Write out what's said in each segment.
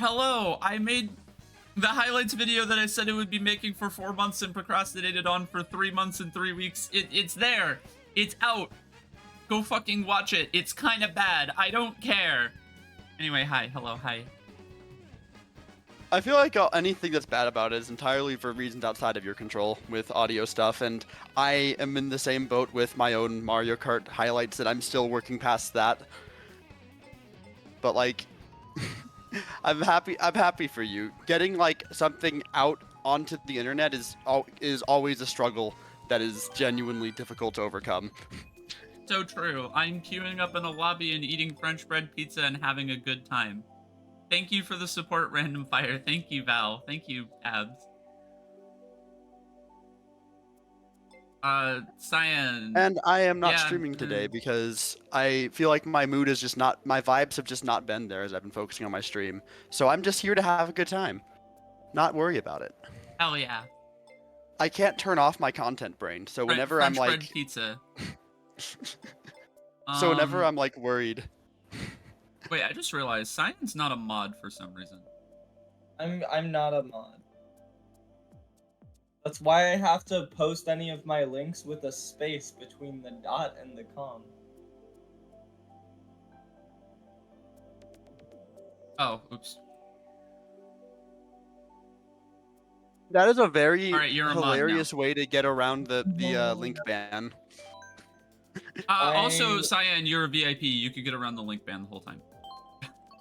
Hello, I made the highlights video that I said it would be making for 4 months and procrastinated on for 3 months and 3 weeks. It's there. It's out. Go fucking watch it. It's kind of bad. I don't care. Anyway, hi. I feel like anything that's bad about it is entirely for reasons outside of your control with audio stuff, and I am in the same boat with my own Mario Kart highlights that I'm still working past that. But like, I'm happy for you. Getting like something out onto the internet is always a struggle that is genuinely difficult to overcome. So true. I'm queuing up in a lobby and eating French bread pizza and having a good time. Thank you for the support, Random Fire. Thank you, Val. Thank you, Abs. Cyan. And I am not streaming today because I feel like my mood is just not, my vibes have just not been there as I've been focusing on my stream. So I'm just here to have a good time. Not worry about it. Hell yeah. I can't turn off my content brain, so whenever I'm like... French bread pizza. So whenever I'm like worried... Wait, I just realized Cyan's not a mod for some reason. I'm not a mod. That's why I have to post any of my links with a space between the dot and the com. Oh, oops. That is a very right, hilarious way to get around the link ban. Also, Cyan, you're a VIP. You could get around the link ban the whole time.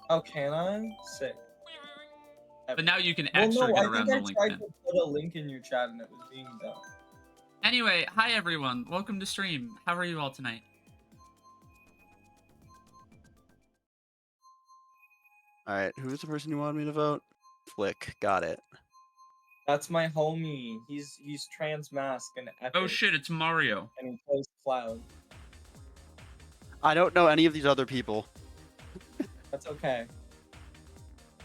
Oh, can I? Sick. But now you can actually get around the link ban. I tried to put a link in your chat and it was being done. Anyway, hi everyone. Welcome to stream. How are you all tonight? Alright, who's the person you wanted me to vote? Flick, got it. That's my homie. He's trans mask and epic. Oh shit, it's Mario. And he plays Cloud. I don't know any of these other people. That's okay.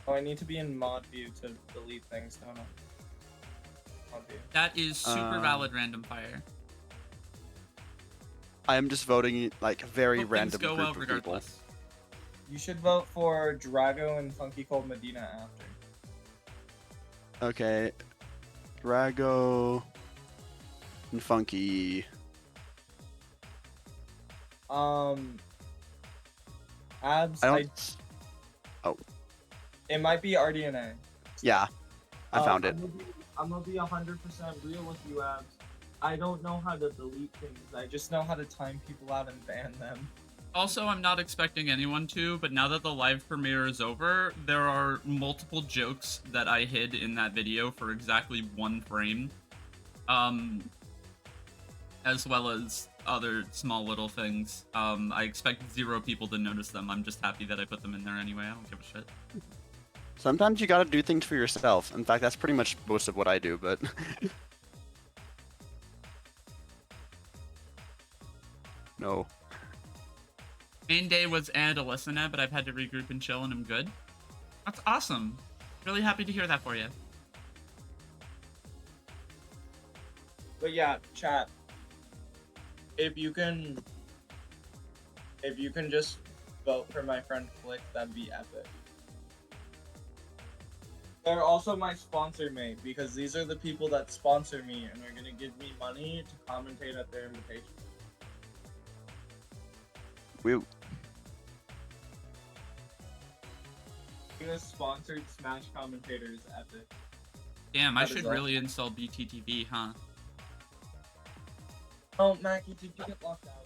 Oh, I need to be in mod view to delete things, don't I? Mod view. That is super valid, Random Fire. I am just voting like a very random go group well of people. You should vote for Drago and Funky Cold Medina after. Okay. Drago and Funky. Abs. Oh. It might be RDNA. Yeah, I found it. I'm gonna be 100% real with you, Abs. I don't know how to delete things. I just know how to time people out and ban them. Also, I'm not expecting anyone to, but now that the live premiere is over, there are multiple jokes that I hid in that video for exactly 1 frame. As well as other small little things. I expect 0 people to notice them. I'm just happy that I put them in there anyway. I don't give a shit. Sometimes you gotta do things for yourself. In fact, that's pretty much most of what I do, but... No. Main day was adolescent, but I've had to regroup and chill and I'm good. That's awesome. Really happy to hear that for you. But yeah, chat. If you can just vote for my friend Flick, that'd be epic. They're also my sponsor, mate, because these are the people that sponsor me and are gonna give me money to commentate at their invitation. Woo. Being a sponsored Smash commentator is epic. Damn, I That is should really install BTTV, huh? Oh, Mackie, did you get locked out?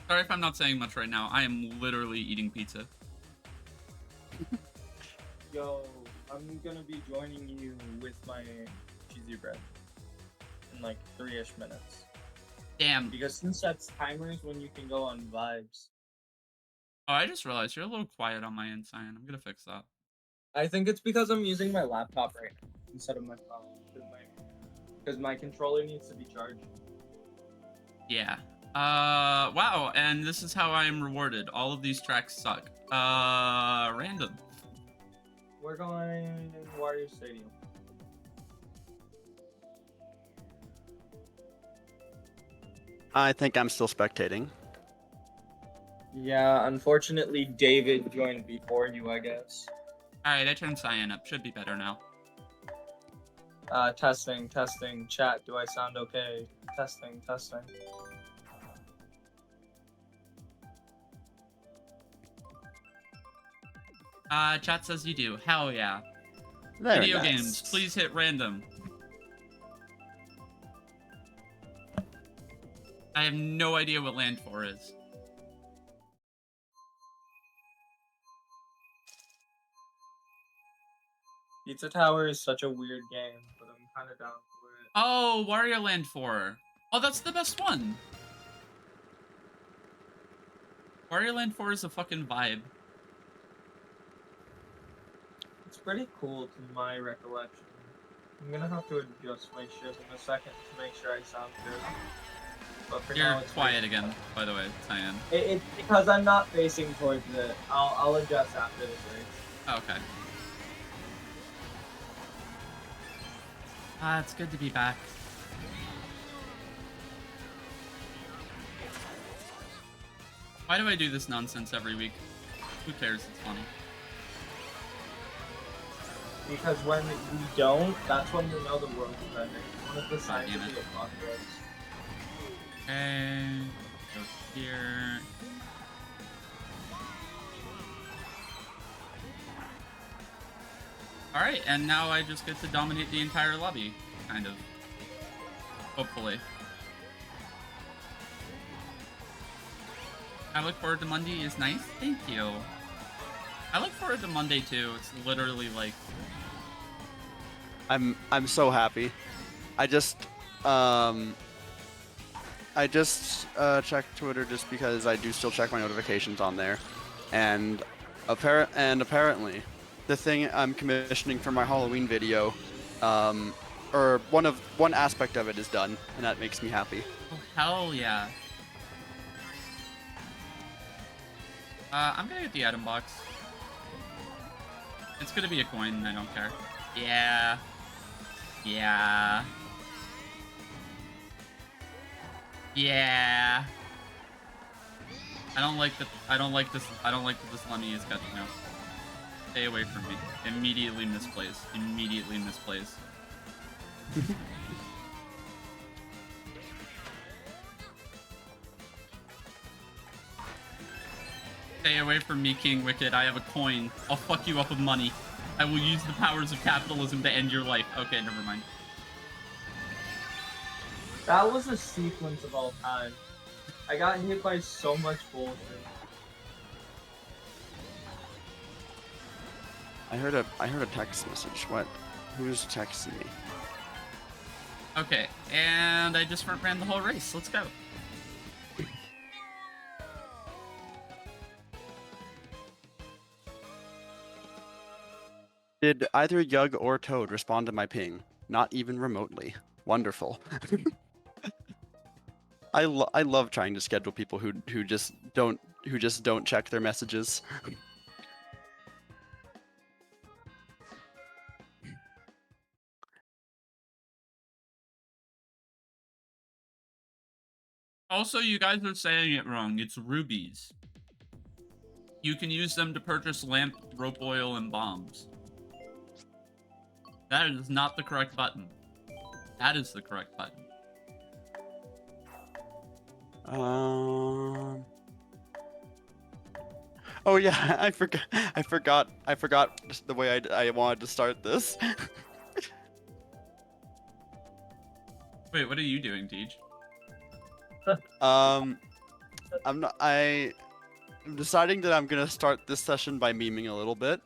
Sorry if I'm not saying much right now. I am literally eating pizza. Yo, I'm gonna be joining you with my cheesy bread in like 3-ish minutes. Damn. Because since that's timers when you can go on vibes. Oh, I just realized you're a little quiet on my end, Cyan. I'm gonna fix that. I think it's because I'm using my laptop right now instead of my phone. Because my controller needs to be charged. Yeah. Wow, and this is how I am rewarded. All of these tracks suck. Random. We're going Wario Stadium. I think I'm still spectating. Yeah, unfortunately, David joined before you, I guess. Alright, I turned Cyan up. Should be better now. Testing. Chat, do I sound okay? Testing. Chat says you do. Hell yeah. Very Video nice. games, please hit random. I have no idea what Land 4 is. Pizza Tower is such a weird game, but I'm kind of down for it. Oh, Wario Land 4. Oh, that's the best one. Wario Land 4 is a fucking vibe. It's pretty cool to my recollection. I'm gonna have to adjust my shit in a second to make sure I sound good. But for You're now, it's quiet again, by the way, Cyan. It's because I'm not facing towards it. I'll adjust after this race. Oh, okay. It's good to be back. Why do I do this nonsense every week? Who cares? It's funny. Because when we don't, that's when we know the world is ending. One of the signs damn of it. the apocalypse. Okay. Go here. Alright, and now I just get to dominate the entire lobby. Kind of. Hopefully. I look forward to Monday is nice. Thank you. I look forward to Monday too. It's literally like... I'm so happy. I just checked Twitter just because I do still check my notifications on there, and apparently, the thing I'm commissioning for my Halloween video, or one aspect of it is done, and that makes me happy. Oh, hell yeah. I'm gonna get the item box. It's gonna be a coin, I don't care. Yeah. Yeah. Yeah. I don't like that this Lemmy is catching up. Stay away from me. Immediately misplays. Immediately misplays. Stay away from me, King Wicked. I have a coin. I'll fuck you up with money. I will use the powers of capitalism to end your life. Okay, never mind. That was a sequence of all time. I got hit by so much bullshit. I heard a text message. What? Who's texting me? Okay, and I just front ran the whole race. Let's go. Did either Yug or Toad respond to my ping? Not even remotely. Wonderful. I love trying to schedule people who just don't check their messages. Also, you guys are saying it wrong. It's rubies. You can use them to purchase lamp, rope oil, and bombs. That is not the correct button. That is the correct button. Oh yeah, I forgot the way I wanted to start this. Wait, what are you doing, Teach? I'm deciding that I'm gonna start this session by memeing a little bit.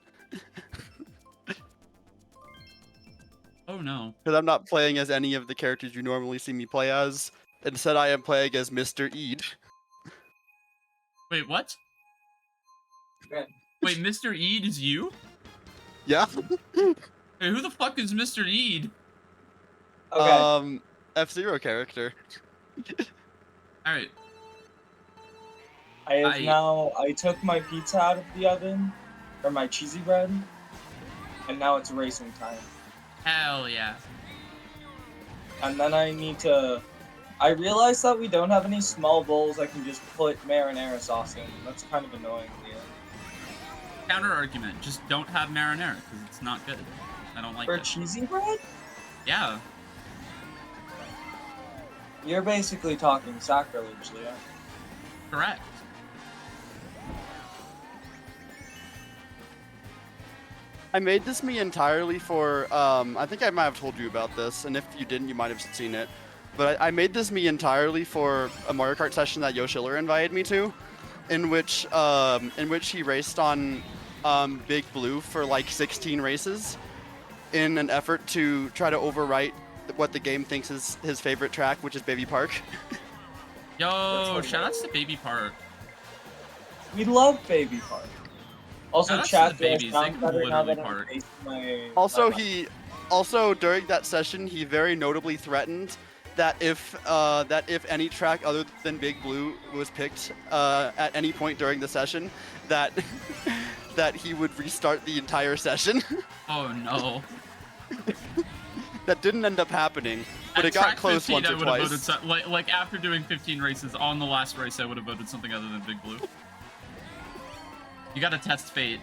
Oh no. Because I'm not playing as any of the characters you normally see me play as. Instead, I am playing as Mr. Eid. Wait, what? Okay. Wait, Mr. Eid is you? Yeah. Hey, who the fuck is Mr. Eid? Okay. F-Zero character. Alright. I took my pizza out of the oven, or my cheesy bread, and now it's racing time. Hell yeah. And then I realized that we don't have any small bowls I can just put marinara sauce in. That's kind of annoying, Leah. Counter argument. Just don't have marinara, because it's not good. I don't like For it. cheesy bread? Yeah. You're basically talking sacrilege, Leah. Correct. I made this me entirely for, I think I might have told you about this, and if you didn't, you might have seen it. But I made this me entirely for a Mario Kart session that Yoshiller invited me to, in which he raced on Big Blue for like 16 races, in an effort to try to overwrite what the game thinks is his favorite track, which is Baby Park. Yo, shoutouts to Baby Park. We love Baby Park. Also, Shoutouts to chat the babies, they can literally park. Also during that session, he very notably threatened that if any track other than Big Blue was picked at any point during the session, that that he would restart the entire session. Oh no. That didn't end up happening, but At it got track close 15, once I or would have twice. voted like after doing 15 races on the last race, I would have voted something other than Big Blue. You gotta test fate.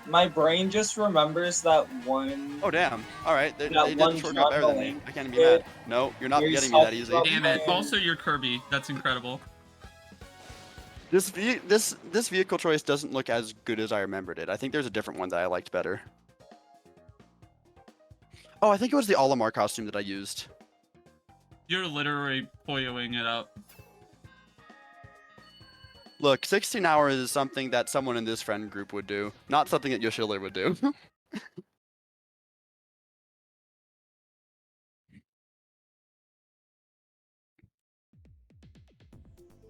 My brain just remembers that one. Oh damn! All right, they That did one the short cut better than me. John I can't be Mulaney mad. No, you're not where he getting me that talks easy. about- Damn it. Also, you're Kirby. That's incredible. This vehicle choice doesn't look as good as I remembered it. I think there's a different one that I liked better. Oh, I think it was the Olimar costume that I used. You're literally poyoing it up. Look, 16 hours is something that someone in this friend group would do, not something that Yoshiller would do.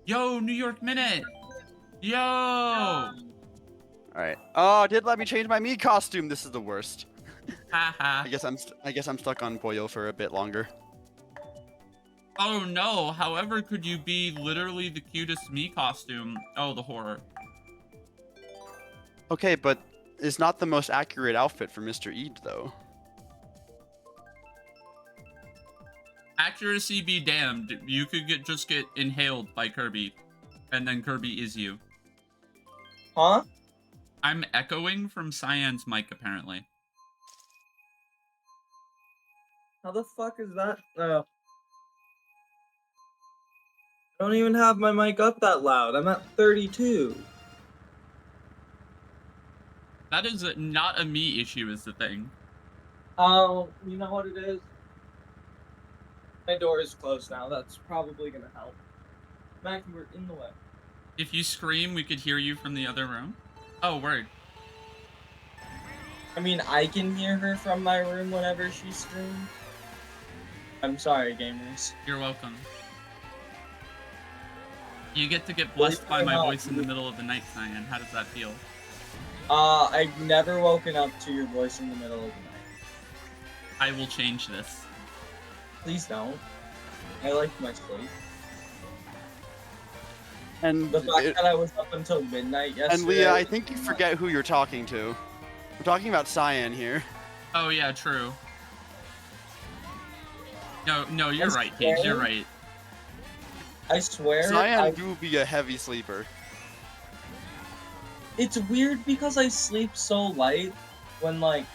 Yo, New York Minute! Yo! Alright. Oh, it did let me change my Mii costume. This is the worst. Haha. I guess I'm stuck on Poyo for a bit longer. Oh no, however could you be literally the cutest me costume? Oh, the horror. Okay, but it's not the most accurate outfit for Mr. Eid, though. Accuracy be damned. You could just get inhaled by Kirby. And then Kirby is you. Huh? I'm echoing from Cyan's mic, apparently. How the fuck is that? I don't even have my mic up that loud. I'm at 32. That is not a me issue is the thing. Oh, you know what it is? My door is closed now. That's probably gonna help. Mac, you were in the way. If you scream, we could hear you from the other room. Oh, word. I mean, I can hear her from my room whenever she screams. I'm sorry, gamers. You're welcome. You get to get blessed by my voice in the middle of the night, Cyan. How does that feel? I've never woken up to your voice in the middle of the night. I will change this. Please don't. I like my sleep. And The fact that I was up until midnight yesterday. And Leah, I think you forget who you're talking to. We're talking about Cyan here. Oh yeah, true. No, you're That's right, Paige. You're fair. right. I swear, Cyan do be a heavy sleeper. it's weird because I sleep so light when like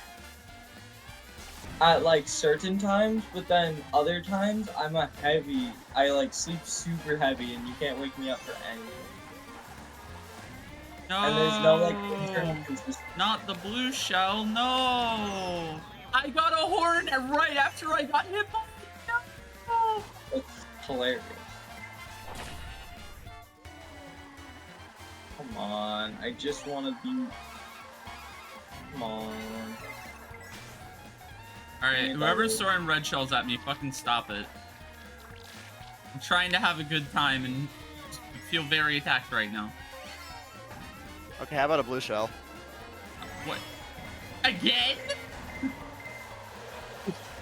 at like certain times, but then other times I like sleep super heavy and you can't wake me up for anything. No. And there's no like internal consistency. Not the blue shell. No. I got a horn right after I got hit by it. No. It's hilarious. Come on, I just want to be. Come on. Alright, whoever's throwing red shells at me, fucking stop it. I'm trying to have a good time and feel very attacked right now. Okay, how about a blue shell? What? Again?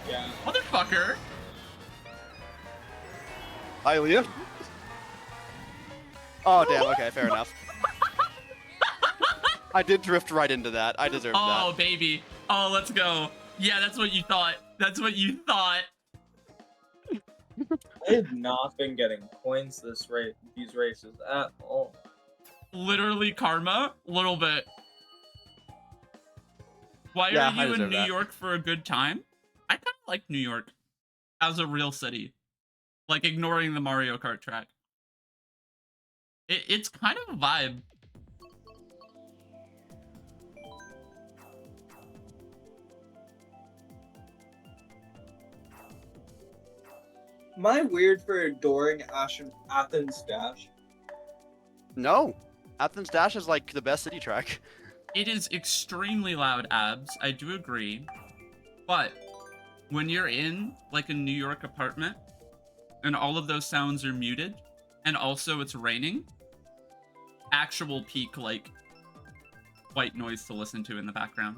Yeah. Motherfucker! Hi, Leah. Oh, damn, okay, fair enough. I did drift right into that. I deserved that. Oh, baby. Oh, let's go. Yeah, that's what you thought. That's what you thought. I have not been getting points these races at all. Literally karma? Little bit. Why Yeah, are I you in deserve New that. York for a good time? I kind of like New York as a real city. Like, ignoring the Mario Kart track. It's kind of a vibe. Am I weird for adoring Athens Dash? No. Athens Dash is like the best city track. It is extremely loud, abs. I do agree. But when you're in like a New York apartment and all of those sounds are muted and also it's raining, actual peak like white noise to listen to in the background.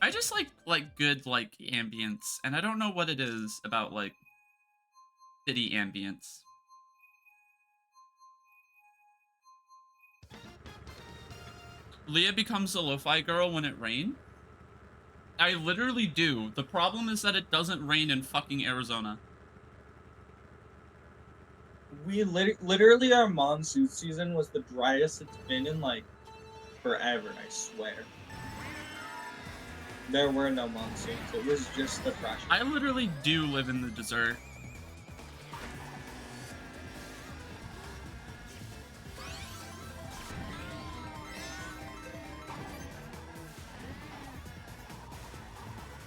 I just like good like ambience, and I don't know what it is about like city ambience. Leah becomes a lo-fi girl when it rains. I literally do. The problem is that it doesn't rain in fucking Arizona. We literally our monsoon season was the driest it's been in like forever, I swear. There were no monsoons. It was just the fresh. I literally do live in the desert.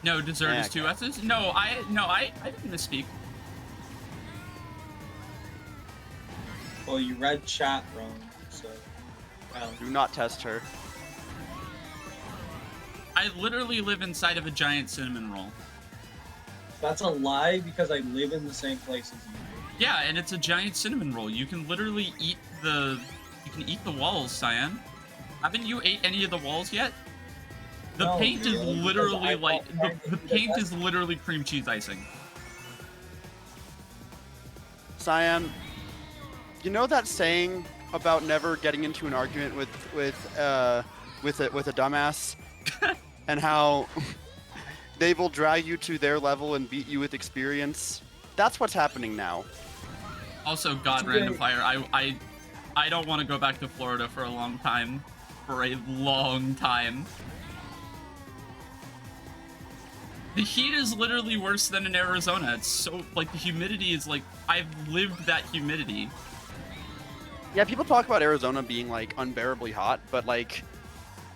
No, desert is two S's? No, I didn't misspeak. Well, you read chat wrong, so. Do not test her. I literally live inside of a giant cinnamon roll. That's a lie because I live in the same place as you do. Yeah, and it's a giant cinnamon roll. You can literally eat the walls, Cyan. Haven't you ate any of the walls yet? The No, paint is really, literally because like the paint is literally cream cheese icing. Cyan, you know that saying about never getting into an argument with a dumbass, and how they will drag you to their level and beat you with experience? That's what's happening now. Also, God, random fire. I don't want to go back to Florida for a long time. For a long time. The heat is literally worse than in Arizona. It's so, like, the humidity is, like, I've lived that humidity. Yeah, people talk about Arizona being, like, unbearably hot, but, like,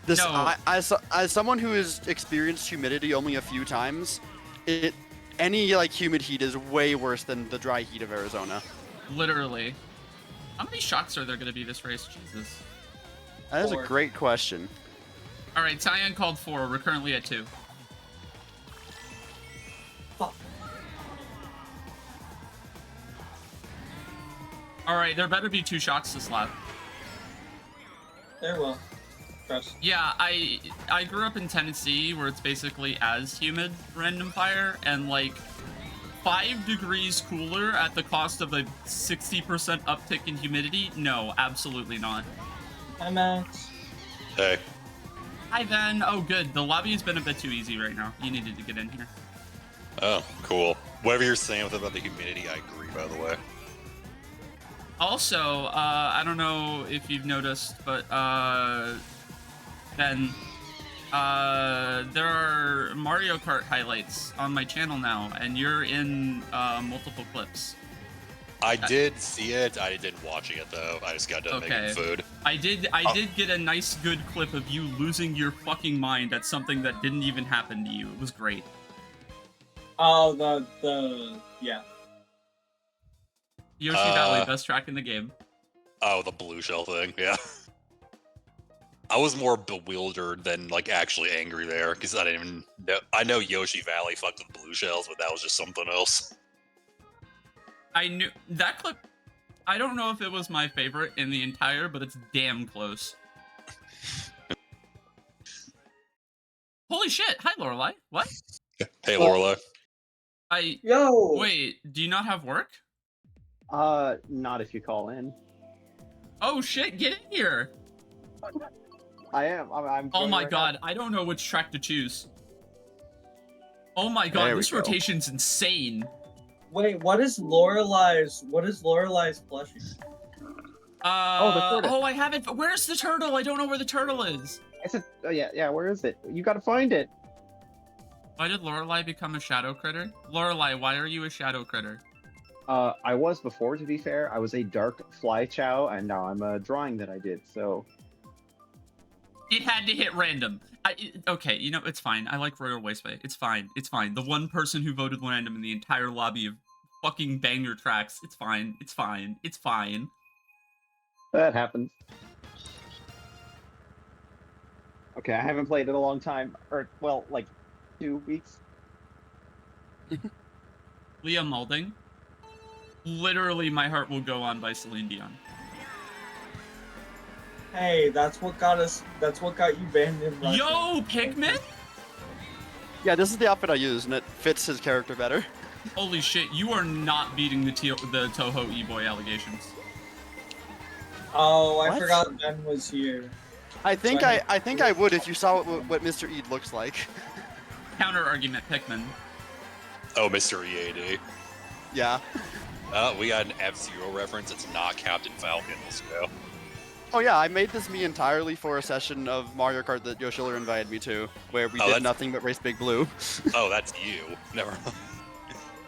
this, No. as someone who has experienced humidity only a few times, any, like, humid heat is way worse than the dry heat of Arizona. Literally. How many shocks are there going to be this race? Jesus. That is a 4. great question. All right, Cyan called 4. We're currently at 2. Fuck. All right, there better be 2 shocks this lap. There will. Trust. Yeah, I grew up in Tennessee, where it's basically as humid, random fire, and like 5 degrees cooler at the cost of a 60% uptick in humidity? No, absolutely not. Hi, Max. Hey. Hi, then. Oh, good. The lobby has been a bit too easy right now. You needed to get in here. Oh, cool. Whatever you're saying about the humidity, I agree, by the way. Also, I don't know if you've noticed, but Ben, there are Mario Kart highlights on my channel now, and you're in multiple clips. I did see it. I didn't watch it though. I just got done making food. I did get a nice good clip of you losing your fucking mind at something that didn't even happen to you. It was great. Oh, yeah. Yoshi Valley, best track in the game. Oh, the blue shell thing, yeah. I was more bewildered than like actually angry there because I didn't even know. I know Yoshi Valley fucked with blue shells, but that was just something else. I knew that clip. I don't know if it was my favorite in the entire, but it's damn close. Holy shit! Hi, Lorelai. What? Hey, Lorelai. Yo. Wait. Do you not have work? Not if you call in. Oh shit! Get in here. I am. I'm Oh going my right god! now. I don't know which track to choose. Oh my god! This rotation's insane. Wait, what is Lorelai's plushie? the turtle. Oh, I haven't. Where's the turtle? I don't know where the turtle is. It's a. Oh, yeah. Where is it? You gotta find it. Why did Lorelai become a shadow critter? Lorelai, why are you a shadow critter? I was before, to be fair. I was a dark fly chow, and now I'm a drawing that I did. So. It had to hit random. Okay, you know, it's fine. I like Royal Wasteway. It's fine. It's fine. The one person who voted random in the entire lobby of fucking banger tracks. It's fine. It's fine. It's fine. That happens. Okay, I haven't played in a long time. Or, well, like, 2 weeks. Leah Mulding. Literally, My Heart Will Go On by Celine Dion. Hey, that's what got you banned in Russia. Yo, Pikmin? Yeah, this is the outfit I use, and it fits his character better. Holy shit, you are not beating the Toho E-Boy allegations. Oh, I What? forgot Ben was here. I think I would if you saw what Mr. Eid looks like. Counter argument, Pikmin. Oh, Mr. EAD. Yeah. We got an F-Zero reference. It's not Captain Falcon. Let's go. Oh yeah, I made this me entirely for a session of Mario Kart that Yoshiller invited me to, where we did nothing but race Big Blue. Oh, that's you. Never mind.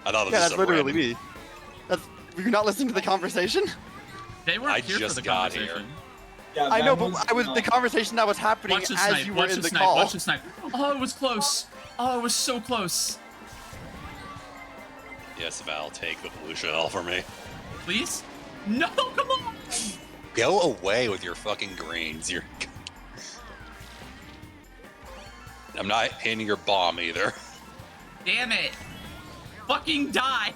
I thought it was Yeah, just that's literally random... me. Were you not listening to the conversation? They weren't here for the conversation. Yeah, I know, Ben but the conversation that was happening Watch the as snipe, you watch were in the the snipe, call. watch the snipe. Oh, it was close. Oh, it was so close. Yes, Val, take the blue shell for me. Please? No, come on! Go away with your fucking greens. I'm not hitting your bomb either. Damn it. Fucking die.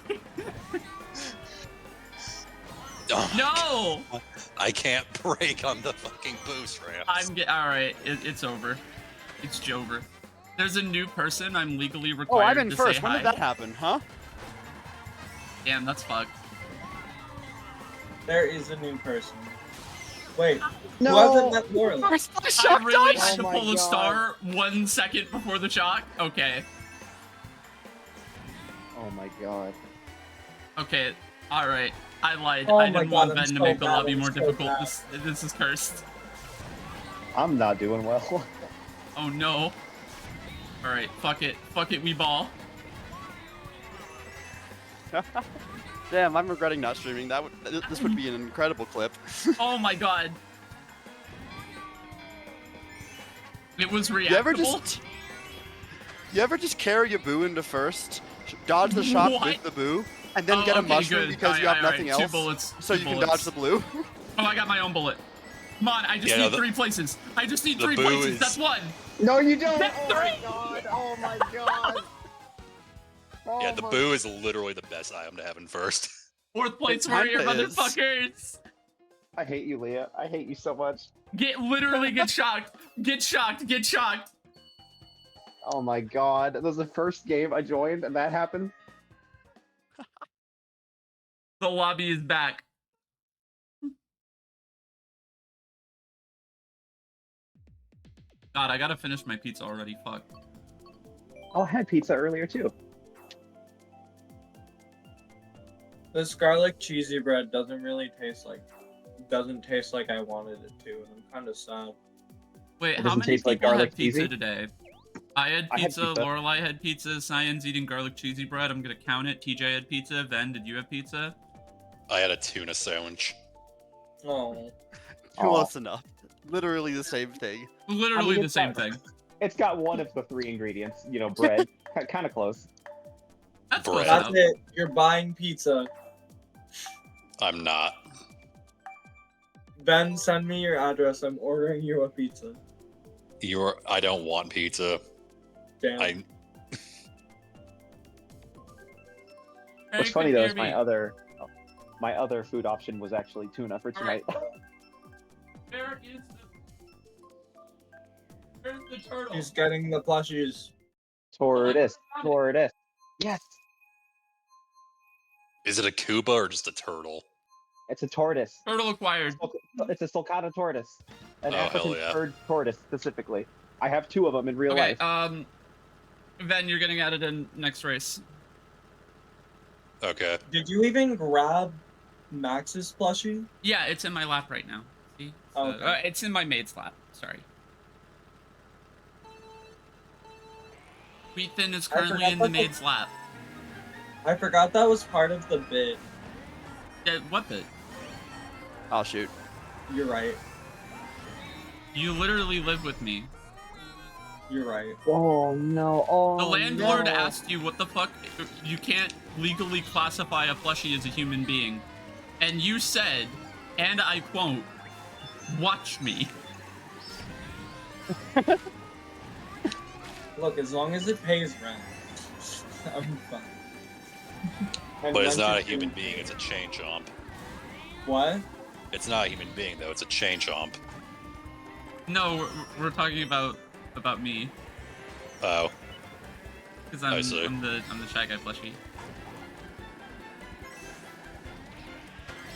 Oh, No! I can't break on the fucking boost ramps. Alright, it's over. It's Jover. There's a new person I'm legally Oh, required I'm in to first. say When hi. did that happen, huh? Damn, that's fucked. There is a new person. Wait, No! who hasn't met Laura? I really had to Oh my pull a God. star 1 second before the shock? Okay. Oh my god. Okay, alright. I lied. Oh I my didn't God, want I'm Ben to so make the bad, lobby I'm more so difficult. bad. This is cursed. I'm not doing well. Oh no. Alright, fuck it. Fuck it, we ball. Damn, I'm regretting not streaming. This would be an incredible clip. Oh my god. It was reactable? You ever just carry a boo into first, dodge the shot What? with the boo, and then get a okay, mushroom good. because you have Alright, nothing Two else, bullets. so Two you can bullets. dodge the blue? Oh, I got my own bullet. Come on, I just need 3 places. I just need 3 boo places. is- That's 1. No, you don't! That's Oh my 3! god! Oh my god! Oh Yeah, the my- boo is literally the best item to have in first. 4th place It warrior, kinda is. motherfuckers. I hate you, Leah. I hate you so much. Literally get shocked. Get shocked. Get shocked. Oh my god. That was the first game I joined and that happened? The lobby is back. God, I gotta finish my pizza already. Fuck. Oh, I had pizza earlier too. This garlic cheesy bread doesn't really taste like I wanted it to, and I'm kind of sad. Wait, It how doesn't many taste like people garlic had pizza cheesy? today? I had I had pizza, pizza. Lorelai had pizza, Cyan's eating garlic cheesy bread. I'm gonna count it. TJ had pizza. Ven, did you have pizza? I had a tuna sandwich. Oh, Close enough. Literally the same thing. Literally the it's same got- thing. It's got one of the 3 ingredients, you know, bread. Kind of close. That's Bread. close that's enough. it. You're buying pizza. I'm not. Ben, send me your address. I'm ordering you a pizza. I don't want pizza. Damn. I What's Hey, funny though is Kirby, my other food option was actually tuna for tonight. Where is where's the turtle? He's getting the plushies. Tortoise. Yes, Is it a Cuba or just a turtle? it's a tortoise. Turtle acquired. It's a sulcata tortoise, an Oh, hell African yeah. furred tortoise specifically. I have 2 of them in real Okay, life. Ven, you're getting added in next race. Okay. Did you even grab Max's plushie? Yeah, it's in my lap right now. See? Okay. It's in my maid's lap. Sorry. Ethan is currently forgot in the that the- maid's lap. I forgot that was part of the bit. Yeah, what bit? Oh shoot. You're right. You literally live with me. You're right. Oh no! Oh The landlord no. asked you, what the fuck? You can't legally classify a plushie as a human being. And you said, and I quote, watch me. Look, as long as it pays rent, I'm fine. And But it's rent not a is human free. being, it's a chain chomp. What? It's not a human being though, it's a chain chomp. No, we're talking about me. Oh. Because I see. I'm the Shy Guy plushie.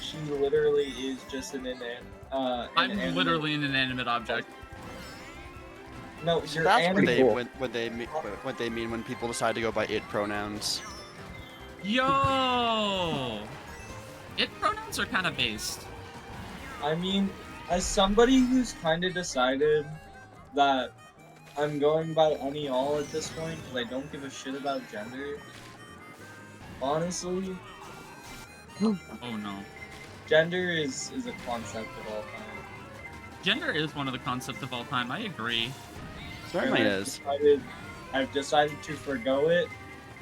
She literally is just an I'm animate- literally an inanimate object. No, So you're that's what animate. they cool. what they mean when people decide to go by it pronouns. Yo! It pronouns are kind of based. I mean, as somebody who's kind of decided that I'm going by any all at this point because I don't give a shit about gender. Honestly, Oh no. gender is a concept of all time. Gender is one of the concepts of all time. I agree. Certainly And is. I've decided to forgo it.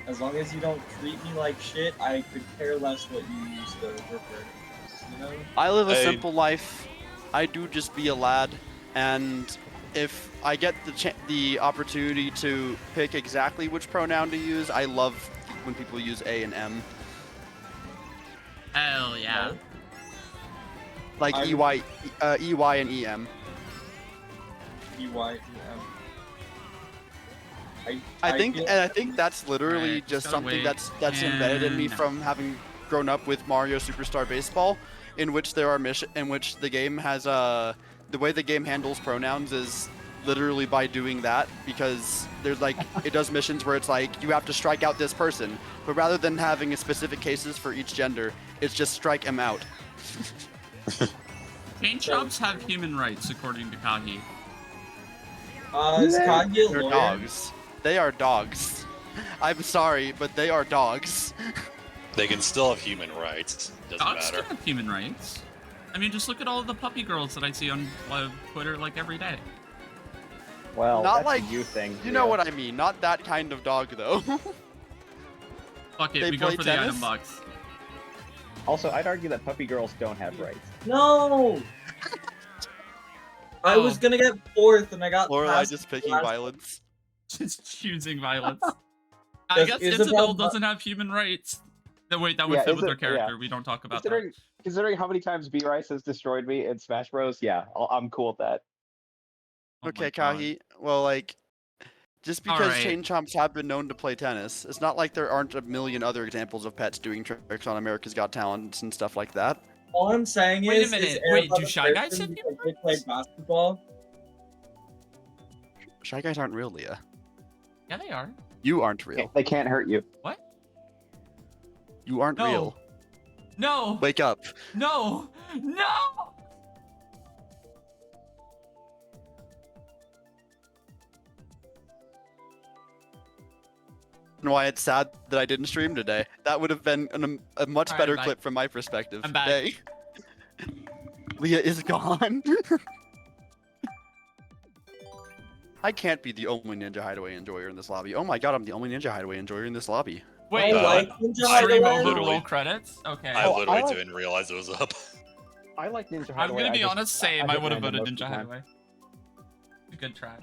As long as you don't treat me like shit, I could care less what you use to refer to. You know? I live a Hey. simple life. I do just be a lad, and if I get the opportunity to pick exactly which pronoun to use, I love when people use A and M, Hell yeah. No? like I'm- EY and EM. EYEM. I think feel- that's literally Alright, just so something wait, that's embedded in me and- from having grown up with Mario Superstar Baseball, in which there are in which the game has the way the game handles pronouns is literally by doing that, because there's like it does missions where it's like you have to strike out this person, but rather than having specific cases for each gender, it's just strike him out. Paint shops have human rights, according to Kahi. Is Kage a They're lawyer? dogs. They are dogs. I'm sorry, but they are dogs. They can still have human rights. Doesn't Dogs matter. can have human rights. I mean, just look at all of the puppy girls that I see on Twitter like every day. Well, Not that's like- a you thing. You know Leo. what I mean? Not that kind of dog though. Fuck it, They we go play for the tennis? item box. Also, I'd argue that puppy girls don't have rights. No! I was Oh. gonna get fourth and I got Lorelai past just picking last- violence. Just choosing violence. I Does guess Isabel Isabel bu- doesn't have human rights. No, wait, that would Yeah, fit with her Isa- yeah. character. We don't talk about that. Considering how many times B Rice has destroyed me in Smash Bros, yeah, I'm cool with that. Oh my Okay, God. Kahi. Well, like, just because Alright. chain chomps have been known to play tennis, it's not like there aren't a million other examples of pets doing tricks on America's Got Talent and stuff like that. All I'm saying Wait a is minute, air wait, above do a Shy Guys person have because human they play rights? basketball? Shy Guys aren't real, Leah. Yeah, they are. You aren't real. They can't hurt you. What? You aren't No. real. No! Wake up. No! No! And why it's sad that I didn't stream today. That would have been a much Alright, better bye. clip from my perspective. I'm back. Today. Leah is gone. I can't be the only Ninja Hideaway enjoyer in this lobby. Oh my god, I'm the only Ninja Hideaway enjoyer in this lobby. Wait, I like Ninja stream Hideaway. over Literally. roll credits? Okay. I Oh, literally I like- didn't realize it was up. I like Ninja I'm Hideaway. gonna be I just- honest, same. I hit would have random voted most of Ninja the time. Hideaway. A good track.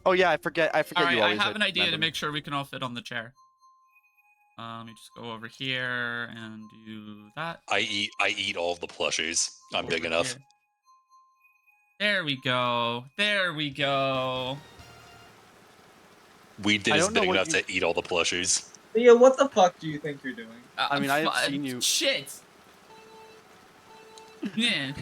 Oh yeah, I forget Alright, you I always have hit an idea to random. make sure we can all fit on the chair. Let me just go over here and do that. I eat all of the plushies. I'm big Over enough. here. There we go. There we go. Weedin I is don't know big what enough you- to eat all the plushies. Leah, what the fuck do you think you're doing? I mean, I have seen you- Shit. Yeah.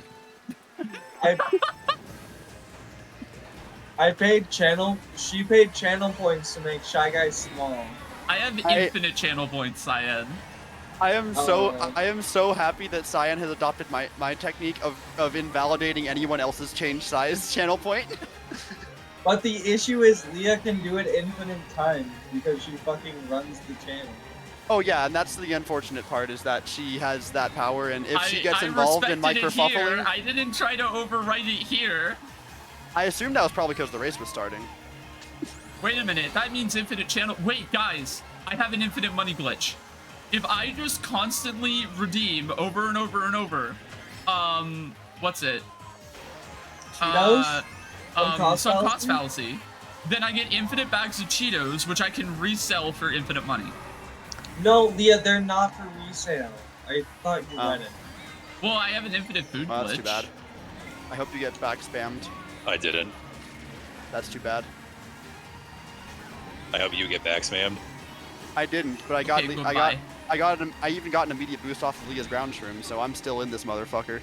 I paid channel. She paid channel points to make Shy Guy small. I have I- infinite channel points, Cyan. I am so Oh. happy that Cyan has adopted my technique of invalidating anyone else's change size channel point. But the issue is Leah can do it infinite times because she fucking runs the channel. Oh yeah, and that's the unfortunate part is that she has that power, and if she gets I involved in respected it here. microfuffling, I didn't try to overwrite it here. I assumed that was probably because the race was starting. Wait a minute, that means infinite channel. Wait, guys, I have an infinite money glitch. If I just constantly redeem over and over and over, what's it? Cheetos? Some cost fallacy. Then I get infinite bags of Cheetos, which I can resell for infinite money. No, Leah, they're not for resale. I thought you read it. Well, I have an infinite food Well, glitch. that's too bad. I hope you get back spammed. I didn't. That's too bad. I hope you get back spammed. I didn't, but I got Okay, I even got an immediate boost off of Leah's ground shroom, so I'm still in this motherfucker.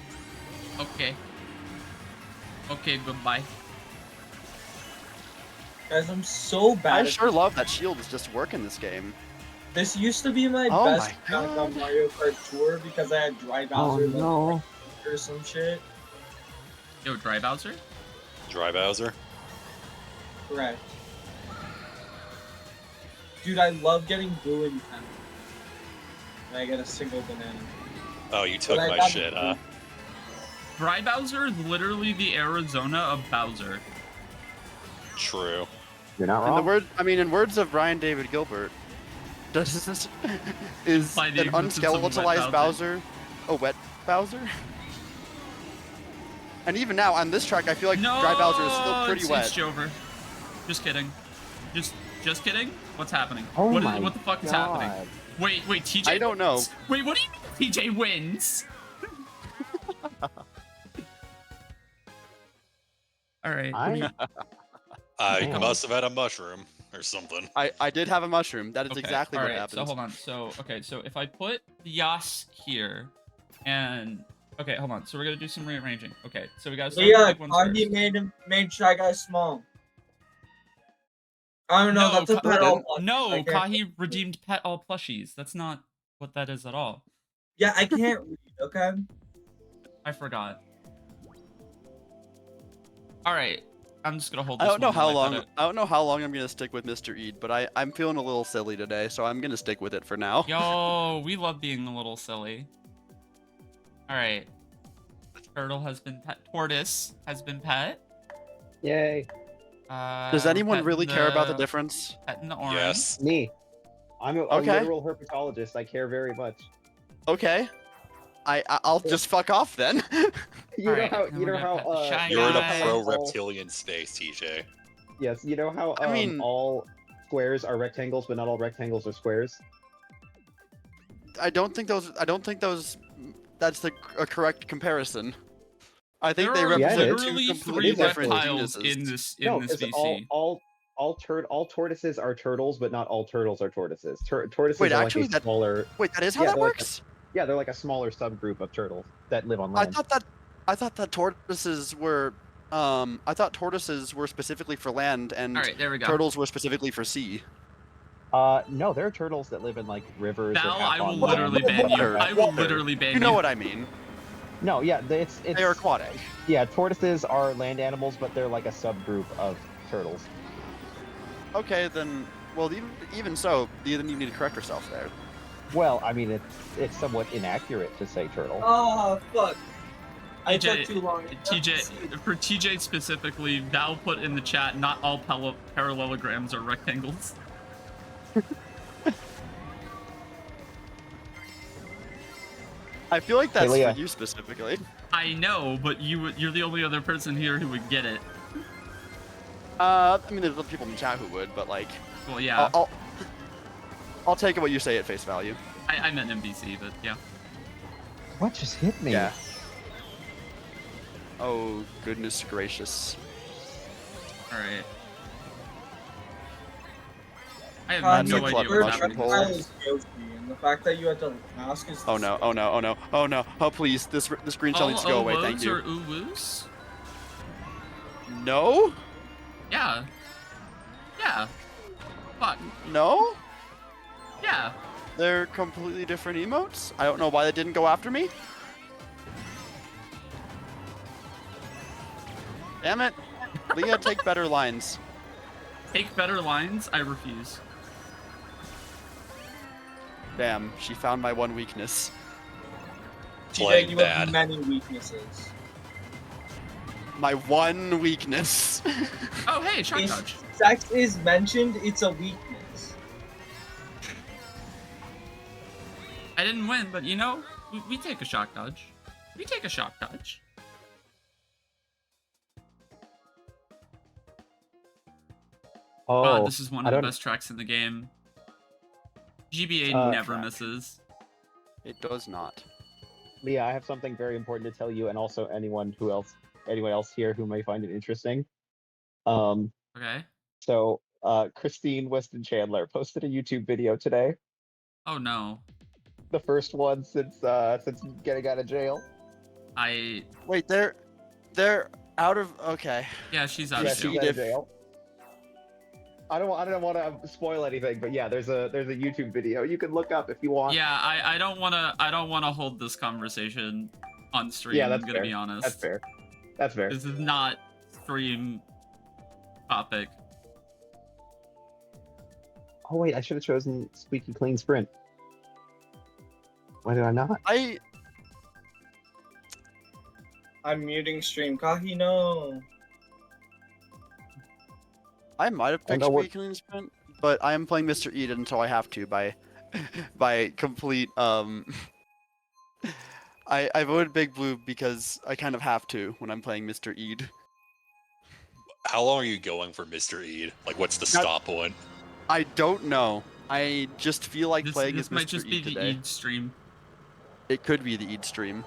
Okay. Okay, goodbye. Guys, I'm so bad I at sure love that shield is just working this game. this. Used to be my Oh best my track on God. Mario Kart Tour because I had Dry Bowser or some shit. Yo, Dry Bowser? Dry Bowser. Correct. Dude, I love getting blue and pen. And I get a single banana. Oh, you took But I my got shit, blue. huh? Dry Bowser is literally the Arizona of Bowser. True. You're not In wrong. in words of Ryan David Gilbert, this is By the an existence of wet unskeletalized Bowser. Bowser a wet Bowser? And even now on this track, I feel like No, Dry Bowser is still pretty it's wet. Jover. Just kidding. Just kidding? What's happening? Oh What my what the fuck is happening? God. Wait, TJ I don't know. wins? Wait, what do you mean TJ wins? Alright. I Damn. must have had a mushroom or something. I did have a mushroom. That is Okay, exactly what alright, happened. So hold on. So so if I put the Yas here and okay, hold on. So we're gonna do some rearranging. Okay, so we gotta start with the Leah, big ones Kanye first. made Shy Guy small. I don't know, that's a Ka- pedal. no, I can't- Kahi redeemed pet all plushies. That's not what that is at all. Yeah, I can't read, okay? I forgot. Alright. I'm just gonna hold I this don't know one how while I long. put I don't know how long I'm gonna stick with Mr. Eid, but I'm feeling a little silly today, so I'm gonna stick with it for now. it. Yo, we love being a little silly. Alright. Turtle has been pet. Tortoise has been pet. Yay. Does we're anyone petting really care about the difference? Petting the orange. Yes. Me. I'm a Okay. literal herpetologist. I care very much. Okay. I'll just fuck off then. You Alright, know how and you we're know gonna how pet the Shy You're in a Guy. pro all- reptilian space, TJ. Yes, you know how I mean- all squares are rectangles, but not all rectangles are squares. I don't think those. That's a correct comparison. I think There they are Yeah, it represent is. two literally completely 3 different reptiles geniuses. in this No, VC. because all tortoises are turtles, but not all turtles are tortoises. Tortoises Wait, are actually, like a smaller. Wait, that is how Yeah, that they're like works? Yeah, they're like a smaller subgroup of turtles that live on I land. thought that tortoises were. I thought tortoises were specifically for land, and Alright, there we go. turtles were specifically for sea. No, there are turtles that live in like rivers. Val, that have I will on literally land. ban you. Water, I will water. literally ban You know what I mean. No, yeah, it's They are aquatic. yeah. Tortoises are land animals, but they're like a subgroup of turtles. Okay, then. Well, even so, then you need to correct yourself there. Well, I mean, it's somewhat inaccurate to say turtle. Oh fuck! I took TJ, too long. TJ, for TJ specifically, Val put in the chat, not all parallelograms are rectangles. I feel like that's Leah. for you specifically. I know, but you're the only other person here who would get it. I mean, there's other people in the chat who would, but like, Well, yeah, I'll take it what you say at face value. I meant NBC, but yeah. What just hit me? Yeah. Oh goodness gracious. All right. I have That's no a idea clever what's mushroom happening. hole. Is Yoshi, and the fact that you had to ask is. Oh no! Oh no! Oh no! Oh no! Oh please! This green shell needs to go away. Thank you. Or uwus? No? Yeah. Yeah. Fuck. No? Yeah. They're completely different emotes. I don't know why they didn't go after me. Damn it! Leah, take better lines. Take better lines? I refuse. Damn, she found my one weakness. TJ, Playing you bad. have many weaknesses. My one weakness. Oh, hey, shock If dodge. sex is mentioned, it's a weakness. I didn't win, but you know, we take a shock dodge. We take a shock dodge. Oh, Wow, this is one I of the don't- best tracks in the game. GBA never track. misses. It does not. Leah, I have something very important to tell you, and also anyone else here who may find it interesting. Okay. So, Christine Weston Chandler posted a YouTube video today, Oh no. the first one since getting out of jail. Wait, they're out of. Okay. Yeah, she's out Yeah, of she's jail. out of jail. I don't want to spoil anything, but yeah, there's a YouTube video you can look up if you want. Yeah, I don't wanna hold this conversation on stream. Yeah, that's I'm gonna fair. be honest. That's fair. That's fair. This is not stream topic. Oh wait, I should have chosen Squeaky Clean Sprint. Why did I not? I'm muting stream. Kahino. I might have picked know what- Weakling Sprint, but I am playing Mr. Eden until I have to by complete I voted Big Blue because I kind of have to when I'm playing Mr. Ede. How long are you going for Mr. Ede? Like, what's the Not- stop point? I don't know. I just feel like playing This as might Mr. just Ede be the today. Eid stream. It could be the Ede stream.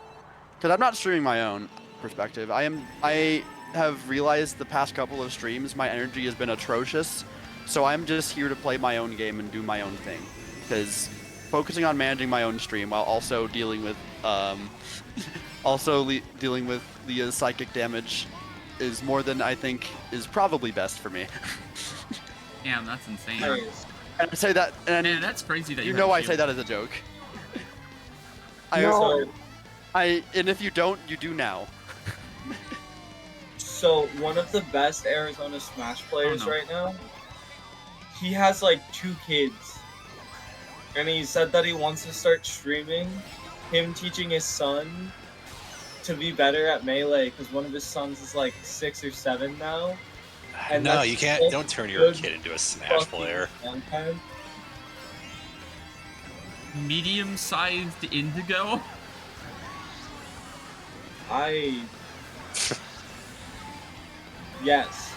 Because I'm not streaming my own perspective. I have realized the past couple of streams my energy has been atrocious. So I'm just here to play my own game and do my own thing. Because focusing on managing my own stream while also dealing with dealing with Leah's psychic damage is more than I think is probably best for me. Damn, that's insane. Nice. And I say that, and Man, that's crazy that you you know have I say shield. that as a joke. So, And if you don't, you do now. so one of the best Arizona Smash players no. right now, he has like 2 kids. And he said that he wants to start streaming him teaching his son to be better at Melee, because one of his sons is like 6 or 7 now. And No, that's you can't. such Don't turn your good kid into a Smash fucking player. content. Medium-sized indigo? Yes.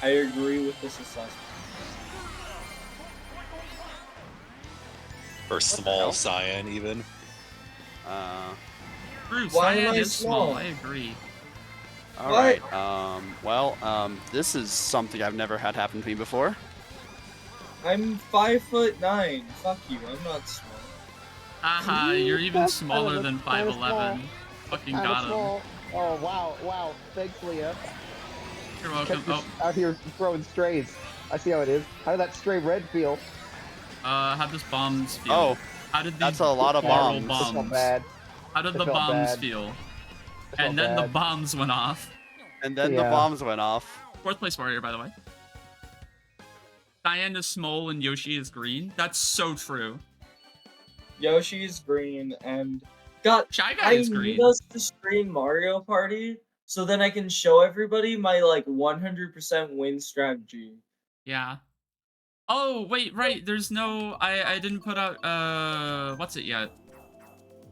I agree with this assessment. Or hell? small cyan, even. True, Why am cyan I is small. small? I agree. All What? right. This is something I've never had happen to me before. I'm 5'9". Fuck you, I'm not small. Haha, you're even That's smaller kinda- than kinda 5'11". Fucking Kinda got him. small. Oh wow, wow. Thanks, Leah. You're welcome. Kept you Oh, out here throwing strays. I see how it is. How did that stray red feel? How does bombs feel? Oh, How did that's these a lot of barrel bombs. This felt bad. How did It the felt bombs bad. feel? This And felt then the bad. bombs went off. And then the Yeah. bombs went off. 4th place warrior, by the way. Cyan is small and Yoshi is green. That's so true. Yoshi is green, and God, Shy Guy I is need green. us to stream Mario Party so then I can show everybody my like 100% win strategy. Yeah. Oh, wait, right. There's no... I didn't put out... what's it yet?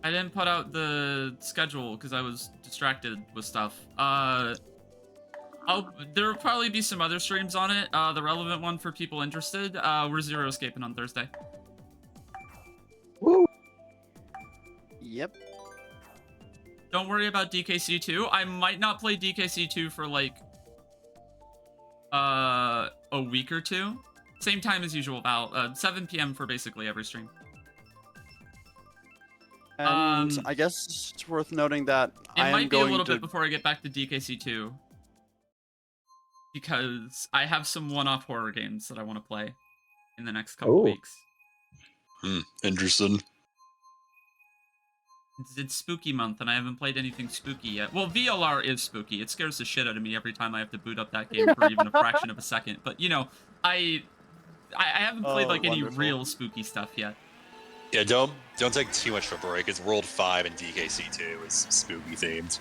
I didn't put out the schedule because I was distracted with stuff. There will probably be some other streams on it. The relevant one for people interested. We're Zero Escaping on Thursday. Woo! Yep. Don't worry about DKC2. I might not play DKC2 for like a week or two. Same time as usual, Val. 7 p.m. for basically every stream. And I guess it's worth noting that I It am might be a going little to... bit before I get back to DKC2. Because I have some one-off horror games that I want to play in the next couple Ooh. weeks. Interesting. It's spooky month, and I haven't played anything spooky yet. Well, VLR is spooky. It scares the shit out of me every time I have to boot up that game for even a fraction of a second. But, you know, I haven't played, like, any wonderful. real spooky stuff yet. Yeah, don't take too much of a break. It's World 5 and DKC2 is spooky themed.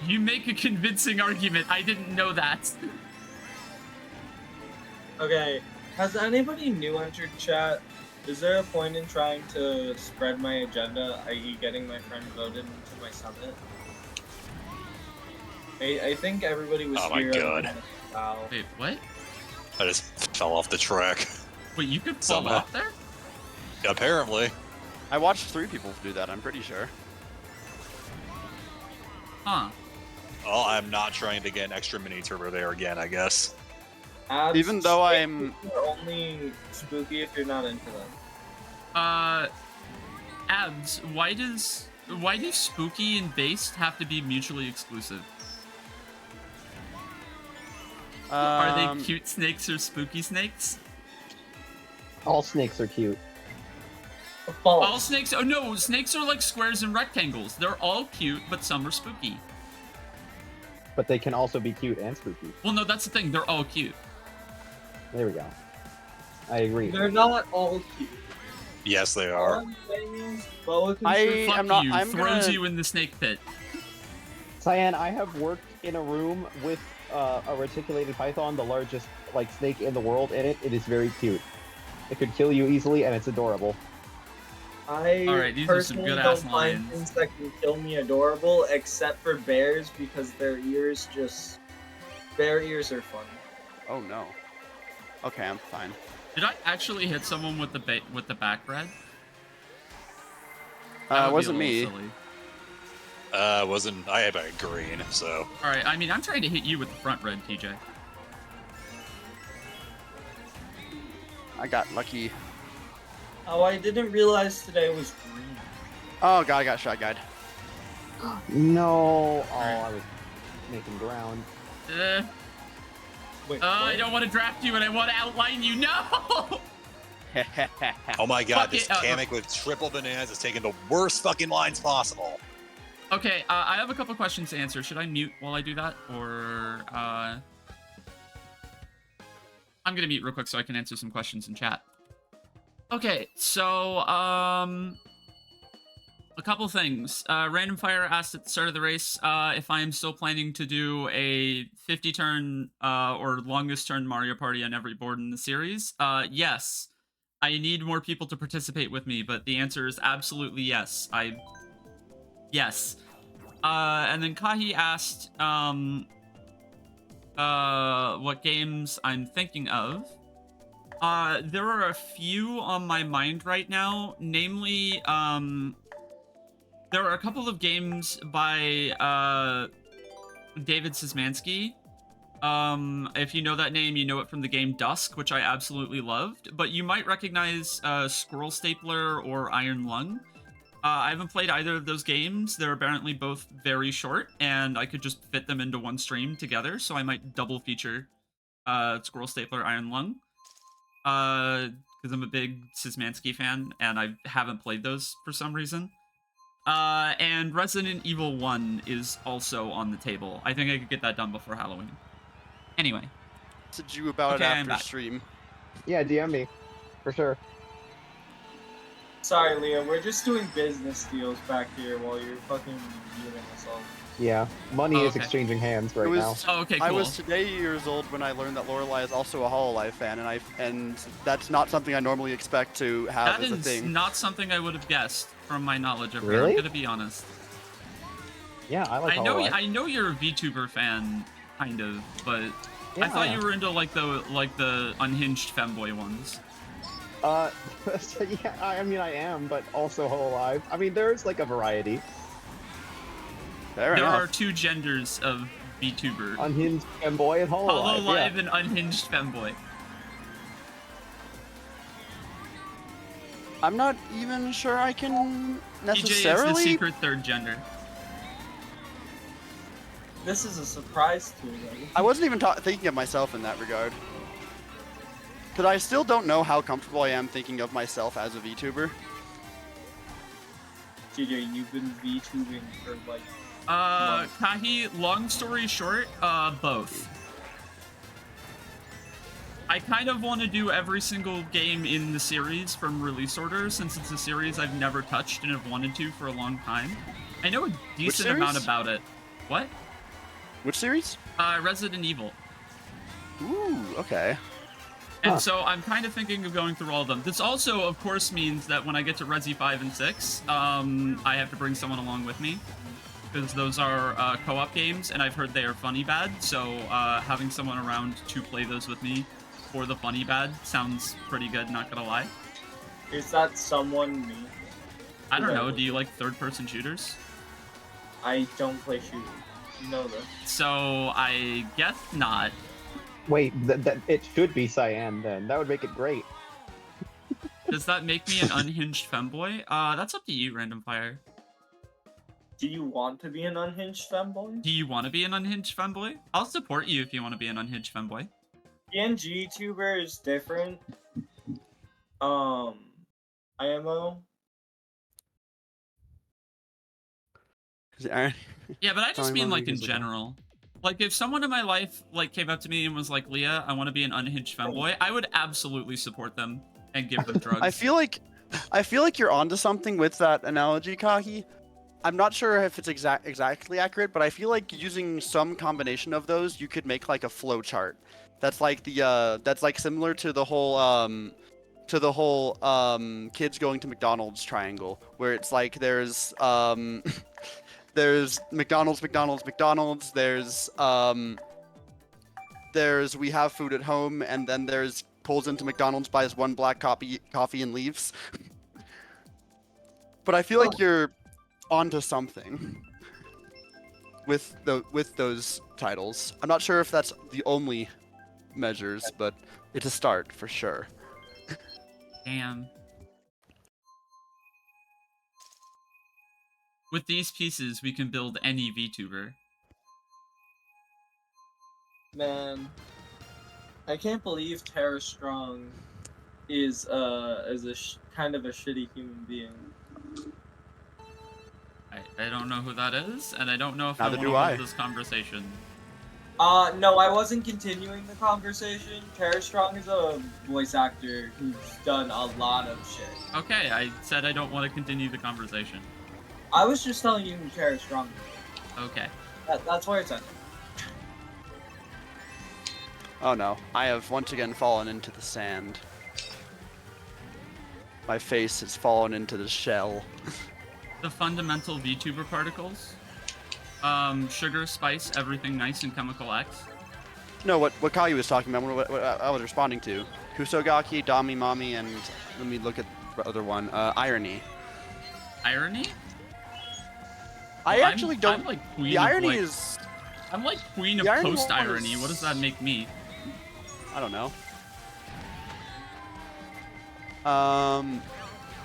You make a convincing argument. I didn't know that. Okay, has anybody new entered chat? Is there a point in trying to spread my agenda, i.e. getting my friend voted into my summit? I think everybody was Oh my here. God. Wow. Wait, what? I just fell off the track. Wait, you could fall Somehow. off there? Apparently. I watched 3 people do that, I'm pretty sure. Huh. Well, I'm not trying to get an extra mini turbo there again, I guess. Abs, Even though spooky I'm... are only spooky if you're not into them. Abs, why do spooky and based have to be mutually exclusive? Are they cute snakes or spooky snakes? All snakes are cute. False. All snakes? Oh no, snakes are like squares and rectangles. They're all cute, but some are spooky. But they can also be cute and spooky. Well, no, that's the thing. They're all cute. There we go. I agree. They're not all cute. Yes, they are. One thing is, boa I- Fuck I'm not- you. I'm Throws gonna- you in the snake pit. Cyan, I have worked in a room with a reticulated python, the largest like snake in the world, in it. It is very cute. It could kill you easily, and it's adorable. I Alright, these are some personally good-ass don't find lines. things that can kill me adorable, except for bears, because their ears just... Bear ears are fun. Oh no. Okay, I'm fine. Did I actually hit someone with the back red? That would be It a wasn't little me. silly. Wasn't I have a green, so Alright, I mean, I'm trying to hit you with the front red, TJ. I got lucky. Oh, I didn't realize today was green. Oh god, I got shot guide. No. Oh, I was making ground. Wait, I what? don't want to draft you and I want to outline you. No! oh my god, Fuck this it, Kamek with triple bananas is taking the worst fucking lines possible. Okay, I have a couple questions to answer. Should I mute while I do that? Or, I'm gonna mute real quick so I can answer some questions in chat. Okay, so, a couple things. Random Fire asked at the start of the race if I am still planning to do a 50-turn or longest turn Mario Party on every board in the series. Yes. I need more people to participate with me, but the answer is absolutely yes. Yes. And then Kahi asked what games I'm thinking of. There are a few on my mind right now, namely, there are a couple of games by David Szymanski. If you know that name, you know it from the game Dusk, which I absolutely loved. But you might recognize Squirrel Stapler or Iron Lung. I haven't played either of those games. They're apparently both very short, and I could just fit them into one stream together, so I might double feature Scroll Stapler Iron Lung. Because I'm a big Szymanski fan, and I haven't played those for some reason. And Resident Evil 1 is also on the table. I think I could get that done before Halloween. Anyway. Message you about Okay, it I'm after back. stream. Yeah, DM me. For sure. Sorry, Leo. We're just doing business deals back here while you're fucking viewing us all. Yeah. Money Oh, is okay. exchanging hands right It was- now. Oh, okay, cool. I was today years old when I learned that Lorelai is also a Hololive fan, and that's not something I normally expect to have That as a is thing. not something I would have guessed from my knowledge of her. Really? I'm gonna be honest. Yeah, I like I know, Hololive. I know you're a VTuber fan, kind of, but Yeah, I thought I you am. were into like the unhinged femboy ones. So, yeah, I mean, I am, but also Hololive. I mean, there's like a variety. Fair There enough. are two genders of VTuber: Unhinged Femboy and Hololive. Hololive Yeah. and unhinged femboy. I'm not even sure I can TJ is the necessarily. secret third gender. This is a surprise to me. I wasn't even thinking of myself in that regard. Because I still don't know how comfortable I am thinking of myself as a VTuber. TJ, you've been VTubing for like. Kahi, long story short, both. I kind of want to do every single game in the series from release order, since it's a series I've never touched and have wanted to for a long time. I know a decent amount series? about it. What? Which series? Resident Evil. Ooh, okay. And Huh. so I'm kind of thinking of going through all of them. This also, of course, means that when I get to Resi 5 and 6, I have to bring someone along with me. Because those are co-op games, and I've heard they are funny bad, so having someone around to play those with me for the funny bad sounds pretty good, not gonna lie. Is that someone me? I don't know, do you like third-person shooters? I don't play shooters. You know that. So I guess not. Wait, it should be Cyan then. That would make it great. Does that make me an unhinged femboy? That's up to you, Random Fire. Do you want to be an unhinged femboy? Do you want to be an unhinged femboy? I'll support you if you want to be an unhinged femboy. PNG tuber is different. IMO. Yeah, but I just Telling mean one like in because of that. general. Like if someone in my life like came up to me and was like, "Leah, I want to be an unhinged femboy," I would absolutely support them and give them drugs. I feel like you're onto something with that analogy, Kahi. I'm not sure if it's exactly accurate, but I feel like using some combination of those, you could make like a flow chart. That's like that's like similar to the whole kids going to McDonald's triangle, where it's like there's there's McDonald's, there's we have food at home, and then there's pulls into McDonald's, buys one black coffee and leaves. But I feel like you're onto something with those titles. I'm not sure if that's the only measures, but it's a start for sure. Damn. With these pieces, we can build any VTuber. Man, I can't believe Tara Strong is a kind of a shitty human being. I don't know who that is, and I don't know if Neither I do want to I. hold this conversation. No, I wasn't continuing the conversation. Tara Strong is a voice actor who's done a lot of shit. Okay, I said I don't want to continue the conversation. I was just telling you who Tara Strong is. Okay. That's where it's at. Oh no, I have once again fallen into the sand. My face has fallen into the shell. The fundamental VTuber particles. Sugar, spice, everything nice, and chemical X. No, what Kayu was talking about, what I was responding to. Kusogaki, Dami Mami, and let me look at the other one, Irony. Irony? I Well, actually don't... I'm like queen the of, irony like, is... I'm like queen of The irony post-irony. was- What does that make me? I don't know.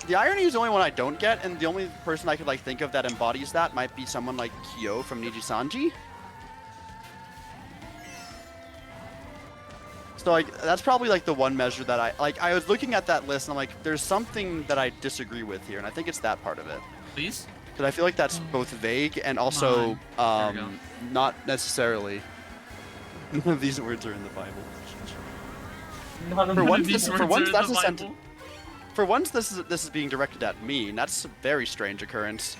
The irony is the only one I don't get, and the only person I could like think of that embodies that might be someone like Kyo from Nijisanji. So like that's probably like the one measure that I was looking at that list and I'm like, there's something that I disagree with here, and I think it's that part of it. Please? Because I feel like that's both vague and also There we go. not necessarily. None of these words are in the Bible. None of For them- once, These for words once are in that's the a Bible? sentence. For once, this is being directed at me, and that's a very strange occurrence.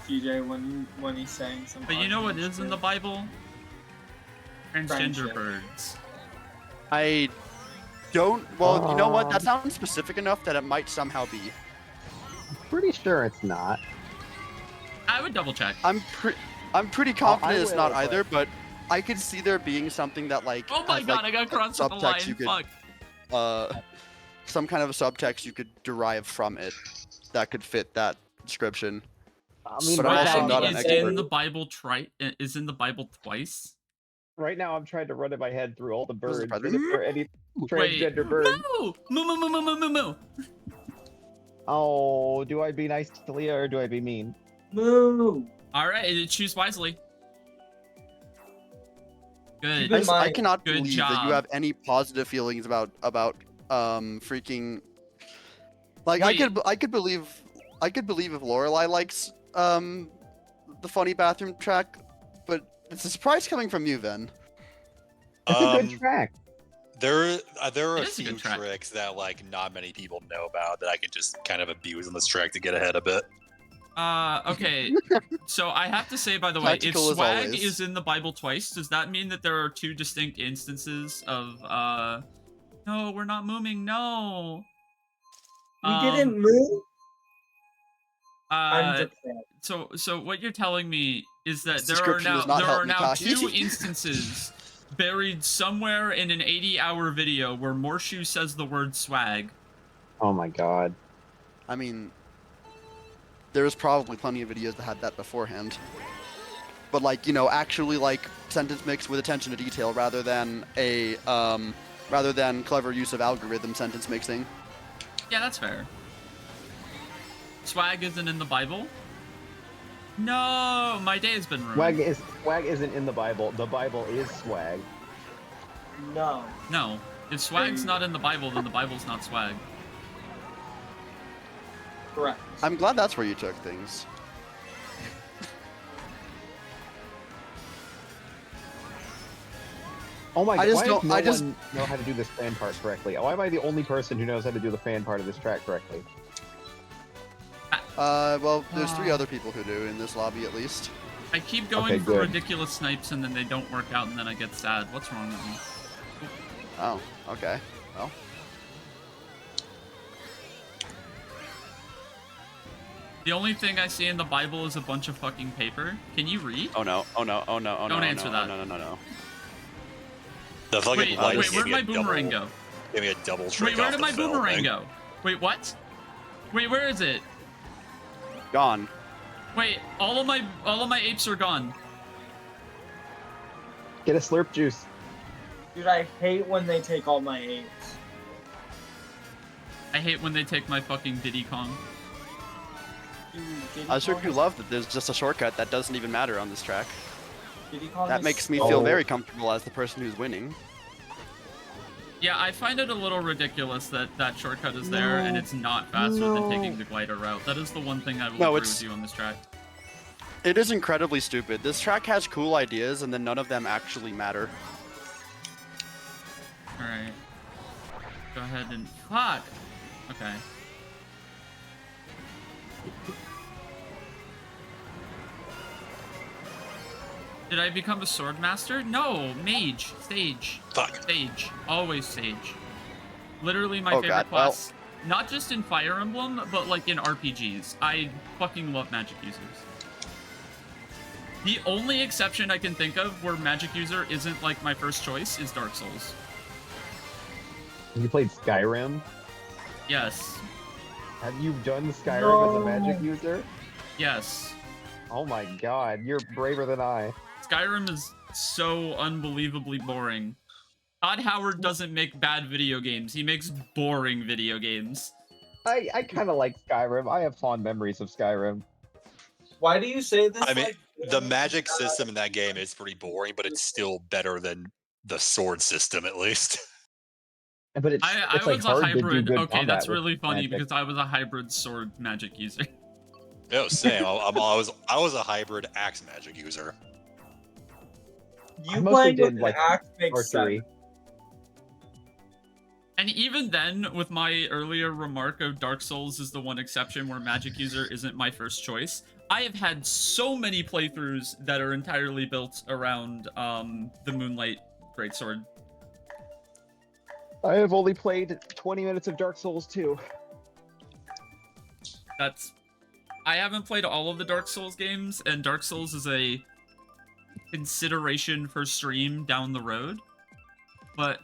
TJ when he's saying something. But you know what is in the Bible? Transgender Friendship. birds. I don't. Well, you know what? That sounds specific enough that it might somehow be. Pretty sure it's not. I would double check. I'm pretty confident it's will, not but- either, but I could see there being something that like. Oh my has, god, like, I got crossed with the line. subtext you could, Fuck. some kind of a subtext you could derive from it that could fit that description. I mean, But I'm right also now, not an is expert. in the Bible is in the Bible twice. right now, I'm trying to run in my head through all the Was it birds. present? And if there are any Wait, transgender birds. moo! Moo moo moo moo moo moo moo. Oh, do I be nice to Leah or do I be mean? Moo. All right, choose wisely. Good. Keep in I mind- cannot Good believe that job. you have any positive feelings about freaking. Like Wait. I could believe if Lorelai likes the funny bathroom track, but it's a surprise coming from you, then. It's a good track. There are It a is a few good track. tricks that like not many people know about that I could just kind of abuse in this track to get ahead a bit. Okay. So I have to say, by the way, if Tactical as swag always. is in the Bible twice, does that mean that there are two distinct instances of no, we're not mooming, no. We didn't move. I'm Uh, depressed. so what you're telling me is that This there description does not are help me, now Kashi. two instances buried somewhere in an 80-hour video where Morshu says the word swag. Oh my god. I mean, there's probably plenty of videos that had that beforehand. But like, you know, actually like sentence mix with attention to detail rather than clever use of algorithm sentence mixing. Yeah, that's fair. Swag isn't in the Bible? No, my day has been ruined. Swag isn't in the Bible. The Bible is swag. No. No. If swag's not in the Bible, then the Bible's not swag. Correct. I'm glad that's where you took things. Oh my I god, just why don't- does no I just- one know how to do this fan part correctly? Why am I the only person who knows how to do the fan part of this track correctly? Well, there's 3 other people who do in this lobby at least. I keep going Okay, for good. ridiculous snipes and then they don't work out and then I get sad. What's wrong with me? Oh, okay. Well, The only thing I see in the Bible is a bunch of fucking paper. Can you read? oh no, oh no, oh no, oh no. Don't oh, answer no, that. No, no, no, no. The fucking Wait, light wait, gave where'd me my a boomerang double, go? Gave me a double trick Wait, where off did the my fell boomerang thing. go? Wait, what? Wait, where is it? Gone. Wait, all of my apes are gone. Get a slurp juice. Dude, I hate when they take all my apes. I hate when they take my fucking Diddy Kong. Dude, Diddy I sure Kong do is- love that there's just a shortcut that doesn't even matter on this track. Diddy Kong That is makes me so- feel very comfortable as the person who's winning. Yeah, I find it a little ridiculous that that shortcut is there and No. it's not faster than No. taking the glider route. That is the one thing I will No, agree it's- with you on this track. It is incredibly stupid. This track has cool ideas and then none of them actually matter. Alright. Go ahead and... Fuck! Okay. Did I become a sword master? No! Mage! Stage. Fuck. Stage. Always stage. Literally my Oh, favorite God, well- class. Not just in Fire Emblem, but like in RPGs. I fucking love magic users. The only exception I can think of where magic user isn't like my first choice is Dark Souls. You played Skyrim? Yes. Have you done Skyrim as a No. magic user? Yes. Oh my god, you're braver than I. Skyrim is so unbelievably boring. Todd Howard doesn't make bad video games. He makes boring video games. I kind of like Skyrim. I have fond memories of Skyrim. Why do you say this I mean- like the magic system in that game is pretty boring, but it's still better than the sword system at least. But it's I like was a hard to do hybrid. good Okay, combat that's with really funny magic. because I was a hybrid sword magic user. No, same. I was a hybrid axe magic user. I You mostly playing with did, an like, axe makes archery. sense. And even then, with my earlier remark of Dark Souls is the one exception where magic user isn't my first choice, I have had so many playthroughs that are entirely built around the Moonlight Greatsword. I have only played 20 minutes of Dark Souls 2. I haven't played all of the Dark Souls games, and Dark Souls is a consideration for stream down the road. But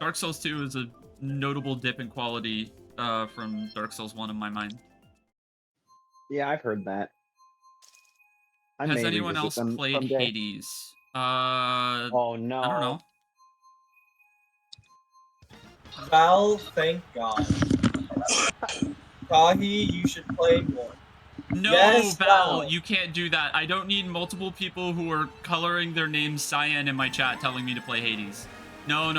Dark Souls 2 is a notable dip in quality from Dark Souls 1 in my mind. Yeah, I've heard that. I Has may anyone revisit else them played someday. Hades? Oh no. I don't know. Val, thank God. Kahi, you should play more. No, Yes, Val, Val. you can't do that. I don't need multiple people who are coloring their names cyan in my chat telling me to play Hades. No. I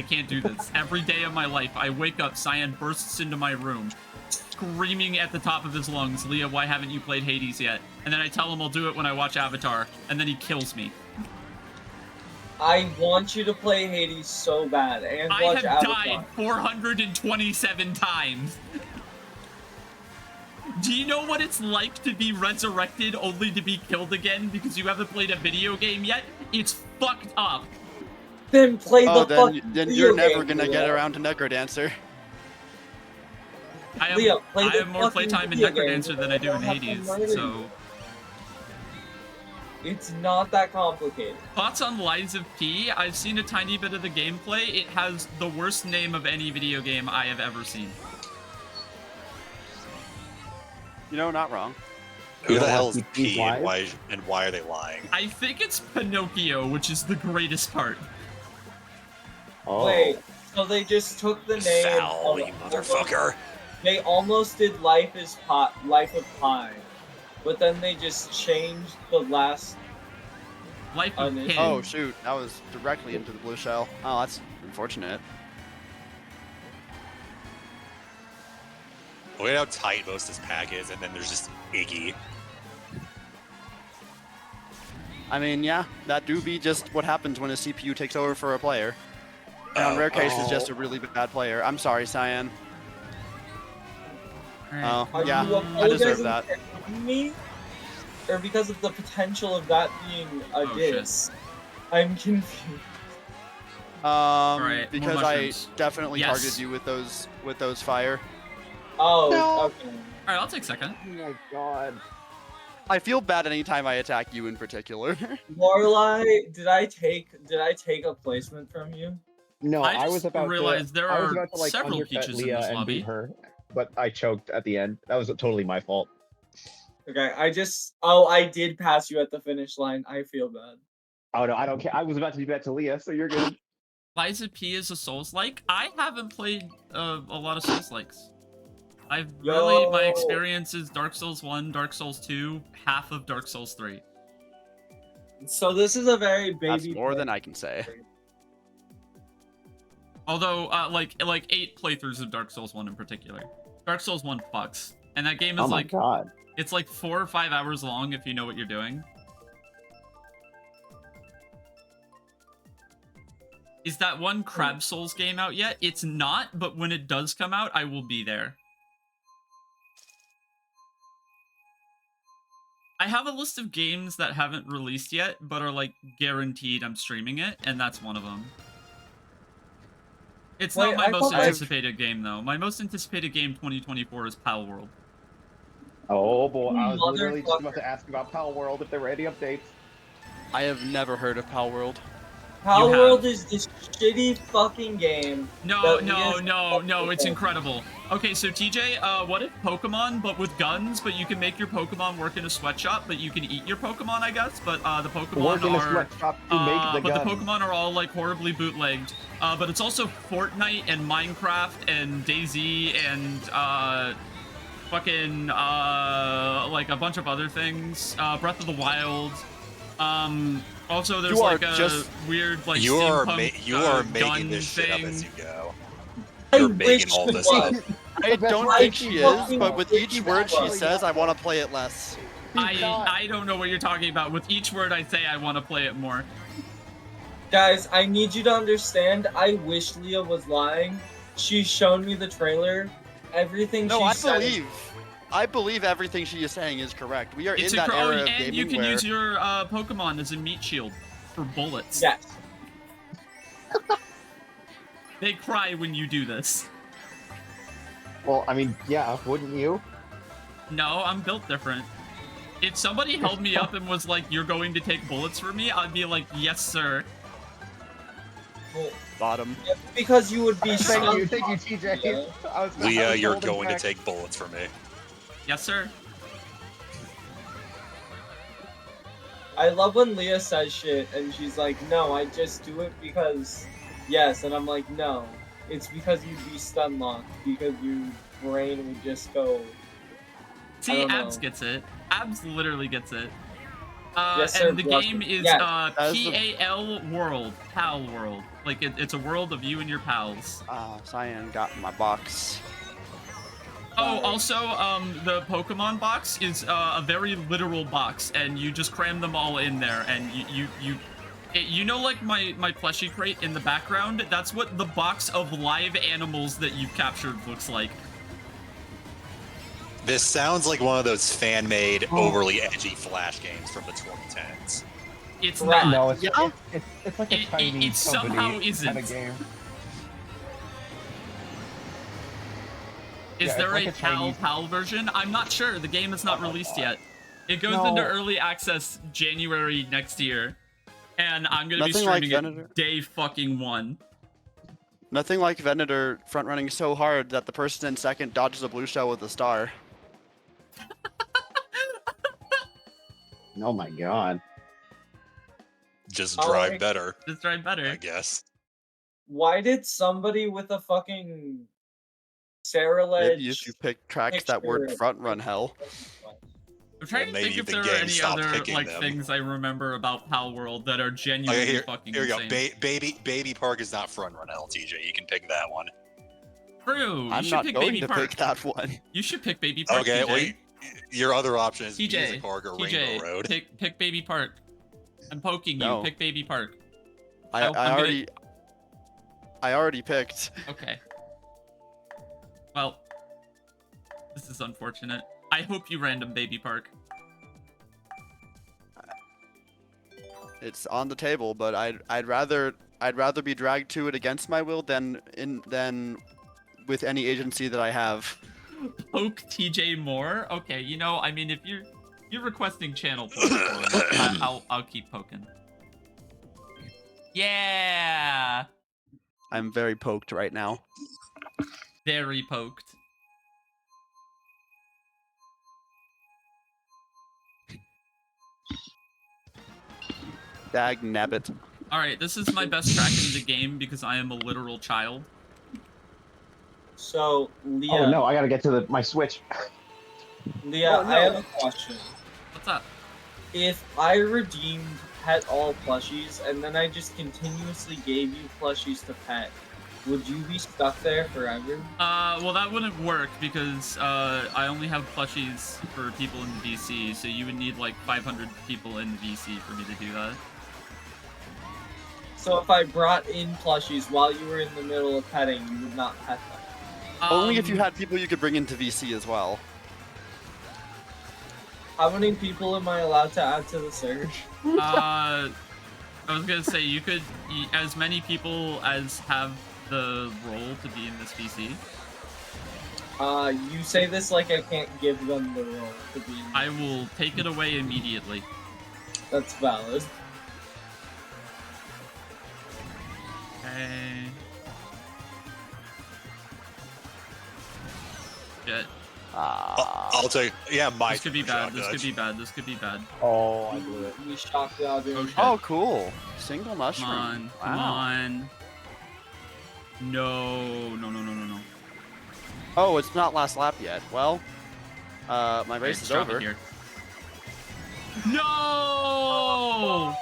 can't do this. Every day of my life, I wake up, Cyan bursts into my room, screaming at the top of his lungs, Leah, why haven't you played Hades yet? And then I tell him I'll do it when I watch Avatar, and then he kills me. I want you to play Hades so bad and I watch have Avatar. died 427 times. Do you know what it's like to be resurrected only to be killed again because you haven't played a video game yet? It's fucked up. Then play the fucking then video you're never game, gonna get Leo. around to Necrodancer. I Leo, play the have more fucking playtime in video game, Necrodancer than I do in don't have to Hades, murder so... you. It's not that complicated. Thoughts on Lies of P? I've seen a tiny bit of the gameplay. It has the worst name of any video game I have ever seen. You know, not wrong. Who You the don't hell want is to keep P and live? why are they lying? I think it's Pinocchio, which is the greatest part. Oh. Wait, so they just took the name Foul, you motherfucker. They almost did Life of Pi, but then they just changed the last. Life of Oh, Pin. Oh shoot, that was directly into the blue shell. Oh, that's unfortunate. Look at how tight most of this pack is, and then there's just Iggy. I mean, yeah, that do be just what happens when a CPU takes over for a player. And on rare cases, just a really bad player. I'm sorry, Cyan. Alright. Oh, Are yeah, you I deserve apologizing that. for me, or because of the potential of that being a Oh, shit. diss? I'm confused. Alright, more Because I mushrooms. definitely Yes. targeted you with those fire. Oh, No. okay. Alright, I'll take second. Oh my god. I feel bad anytime I attack you in particular. Lorelai, did I take a placement from you? No, I I was just about realized to. there I was are about to like several undercut Peaches in Leah this and lobby. beat her, but I choked at the end. That was totally my fault. Okay, I did pass you at the finish line. I feel bad. Oh no, I don't care. I was about to do that to Leah, so you're good. Lies of P is a Souls-like? I haven't played a lot of Souls-likes. My Yo. experience is Dark Souls 1, Dark Souls 2, half of Dark Souls 3. So this is a very baby. That's more than I can say. Although, like 8 playthroughs of Dark Souls 1 in particular. Dark Souls 1 fucks. And that game is Oh my like, god. it's like 4 or 5 hours long if you know what you're doing. Is that one Crab Souls game out yet? It's not, but when it does come out, I will be there. I have a list of games that haven't released yet, but are like guaranteed I'm streaming it, and that's one of them. It's not Wait, my I most thought I've- anticipated game, though. My most anticipated game 2024 is Pal World. Oh boy, I was literally just Motherfucker. about to ask about Pal World if there were any updates. I have never heard of Pal World. Power have. World is this shitty fucking game. No, that no, is- no, it's incredible. Okay, so TJ, what if Pokemon, but with guns, but you can make your Pokemon work in a sweatshop, but you can eat your Pokemon, I guess, but the Pokemon Work in a are... sweatshop to make the but gun. the Pokemon are all like horribly bootlegged. But it's also Fortnite and Minecraft and DayZ and fucking like a bunch of other things. Breath of the Wild. Also there's You are like a just- weird like You are steampunk, making gun this shit up thing. as you go. I You're wish making all it this was. up. I best don't part think is she he's is, fucking but with each he's word she actually says, I not. want to play it less. I don't know what you're talking about. With each word I say, I want to play it more. Guys, I need you to understand, I wish Leah was lying. She's shown me the trailer. Everything No, she I said is- believe everything she is saying is correct. We are It's in that era of and gaming you can where use your Pokemon as a meat shield for bullets. Yes. They cry when you do this. Well, I mean, yeah, wouldn't you? No, I'm built different. If somebody held me up and was like, "You're going to take bullets for me," I'd be like, "Yes, sir." Well, bottom. because you would be Thank you, stunned. TJ. Yeah. Leah, you're going to take bullets from me. Yes, sir. I love when Leah says shit and she's like, no, I just do it because yes, and I'm like, no. It's because you'd be stun locked, because your brain would just go. See, don't Abs know. gets it. Abs literally gets it. Yes, sir, and the bro. game is Yes. That is the- PAL World, PAL World. Like it's a world of you and your pals. Cyan got my box. Oh, also, the Pokemon box is a very literal box, and you just cram them all in there, and you know, like my plushie crate in the background. That's what the box of live animals that you've captured looks like. This sounds like one of those fan-made, Oh. overly edgy Flash games from the 2010s. It's Right. not. No, it's, Yeah. it's like a It Chinese company somehow kind isn't. of game. Is Yeah, there it's a like a Chinese- PAL version? I'm not sure. The game is not Oh my released God. yet. It goes No. into early access January next year, and I'm gonna be Nothing like streaming Venator. it day fucking one. Nothing like Venator front running so hard that the person in second dodges a blue shell with a star. Oh my god. Just Oh, drive like- better, Just drive better. I guess. Why did somebody with a fucking Sarah Ledge Maybe if you pick tracks that word picture- front run hell. I'm trying Well, to think maybe if the there are game any stopped other picking like them. things I remember about PAL World that are genuinely Okay, fucking here you go. insane. Baby Park is not front run LTJ. You can pick that one. True. I'm you should not pick going Baby to Park. pick that one. You should pick Baby Park. Okay, TJ. well, your other option is TJ, Music Park or TJ, Rainbow Road. pick Baby Park. I'm poking No. you. Pick Baby Park. I I'm gonna- already picked. Okay. Well, this is unfortunate. I hope you random Baby Park. It's on the table, but I'd rather be dragged to it against my will than with any agency that I have. Poke TJ more? Okay, you know, I mean, if you're requesting channel poke for me, I'll keep poking. Yeah, I'm very poked right now. very poked. Dag nabbit. All right, this is my best track in the game because I am a literal child. So, Leah, Oh no, I gotta get to my Switch. Leah, Oh, no. I have a question. What's up? If I redeemed pet all plushies and then I just continuously gave you plushies to pet, would you be stuck there forever? Well, that wouldn't work because I only have plushies for people in the VC, so you would need like 500 people in the VC for me to do that. So if I brought in plushies while you were in the middle of petting, you would not pet them. Only if you Um, had people you could bring into VC as well. How many people am I allowed to add to the search? I was gonna say you could as many people as have the role to be in this VC. You say this like I can't give them the role to be. I will take it away immediately. That's valid. Okay. Shit. I'll take. Yeah, my. This could be shot bad. This dodge. could be bad. This could be bad. Oh, I blew it. We shocked the audience. Oh shit. Oh, cool. Single Come mushroom. on. Come Wow. on. No. No. No. No. No. No. Oh, it's not last lap yet. Well, My race is drop it over. here. No!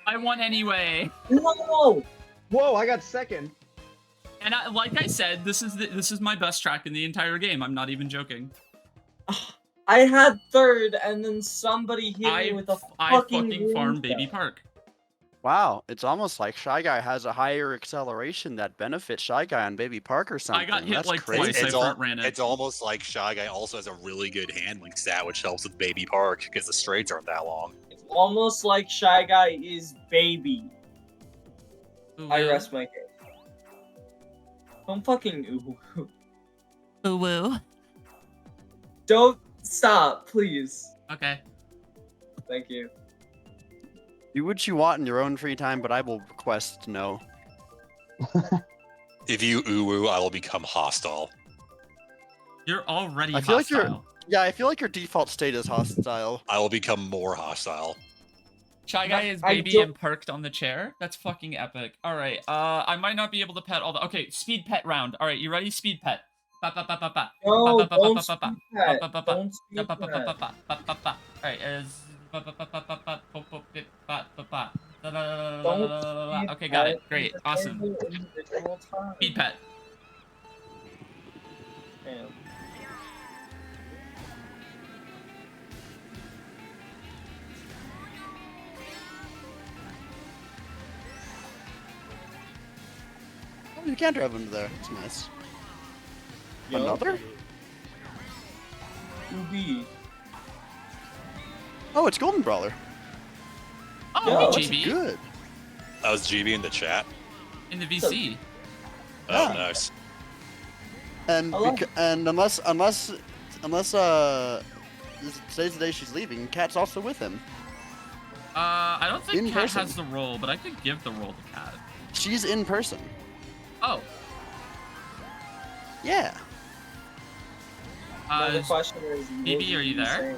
I won anyway. No! Whoa, I got second. And like I said, this is my best track in the entire game. I'm not even joking. I had third, and then somebody hit me with a I fucking fucking farm moonshot. Baby Park. Wow, it's almost like Shy Guy has a higher acceleration that benefits Shy Guy on Baby Park or something. I got hit That's like crazy. twice. I front ran it. It's almost like Shy Guy also has a really good handling stat, which helps with Baby Park because the straights aren't that long. It's almost like Shy Guy is baby. I rest my case. Don't fucking ooh. Ooh woo. Don't stop, please. Okay. Thank you. Do what you want in your own free time, but I will request no. If you ooh-woo, I will become hostile. You're already I feel like hostile. you're- Yeah, I feel like your default state is hostile. I will become more hostile. Shy Guy is I baby don't- and parked on the chair. That's fucking epic. All right. I might not be able to pet all the. Okay, speed pet round. All right, you ready? Speed pet. Ba ba ba ba ba. No, Ba, ba, ba, don't ba, speak ba, that. ba, ba, ba, Don't speak ba, ba, ba, ba, that. ba, ba, ba, ba. All right. Is ba ba ba ba ba ba ba ba ba ba ba ba. Da, da, da, da, da, Don't da, da, da. speak Okay, got it. that Great. in Awesome. individual time. Speed pet. Damn. Oh, you can drive into there. It's nice. Yo, Another? UB. Oh, it's Golden Brawler. Oh, Yo, hey, That's GB good. That was GB in the chat. in the VC. Oh, Yeah. nice. And I love and unless today's the day she's leaving, Cat's also with him. I don't think In Cat person. has the role, but I could give the role to Cat. She's in person. Oh. Yeah. Another question is, BB, are you there?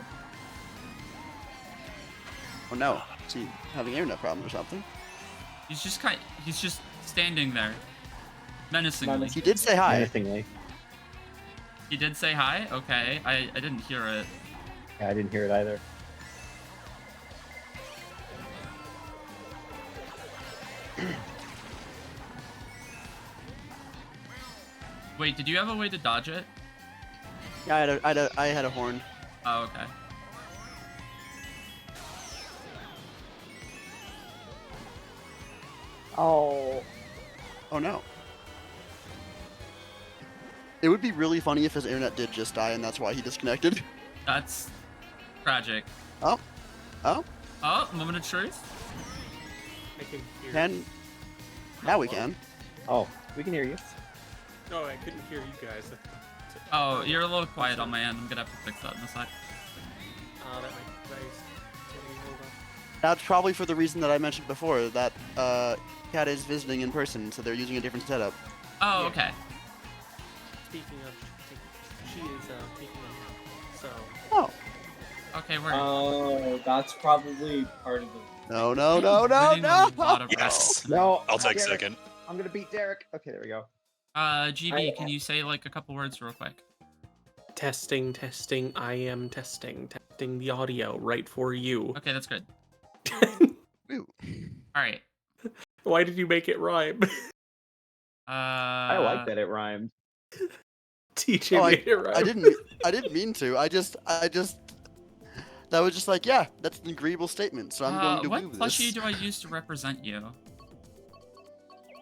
Oh no. Is he having internet problems or something? He's just standing there. Menacingly. He did say hi. Menacingly. He did say hi? Okay. I didn't hear it. Yeah, I didn't hear it either. Wait, did you have a way to dodge it? Yeah, I had a horn. Oh, okay. Oh. Oh no. It would be really funny if his internet did just die and that's why he disconnected. That's tragic. Oh. Oh. Oh, moment of truth. I can hear. And now we can. Oh, we can hear you. No, I couldn't hear you guys. Oh, you're a little quiet on my end. I'm gonna have to fix that in a sec. That might be nice. Okay, hold on. That's probably for the reason that I mentioned before, that Cat is visiting in person, so they're using a different setup. Oh, Yeah. okay. Speaking of, she is taking a nap. So Oh. Okay, we're Oh, that's probably part of it. No, no, no, no, winning no! a lot of Yes. rounds. No. I'll take Derek. second. I'm gonna beat Derek. Okay, there we go. GB, can you say like a couple words real quick? testing, testing. I am testing the audio right for you. Okay, that's good. Ooh. All right. Why did you make it rhyme? I like that it rhymed. TJ Oh, made it rhyme. I didn't mean to. I just that was just like, yeah, that's an agreeable statement, so I'm going to What woo plushie this. do I use to represent you?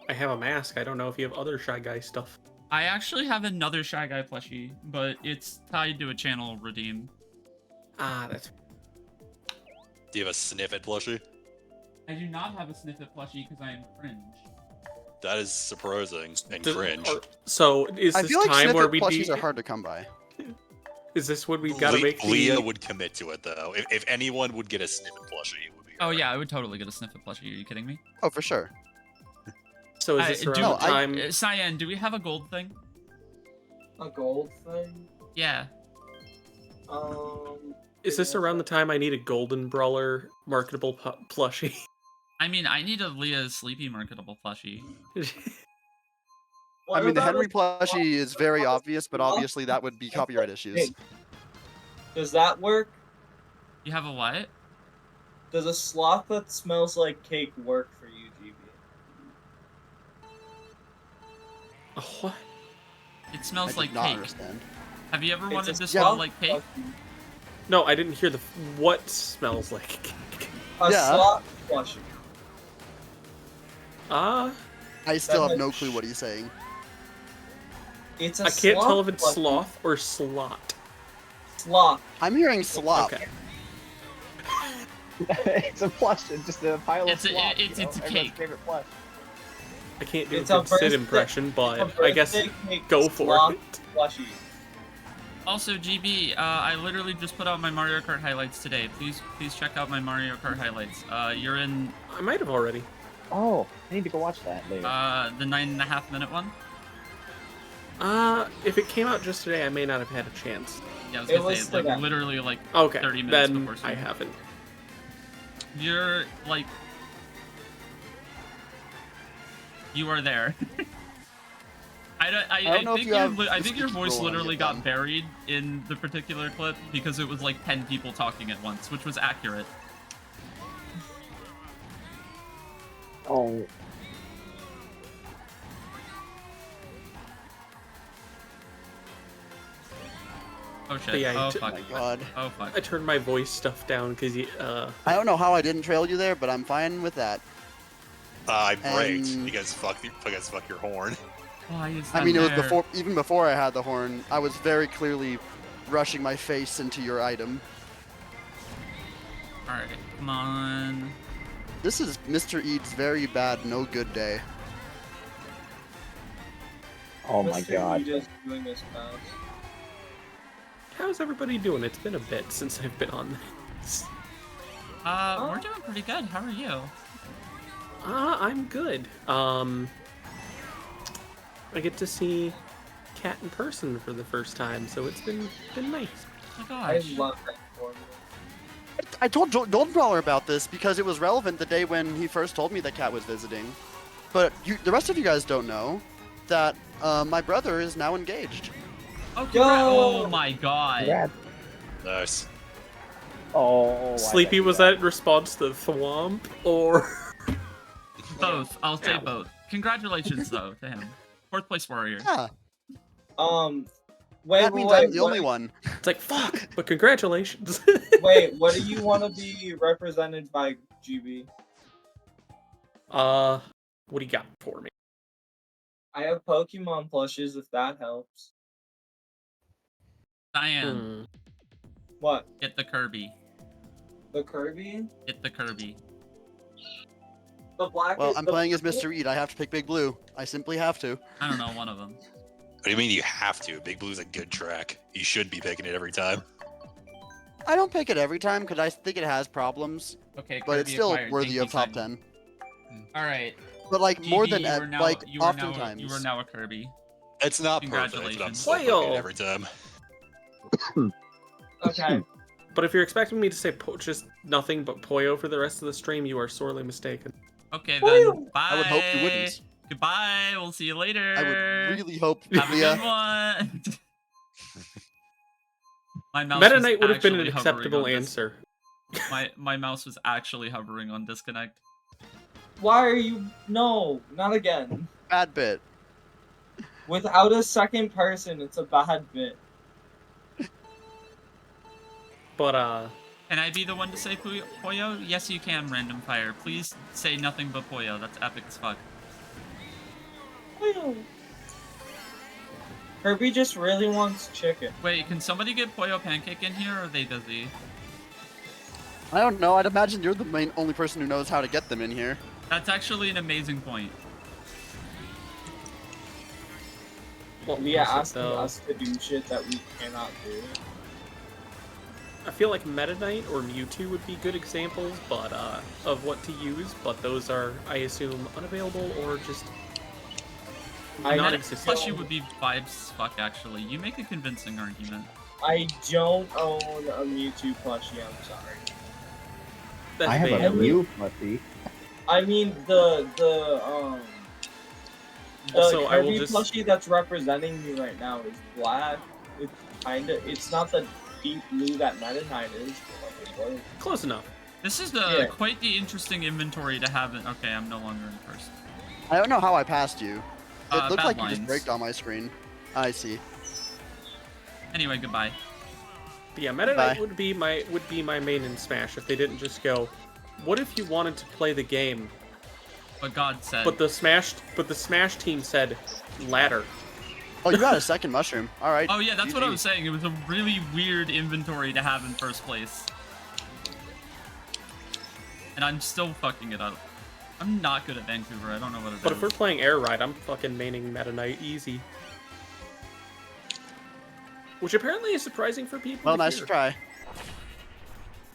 I have a mask. I don't know if you have other Shy Guy stuff. I actually have another Shy Guy plushie, but it's tied to a channel redeem. Ah, that's. Do you have a sniff it plushie? I do not have a Sniffit plushie because I am cringe. That is surprising and Does- cringe. So is I this feel like time where snippet we plushies do? are hard to come by. Is this when we've got to make the? Leah would commit to it though. If anyone would get a sniffet plushie, it would be Oh her. yeah, I would totally get a Sniffit plushie. Are you kidding me? Oh, for sure. So is this around do, No, the time? Cyan, do we have a gold thing? A gold thing? Yeah. Is this around the time I need a Golden Brawler marketable plushie? I mean, I need a Leah Sleepy marketable plushie. What I mean, the about Henry a- plushie is very obvious, but obviously that would be copyright issues. Hey, Does that work? You have a what? Does a sloth that smells like cake work for you, GB? Oh, what? It smells I like did not cake. understand. Have you ever It's wanted a to smell sloth like cake? plushie. No, I didn't hear the what smells like cake. A Yeah. sloth plushie. I still have has no clue what he's saying. It's a I can't sloth tell if it's plushie. sloth or slot. Sloth. I'm hearing slop. Okay. It's a plush. It's just a pile It's a- of slop. it's a Everyone's cake. favorite plush. I can't do It's a a good Sid birthday- impression, but It's a I guess birthday cake go for sloth it. Plushie. Also, GB, I literally just put out my Mario Kart highlights today. Please check out my Mario Kart highlights. You're in I might have already. Oh, I need to go watch that later. the 9.5 minute one. If it came out just today, I may not have had a chance. Yeah, I was It gonna was say like today. literally like Okay, 30 minutes then before. I stream. haven't. You're like, you are there. I don't know if think you have I think your the voice scroll on literally it got then. buried in the particular clip because it was like 10 people talking at once, which was accurate. Oh, Oh shit. But yeah, Oh you Oh fuck. my god. Oh fuck. I turned my voice stuff down because I don't know how I didn't trail you there, but I'm fine with that. I braked. And- You guys fuck your horn. Why is I that mean, it was there? even before I had the horn. I was very clearly rushing my face into your item. All right, come on. This is Mr. Eads' very bad, no good day. oh my Mr. god. Just doing his best. how's everybody doing? It's been a bit since I've been on this. We're doing pretty good. How are you? I'm good. I get to see Cat in person for the first time, so it's been nice. Oh my I gosh. love that formula. I told Golden Brawler about this because it was relevant the day when he first told me that Cat was visiting. But the rest of you guys don't know that my brother is now engaged. Oh, Yo! oh my god. Congrats. Nice. Oh. Sleepy, was that in response to Thwomp, or? Both. I'll say Ow. both. Congratulations though to him. 4th place warrior. Yeah, Wait, that means wait, I'm the only one. It's like, fuck, but congratulations. Wait, what do you want to be represented by, GB? What do you got for me? I have Pokemon plushes, if that helps. Diane, What? get the Kirby. The Kirby? Get the Kirby. The black. Well, I'm playing as Mr. Eat. I have to pick Big Blue. I simply have to. I don't know, one of them. What do you mean you have to? Big Blue's a good track. You should be picking it every time. I don't pick it every time because I think it has problems, Okay, but it's Kirby still acquired. worthy Thank you, of top Simon. 10. All right. But like more than GB, you are now, like you are now, oftentimes. you are now a Kirby. It's not perfect, but I'm Congratulations. still picking it Well. every time. Okay. But if you're expecting me to say just nothing but Poyo for the rest of the stream, you are sorely mistaken. Okay Woo! then. Bye. I would hope you wouldn't. Goodbye. We'll see you later. I would really hope, Have a good Leah. one. My mouse Meta was Knight would have been an actually hovering acceptable on this- answer. My mouse was actually hovering on disconnect. Why are you? No, not again. Bad bit. Without a second person, it's a bad bit. But Can I be the one to say Poyo? Yes, you can, Random Fire. Please say nothing but Poyo. That's epic as fuck. Kirby just really wants chicken. Wait, can somebody get Poyo Pancake in here, or are they busy? I don't know. I'd imagine you're the only person who knows how to get them in here. That's actually an amazing point. what Leah was it, asking though? us to do shit that we cannot do. I feel like Meta Knight or Mewtwo would be good examples, but of what to use. But those are, I assume, unavailable or just I not don't- existent. Plus, you would be vibes fuck, actually. You make a convincing argument. I don't own a Mewtwo plushie. I'm sorry. That's I have bad. a Mew plushie. I mean the Also, I will Kirby just- plushie that's representing me right now is black. It's not the deep blue that Meta Knight is, but like, it works. Close enough. This is Yeah. quite the interesting inventory to have. Okay, I'm no longer in first. I don't know how I passed you. It looked bad like you lines. just braked on my screen. I see. Anyway, goodbye. But yeah, Meta Knight would be my main in Smash if they didn't just go, what if you wanted to play the game, What God said. but the Smash team said ladder. Oh, you got a second mushroom. All right. Oh yeah, that's what I GG. was saying. It was a really weird inventory to have in first place. And I'm still fucking it up. I'm not good at Vancouver. I don't know what it is. But if we're playing Air Ride, I'm fucking maining Meta Knight easy. Which apparently is surprising for people. Well, to nice hear. try.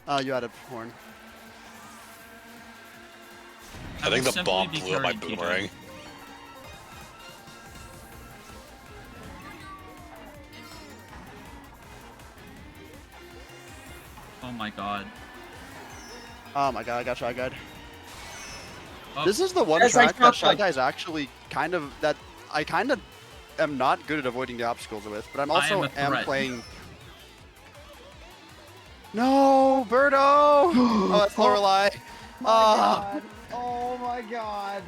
Oh, you had a horn. I think will the bomb simply be blew up my carried, TJ. boomerang. Oh my god. Oh my god, I got Shy Guide. Oh, This is the one Yes, I track that caught Shy that. Guy's actually kind of that I kind of am not good at avoiding the obstacles with, but I'm also a threat. playing. No, Birdo! Oh, that's Lorelei. Ah, Oh my god!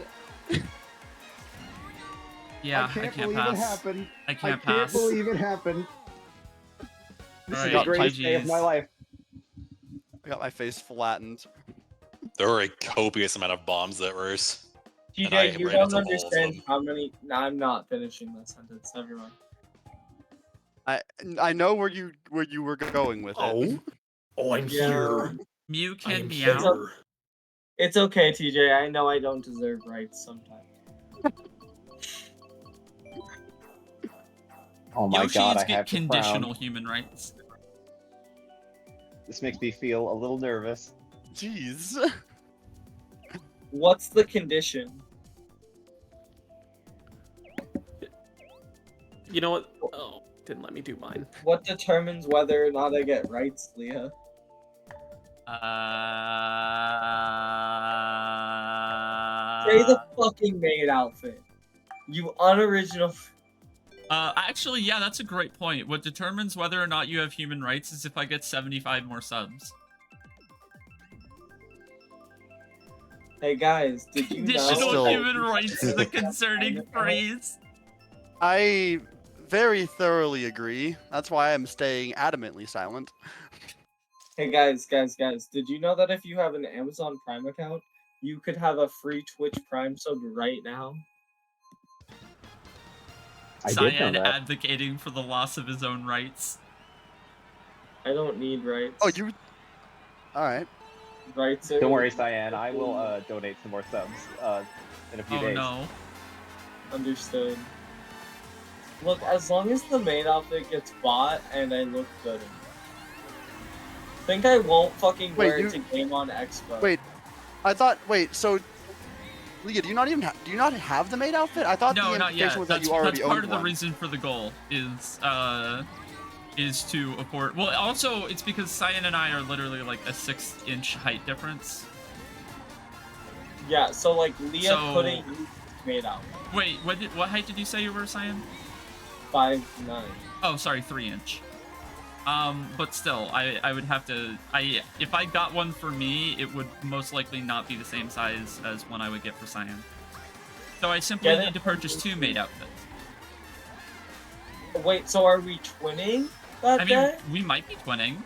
yeah, I can't believe pass. it happened. I I can't can't pass. believe it happened. This is Alright, the greatest day of GG's. my life. I got my face flattened. There were a copious amount of bombs that were. And I TJ, you ran don't into all of understand them. how many. No, I'm not finishing that sentence. Never mind. I know where you were going with it. Oh, I'm Yeah. here. Mew I can am meow. here. It's okay, TJ. I know I don't deserve rights sometimes. Oh my Yoshi's god, I get have to conditional frown. human rights. This makes me feel a little nervous. Jeez. What's the condition? You know what? Oh, didn't let me do mine. What determines whether or not I get rights, Leah? Say the fucking maid outfit. You unoriginal. Actually, yeah, that's a great point. What determines whether or not you have human rights is if I get 75 more subs. Hey guys, did you Conditional know? Still- human rights is the concerning phrase. I very thoroughly agree. That's why I'm staying adamantly silent. Hey guys, did you know that if you have an Amazon Prime account, you could have a free Twitch Prime sub right now? I did know Cyan that. advocating for the loss of his own rights. I don't need rights. Oh, you. All right. Rights are... Don't worry, Cyan. I will donate some more subs in a few Oh days. no. Understood. Look, as long as the main outfit gets bought and I look good in it. Think I won't fucking Wait, wear you- it to Game On Expo. Wait, I thought. Wait, so. Leah, do you not have the maid outfit? I thought No, the not yet. implication was that That's, you already that's part owned of the one. reason for the goal is to afford. Well, also it's because Cyan and I are literally like a 6-inch height difference. Yeah, so like Leah So- couldn't use this maid outfit. Wait, what height did you say you were, Cyan? 5'9". Oh, sorry, 3-inch. But still, I would have to. If I got one for me, it would most likely not be the same size as one I would get for Cyan. So I simply Get it? need to purchase 2 maid outfits. Wait, so are we twinning that I mean, day? we might be twinning.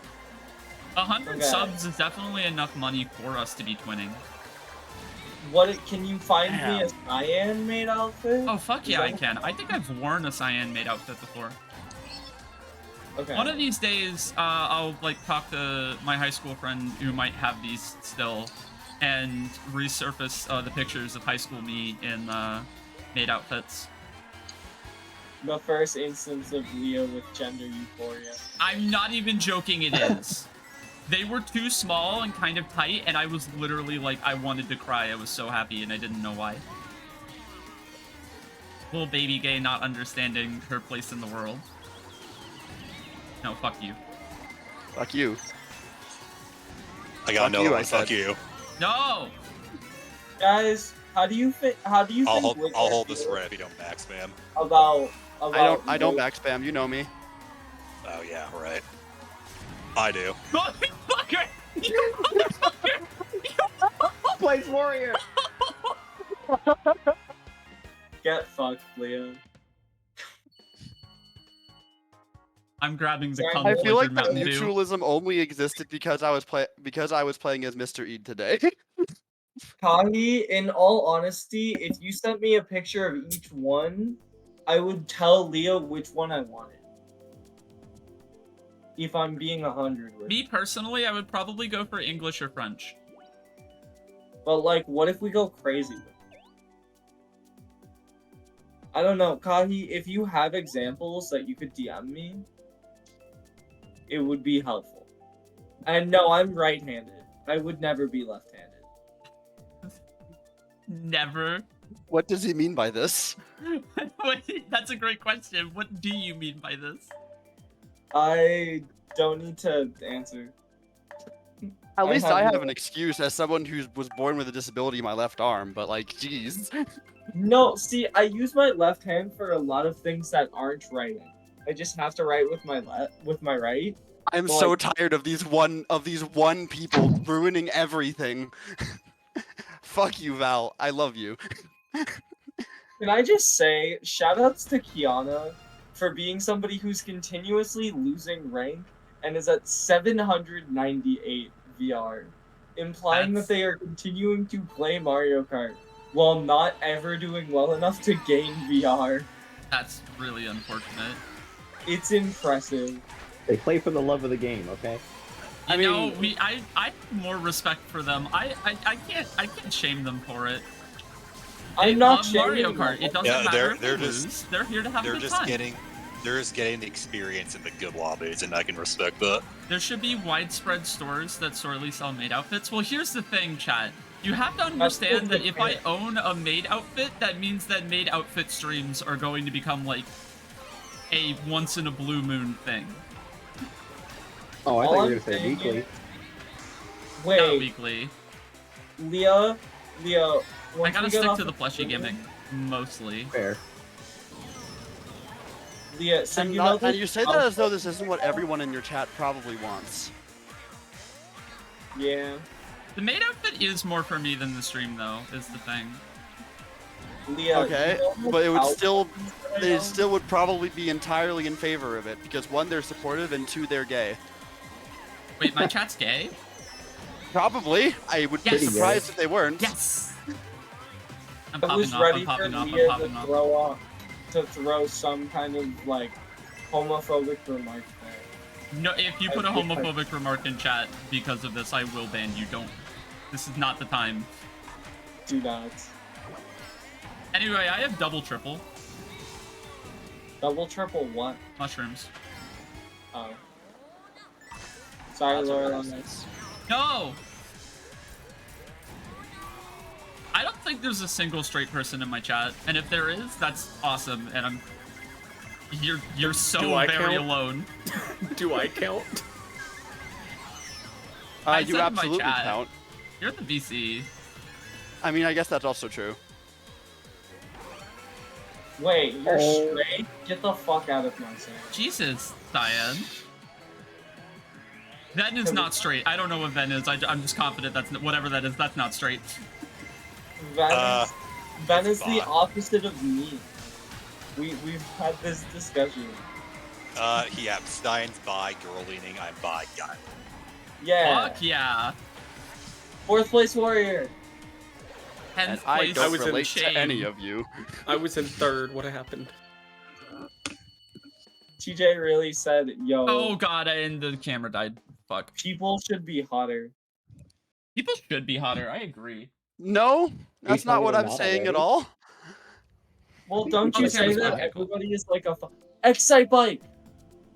100 Okay. subs is definitely enough money for us to be twinning. Can you find me Damn. a cyan maid outfit? Oh, fuck Is yeah, I that- can. I think I've worn a Cyan maid outfit before. Okay. One of these days, I'll like talk to my high school friend who might have these still, and resurface the pictures of high school me in maid outfits. The first instance of Leah with gender euphoria. I'm not even joking, it is. They were too small and kind of tight, and I was literally like, I wanted to cry. I was so happy, and I didn't know why. Little baby gay not understanding her place in the world. No, fuck you. Fuck you. I got Fuck another you, one. I Fuck said. you. No! Guys, how do you think? I'll Wizard hold this feels red if you don't back spam. about I don't Mo- back spam. You know me. Oh yeah, right. I do. Motherfucker! You motherfucker! Place warrior. Get fucked, Leo. I'm grabbing the Sorry, Kung I feel like flavored that Mountain Dew. mutualism only existed because I was playing as Mr. Eid today. Kahi, in all honesty, if you sent me a picture of each one, I would tell Leo which one I wanted. If I'm being 100 with Me you. personally, I would probably go for English or French. But like, what if we go crazy with it? I don't know, Kahi, if you have examples that you could DM me, it would be helpful. And no, I'm right-handed. I would never be left-handed. Never. What does he mean by this? Wait, that's a great question. What do you mean by this? I don't need to answer. At least I have no- an excuse as someone who was born with a disability in my left arm, but like, jeez. No, see, I use my left hand for a lot of things that aren't writing. I just have to write with my right. I'm Well, so like- tired of these one people ruining everything. Fuck you, Val. I love you. Can I just say, shoutouts to Kiana for being somebody who's continuously losing rank and is at 798 VR, implying That's- that they are continuing to play Mario Kart while not ever doing well enough to gain VR. That's really unfortunate. It's impressive. They play for the love of the game, okay? You I mean- know, I have more respect for them. I can't shame them for it. They I'm not love Mario shaming Kart. them. It doesn't Yeah, matter they're- if they they're just- lose. They're here to have a They're good just time. getting the experience in the good lobbies, and I can respect that. There should be widespread stores that sorely sell maid outfits. Well, here's the thing, chat. You have to understand that if I own a maid outfit, that means that maid outfit streams are going to become like a once in a blue moon thing. Oh, I All thought you were I'm gonna say saying weekly. is- Not Wait, weekly. Leah, I once gotta we get stick off to the of plushie streaming, gimmick, mostly. Fair. Leah, so And, you know and this you say that as though this isn't what everyone in your chat probably wants. Yeah, The maid outfit is more for me than the stream, though, is the thing. Leah. Okay, you know but it would outfits still, that I they own? still would probably be entirely in favor of it because one, they're supportive, and two, they're gay. Wait, my chat's gay? Probably. I would be Yes. surprised if they weren't. Yes! I'm I popping was off, ready I'm for popping off, I'm Leah to popping off. throw some kind of like homophobic remark there. No, if you put a homophobic remark in chat because of this, I will ban you. Don't. This is not the time. Do not. Anyway, I have double triple Double triple what? mushrooms. Oh. Sorry, Lots of Laura. roses. No! I don't think there's a single straight person in my chat, and if there is, that's awesome. And you're so Do I very count? alone. Do I count? I You said in my absolutely chat. count. You're the VC. I mean, I guess that's also true. Wait, you're Oh. straight? Get the fuck out of my chat. Jesus, Cyan. Ven is not straight. I don't know what Ven is. I'm just confident that's whatever that is. That's not straight. Ven is the fine. opposite of me. We've had this discussion. Yeah, Stein's bi, girl leaning, I'm bi, guy. Yeah. Fuck yeah. 4th place warrior. And 10th I place don't was in relate shame. to any of you. I was in third. What happened? TJ really said, yo, Oh god, and the camera died. Fuck. people should be hotter. People should be hotter. I agree. No, that's telling not me what they're I'm not saying at already? all. Well, don't you Okay, say that's that fine. everybody is like a Excite bike!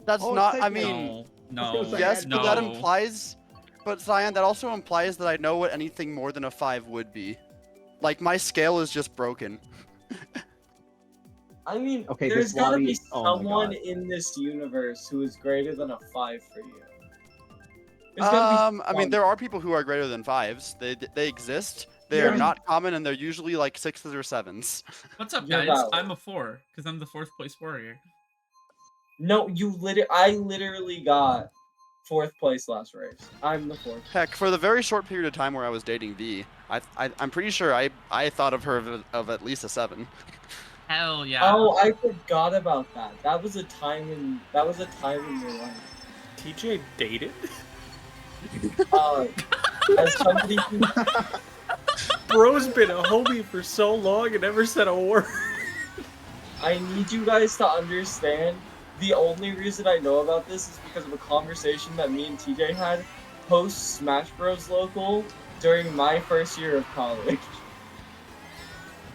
That's Oh, not. it's I like- mean, No, Let's go, no, yes, no. but that implies. But Cyan, that also implies that I know what anything more than a 5 would be. Like my scale is just broken. I mean, Okay, there's this gotta be lobby- oh my someone God. in this universe who is greater than a 5 for you. There's gotta be I mean, some. there are people who are greater than 5s. They exist. They are Yeah. not common, and they're usually like 6s or 7s. What's up, You're guys? valid. I'm a 4 because I'm the 4th place warrior. No, I literally got 4th place last race. I'm the 4th. Heck, for the very short period of time where I was dating V, I'm pretty sure I thought of her of at least a 7. Hell yeah. Oh, I forgot about that. That was a time in your life. TJ dated? As somebody who Bro's been a homie for so long and never said a word. I need you guys to understand, the only reason I know about this is because of a conversation that me and TJ had post Smash Bros. Local during my first year of college.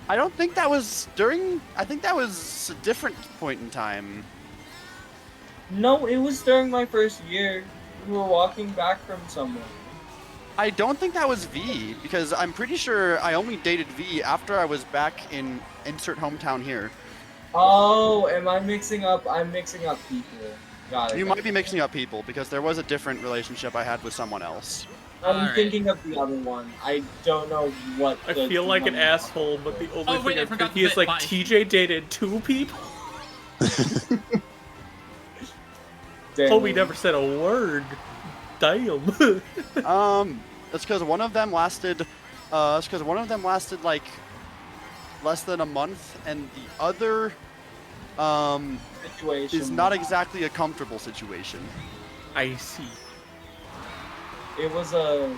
I don't think that was during. I think that was a different point in time. No, it was during my first year. We were walking back from somewhere. I don't think that was V, because I'm pretty sure I only dated V after I was back in insert hometown here. Oh, I'm mixing up people. Got it. You might be mixing up people, because there was a different relationship I had with someone else. I'm Alright. thinking of the other one. I don't know what. I feel like an asshole, but the only Oh, wait, I thing forgot I'm thinking is the like bit. TJ dated 2 people. Damn. Homie never said a word. Damn. It's because one of them lasted. Like less than a month, and the other Situation is not exactly a comfortable situation. I see. It was a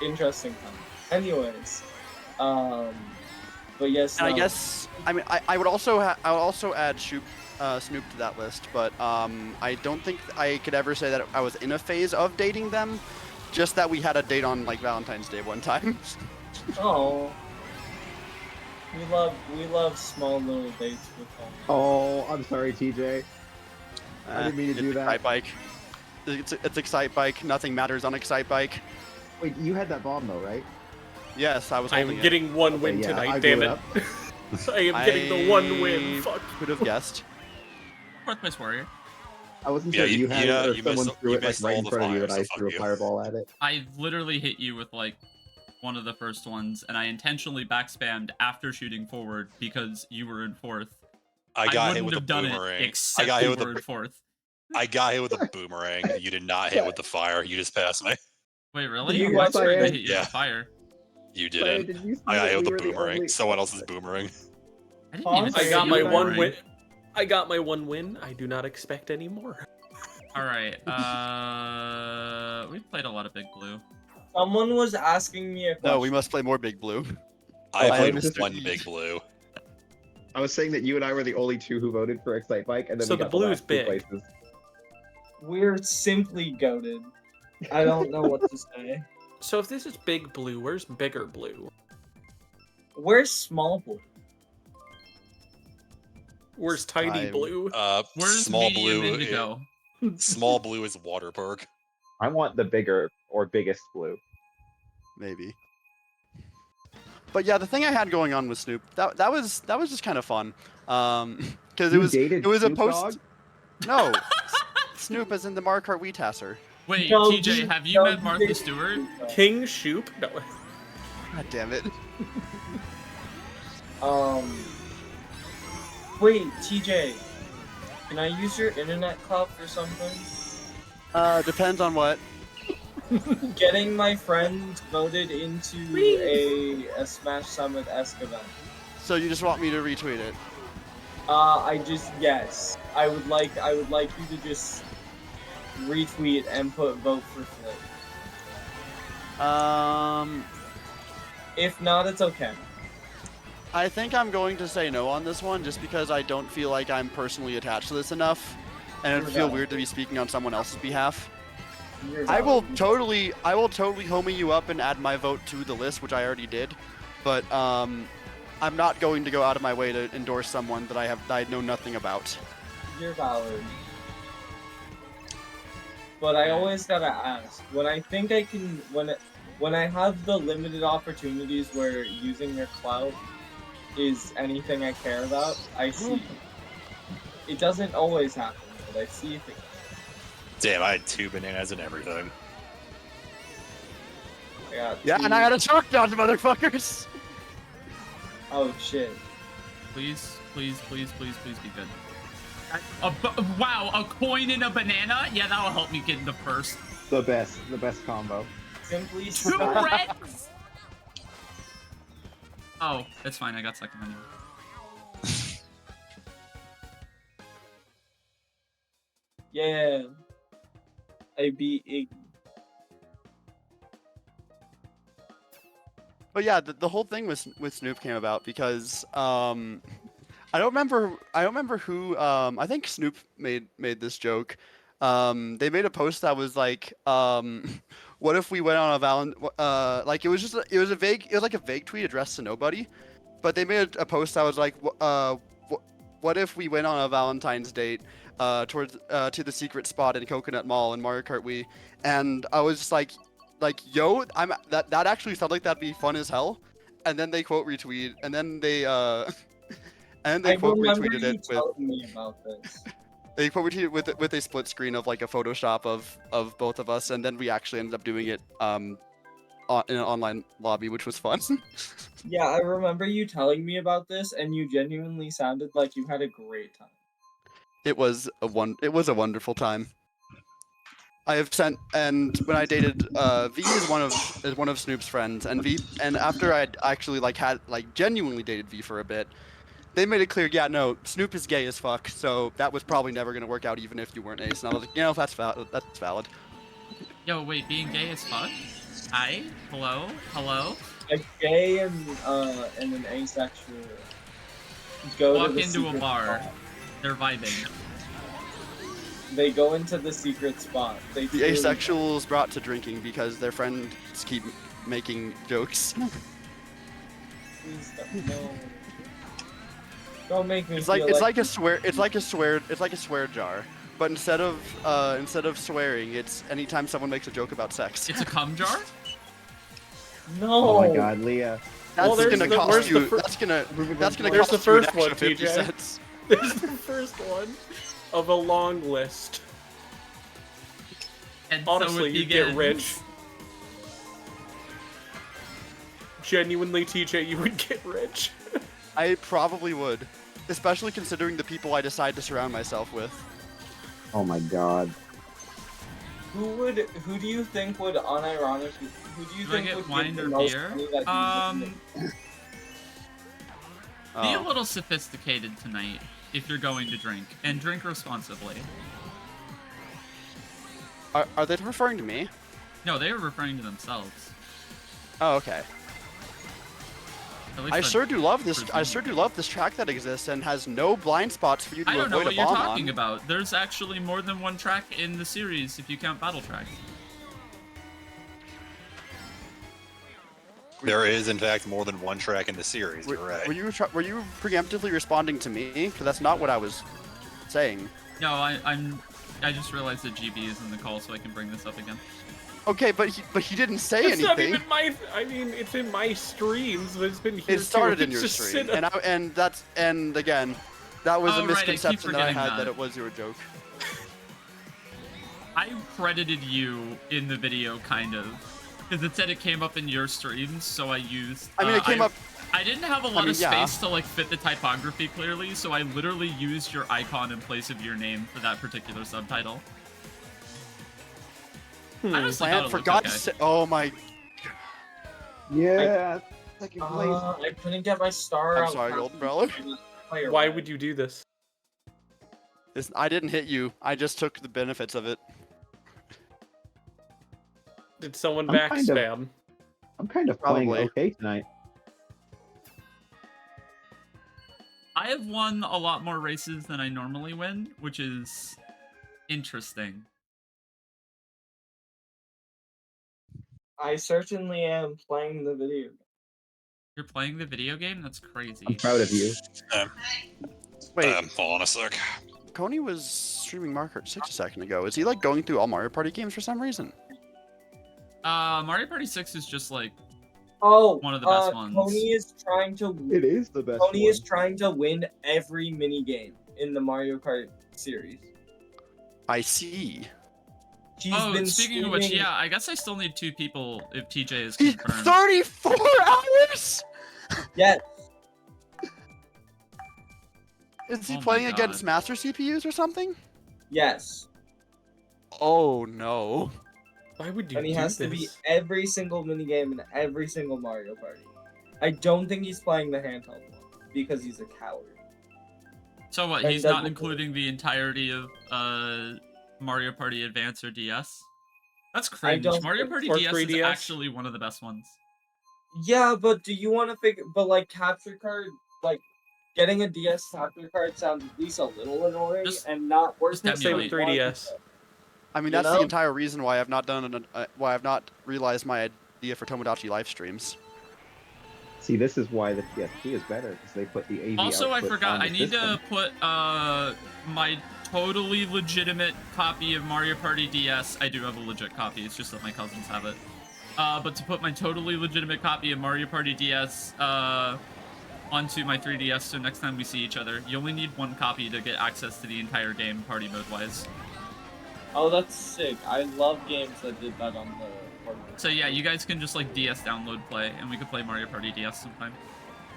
interesting time. Anyways, but yes. And I no. guess I would also add Snoop to that list, but I don't think I could ever say that I was in a phase of dating them. Just that we had a date on like Valentine's Day one time. Oh, we love small little dates with them. Oh, I'm sorry, TJ. I didn't mean to do that. Excite Bike. It's Excite Bike. Nothing matters on Excite Bike. Wait, you had that bomb though, right? Yes, I was holding I'm getting one win yeah, tonight, I damn blew it. it I am getting the one win. Fuck. Could have guessed. 4th place warrior. I wasn't Yeah, sure if you had it or you someone missed- threw you it like missed right all in the front of you fire, and I so fuck threw a you. fireball at it. I literally hit you with like one of the first ones, and I intentionally backspammed after shooting forward because you were in 4th. I got hit wouldn't with a have done boomerang. it except I got hit you with were in 4th. I got hit with a boomerang. You did not hit with the fire. You just passed me. Wait, really? You I'm got sure I Cyan. hit you Yeah. with the fire. You Cyan, didn't. did you see I got that hit with we the were the boomerang. only- Someone else's boomerang. I didn't even I see got you my were one wearing- win. I got my one win. I do not expect any more. All right. We've played a lot of Big Blue. Someone was asking me a question. No, we must play more Big Blue. I I played was just- one big blue. I was saying that you and I were the only two who voted for Excite Bike, and then So we the got blue last is two big. places. We're simply goated. I don't know what to say. So if this is big blue, where's bigger blue? Where's small blue? Where's tiny I'm- blue? Where's Small medium blue. indigo? Small blue is water perk. I want the bigger or biggest blue. Maybe. But yeah, the thing I had going on with Snoop, that was just kind of fun. Because You it was dated a Snoop post. Dogg? No, Snoop as in the Mario Kart Wii Tasser. Wait, No, TJ, you- have you no, met you Martha didn't. Stewart? King Shoop? No. God damn it. Wait, TJ. Can I use your internet clout for something? Depends on what. Getting my friends voted into a Smash Summit-esque event. So you just want me to retweet it? Yes. I would like you to just retweet and put vote for Flip. If not, it's okay. I think I'm going to say no on this one, just because I don't feel like I'm personally attached to this enough, and it would feel weird to be speaking on someone else's behalf. You're I will valid. totally homie you up and add my vote to the list, which I already did, but I'm not going to go out of my way to endorse someone that I know nothing about. You're valid. But I always gotta ask, when I think I can, when I have the limited opportunities where using your clout is anything I care about, I see. It doesn't always happen, but I see things. Damn, I had 2 bananas and everything. Yeah, and I had a chalk dodge, motherfuckers! Oh shit. Please, please, please, please, please be good. Wow, a coin and a banana? Yeah, that'll help me get into first. The best combo. Simply 2 stop. reds? Oh, it's fine. I got second anyway. Yeah. I beat Iggy. But yeah, the whole thing with Snoop came about because I don't remember who I think Snoop made this joke. They made a post that was like what if we went on a like it was like a vague tweet addressed to nobody, but they made a post that was like what if we went on a Valentine's date towards to the secret spot in Coconut Mall in Mario Kart Wii, and I was just like yo, that actually sounds like that'd be fun as hell. And then they quote retweet, and then they and they I quote remember retweeted you it with telling me about this. they quote retweeted with a split screen of like a Photoshop of both of us, and then we actually ended up doing it in an online lobby, which was fun. Yeah, I remember you telling me about this, and you genuinely sounded like you had a great time. It was a wonderful time. I have sent, and when I dated V is one of Snoop's friends, and after I'd actually had genuinely dated V for a bit, they made it clear, yeah, no, Snoop is gay as fuck, so that was probably never gonna work out even if you weren't ace. And I was like, you know, that's valid. Yo, wait, being gay as fuck? Hi? Hello? Hello? A gay and an asexual go Walk to the into a secret bar. spot. They're vibing. They go into the secret spot. They The asexuals brought to drinking because their friends keep making jokes. Please don't, no. Don't make me It's feel like a swear jar, but instead of swearing, it's anytime someone makes a joke about sex. It's a cum jar? No. Oh my god, Leah. That's Well, there's gonna the- cost where's you. the fir- That's gonna There's cost the you first an one, extra 50 TJ. cents. There's the first one of a long list. And so Honestly, it you get begins. rich. Genuinely, TJ, you would get rich. I probably would, especially considering the people I decide to surround myself with. Oh my god. Who do you think would unironically? Who do you Do I think get would wine give or the most beer? money that you would Be a Oh. little sophisticated tonight if you're going to drink, and drink responsibly. Are they referring to me? No, they were referring to themselves. Oh, okay. At least I that's sure do love this. I presumably. sure do love this track that exists and has no blind spots for you to I don't know avoid what a you're bomb talking on. about. There's actually more than one track in the series if you count battle tracks. There is, in fact, more than one track in the series. You're right. Were you preemptively responding to me? Because that's not what I was saying. No, I just realized that GB is in the call, so I can bring this up again. Okay, but he didn't say It's not anything. even my. I mean, it's in my streams, but it's been here It started too. in It's your just stream, sit- and again, that was Oh, a right, I keep misconception that I forgetting had that. it was your joke. I credited you in the video, kind of. Because it said it came up in your streams, so I used... I mean, it came up. I didn't have a lot mean, of yeah. space to, fit the typography clearly, so I literally used your icon in place of your name for that particular subtitle. I honestly thought Man, it for looked God's okay. sake! Oh my! Yeah. Second place. I couldn't get my star I'm out. sorry, fast Golden enough Brawler. to play Why around. would you do this? I didn't hit you. I just took the benefits of it. Did someone I'm kind of- backspam? I'm kind of playing Probably. okay tonight. I have won a lot more races than I normally win, which is interesting. I certainly am playing the video. You're playing the video game? That's crazy. I'm proud of you. Wait, Hold on a sec. Coney was streaming Mario Kart 6 a second ago. Is he going through all Mario Party games for some reason? Mario Party 6 is just Oh, one of the best ones. Coney is trying to. It is the best Coney one. is trying to win every mini game in the Mario Kart series. I see. She's Oh, been speaking of which, streaming- yeah, I guess I still need 2 people if TJ is He's confirmed. 34 34 hours. Yes. Is he Oh my playing God. against master CPUs or something? Yes. Oh no. Why would you And he do has this? to beat every single minigame in every single Mario Party. I don't think he's playing the handheld one because he's a coward. So what? And He's not doesn't- including the entirety of Mario Party Advance or DS. That's I cringe. don't Mario think- Party or DS is 3DS? actually one of the best ones. Yeah, but do you want to figure? But like capture card, like getting a DS capture card sounds at least a little annoying Just- and not worth just it. Same with emulate. 3DS. I mean, You that's know? the entire reason why I've not done why I've not realized my idea for Tomodachi live streams. See, this is why the PSP is better because they put the AV Also, I output forgot. on the I need system. to put my totally legitimate copy of Mario Party DS. I do have a legit copy. It's just that my cousins have it. But to put my totally legitimate copy of Mario Party DS onto my 3DS, so next time we see each other, you only need one copy to get access to the entire game, party mode-wise. Oh, that's sick. I love games that did that on the portable. So yeah, you guys can just like DS download play, and we could play Mario Party DS sometime.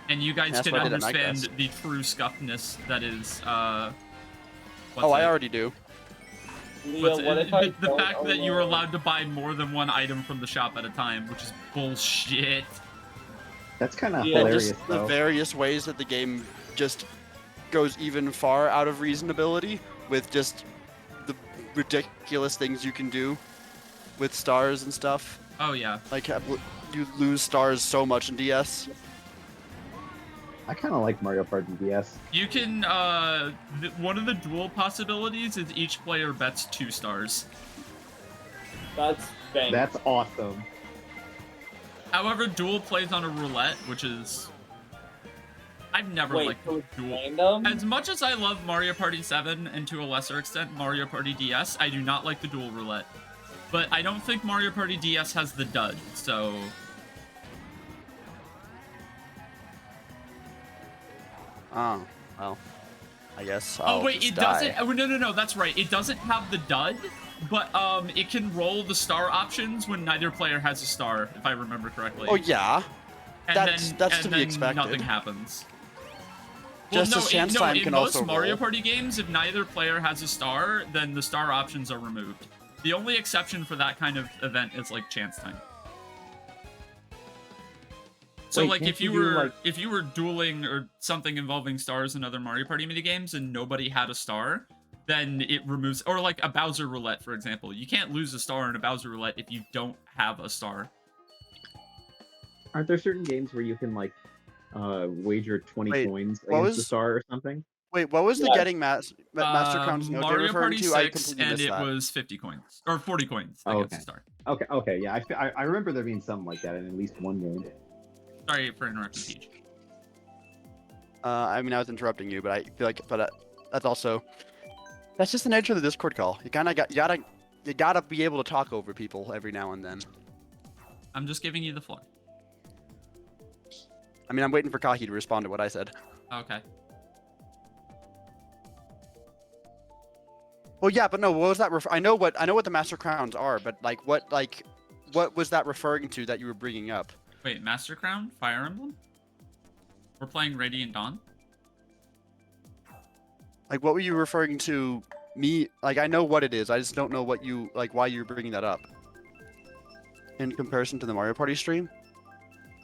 And you guys That's can what I did at understand Nightcast. the true scuffness that is Oh, I already do. Leo, What's what if I the don't fact that own you were a- allowed to buy more than one item from the shop at a time, which is bullshit. That's kind of Yeah, hilarious, Just the though. various ways that the game just goes even far out of reasonability with just the ridiculous things you can do with stars and stuff. Oh yeah. Like you lose stars so much in DS. I kind of like Mario Party DS. You can, one of the dual possibilities is each player bets 2 stars. That's bang. That's awesome. However, dual plays on a roulette, which is... I've never Wait, liked so it's dual. random? As much as I love Mario Party 7, and to a lesser extent Mario Party DS, I do not like the dual roulette. But I don't think Mario Party DS has the dud, so... Oh, well, I guess Oh I'll wait, just it die. doesn't. Oh, no, that's right. It doesn't have the dud, but it can roll the star options when neither player has a star, if I remember correctly. Oh yeah, and that's to be then expected. Nothing happens. Just as chance time in can most also Mario roll. Party games, if neither player has a star, then the star options are removed. The only exception for that kind of event is like chance time. So Wait, like can't if you you do, were like- if you were dueling or something involving stars in other Mario Party minigames and nobody had a star, then it removes, or like a Bowser roulette, for example. You can't lose a star in a Bowser roulette if you don't have a star. Aren't there certain games where you can like wager 20 Wait, coins what against the was- star or something? Wait, what was the Yeah. getting Master Crowns note Mario referring Party to? I 6, completely and missed it that. was 50 coins or 40 coins that Oh, gets a okay. star. Okay, yeah. I remember there being something like that in at least one game. Sorry for interrupting, Peach. I mean, I was interrupting you, but I feel like, that's also, that's just the nature of the Discord call. You kind of you gotta be able to talk over people every now and then. I'm just giving you the floor. I mean, I'm waiting for Kahi to respond to what I said. Okay. Well, yeah, but no, what was that? I know what the Master Crowns are, but what was that referring to that you were bringing up? Wait, Master Crown? Fire Emblem? We're playing Radiant Dawn? Like, what were you referring to? Me? Like, I know what it is. I just don't know what you why you're bringing that up. In comparison to the Mario Party stream,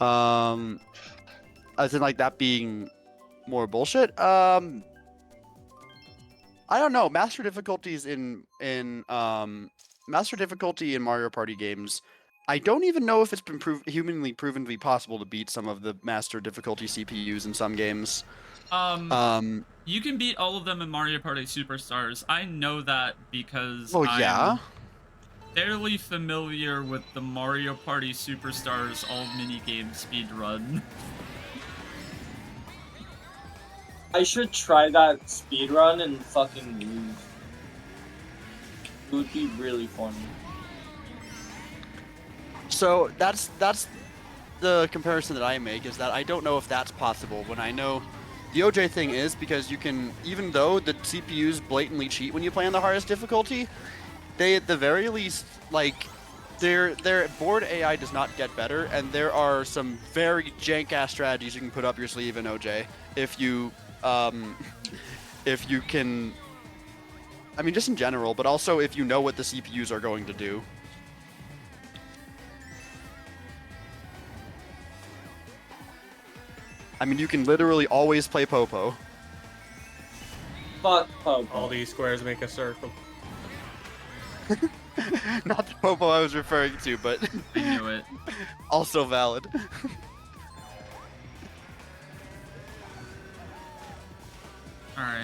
as in like that being more bullshit. I don't know. Master difficulties in master difficulty in Mario Party games. I don't even know if it's been humanly proven to be possible to beat some of the master difficulty CPUs in some games. You can beat all of them in Mario Party Superstars. I know that because Oh yeah. I'm fairly familiar with the Mario Party Superstars all minigame speedrun. I should try that speedrun and fucking lose. It would be really funny. So that's the comparison that I make, is that I don't know if that's possible when I know the OJ thing is, because you can, even though the CPUs blatantly cheat when you play on the hardest difficulty, they at the very least, like, their board AI does not get better, and there are some very jank ass strategies you can put up your sleeve in OJ if you if you can, I mean, just in general, but also if you know what the CPUs are going to do. I mean, you can literally always play Popo. Fuck Popo. All these squares make a circle. Not the Popo I was referring to, but I knew it. also valid. Alright,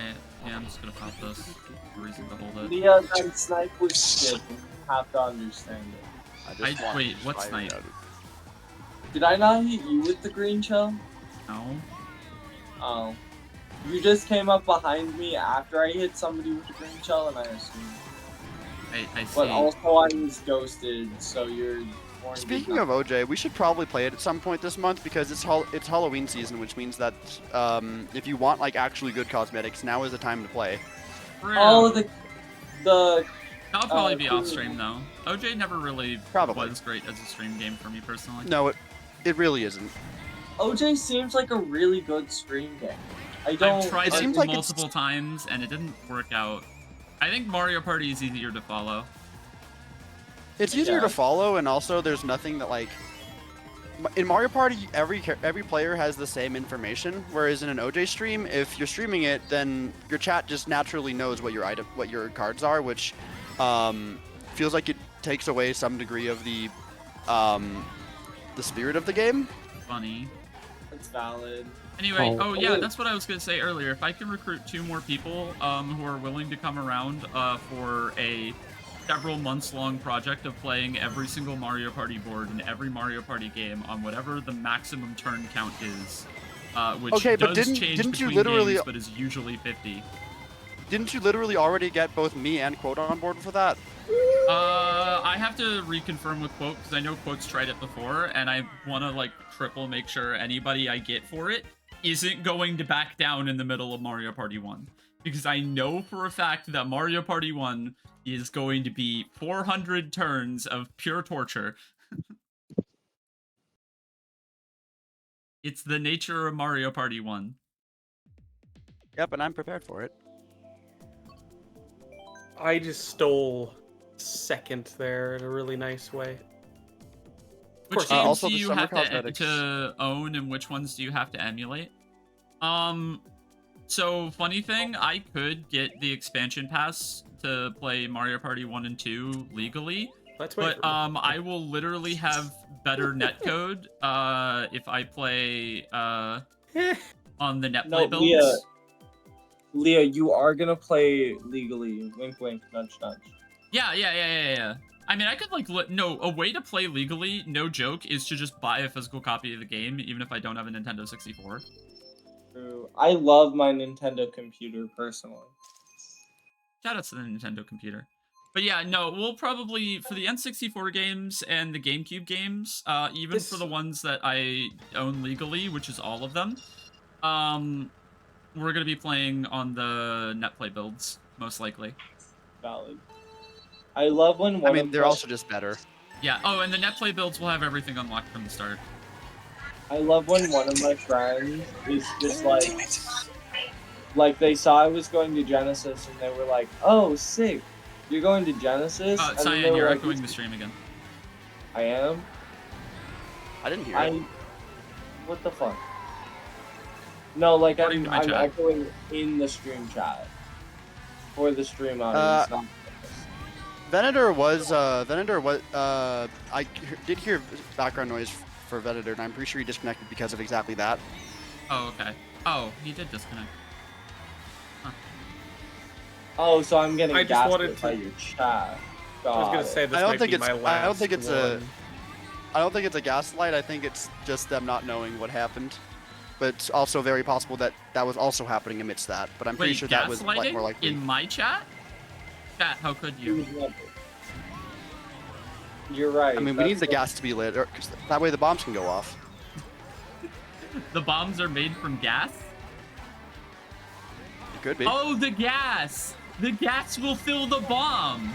yeah, I'm just gonna pop this. No reason to hold it. Leah, that snipe was shit. You have to understand it. Wait, what snipe? Did I not hit you with the green shell? No. Oh. You just came up behind me after I hit somebody with the green shell, and I assumed. I see. But also I was ghosted, so you're... Speaking of OJ, we should probably play it at some point this month because it's Halloween season, which means that if you want like actually good cosmetics, now is the time to play. Oh, the That'll probably be off stream though. OJ never really Probably. was great as a stream game for me personally. No, it really isn't. OJ seems like a really good stream game. I don't. I've tried It it seems like multiple times and it didn't work out. I think Mario Party is easier to follow. It's easier Yeah. to follow, and also there's nothing that like in Mario Party every player has the same information, whereas in an OJ stream, if you're streaming it, then your chat just naturally knows what your cards are, which feels like it takes away some degree of the spirit of the game. Funny. It's valid. Anyway, Oh. oh yeah, that's what I was gonna say earlier. If I can recruit 2 more people who are willing to come around for a several months long project of playing every single Mario Party board in every Mario Party game on whatever the maximum turn count is, which Okay, but does didn't change you between literally- games, but is usually 50. Didn't you literally already get both me and Quote on board for that? I have to reconfirm with Quote because I know Quote's tried it before, and I want to like triple make sure anybody I get for it isn't going to back down in the middle of Mario Party 1. Because I know for a fact that Mario Party 1 is going to be 400 turns of pure torture. It's the nature of Mario Party 1. Yep, and I'm prepared for it. I just stole second there in a really nice way. Which course, games also do the you summer have cosmetics. to own, and which ones do you have to emulate? So funny thing, I could get the expansion pass to play Mario Party 1 and 2 legally, Let's wait. but I will literally have better netcode if I play on the netplay builds. Leah, you are gonna play legally. Wink, wink, nudge, nudge. Yeah. I mean, I could like no, a way to play legally, no joke, is to just buy a physical copy of the game, even if I don't have a Nintendo 64. True. I love my Nintendo computer personally. Shout out to the Nintendo computer. But yeah, no, we'll probably, for the N64 games and the GameCube games, even for the ones that I own legally, which is all of them, we're going to be playing on the netplay builds, most likely. Valid. I love when one I mean, of they're my- also just better. Yeah, oh, and the netplay builds will have everything unlocked from the start. I love when one of my friends is just like they saw I was going to Genesis and they were like, "Oh, sick, you're going to Genesis?" And then Cyan, they were you're like, echoing the stream again. I am. I didn't hear it. What the fuck? No, like According to my I'm chat. echoing in the stream chat for the stream audience. not- Venator was I did hear background noise for Venator, and I'm pretty sure he disconnected because of exactly that. Oh, okay. Oh, he did disconnect. Oh, so I'm getting I just wanted gaslit by to- your chat. I was Got gonna it. say this I don't might think be it's- my last I don't think it's a- one. I don't think it's a gaslight. I think it's just them not knowing what happened. But it's also very possible that that was also happening amidst that. But I'm pretty Wait, sure that was like gaslighting more likely. in my chat? Chat, how could you? You're right. I mean, we need the that's gas to be lit, because that way the bombs can go off. The bombs are made from gas? It could be. Oh, the gas! The gas will fill the bomb!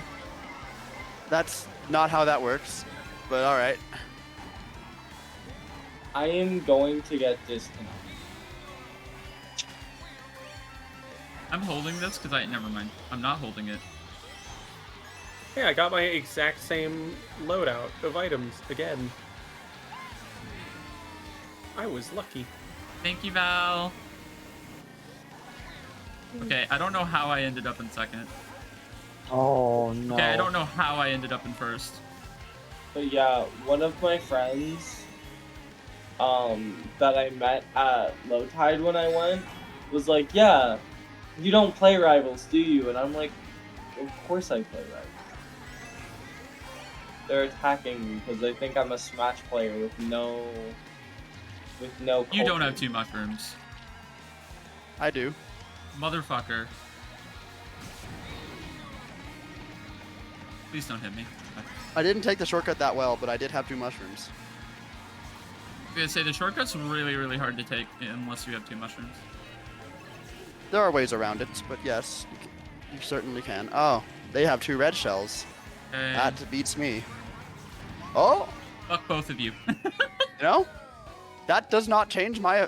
That's not how that works. But all right. I am going to get disconnected. I'm holding this because never mind. I'm not holding it. Yeah, I got my exact same loadout of items again. I was lucky. Thank you, Val. Okay, I don't know how I ended up in second. Oh no. Okay, I don't know how I ended up in first. But yeah, one of my friends, that I met at Low Tide when I went, was like, yeah, you don't play Rivals, do you? And I'm like, of course I play Rivals. They're attacking me because they think I'm a Smash player with no You don't have culture. 2 mushrooms. I do. Motherfucker. Please don't hit me. I didn't take the shortcut that well, but I did have 2 mushrooms. I'm gonna say the shortcut's really, really hard to take unless you have 2 mushrooms. There are ways around it, but yes, you certainly can. Oh, they have 2 red shells. Okay. That beats me. Oh, Fuck both of you. you know, that does not change my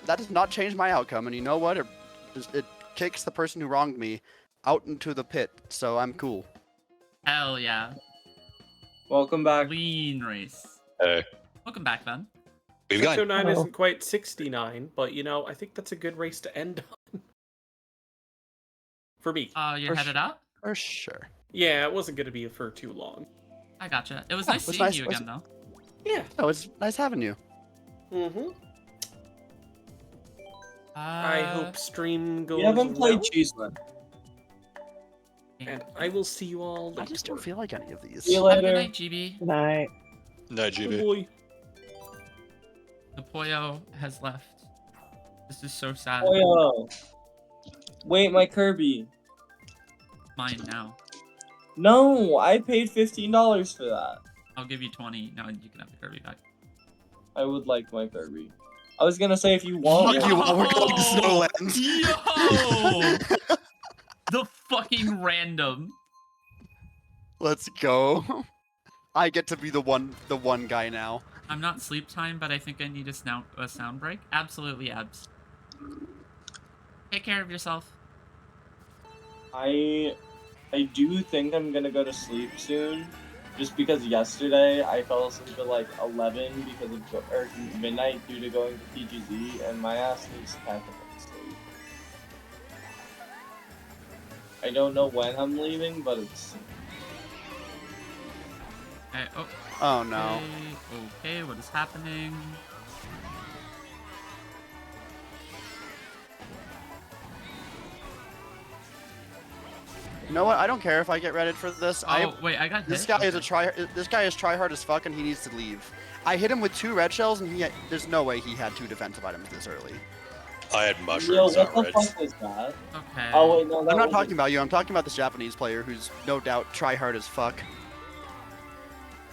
outcome. And you know what? It kicks the person who wronged me out into the pit. So I'm cool. Hell yeah. Welcome back. Clean race. Hey, Welcome back, then. we've got 609 Hello. isn't quite 69, but you know, I think that's a good race to end on. For me. You're For headed out? For sure. Yeah, it wasn't going to be for too long. I gotcha. It was Yeah, nice it was seeing nice- you was- again, though. Yeah. Oh, it's nice having you. Mm-hmm. I hope stream goes We haven't played well, Cheeseman. and I will see you all later. I just don't feel like any of these. See you Have a good later. night, GB. Good night. no Oh, GB. boy. The Poyo has left. This is so sad. Oh yeah. Wait, my Kirby. Mine now. No, I paid $15 for that. I'll give you 20. Now you can have the Kirby back. I would like my Kirby. I was gonna say if you want Fuck one. you, while we're going to Snowlands. Yo! The fucking random. Let's go. I get to be the one guy now. I'm not sleep time, but I think I need a sound break. Absolutely, abs. Take care of yourself. I do think I'm gonna go to sleep soon, just because yesterday I fell asleep at like 11 because of or midnight due to going to PGZ, and my ass needs to catch up on sleep. I don't know when I'm leaving, but it's Okay, oh, Oh no. okay, what is happening? You know what? I don't care if I get redded for this. Oh, wait, I got hit? This guy is a Okay. This guy is try hard as fuck, and he needs to leave. I hit him with 2 red shells, and there's no way he had 2 defensive items this early. I had yo, mushrooms, what not the reds. fuck was that? Okay. Oh wait, no, that I'm not wasn't- talking about you. I'm talking about this Japanese player who's no doubt try hard as fuck.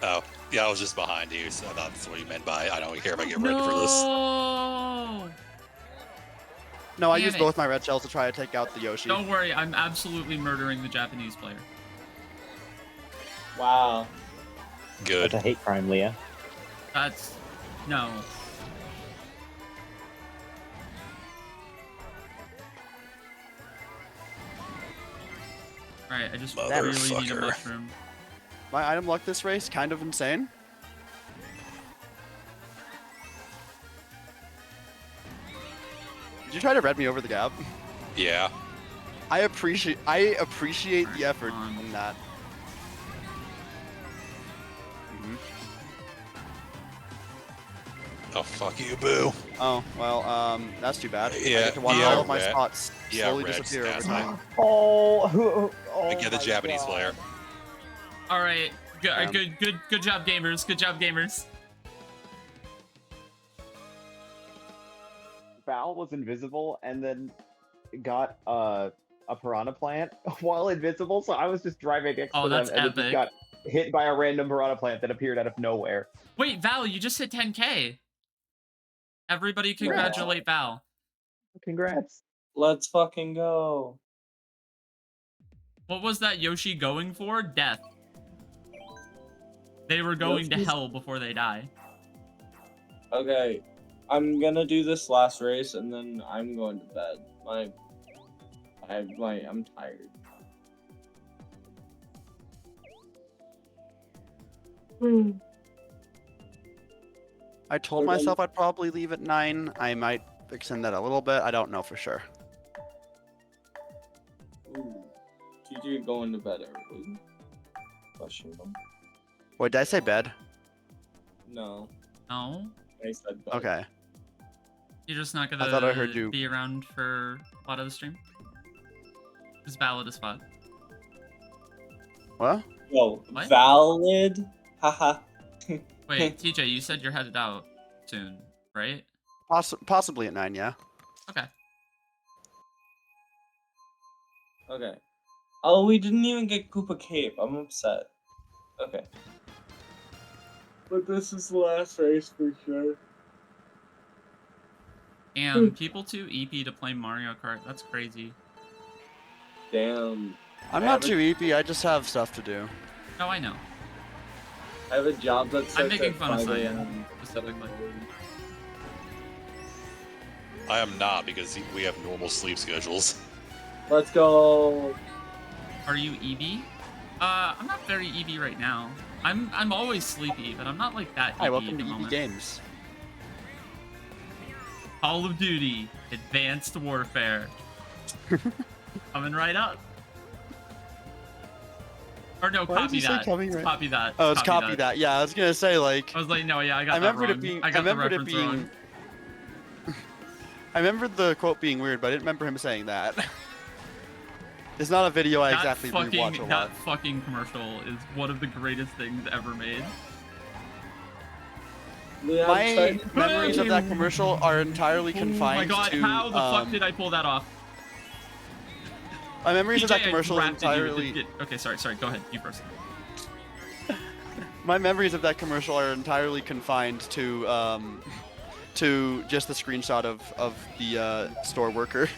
Oh, yeah, I was just behind you, so I thought that's what you meant by I don't care if I get ready for this. No! No, I Damn used it. both my red shells to try to take out the Yoshi. Don't worry, I'm absolutely murdering the Japanese player. Wow. Good. That's a hate crime, Leah. That's... no. Alright, I just really need a Motherfucker. mushroom. My item luck this race, kind of insane. Did you try to red me over the gap? Yeah. I appreciate the effort on. in that. Oh, fuck you, boo. Oh, well, that's too bad. I Yeah, get to watch yeah, all of my red. spots Yeah, slowly red's disappear over nasty. time. Oh, I get the my Japanese God. player. Alright, good job, gamers. Good job, gamers. Val was invisible and then got a piranha plant while invisible, so I was just driving next Oh, to them that's and then just epic. got hit by a random piranha plant that appeared out of nowhere. Wait, Val, you just hit 10k. Everybody congratulate Val. Congrats. Let's fucking go. What was that Yoshi going for? Death. They were going to Yoshi's- hell before they die. Okay, I'm gonna do this last race and then I'm going to bed. I'm tired. I told myself I'd probably leave at 9. I might extend that a little bit. I don't know for sure. Ooh. TJ going to bed early. Question them. Wait, did I say bed? No, No, I said bed. Okay. you're just not I thought I heard gonna you. be around for a lot of the stream. It's valid as fuck. What? Yo, What? valid. Haha. Wait, TJ, you said you're headed out soon, right? Possibly at 9, yeah. Okay. Okay. Oh, we didn't even get Koopa Cape. I'm upset. Okay. But this is the last race for sure. And people too EP to play Mario Kart. That's crazy. Damn. I'm I not have too EP. I just have stuff to do. No, I know. I have a job that starts I'm making at fun of 5 Cyan, a.m. specifically. I am not because we have normal sleep schedules. Let's go. Are you EB? I'm not very EB right now. I'm always sleepy, but I'm not like that EB Hi, at welcome the to EB moment. Games. Call of Duty, Advanced Warfare. Coming right up. Or no, Why did copy you say that. coming right- Copy that. Oh, it's copy that. Yeah, I was gonna say like. I was like, no, yeah, I got I that remembered wrong. it being. I I got the remembered it reference being. wrong. I remembered the quote being weird, but I didn't remember him saying that. It's not a video I exactly rewatch a lot. That fucking commercial is one of the greatest things ever made. Leon, My try- memories of that commercial are entirely Oh my confined god, to. how the fuck did I pull that off? My memories of that TJ, I commercial are drafted you. entirely. Okay, sorry, go ahead. You first. My memories of that commercial are entirely confined to just the screenshot of the store worker.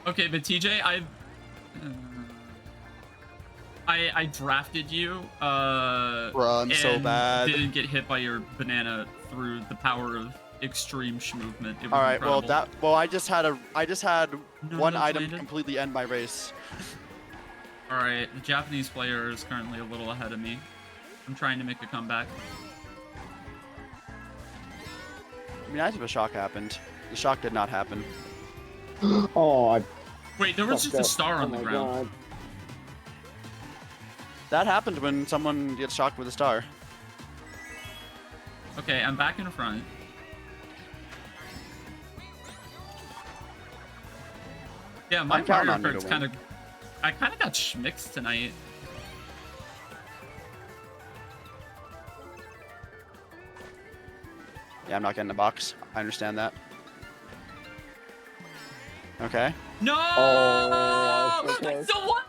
Okay, but TJ, I drafted you. Run so and bad. Didn't get hit by your banana through the power of extreme movement. It was All right, incredible. I just had No, one no, item landed. completely end my race. All right, the Japanese player is currently a little ahead of me. I'm trying to make a comeback. I mean, I think a shock happened. The shock did not happen. Oh, I Wait, there was fucked just a up. star on Oh the my ground. God. That happened when someone gets shocked with a star. Okay, I'm back in front. Yeah, my I'm counting Mario on you Kart's to kind of... I kind of got schmixed tonight. Yeah, I'm not getting the box. I understand that. Okay. No! Oh, so close. So what?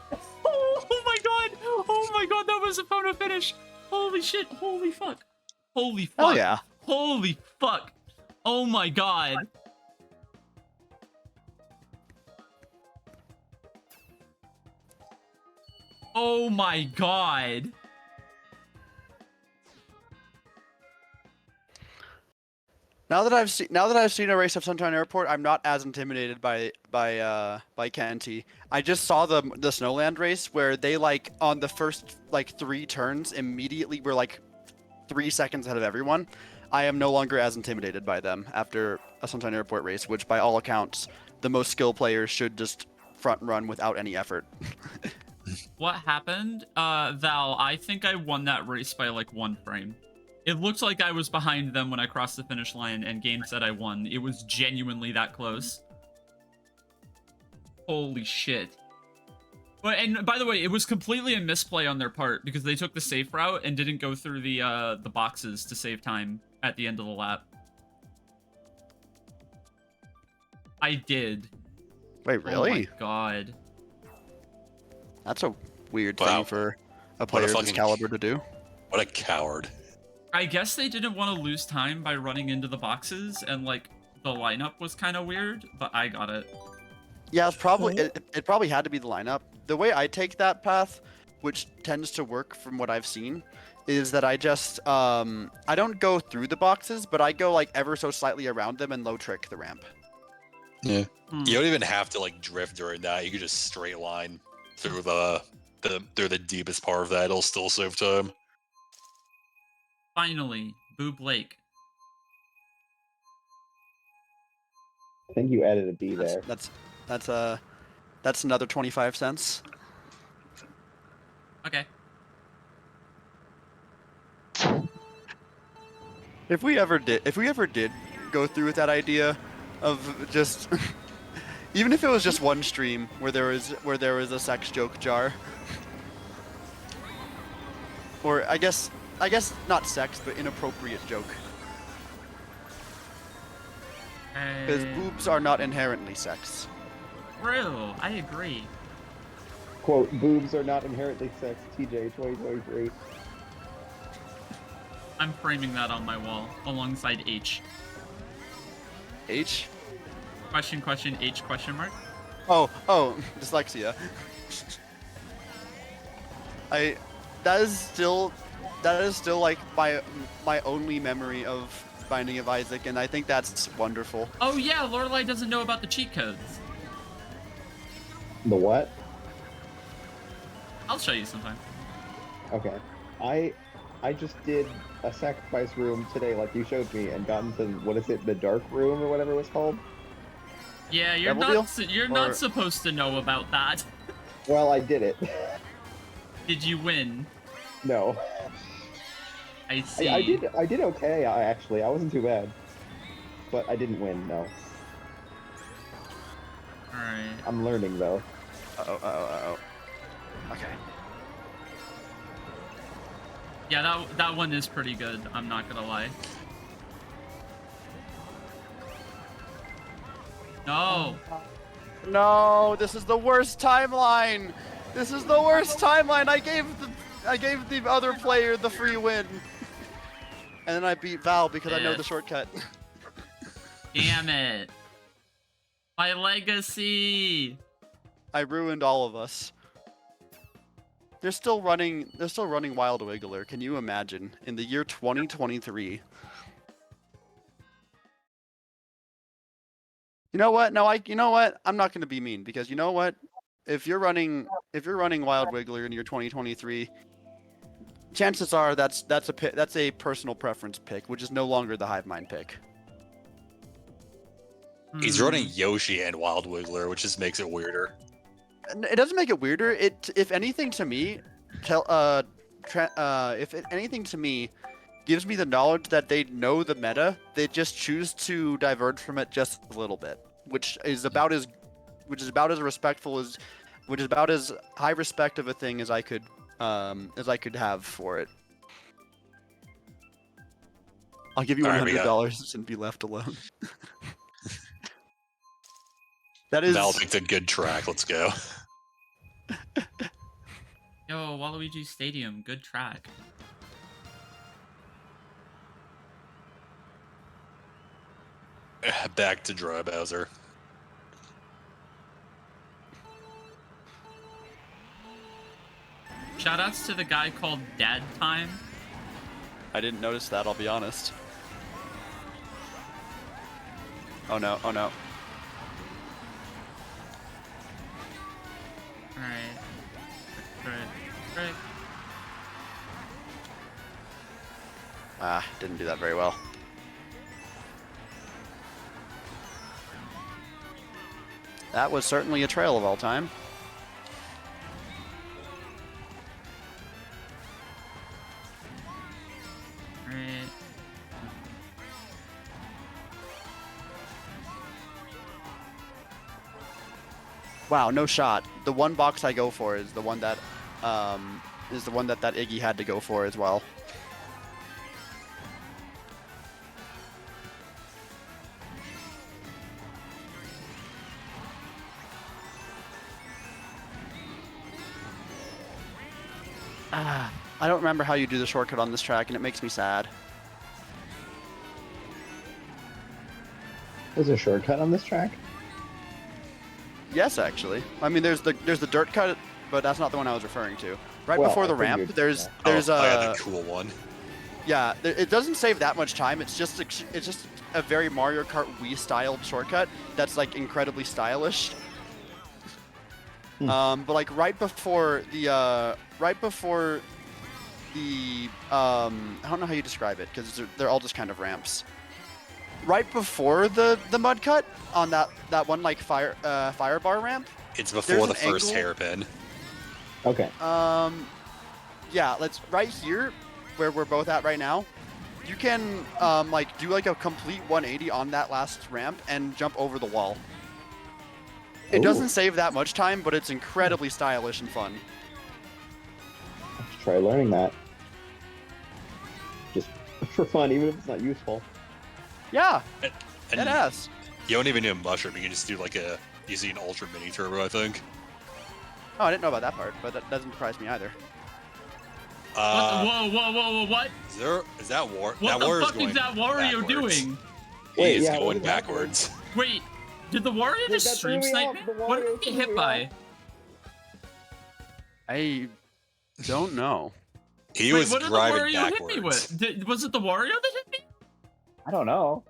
Oh my god! Oh my god, that was a photo finish! Holy shit! Holy fuck! Holy fuck! Hell yeah. Holy fuck! Oh my god! Oh my god! Now that I've seen a race of Sunshine Airport, I'm not as intimidated by Kenty. I just saw the Snowland race where they like on the first like 3 turns immediately were like 3 seconds ahead of everyone. I am no longer as intimidated by them after a Sunshine Airport race, which by all accounts the most skilled players should just front run without any effort. What happened? Val, I think I won that race by like 1 frame. It looked like I was behind them when I crossed the finish line and game said I won. It was genuinely that close. Holy shit. But, and by the way, it was completely a misplay on their part because they took the safe route and didn't go through the boxes to save time at the end of the lap. I did. Wait, really? Oh my god. That's a weird Wow. thing for a player of this fucking- caliber to do. What a coward. I guess they didn't want to lose time by running into the boxes, and like the lineup was kind of weird, but I got it. Yeah, it's probably it probably had to be the lineup. The way I take that path, which tends to work from what I've seen, is that I just I don't go through the boxes, but I go like ever so slightly around them and low trick the ramp. Yeah. Hmm. You don't even have to like drift during that. You can just straight line through the deepest part of that. It'll still save time. Finally, Boob Lake. I think you added a B there. That's another 25 cents. Okay. If we ever did go through with that idea of just even if it was just one stream where there was a sex joke jar, or I guess not sex but inappropriate joke, because boobs are not inherently sex. True, I agree. Quote, boobs are not inherently sex, TJ 2023. I'm framing that on my wall alongside H. H? Question, H, question mark? Oh, dyslexia. That is still like my only memory of Binding of Isaac, and I think that's wonderful. Oh yeah, Lorelai doesn't know about the cheat codes. The what? I'll show you sometime. Okay. I just did a sacrifice room today, like you showed me, and got into, what is it, the dark room or whatever it was called? Yeah, you're Double not deal? you're not supposed to know about that. Well, I did it. Did you win? No. I see. I did okay, actually. I wasn't too bad. But I didn't win, no. Alright. I'm learning, though. Uh-oh. Okay. Yeah, that one is pretty good, I'm not gonna lie. No. No, this is the worst timeline. This is the worst timeline. I gave the other player the free win. And then I beat Val because I know the shortcut. Damn it. My legacy. I ruined all of us. They're still running Wild Wiggler. Can you imagine? In the year 2023. You know what? No, you know what? I'm not going to be mean because you know what? If you're running Wild Wiggler in year 2023, chances are that's a personal preference pick, which is no longer the Hive Mind pick. He's running Yoshi and Wild Wiggler, which just makes it weirder. It doesn't make it weirder. If anything to me, gives me the knowledge that they know the meta. They just choose to diverge from it just a little bit, which is about as high respect of a thing as I could have for it. I'll give you $100 and be left alone. That is. Val picked a good track. Let's go. Yo, Waluigi Stadium, good track. Back to Dry Bowser. Shoutouts to the guy called Dad Time. I didn't notice that, I'll be honest. Oh no, oh no. Alright. Right. Ah, didn't do that very well. That was certainly a trail of all time. Right. Wow, no shot. The one box I go for is the one that that Iggy had to go for as well. I don't remember how you do the shortcut on this track, and it makes me sad. There's a shortcut on this track? Yes, actually. I mean, there's the dirt cut, but that's not the one I was referring to. Right Well, before I the ramp, figured, there's yeah. there's oh, yeah, a the cool one. yeah. It doesn't save that much time. It's just a very Mario Kart Wii styled shortcut that's like incredibly stylish. But like right before the I don't know how you describe it because they're all just kind of ramps. Right before the mud cut on that one like fire bar ramp. It's There's before the an first angle- hairpin. Okay. Yeah, let's right here where we're both at right now. You can like do like a complete 180 on that last ramp and jump over the wall. It Ooh. doesn't save that much time, but it's incredibly stylish and fun. I should try learning that. Just for fun, even if it's not useful. Yeah, And it has. you don't even do a mushroom. You can just do like you see an ultra mini turbo, I think. Oh, I didn't know about that part, but that doesn't surprise me either. What? Is that War? What that the Wario's fuck going is that Wario backwards. doing? Wait, He's yeah, what going is that backwards. Wait, did the Wario Wait, just that threw stream me snipe off. me? The What did Wario he threw hit me by? I don't know. He Wait, was what did the driving Wario backwards. hit me with? Was it the Wario that hit me? I don't know.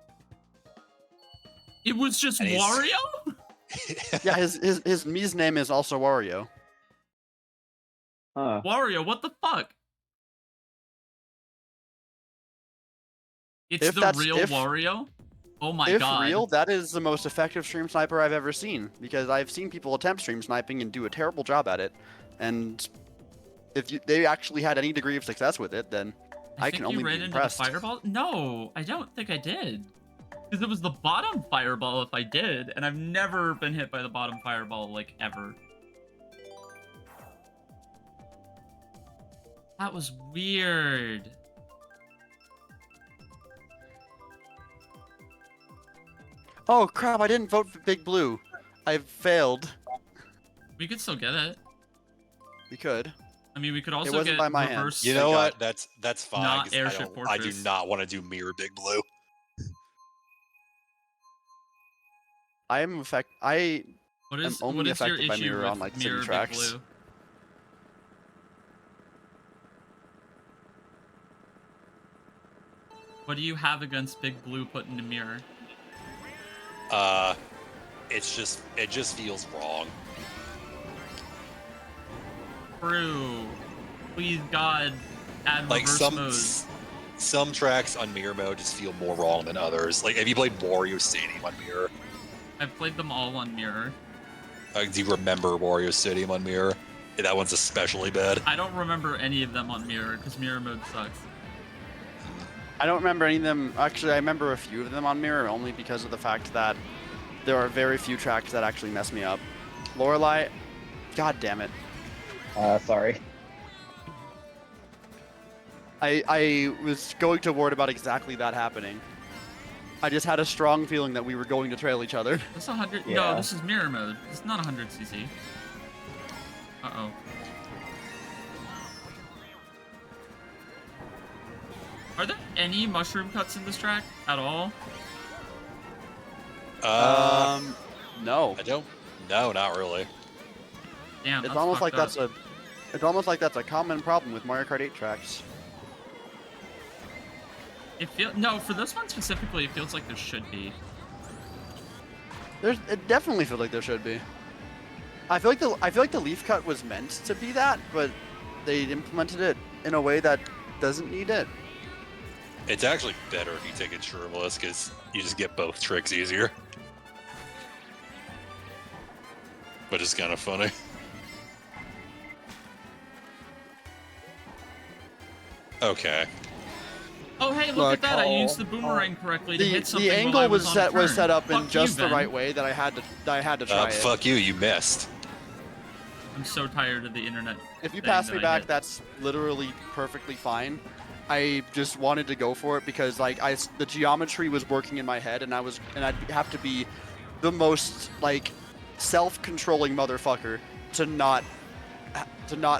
It was just And he's- Wario? Yeah, his Mii's name is also Wario. Huh. Wario, what the fuck? It's If the that's- real if- Wario? Oh my If god. real, that is the most effective stream sniper I've ever seen, because I've seen people attempt stream sniping and do a terrible job at it. And if they actually had any degree of success with it, then I can think only you ran be into impressed. the fireball? No, I don't think I did. Because it was the bottom fireball if I did, and I've never been hit by the bottom fireball, like, ever. That was weird. Oh crap, I didn't vote for Big Blue. I failed. We could still get it. We could. I mean, we could also wasn't get by my hand. reverse. You Thank know God. what? That's fine. Not 'cause Airship I do Fortress. not want to do mirror Big Blue. I am I What I'm is only what is your affected by issue mirror with on, like, city mirror Big tracks. Blue? What do you have against Big Blue putting the mirror? It just feels wrong. True. Please God, add Like reverse some tracks on mirror mode just feel more wrong than others. Like, have you played Wario Stadium on mirror? I've played them all on mirror. Do you remember Wario Stadium on mirror? Yeah, that one's especially bad. I don't remember any of them on mirror because mirror mode sucks. I don't remember any of them. Actually, I remember a few of them on mirror only because of the fact that there are very few tracks that actually mess me up. Lorelei, god damn it. Sorry. I was going to ward about exactly that happening. I just had a strong feeling that we were going to trail each other. This 100. Yeah. No, this is mirror mode. It's not 100cc. Uh-oh. Are there any mushroom cuts in this track at all? No. I don't. No, not really. Damn, It's that's almost like fucked up. that's a common problem with Mario Kart 8 tracks. No, for this one specifically, it feels like there should be. It definitely feels like there should be. I feel like the leaf cut was meant to be that, but they implemented it in a way that doesn't need it. It's actually better if you take it shirtless because you just get both tricks easier. But it's kind of funny. Okay. Oh, hey, look Look, at that! I used the boomerang correctly to hit something The while angle I was on a turn. set up in Fuck just you, the Ben. right way that I had to try it. Fuck you missed. I'm so tired of the internet. If you thing pass that me I back, hit. that's literally perfectly fine. I just wanted to go for it because like the geometry was working in my head, and I'd have to be the most like self-controlling motherfucker to not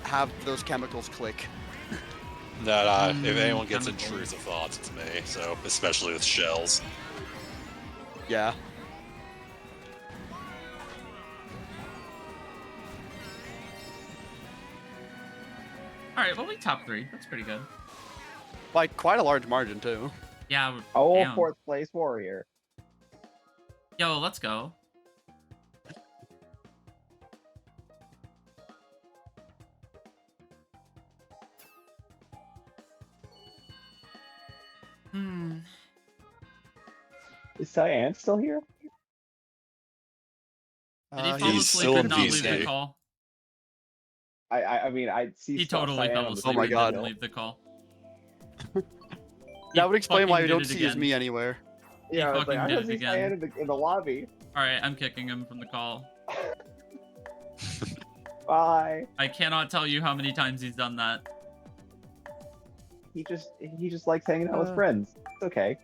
have those chemicals click. No, if anyone gets chemicals. intrusive thoughts, it's me. So, especially with shells. Yeah. All right, well we top 3. That's pretty good. By quite a large margin too. Yeah. Oh, damn. 4th place warrior. Yo, let's go. Is Cyan still here? Did he fall he's asleep still and in not leave the VC. call? I mean, I see. He stuff totally Cyan fell on the asleep my and God. didn't leave the call. That would explain why fucking you did don't it see as again. me anywhere. Yeah, I was like, fucking I did don't it see again. Cyan in the lobby. All right, I'm kicking him from the call. Bye. I cannot tell you how many times he's done that. He just likes hanging out with friends. It's okay.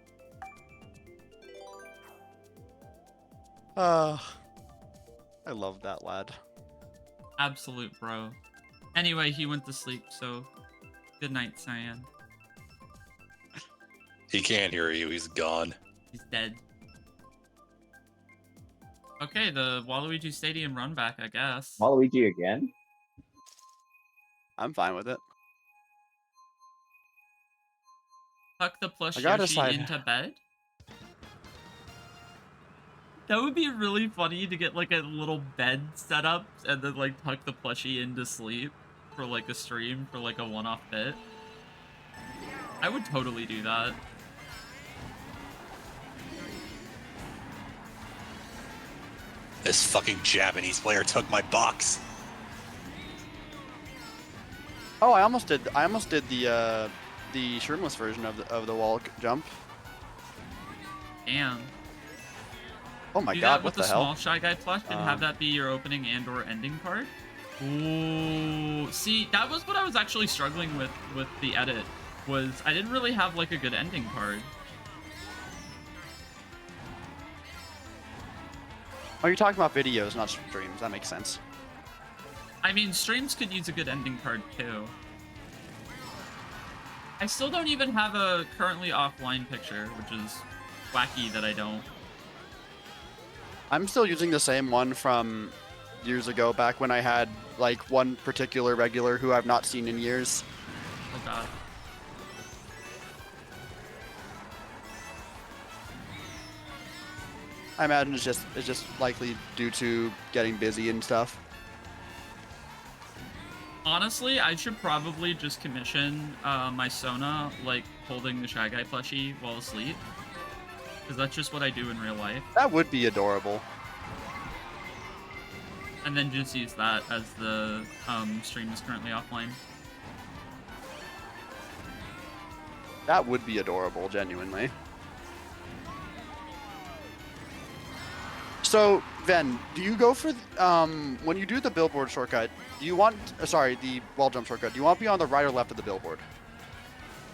I love that lad. Absolute bro. Anyway, he went to sleep, so good night, Cyan. He can't hear you. He's gone. He's dead. Okay, the Waluigi Stadium run back, I guess. Waluigi again? I'm fine with it. Tuck the plush I gotta Yoshi decide. into bed? That would be really funny to get like a little bed set up and then like tuck the plushie into sleep for like a stream for like a one-off bit. I would totally do that. This fucking Japanese player took my box. Oh, I almost did the shroomless version of the wall jump. Damn. Oh my Do god, that what with the the small hell? Shy Guy plush and have that be your opening and or ending card. Ooh, see, that was what I was actually struggling with the edit. Was I didn't really have like a good ending card. Oh, you're talking about videos, not streams. That makes sense. I mean, streams could use a good ending card too. I still don't even have a currently offline picture, which is wacky that I don't. I'm still using the same one from years ago, back when I had like one particular regular who I've not seen in years. Oh god. I imagine it's just likely due to getting busy and stuff. Honestly, I should probably just commission my Sona, like, holding the Shy Guy plushie while asleep. Because that's just what I do in real life. That would be adorable. And then just use that as the stream is currently offline. That would be adorable, genuinely. So, Ven, do you go for when you do the billboard shortcut? Do you want the wall jump shortcut? Do you want to be on the right or left of the billboard?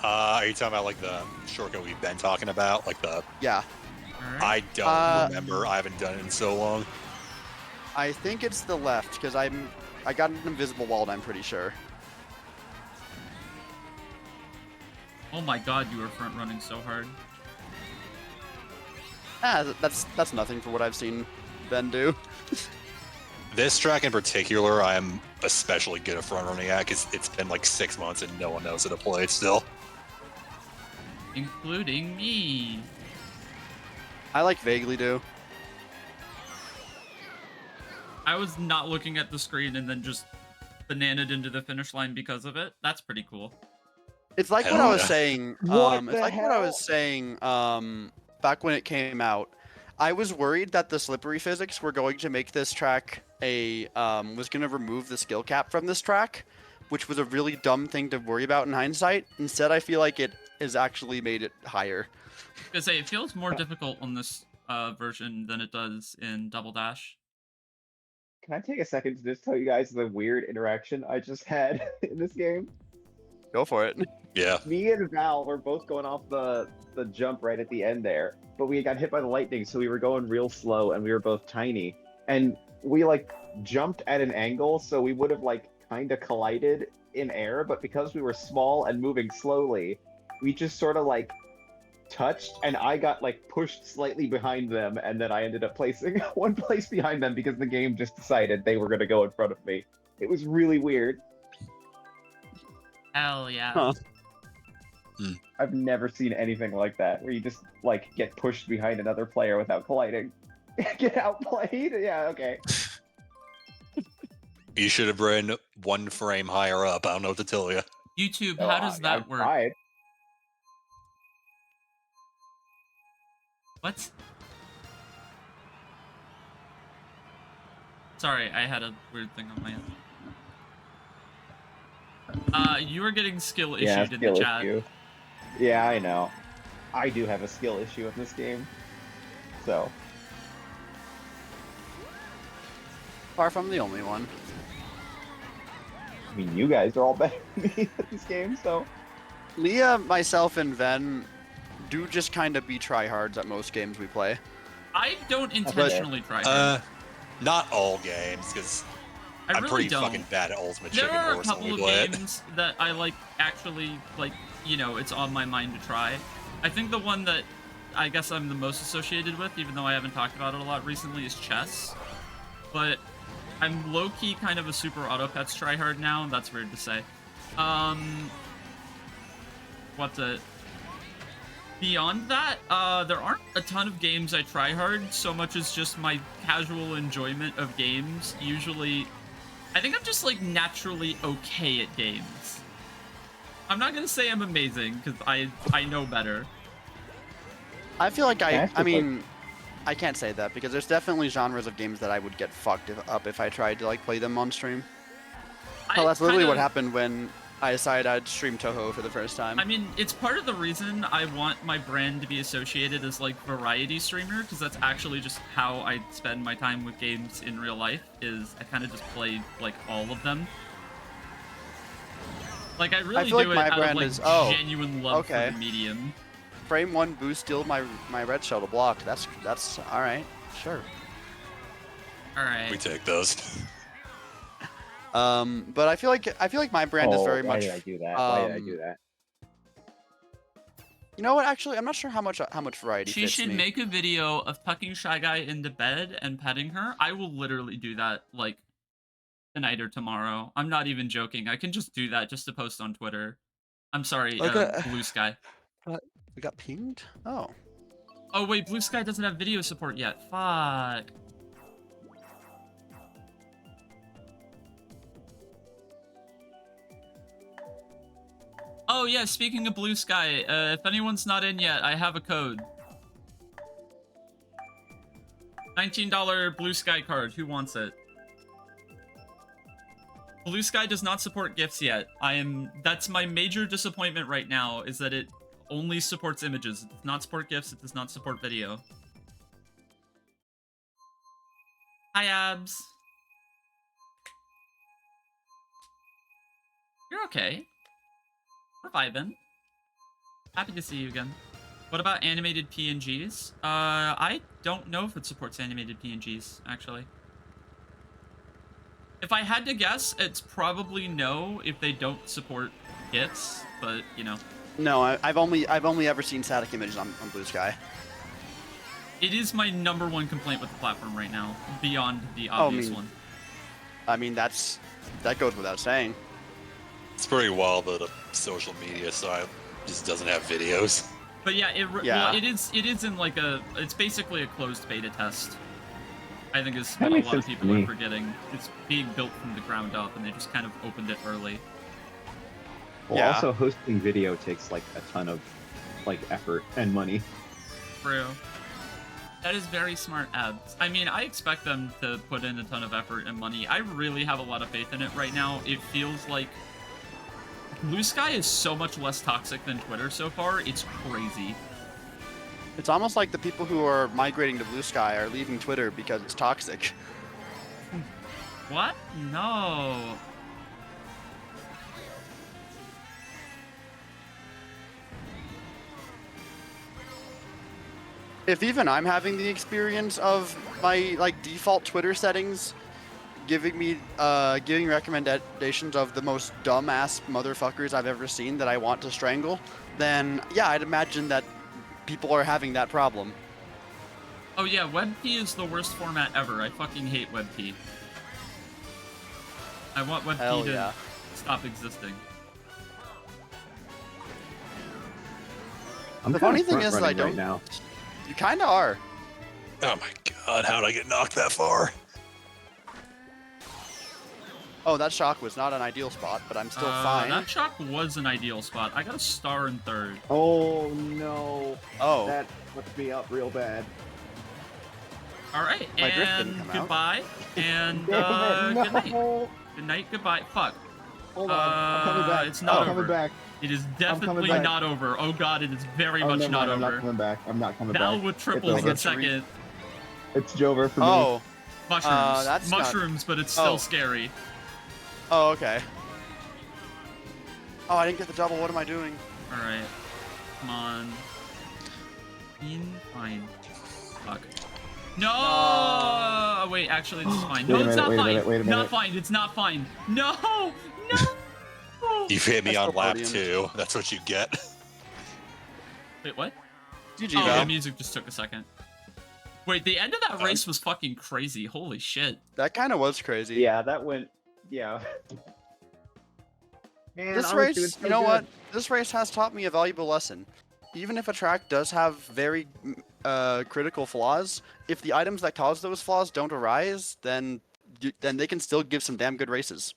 Are you talking about like the shortcut we've been talking about? Like the Yeah, Alright. I don't remember. I haven't done it in so long. I think it's the left because I got an invisible wall, and I'm pretty sure. Oh my god, you were front running so hard. That's nothing for what I've seen Ben do. This track in particular, I am especially good at front running at because it's been like 6 months and no one knows how to play it still. Including me. I like vaguely do. I was not looking at the screen and then just bananaed into the finish line because of it. That's pretty cool. It's like Hell what I was yeah. saying. What It's the like what I hell? was saying back when it came out. I was worried that the slippery physics were going to make this track was going to remove the skill cap from this track, which was a really dumb thing to worry about in hindsight. Instead, I feel like it has actually made it higher. Because it feels more difficult on this version than it does in Double Dash. Can I take a second to just tell you guys the weird interaction I just had in this game? Go for it. Yeah. Me and Val were both going off the jump right at the end there, but we got hit by the lightning, so we were going real slow, and we were both tiny. And we, like, jumped at an angle, so we would have, like, kind of collided in air, but because we were small and moving slowly, we just sort of, like, touched, and I got, like, pushed slightly behind them, and then I ended up placing one place behind them because the game just decided they were going to go in front of me. It was really weird. Hell yeah. Huh. I've never seen anything like that, where you just like get pushed behind another player without colliding. Get outplayed? Yeah, okay. You should have ran 1 frame higher up. I don't know what to tell you. YouTube, Oh, how does that I've work? tried. What? Sorry, I had a weird thing on my end. You are getting skill Yeah, issued in the skill chat. issue. Yeah, I know. I do have a skill issue in this game. So, Far from the only one. I mean, you guys are all better than me at this game, so. Leah, myself, and Ven do just kind of be tryhards at most games we play. I don't intentionally try hard. Not all games, because I I'm really pretty don't. fucking bad at Ultimate There Chicken are a Horse when couple we of play it. games that I like actually like, you know, it's on my mind to try. I think the one that I guess I'm the most associated with, even though I haven't talked about it a lot recently, is chess. But I'm low-key kind of a super Autopets tryhard now, and that's weird to say. What's it? Beyond that, there aren't a ton of games I try hard, so much as just my casual enjoyment of games. Usually, I think I'm just like naturally okay at games. I'm not gonna say I'm amazing, because I know better. I feel like I Actually, mean, I can't say that because there's definitely genres of games that I would get fucked up if I tried to like play them on stream. Hell, that's literally what happened when I decided I'd stream Toho for the first time. I mean, it's part of the reason I want my brand to be associated as like variety streamer, because that's actually just how I spend my time with games in real life, is I kind of just play like all of them. Like I really feel like do it my out brand of like is- genuine love okay. for the medium. Frame 1 boost steal my red shell to block. That's all right. Sure. All right. We take those. But I feel like my brand is very why much. did I do that? Why did I do that? You know what? Actually, I'm not sure how much variety She fits should me. make a video of tucking Shy Guy into bed and petting her. I will literally do that like tonight or tomorrow. I'm not even joking. I can just do that just to post on Twitter. I'm sorry, Okay. Blue Sky. We got pinged? Oh. Oh wait, Blue Sky doesn't have video support yet. Fuck. Oh yeah, speaking of Blue Sky, if anyone's not in yet, I have a code. $19 Blue Sky card. Who wants it? Blue Sky does not support GIFs yet. That's my major disappointment right now, is that it only supports images. It does not support GIFs, it does not support video. Hi, Abs. You're okay. We're vibing. Happy to see you again. What about animated PNGs? I don't know if it supports animated PNGs, actually. If I had to guess, it's probably no if they don't support GIFs, but, you know. No, I've only ever seen static images on Blue Sky. It is my #1 complaint with the platform right now, beyond the obvious one. I mean, that goes without saying. It's pretty wild that a social media site just doesn't have videos. But yeah, well, it is in like it's basically a closed beta test. I think is what a lot of people are forgetting. It's being built from the ground up, and they just kind of opened it early. Well, Yeah. also hosting video takes like a ton of like effort and money. True. That is very smart, Abs. I mean, I expect them to put in a ton of effort and money. I really have a lot of faith in it right now. It feels like Blue Sky is so much less toxic than Twitter so far. It's crazy. It's almost like the people who are migrating to Blue Sky are leaving Twitter because it's toxic. What? No. If even I'm having the experience of my like default Twitter settings giving me recommendations of the most dumbass motherfuckers I've ever seen that I want to strangle, then yeah, I'd imagine that people are having that problem. Oh yeah, WebP is the worst format ever. I fucking hate WebP. I want WebP Hell to yeah. stop existing. I'm The kinda funny thing is, front-running I right don't. now. You kind of are. Oh my god, how did I get knocked that far? Oh, that shock was not an ideal spot, but I'm still fine. That shock was an ideal spot. I got a star in third. Oh no. Oh, That fucked me up real bad. All right, My drift didn't and come out. goodbye, and Damn it, good night. no. Good night, goodbye. Fuck. Hold on, I'm coming back. It's not I'm coming over. back. It is coming definitely back. not over. Oh god, it is very Oh, much never not mind, I'm over. not coming back. I'm not coming Val back. with It's triples over. in second. It's Jover for me. oh, Mushrooms. that's not- Mushrooms, but it's still Oh. scary. oh, okay. Oh, I didn't get the double. What am I doing? Alright. Come on. Fine. Fuck. No! Wait, actually, this is fine. No, Wait a it's minute, not wait a fine. minute, wait a Not minute. fine. It's not fine. No! No! You hit me That's on the lap podium. 2. That's what you get. Wait, what? GG, Oh, Val. the music just took a second. Wait, the end of that race was fucking crazy. Holy shit. That kind of was crazy. Yeah, that went. Yeah. Man, This I was doing race, so you know good. what? This race has taught me a valuable lesson. Even if a track does have very critical flaws, if the items that cause those flaws don't arise, then they can still give some damn good races.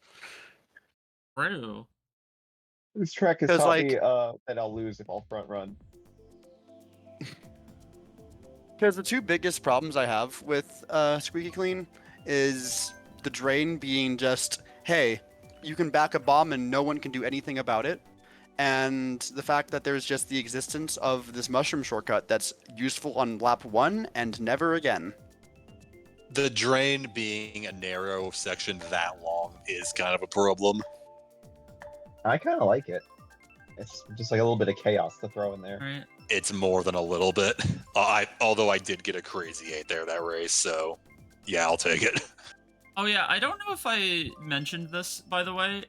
True. This track has 'Cause, taught like- me that I'll lose if I'll front run. Because the two biggest problems I have with Squeaky Clean is the drain being just, hey, you can back a bomb and no one can do anything about it, and the fact that there's just the existence of this mushroom shortcut that's useful on lap 1 and never again. The drain being a narrow section that long is kind of a problem. I kind of like it. It's just like a little bit of chaos to throw in there. Alright. It's more than a little bit. Although I did get a crazy 8 there that race, so yeah, I'll take it. Oh yeah, I don't know if I mentioned this, by the way.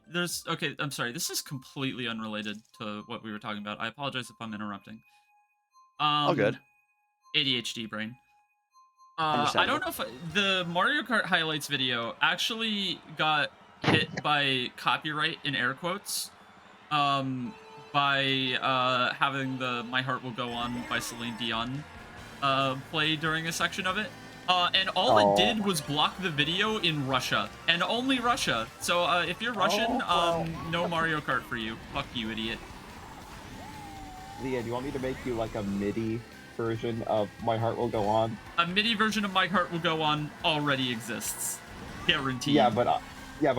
Okay, I'm sorry, this is completely unrelated to what we were talking about. I apologize if I'm interrupting. All good. ADHD brain. I Understandable. don't know if the Mario Kart highlights video actually got hit by copyright in air quotes, by having the "My Heart Will Go On" by Celine Dion play during a section of it. And all it did was block the video in Russia, and only Russia. So if you're Russian, no Mario Kart for you. Fuck you, idiot. Leah, do you want me to make you like a MIDI version of My Heart Will Go On? A MIDI version of My Heart Will Go On already exists, guaranteed. Yeah, but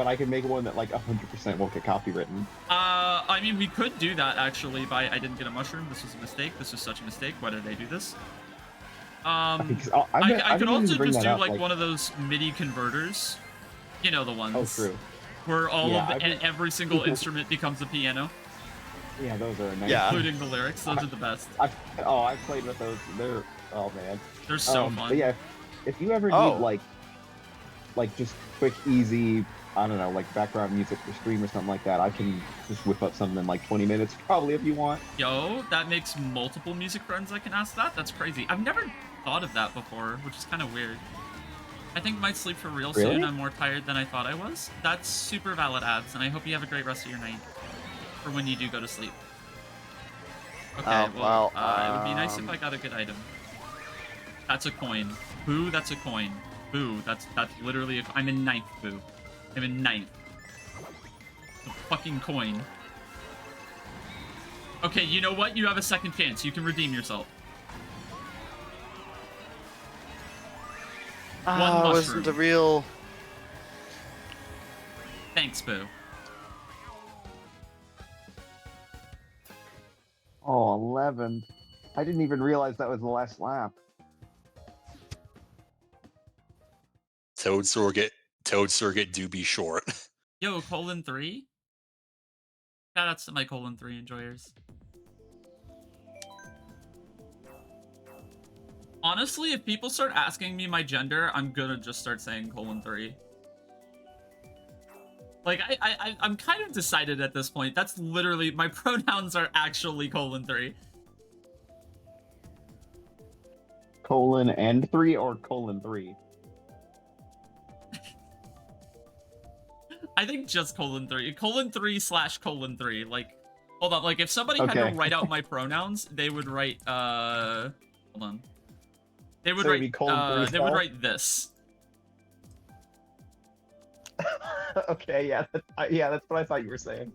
I can make one that like 100% won't get copywritten. I mean, we could do that actually. I didn't get a mushroom. This was a mistake. This was such a mistake. Why did I do this? Because I could also bring just that do up, like one of those MIDI converters. You know the ones. Oh, true. Where all Yeah, of and every single instrument becomes a piano, Yeah, those are nice. Yeah. including the lyrics. Those are the best. I've played with those. They're man. They're so But fun. yeah, if you ever Oh. need like just quick, easy, I don't know, like background music for stream or something like that, I can just whip up something in like 20 minutes, probably if you want. Yo, that makes multiple music friends I can ask that. That's crazy. I've never thought of that before, which is kind of weird. I think might sleep for real Really? soon. I'm more tired than I thought I was. That's super valid ads, and I hope you have a great rest of your night. For when you do go to sleep. Okay, Oh, well, it would be nice if I got a good item. That's a coin. Boo, that's a coin. Boo, that's literally I'm in ninth, boo. I'm in ninth. A fucking coin. Okay, you know what? You have a second chance. You can redeem yourself. One It wasn't mushroom. a real. Thanks, boo. Oh, 11. I didn't even realize that was the last lap. Toad Surrogate do be short. Yo, colon 3? Shoutouts to my colon 3 enjoyers. Honestly, if people start asking me my gender, I'm gonna just start saying colon 3. Like, I'm kind of decided at this point. That's literally, my pronouns are actually colon 3. Colon and 3 or colon 3? I think just colon 3. Colon 3 / colon 3. Like, Hold on, like if somebody had Okay. to write out my pronouns, they would write hold on. They would So it'd write be colon 3 they would spell? write this. Okay, yeah, yeah, that's what I thought you were saying.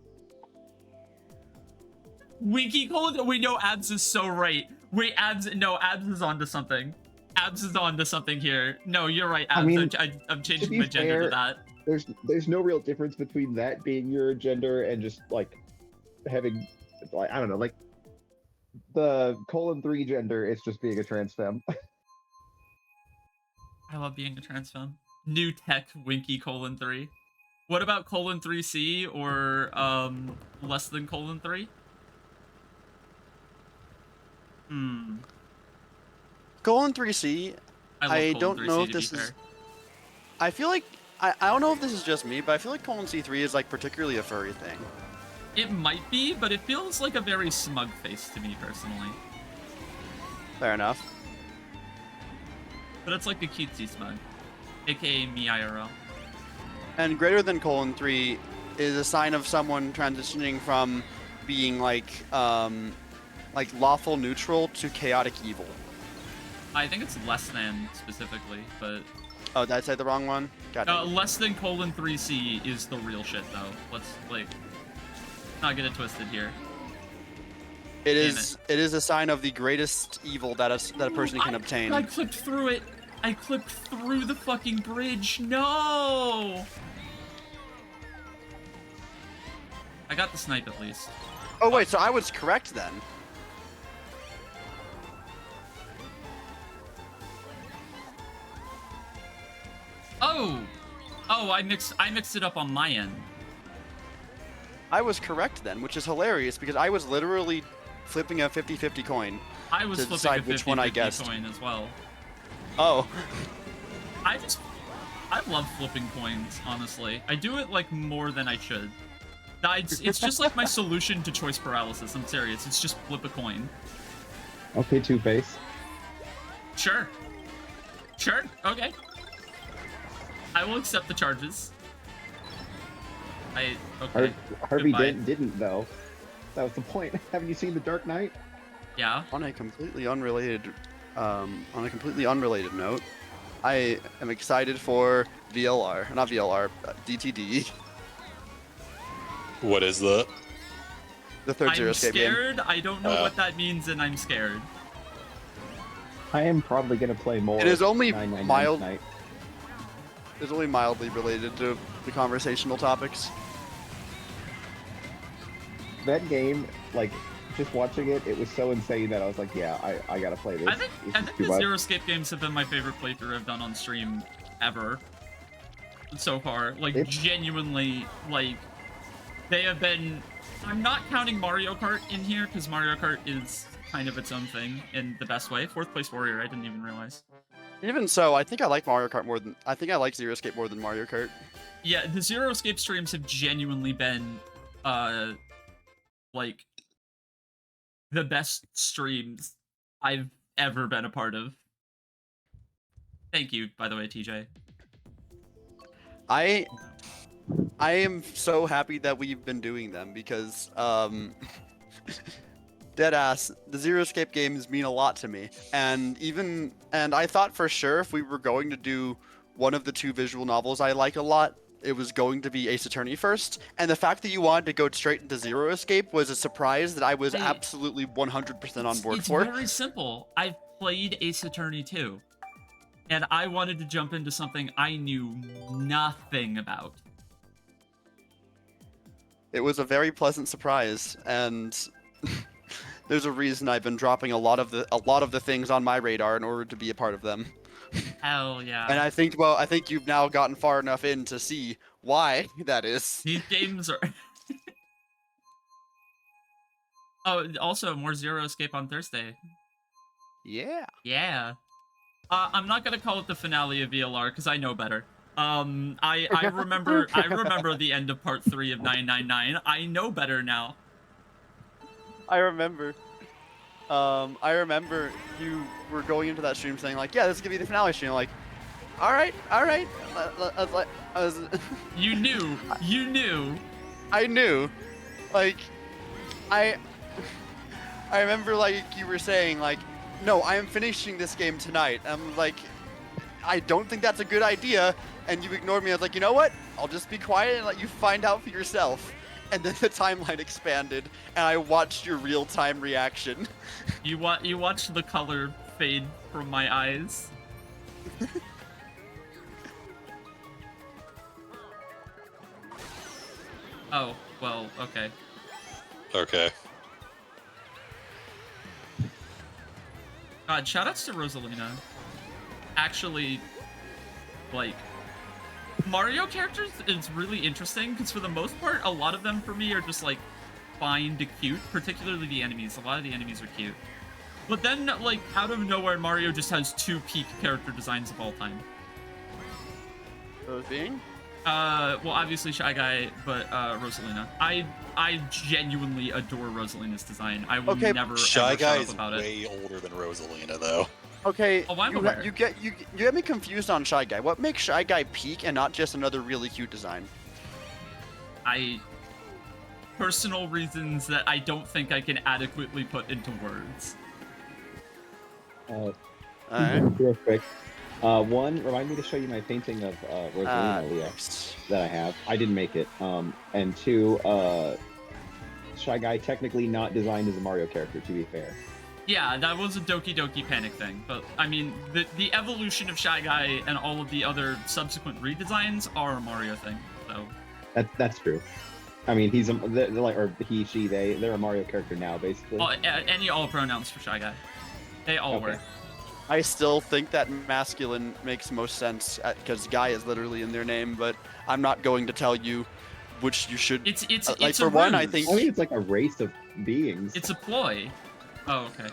Winky colon. We know Abs is so right. Wait, Abs. No, Abs is onto something. Abs is onto something here. No, you're right, Abs. I mean, I'm changing be my gender to fair, that. There's no real difference between that being your gender and just like having, like, I don't know, like the colon 3 gender is just being a trans femme. I love being a trans femme. New tech Winky colon 3. What about colon 3C or less than colon 3? Colon 3C, I love don't colon 3C, know if to this be is. fair. I feel like I don't know if this is just me, but I feel like colon C3 is like particularly a furry thing. It might be, but it feels like a very smug face to me personally. Fair enough. But it's like the cutesy smug, aka me IRL. And greater than colon 3 is a sign of someone transitioning from being like lawful neutral to chaotic evil. I think it's less than specifically, but Oh, did I say the wrong one? God dang it. less than colon 3C is the real shit though. Let's like not get it twisted here. It damn is. It is a sign of the greatest evil that a person can obtain. I clipped through it. I clipped through the fucking bridge. No. I got the snipe at least. Oh wait, so I was correct then. Oh, I mixed it up on my end. I was correct then, which is hilarious because I was literally flipping a 50-50 coin. I was to flipping decide a 50-50 which one I guessed. coin as well. Oh. I love flipping coins, honestly. I do it like more than I should. It's just like my solution to choice paralysis. I'm serious. It's just flip a coin. Okay, Two-Face. Sure. Sure. Okay. I will accept the charges. Okay. Harvey Goodbye. didn't though. That was the point. Haven't you seen The Dark Knight? Yeah. On a completely unrelated note, I am excited for VLR, not VLR, DTD, What is that? the third Zero I'm Escape game. scared. I don't know what that means, and I'm scared. I am probably gonna play more. It is only 999 mild. tonight. It's only mildly related to the conversational topics. That game, like, just watching it, it was so insane that I was like, yeah, I gotta play this. I think It's just too the much. Zero Escape games have been my favorite playthrough I've done on stream ever so far. Like genuinely, like they have been. I'm not counting Mario Kart in here because Mario Kart is kind of its own thing in the best way. Fourth place warrior. I didn't even realize. Even so, I think I like Mario Kart more than I think I like Zero Escape more than Mario Kart. Yeah, the Zero Escape streams have genuinely been, like the best streams I've ever been a part of. Thank you, by the way, TJ. I am so happy that we've been doing them because deadass, the Zero Escape games mean a lot to me. And I thought for sure if we were going to do one of the two visual novels I like a lot, it was going to be Ace Attorney first. And the fact that you wanted to go straight into Zero Escape was a surprise that I was absolutely 100% on board for. It's very simple. I've played Ace Attorney 2, and I wanted to jump into something I knew nothing about. It was a very pleasant surprise, and there's a reason I've been dropping a lot of the things on my radar in order to be a part of them. Hell yeah. And I think you've now gotten far enough in to see why that is. These games are... Oh, also, more Zero Escape on Thursday. Yeah. Yeah. I'm not gonna call it the finale of VLR, because I know better. I remember the end of part 3 of 999. I know better now. I remember you were going into that stream saying like, yeah, this is gonna be the finale stream. Like, all right. You knew. I knew. Like, I remember like you were saying like, no, I am finishing this game tonight. I'm like, I don't think that's a good idea, and you ignored me. I was like, you know what? I'll just be quiet and let you find out for yourself. And then the timeline expanded, and I watched your real-time reaction. You watched the color fade from my eyes. Oh, well, okay. Okay. God, shoutouts to Rosalina. Actually, like, Mario characters is really interesting because for the most part, a lot of them for me are just like fine to cute, particularly the enemies. A lot of the enemies are cute. But then, like, out of nowhere, Mario just has 2 peak character designs of all time. Those being? Well, obviously Shy Guy, but Rosalina. I genuinely adore Rosalina's design. I will never Shy ever Guy shut is up about way it. older than Rosalina, though. Okay, Oh, I'm you, aware. you get me confused on Shy Guy. What makes Shy Guy peak and not just another really cute design? Personal reasons that I don't think I can adequately put into words. Alright. Real quick. One, remind me to show you my painting of Rosalina, Leo, that I have. I didn't make it. And 2, Shy Guy technically not designed as a Mario character, to be fair. Yeah, that was a Doki Doki Panic thing, but I mean, the evolution of Shy Guy and all of the other subsequent redesigns are a Mario thing, so... That's true. I mean, he's or he, she, they're a Mario character now, basically. Any all pronouns for Shy Guy. They all work. I still think that masculine makes most sense because guy is literally in their name, but I'm not going to tell you which you should. It's like for a one, I ruse. think. I think it's like a race of beings. It's a ploy. Oh, okay.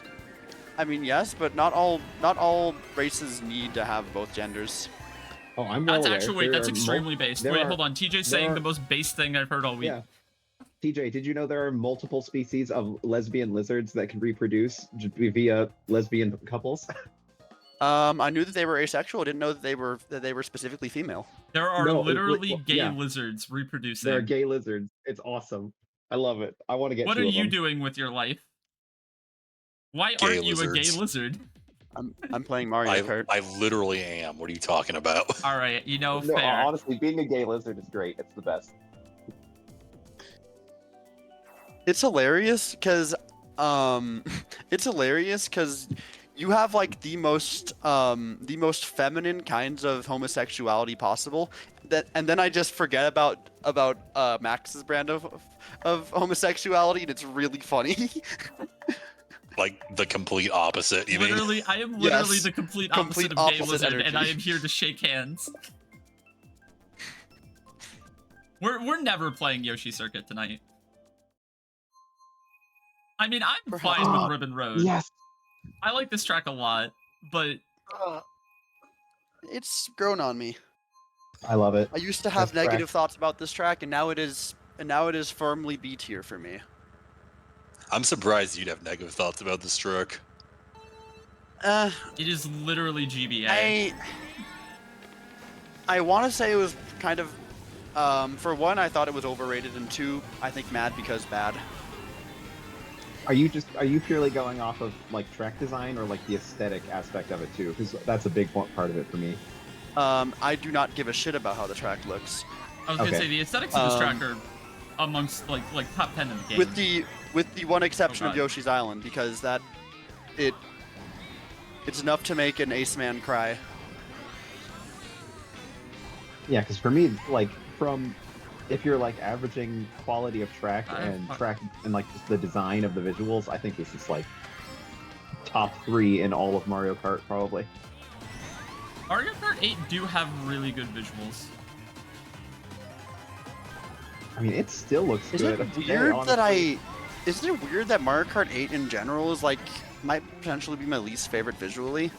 I mean, yes, but not all races need to have both genders. Oh, I'm well aware. Wait, that's extremely based. Wait, hold on. TJ's saying the most base thing I've heard all week. Yeah. TJ, did you know there are multiple species of lesbian lizards that can reproduce via lesbian couples? I knew that they were asexual. I didn't know that they were specifically female. There are literally gay lizards reproducing. There are gay lizards. It's awesome. I love it. I want to get. What are you doing with your life? Why aren't you a gay lizard? I'm playing Mario Kart. I literally am. What are you talking about? All right, No, fair. honestly, being a gay lizard is great. It's the best. It's hilarious because you have like the most feminine kinds of homosexuality possible. And then I just forget about Max's brand of homosexuality, and it's really funny. Like the complete opposite, you mean? I am literally Yes. the complete Complete opposite of gay opposite lizard, energy. and I am here to shake hands. We're never playing Yoshi Circuit tonight. I mean, I'm fine with Ribbon Road. Yes. I like this track a lot, but It's grown on me. I love it. I used to have Best track. negative thoughts about this track, and now it is firmly B tier for me. I'm surprised you'd have negative thoughts about this track. it is literally GBA. I want to say it was kind of, for one, I thought it was overrated, and 2, I think mad because bad. Are you purely going off of like track design or like the aesthetic aspect of it too? Because that's a big part of it for me. I do not give a shit about how the track looks. I was gonna say the aesthetics of this track are amongst like top 10 in the game. With the one exception of God. Yoshi's Island, because it's enough to make an Ace Man cry. Yeah, because for me, like if you're like averaging quality of track and like just the design of the visuals, I think this is like top 3 in all of Mario Kart probably. Mario Kart 8 do have really good visuals. I mean, it still looks good. Isn't it weird that Mario Kart 8 in general is like might potentially be my least favorite visually?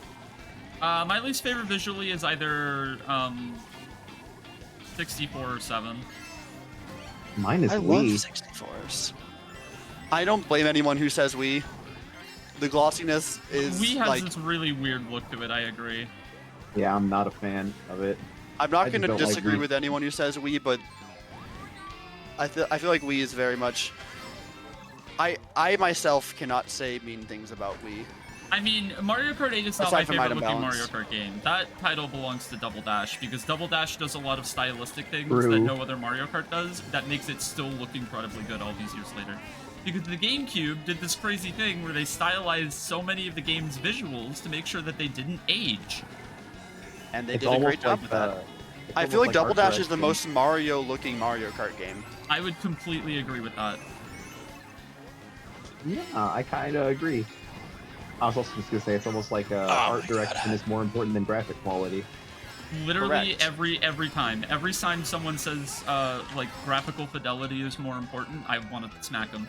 My least favorite visually is either 64 or 7. Mine is I Wii. love 64s. I don't blame anyone who says Wii. The glossiness is Wii has like this really weird look to it, I agree. Yeah, I'm not a fan of it. I'm not I going just to don't like disagree Wii. with anyone who says Wii, but I feel like Wii is very much. I myself cannot say mean things about Wii. I mean, Mario Kart 8 is not Aside my from favorite item looking Mario balance. Kart game. That title belongs to Double Dash because Double Dash does a lot of stylistic things True. that no other Mario Kart does that makes it still look incredibly good all these years later. Because the GameCube did this crazy thing where they stylized so many of the game's visuals to make sure that they didn't age. And they It's did a great almost job like with that. it's I almost feel like like Double art Dash is the direction. most Mario-looking Mario Kart game. I would completely agree with that. Yeah, I kind of agree. I was also just gonna say it's almost like art my direction God. is more important than graphic quality. Literally Correct. every time someone says like graphical fidelity is more important, I want to smack them.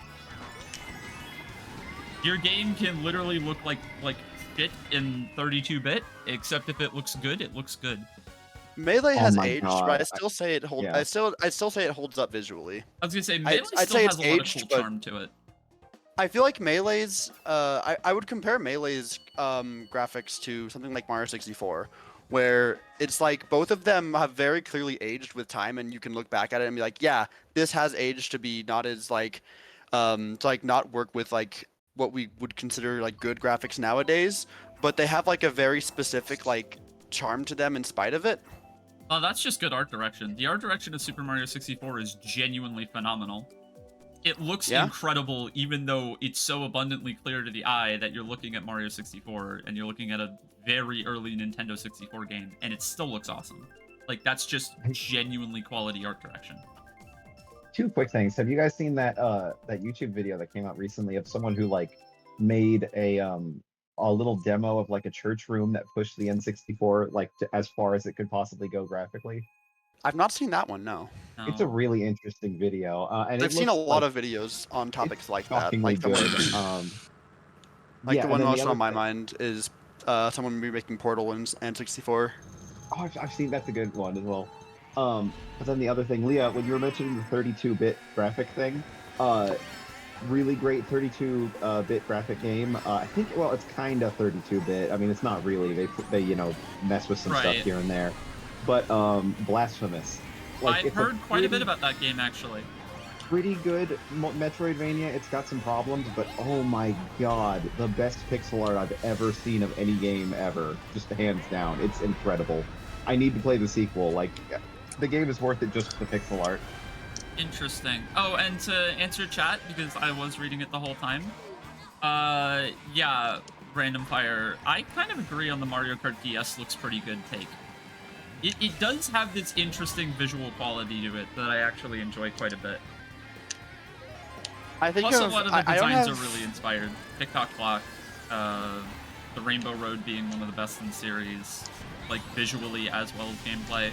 Your game can literally look like shit in 32-bit, except if it looks good, it looks good. Melee Oh has my aged, God, but I still say it yeah. I still say it holds up visually. I was gonna say Melee I'd still say has it's a lot of aged, cool but- charm to it. I feel like Melee's I would compare Melee's graphics to something like Mario 64, where it's like both of them have very clearly aged with time, and you can look back at it and be like, yeah, this has aged to be not as like to like not work with like what we would consider like good graphics nowadays, but they have like a very specific like charm to them in spite of it. Oh, that's just good art direction. The art direction of Super Mario 64 is genuinely phenomenal. It looks Yeah. incredible, even though it's so abundantly clear to the eye that you're looking at Mario 64 and you're looking at a very early Nintendo 64 game, and it still looks awesome. Like, that's just genuinely quality art direction. Two quick things. Have you guys seen that that YouTube video that came out recently of someone who like made a little demo of like a church room that pushed the N64 like to, as far as it could possibly go graphically? I've not seen that one, no. It's a No. really interesting video, and I've seen a lot of videos on topics like that. shockingly Like the one, good. like yeah, the and one then most other on my thing- mind is someone remaking Portal in N64. Oh, I've seen that's a good one as well. But then the other thing, Leah, when you were mentioning the 32-bit graphic thing, really great 32-bit graphic game. I think, well, it's kind of 32-bit. I mean, it's not really. They you know mess with some stuff Right. here and there. But Blasphemous. I've it's heard quite a bit pretty- about that game, actually. Pretty good Metroidvania. It's got some problems, but oh my god, the best pixel art I've ever seen of any game ever. Just hands down. It's incredible. I need to play the sequel. Like, the game is worth it just for the pixel art. Interesting. Oh, and to answer chat, because I was reading it the whole time, yeah, Random Fire, I kind of agree on the Mario Kart DS looks pretty good take. It does have this interesting visual quality to it that I actually enjoy quite a bit. I think Plus, a of, lot of the I don't designs have, are really inspired. TikTok Clock, the Rainbow Road being one of the best in the series, like visually as well as gameplay.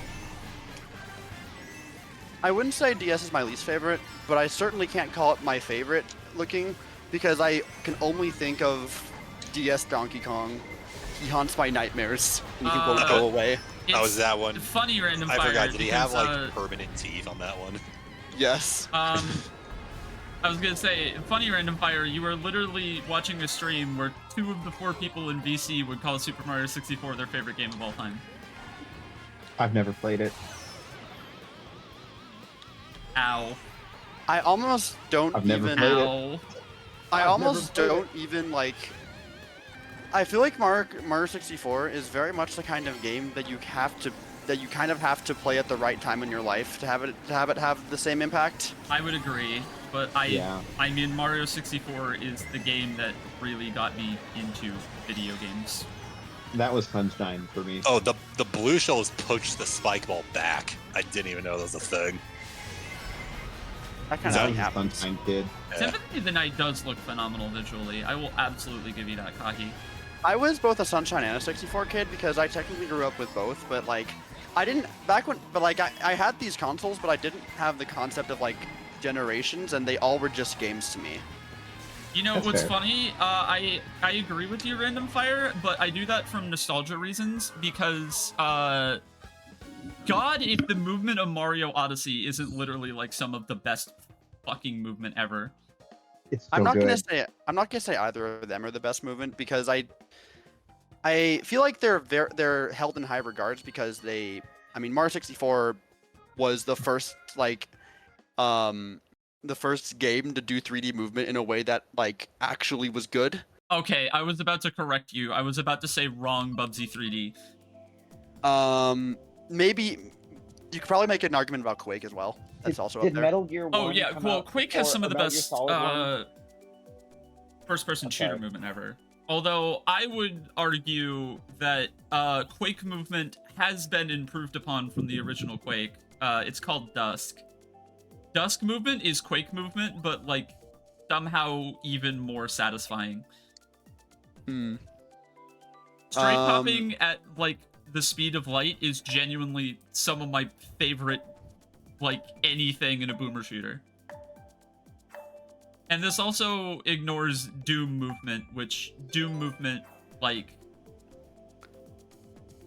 I wouldn't say DS is my least favorite, but I certainly can't call it my favorite looking because I can only think of DS Donkey Kong. He haunts my nightmares and he won't go away. How was It's that one? funny, Random I Fire. forgot. Did he have because, like permanent teeth on that one? Yes. I was gonna say, funny Random Fire, you were literally watching a stream where 2 of the 4 people in VC would call Super Mario 64 their favorite game of all time. I've never played it. Ow. I almost don't I've never even. played it. Ow. I I've almost never played don't even like. I feel like Mario 64 is very much the kind of game that you kind of have to play at the right time in your life to have it have the same impact. I would agree, but Yeah. I mean, Mario 64 is the game that really got me into video games. That was Sunshine for me. Oh, the blue shells pushed the spike ball back. I didn't even know that was a thing. That kind That of I was a happens. Sunshine kid. Yeah. Symphony of the Night does look phenomenal visually. I will absolutely give you that, Kaki. I was both a Sunshine and a 64 kid because I technically grew up with both, but like I didn't back when but like I had these consoles but I didn't have the concept of like generations and they all were just games to me. You know That's what's fair. funny? I agree with you, Random Fire, but I do that from nostalgia reasons because God, if the movement of Mario Odyssey isn't literally like some of the best fucking movement ever. It's so I'm not good. gonna say either of them are the best movement because I feel like they're held in high regards because I mean Mario 64 was the first like game to do 3D movement in a way that like actually was good. Okay, I was about to correct you. I was about to say wrong Bubsy 3D. Maybe you could probably make an argument about Quake as well. That's also up Did there. Metal Gear 1 Oh yeah, come well out Quake has before- some of the or Metal Gear best Solid 1? first-person I'm shooter sorry. movement ever. Although I would argue that Quake movement has been improved upon from the original Quake. It's called Dusk. Dusk movement is Quake movement, but like somehow even more satisfying. Straight popping at like the speed of light is genuinely some of my favorite, like, anything in a boomer shooter. And this also ignores Doom movement, which Doom movement, like,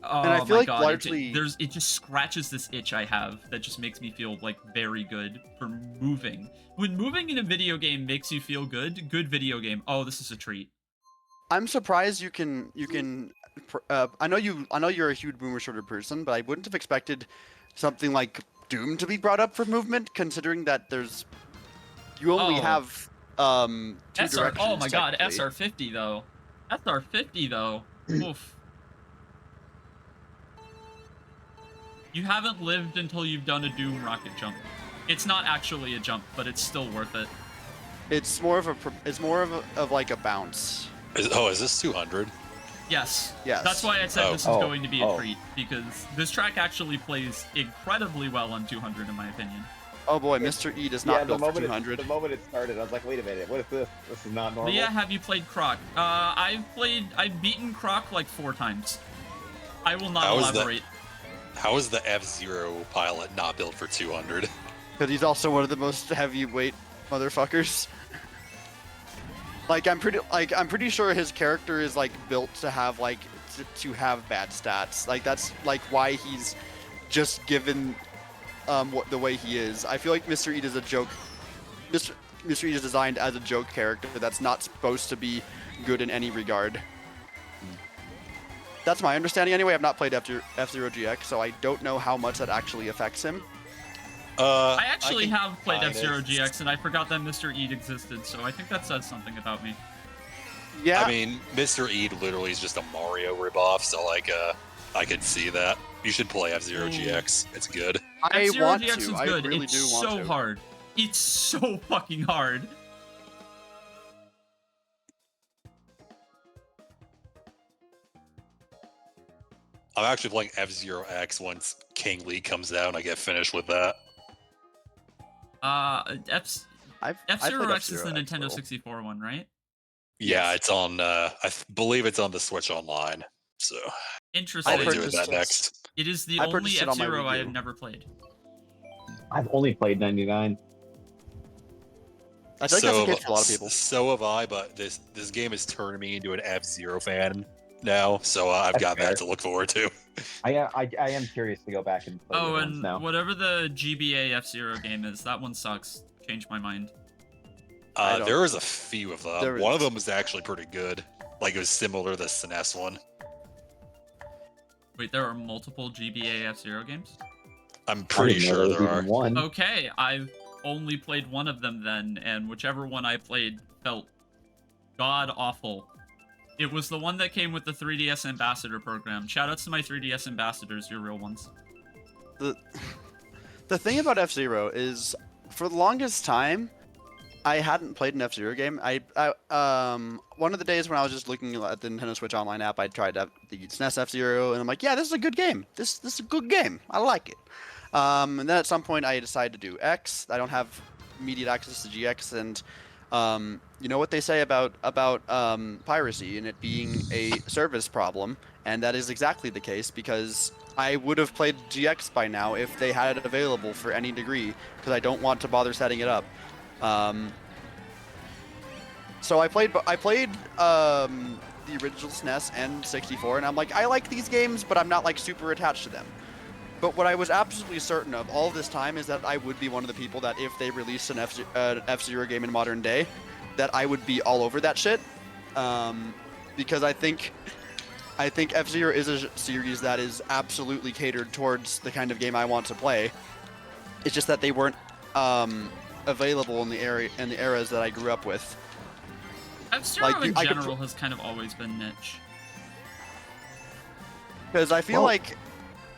oh And I feel my like god, largely- it just scratches this itch I have that just makes me feel like very good for moving. When moving in a video game makes you feel good, good video game. Oh, this is a treat. I'm surprised you can. I know you're a huge boomer shooter person, but I wouldn't have expected something like Doom to be brought up for movement, considering that you only Oh. have two directions. Oh my god, technically. SR50 though. SR50 though. Oof. You haven't lived until you've done a Doom rocket jump. It's not actually a jump, but it's still worth it. It's more of like a bounce. Is this 200? Yes. Yes. That's why I said this is Oh. going to be a Oh. treat, because this track actually plays incredibly well on 200 in my opinion. Oh boy, Mr. E does not the go for moment 200. the moment it started, I was like, wait a minute, what is this? This is not normal. Leah, have you played Croc? I've beaten Croc like 4 times. I will not How is that? elaborate. How is the F-Zero pilot not built for 200? Because he's also one of the most heavyweight motherfuckers. Like I'm pretty sure his character is like built to have like to have bad stats. Like that's like why he's just given the way he is. I feel like Mr. Eat is a joke. Mr. Eat is designed as a joke character that's not supposed to be good in any regard. That's my understanding anyway. I've not played F-Zero GX, so I don't know how much that actually affects him. I actually can have played kind of- F-Zero GX, and I forgot that Mr. Eat existed, so I think that says something about me. Yeah, I mean, Mr. E literally is just a Mario ripoff, so like, I could see that. You should play F-Zero Ooh. GX. It's good. I F-Zero want GX to. is I good. really It's do want so to. hard. It's so fucking hard. I'm actually playing F-Zero X once King League comes out and I get finished with that. F-Zero played X is the F-Zero X, Nintendo though. 64 one, right? Yeah, Yes. it's on, believe it's on the Switch Online, so Interesting. I'll I be doing purchased that next. It is the I only purchased it on my F-Zero I Wii have U. never played. I've only played 99. I feel like that's the case for a lot of people. So have I, but this game has turned me into an F-Zero fan now, so I've That's got fair. that to look forward to. I am curious to go back and play Oh, the ones and now. whatever the GBA F-Zero game is, that one sucks. Changed my mind. I don't- There was a few of them. There One of is. them was actually pretty good. Like, it was similar to the SNES one. Wait, there are multiple GBA F-Zero games? I'm I pretty didn't know sure there was there even are. one. Okay, I've only played one of them then, and whichever one I played felt god-awful. It was the one that came with the 3DS Ambassador program. Shoutouts to my 3DS Ambassadors, you're real ones. The thing about F-Zero is, for the longest time, I hadn't played an F-Zero game. One of the days when I was just looking at the Nintendo Switch Online app, I tried the SNES F-Zero, and I'm like, yeah, this is a good game. This is a good game. I like it. And then at some point, I decided to do X. I don't have immediate access to GX, and you know what they say about piracy and it being a service problem, and that is exactly the case because I would have played GX by now if they had it available for any degree because I don't want to bother setting it up. So I played the original SNES and 64, and I'm like, I like these games, but I'm not like super attached to them. But what I was absolutely certain of all this time is that I would be one of the people that if they released an F-Zero game in modern day, that I would be all over that shit. Because I think F-Zero is a series that is absolutely catered towards the kind of game I want to play. It's just that they weren't available in the eras that I grew up with. F-Zero Like, in I could general has kind of always been niche. Because I feel Well-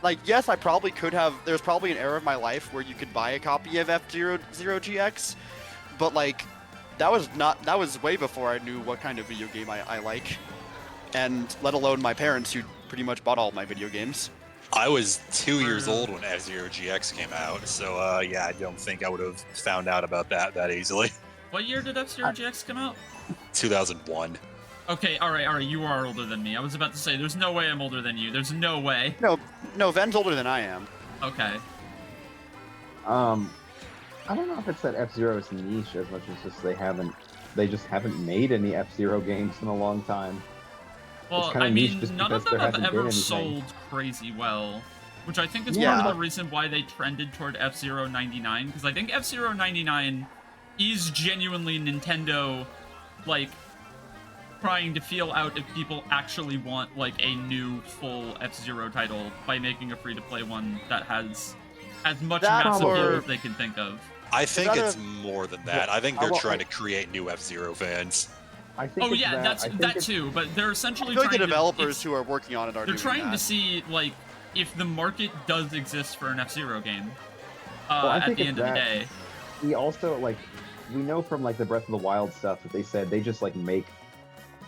like yes, I probably could have. There's probably an era of my life where you could buy a copy of F-Zero GX, but like that was way before I knew what kind of video game I like, and let alone my parents who pretty much bought all my video games. I was 2 years old when F-Zero GX came out, so yeah, I don't think I would have found out about that easily. What year did F-Zero GX come out? 2001. Okay, alright, you are older than me. I was about to say, there's no way I'm older than you. There's no way. No, Ven's older than I am. Okay. I don't know if it's that F-Zero is niche as much as just they just haven't made any F-Zero games in a long time. Well, kinda I niche mean, just none of because them there have hasn't been ever anything. sold crazy well, which I think is Yeah. part of the reason why they trended toward F-Zero 99, because I think F-Zero 99 is genuinely Nintendo, like, trying to feel out if people actually want, like, a new full F-Zero title by making a free-to-play one that has as much That mass or- appeal as they can think of. I think that it's a- more than that. I think they're well, trying to create new F-Zero fans. I think Oh it's yeah, that. I think that it's- too, but they're I essentially feel like the trying developers to... who are working on it are They're doing trying that. to see, like, if the market does exist for an F-Zero game I at think the it's end of the that. day. We also we know from the Breath of the Wild stuff that they said they just make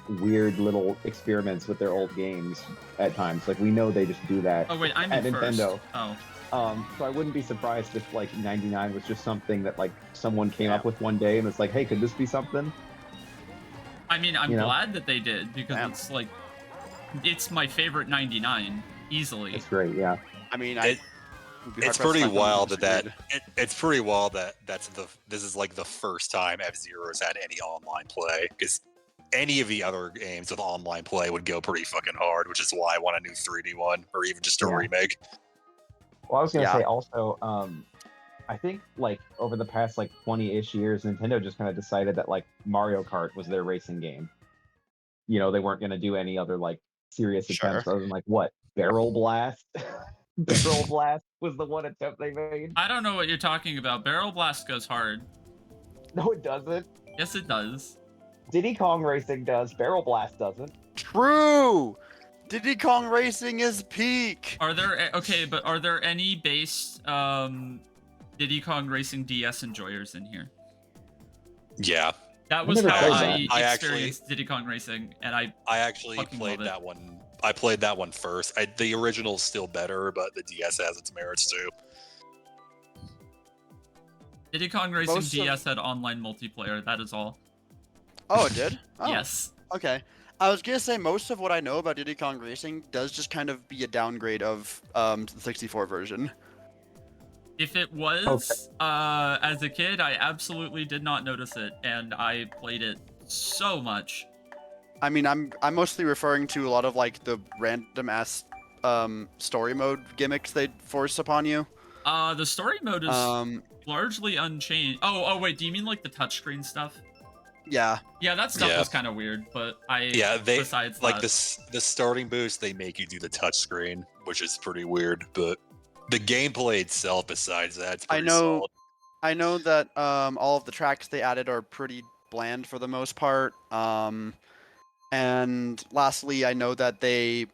weird little experiments with their old games at times. Like we know they just do that. Oh wait, I'm at in first. Nintendo. Oh. So I wouldn't be surprised if 99 was just something that someone came Yeah. up with one day and it's like, hey, could this be something? I mean, I'm You know? glad that they did, because Yeah. it's my favorite 99, easily. It's great, yeah. I mean, It- would be hard It's pressed to pretty find someone who wild that disagreed. it's pretty wild that this is like the first time F-Zero has had any online play, because any of the other games with online play would go pretty fucking hard, which is why I want a new 3D one or even just a Yeah. remake. Well, I was gonna Yeah. say also, I think over the past 20-ish years, Nintendo just kind of decided that Mario Kart was their racing game. You know, they weren't gonna do any other serious Sure. attempts other than what Barrel Blast. Barrel Blast was the one attempt they made. I don't know what you're talking about. Barrel Blast goes hard. No, it doesn't. Yes, it does. Diddy Kong Racing does. Barrel Blast doesn't. True. Diddy Kong Racing is peak. Are there any base Diddy Kong Racing DS enjoyers in here? Yeah, That was never how played I that. I actually- experienced Diddy Kong Racing, and I I actually Fucking played love it. that one. I played that one first. The original's still better, but the DS has its merits too. Diddy Kong Racing Most of- DS had online multiplayer. That is all. Oh, it did? Oh, Yes. Okay. I was gonna say most of what I know about Diddy Kong Racing does just kind of be a downgrade of the 64 version. If it was, as a kid, I absolutely did not notice it, and I played it so much. I mean, I'm mostly referring to a lot of the random ass story mode gimmicks they force upon you. The story mode is Um, largely unchanged. Oh, wait, do you mean the touchscreen stuff? yeah. Yeah, that stuff Yeah. was kind of weird, but Yeah, they besides like that, the starting boost. They make you do the touchscreen, which is pretty weird. But the gameplay itself, besides that, it's I pretty know- solid. I know that all of the tracks they added are pretty bland for the most part. And lastly, I know that the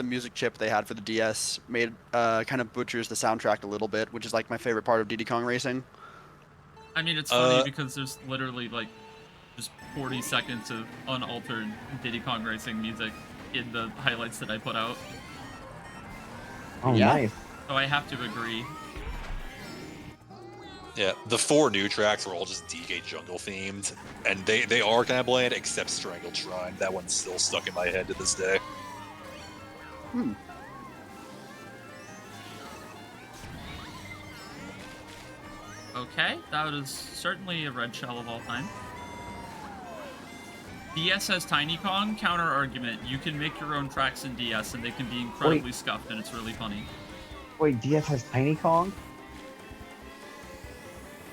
music chip they had for the DS made kind of butchers the soundtrack a little bit, which is my favorite part of Diddy Kong Racing. I mean, it's funny because there's literally just 40 seconds of unaltered Diddy Kong Racing music in the highlights that I put out. Oh, Yeah. nice. So I have to agree. Yeah, the 4 new tracks are all just DK Jungle themed, and they are kind of bland, except Strangled Shrine. That one's still stuck in my head to this day. Okay, that is certainly a red shell of all time. DS has Tiny Kong. Counter argument: you can make your own tracks in DS, and they can be incredibly scuffed, and it's really funny. Wait, DS has Tiny Kong?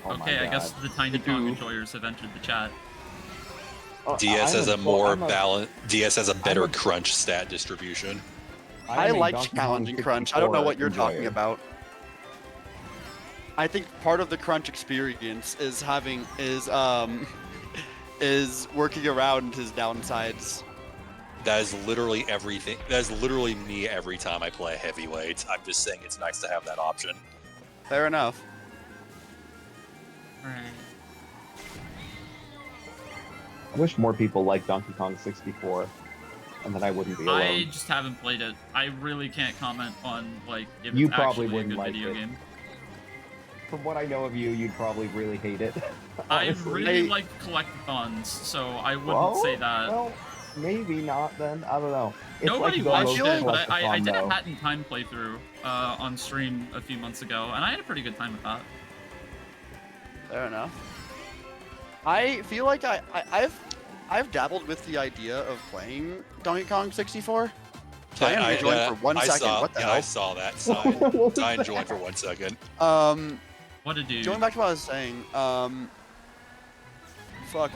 Oh my Okay, I God. guess the Tiny They Kong do. enjoyers have entered the chat. Oh, DS has a I'm well, more I'm balanced. DS has a better a- crunch stat distribution. I am a like Donkey Kong challenging crunch. I don't know 64 what you're talking enjoyer. about. I think part of the crunch experience is is working around his downsides. That is literally everything. That is literally me every time I play heavyweight. I'm just saying it's nice to have that option. Fair enough. Right. I wish more people liked Donkey Kong 64, and then I wouldn't be alone. I just haven't played it. I really can't comment on like if You it's probably actually a wouldn't good like video it. game. From what I know of you, you'd probably really hate it. I honestly. really like collectathons, so I wouldn't Well, say that. Well, maybe not then. I don't know. It's Nobody like the watched most it, but I collectathon, did a though. Hat in Time playthrough on stream a few months ago, and I had a pretty good time with that. Fair enough. I feel like I've dabbled with the idea of playing Donkey Kong 64. So I am enjoying for 1 second. What the hell? I saw that sign. I enjoyed for 1 second. What a dude. Going back to what I was saying, fuck,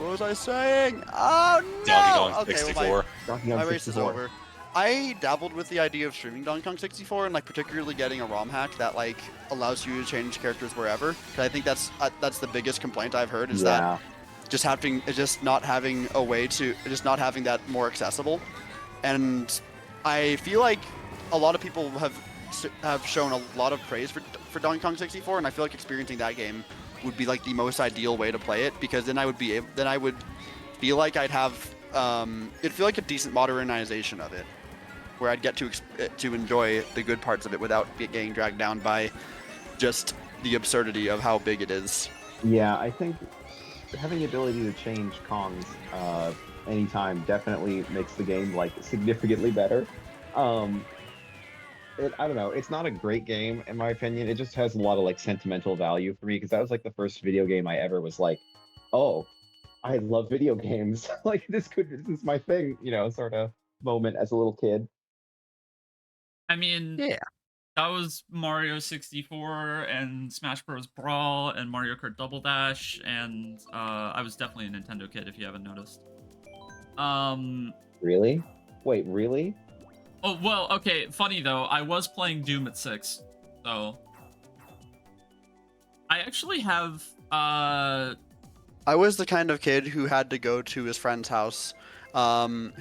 what was I saying? Oh no! Donkey Kong Okay, 64. well, Donkey my Kong race is 64. over. I dabbled with the idea of streaming Donkey Kong 64 and like particularly getting a ROM hack that like allows you to change characters wherever. 'Cause I think that's the biggest complaint I've heard is that just not having a way to just not having that more accessible. And I feel like a lot of people have shown a lot of praise for Donkey Kong 64, and I feel like experiencing that game would be like the most ideal way to play it, because then I would feel like I'd have it'd feel like a decent modernization of it, where I'd get to enjoy the good parts of it without getting dragged down by just the absurdity of how big it is. Yeah, I think having the ability to change Kongs anytime definitely makes the game like significantly better. I don't know. It's not a great game in my opinion. It just has a lot of like sentimental value for me because that was like the first video game I ever was like, oh, I love video games. Like this is my thing, sort of moment as a little kid. I mean, Yeah. that was Mario 64 and Smash Bros. Brawl and Mario Kart Double Dash, and I was definitely a Nintendo kid if you haven't noticed. Really? Wait, really? Oh, well, okay, funny though, I was playing Doom at 6, so... I actually have, I was the kind of kid who had to go to his friend's house, to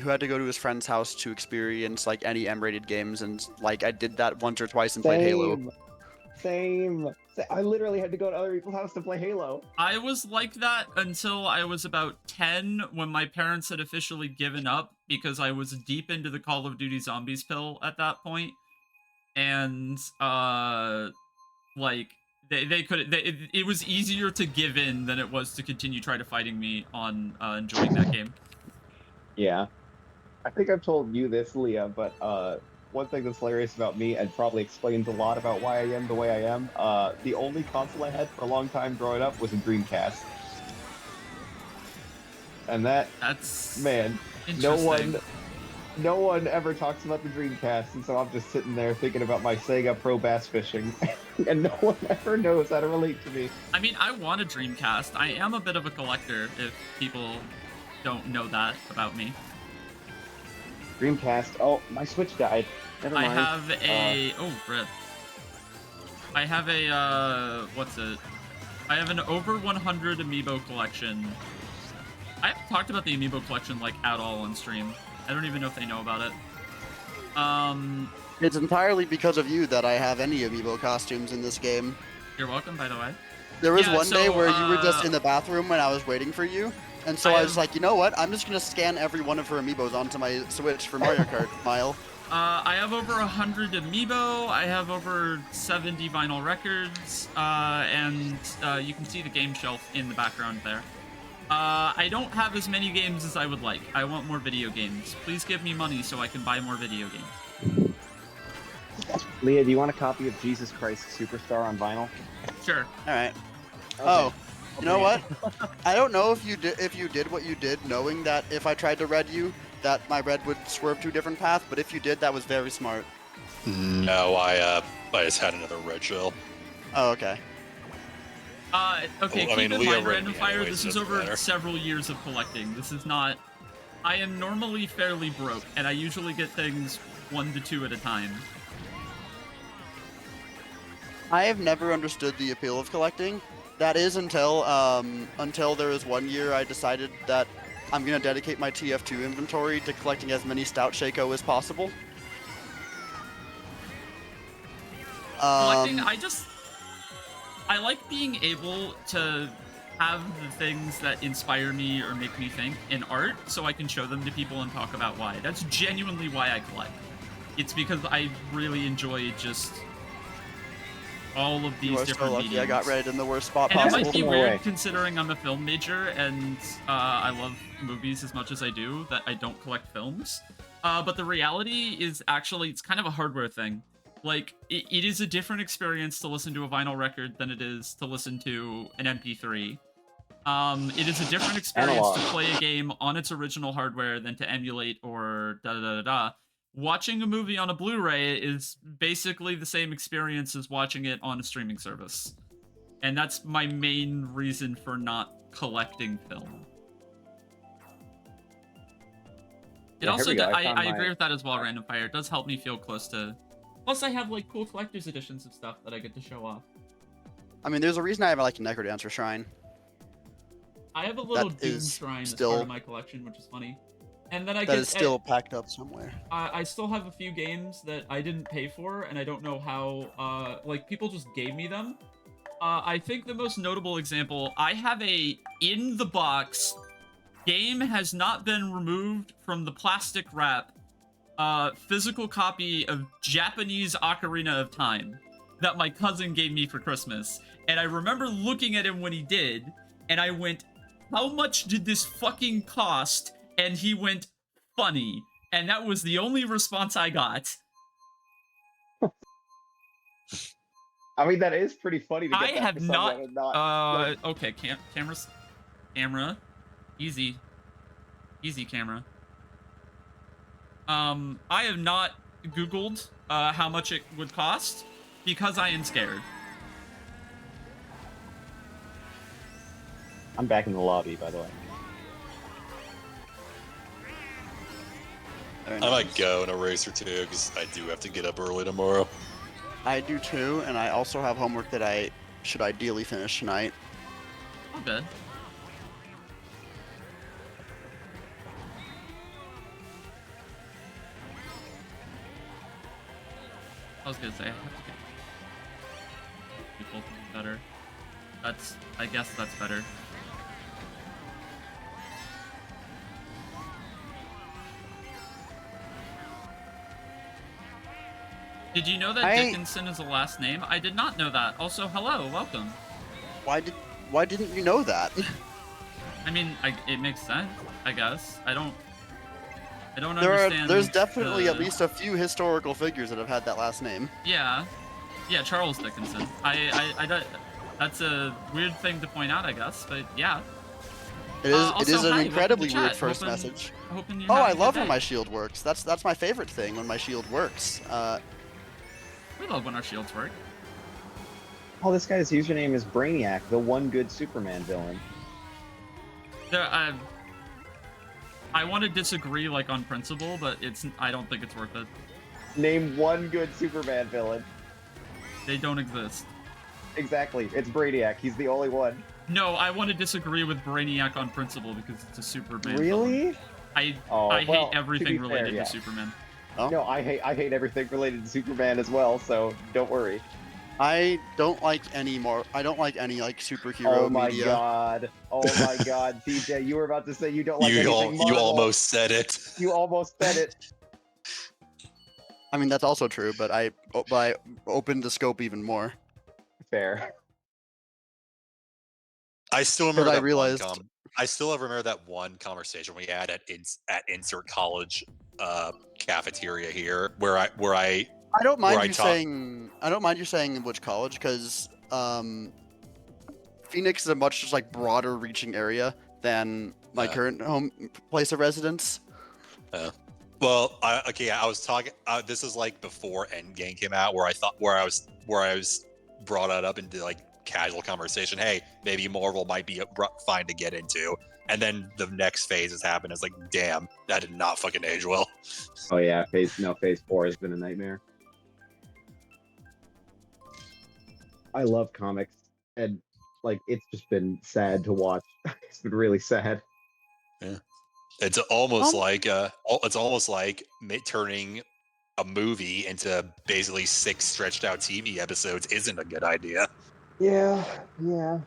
experience like any M-rated games, and like I did that once or twice and played Halo. Same. I literally had to go to other people's house to play Halo. I was like that until I was about 10, when my parents had officially given up because I was deep into the Call of Duty Zombies pill at that point. And, like, it was easier to give in than it was to continue trying to fighting me on enjoying that game. Yeah. I think I've told you this, Leah, but one thing that's hilarious about me and probably explains a lot about why I am the way I am, the only console I had for a long time growing up was a Dreamcast. And That's man, interesting. no one ever talks about the Dreamcast, and so I'm just sitting there thinking about my Sega Pro Bass Fishing, and no one ever knows how to relate to me. I mean, I want a Dreamcast. I am a bit of a collector, if people don't know that about me. Dreamcast. Oh, my Switch died. Never mind. I have a... oh, rip. I have a, what's it? I have an over 100 amiibo collection. I haven't talked about the amiibo collection, like, at all on stream. I don't even know if they know about it. It's entirely because of you that I have any amiibo costumes in this game. You're welcome, by the way. There was Yeah, one day so, where you were just in the bathroom when I was waiting for you, and so I was like, you know what? I'm just gonna scan every one of her amiibos onto my Switch for Mario Kart Mile. I have over 100 amiibo, I have over 70 vinyl records, and you can see the game shelf in the background there. I don't have as many games as I would like. I want more video games. Please give me money so I can buy more video games. Leah, do you want a copy of Jesus Christ Superstar on vinyl? Sure. All right. Okay. Oh, you know what? I don't know if you did what you did, knowing that if I tried to red you, that my red would swerve to a different path. But if you did, that was very smart. No, I just had another red shell. Oh, okay. Okay, Well, I mean, keep in Leo mind, ran Random me Fire, anyways, this is doesn't over matter. several years of collecting. This is not... I am normally fairly broke, and I usually get things 1 to 2 at a time. I have never understood the appeal of collecting. That is until there was one year I decided that I'm gonna dedicate my TF2 inventory to collecting as many Stout Shaco as possible. Collecting, Um, I like being able to have the things that inspire me or make me think in art so I can show them to people and talk about why. That's genuinely why I collect. It's because I really enjoy just all of you these are so different lucky mediums. I got read in the worst spot And it possible. might be Similar weird way. considering I'm a film major and I love movies as much as I do that I don't collect films. But the reality is actually it's kind of a hardware thing. Like, it is a different experience to listen to a vinyl record than it is to listen to an MP3. It is a different experience to Analog. play a game on its original hardware than to emulate or da-da-da-da-da. Watching a movie on a Blu-ray is basically the same experience as watching it on a streaming service. And that's my main reason for not collecting film. It Yeah, here also, we go. I I found agree my- with that as well, Random Fire. It does help me feel close to... Plus, I have, like, cool collector's editions of stuff that I get to show off. I mean, there's a reason I have like a Necrodancer shrine. I have a little That Doom is Shrine as still- part of my collection, which is funny. And then I That get... is still packed up somewhere. I still have a few games that I didn't pay for, and I don't know how, like, people just gave me them. I think the most notable example, I have a in-the-box, game has not been removed from the plastic wrap, physical copy of Japanese Ocarina of Time that my cousin gave me for Christmas. And I remember looking at him when he did, and I went, how much did this fucking cost? And he went, funny. And that was the only response I got. I mean, that is pretty funny to get I that have for someone and not. okay, camera. Easy camera. I have not Googled how much it would cost because I am scared. I'm back in the lobby, by the way. Very I might nice. go in a race or two because I do have to get up early tomorrow. I do too, and I also have homework that I should ideally finish tonight. Not bad. I was gonna say I have to get people to be better. I guess that's better. Did you know that Dickinson is a last name? I did not know that. Also, hello, welcome. Why didn't you know that? I mean, it makes sense, I guess. I don't understand. There's definitely the- at least a few historical figures that have had that last name. Yeah, Charles Dickinson. That's a weird thing to point out, I guess, but yeah. It Also, is an hi, incredibly welcome to weird chat. first Hoping- message. hoping you're Oh, having I a good love when day. my shield works. That's my favorite thing, when my shield works. We love when our shields work. Oh, this guy's username is Brainiac, the one good Superman villain. I want to disagree, like, on principle, but I don't think it's worth it. Name one good Superman villain. They don't exist. Exactly, it's Brainiac. He's the only one. No, I want to disagree with Brainiac on principle because it's a Superman villain. Really? I Oh, hate well, to everything be related fair, yeah. to Superman. Oh. No, I hate everything related to Superman as well. So don't worry. I don't like any like superhero Oh my media. god. Oh my god, TJ, you were about to say you don't like you anything Marvel. almost said it. You almost said it. I mean, that's also true, but I opened the scope even more. Fair. I still remember I that realized- I still remember that one conversation we had at Insert College cafeteria here, where I I don't mind I you saying. I don't mind you saying which college, because Phoenix is a much just like broader reaching area than my current home place of residence. well, I was talking. This is like before Endgame came out, where I was brought up into like casual conversation. Hey, maybe Marvel might be fine to get into. And then the next phase has happened. It's like, damn, that did not fucking age well. Oh yeah, phase 4 has been a nightmare. I love comics, and like it's just been sad to watch. It's been really sad. It's almost Um, like turning a movie into basically 6 stretched out TV episodes isn't a good idea. Yeah, yeah.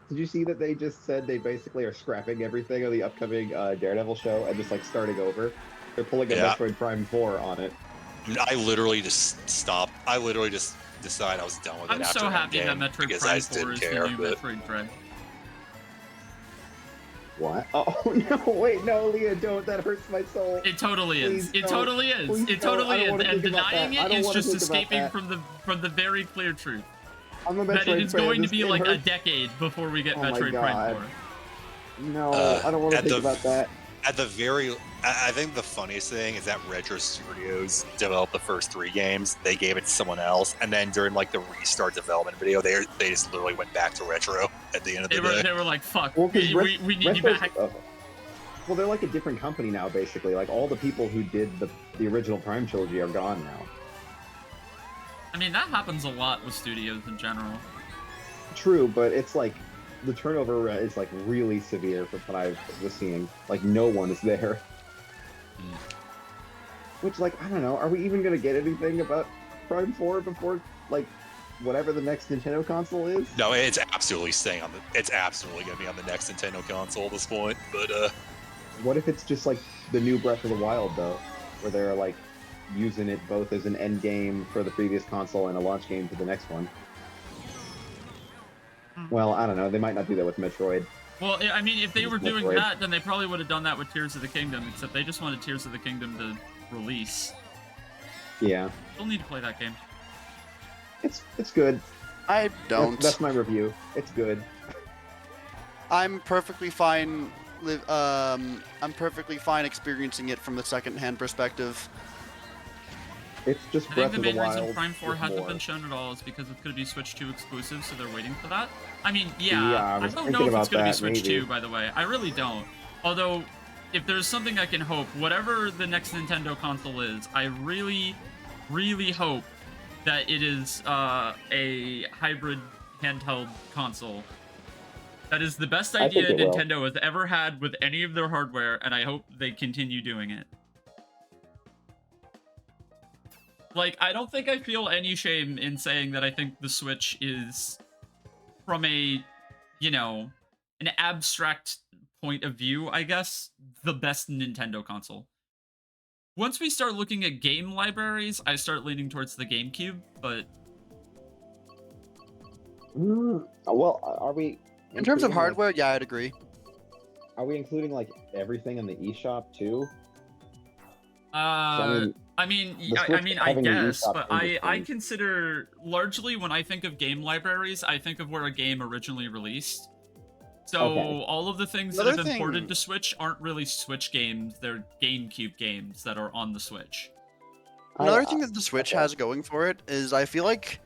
Did you see that they just said they basically are scrapping everything on the upcoming Daredevil show and just like starting over? They're pulling a Yeah. Metroid Prime 4 on it. I literally just stopped. I literally just decided I was done with it I'm after so happy that Endgame Metroid because I Prime just 4 didn't is care. the new But Metroid Dread. What? Oh no! Wait, no, Leah, don't. That hurts my soul. It totally is. Please It don't. totally is. Please It don't. I totally don't is. wanna And think about denying that. I it don't is wanna just think about escaping that. from the very clear truth I'm a Metroid that it is fan. going to This be kid like a hurts. decade before we get Oh my Metroid God. Prime 4. No, I don't want to at think the- about that. At the very, I think the funniest thing is that Retro Studios developed the first 3 games. They gave it to someone else, and then during like the restart development video, they just literally went back to Retro at the end of the day. They were like, fuck, Well, 'cause we need you Retro's- back. well, they're like a different company now, basically. Like all the people who did the original Prime trilogy are gone now. I mean, that happens a lot with studios in general. True, but it's like the turnover is like really severe from what I was seeing. Like no one is there. Which, like, I don't know. Are we even gonna get anything about Prime 4 before like whatever the next Nintendo console is? No, it's absolutely staying on the. It's absolutely going to be on the next Nintendo console at this point. But What if it's just like the new Breath of the Wild though, where they're like using it both as an end game for the previous console and a launch game for the next one? Well, I don't know. They might not do that with Metroid. Well, I mean, if they were doing Metroid. that, then they probably would have done that with Tears of the Kingdom, except they just wanted Tears of the Kingdom to release. Yeah, Still need to play that game. it's good. I don't. That's my review. It's good. I'm perfectly fine. I'm perfectly fine experiencing it from the second-hand perspective. It's just I Breath think the of the main Wild. reason Prime 4 with hasn't more. been shown at all is because it's going to be Switch 2 exclusive, so they're waiting for that. I mean, Yeah, yeah, I I was don't thinking know if it's about going to be that, Switch maybe. 2, by the way. I really don't. Although, if there's something I can hope, whatever the next Nintendo console is, I really, really hope that it is a hybrid handheld console. That is the best I think idea it will. Nintendo has ever had with any of their hardware, and I hope they continue doing it. Like, I don't think I feel any shame in saying that I think the Switch is, from a, you know, an abstract point of view, I guess, the best Nintendo console. Once we start looking at game libraries, I start leaning towards the GameCube, but Well, are we? In terms of including, hardware, yeah, I'd agree. are we including like everything in the eShop too? I The mean, Switch I having the guess, eShop but changes I things. consider, largely when I think of game libraries, I think of where a game originally released. So Okay. all of the things Another that have been thing- ported to Switch aren't really Switch games, they're GameCube games that are on the Switch. Another thing that the Switch okay. has going for it is I feel like,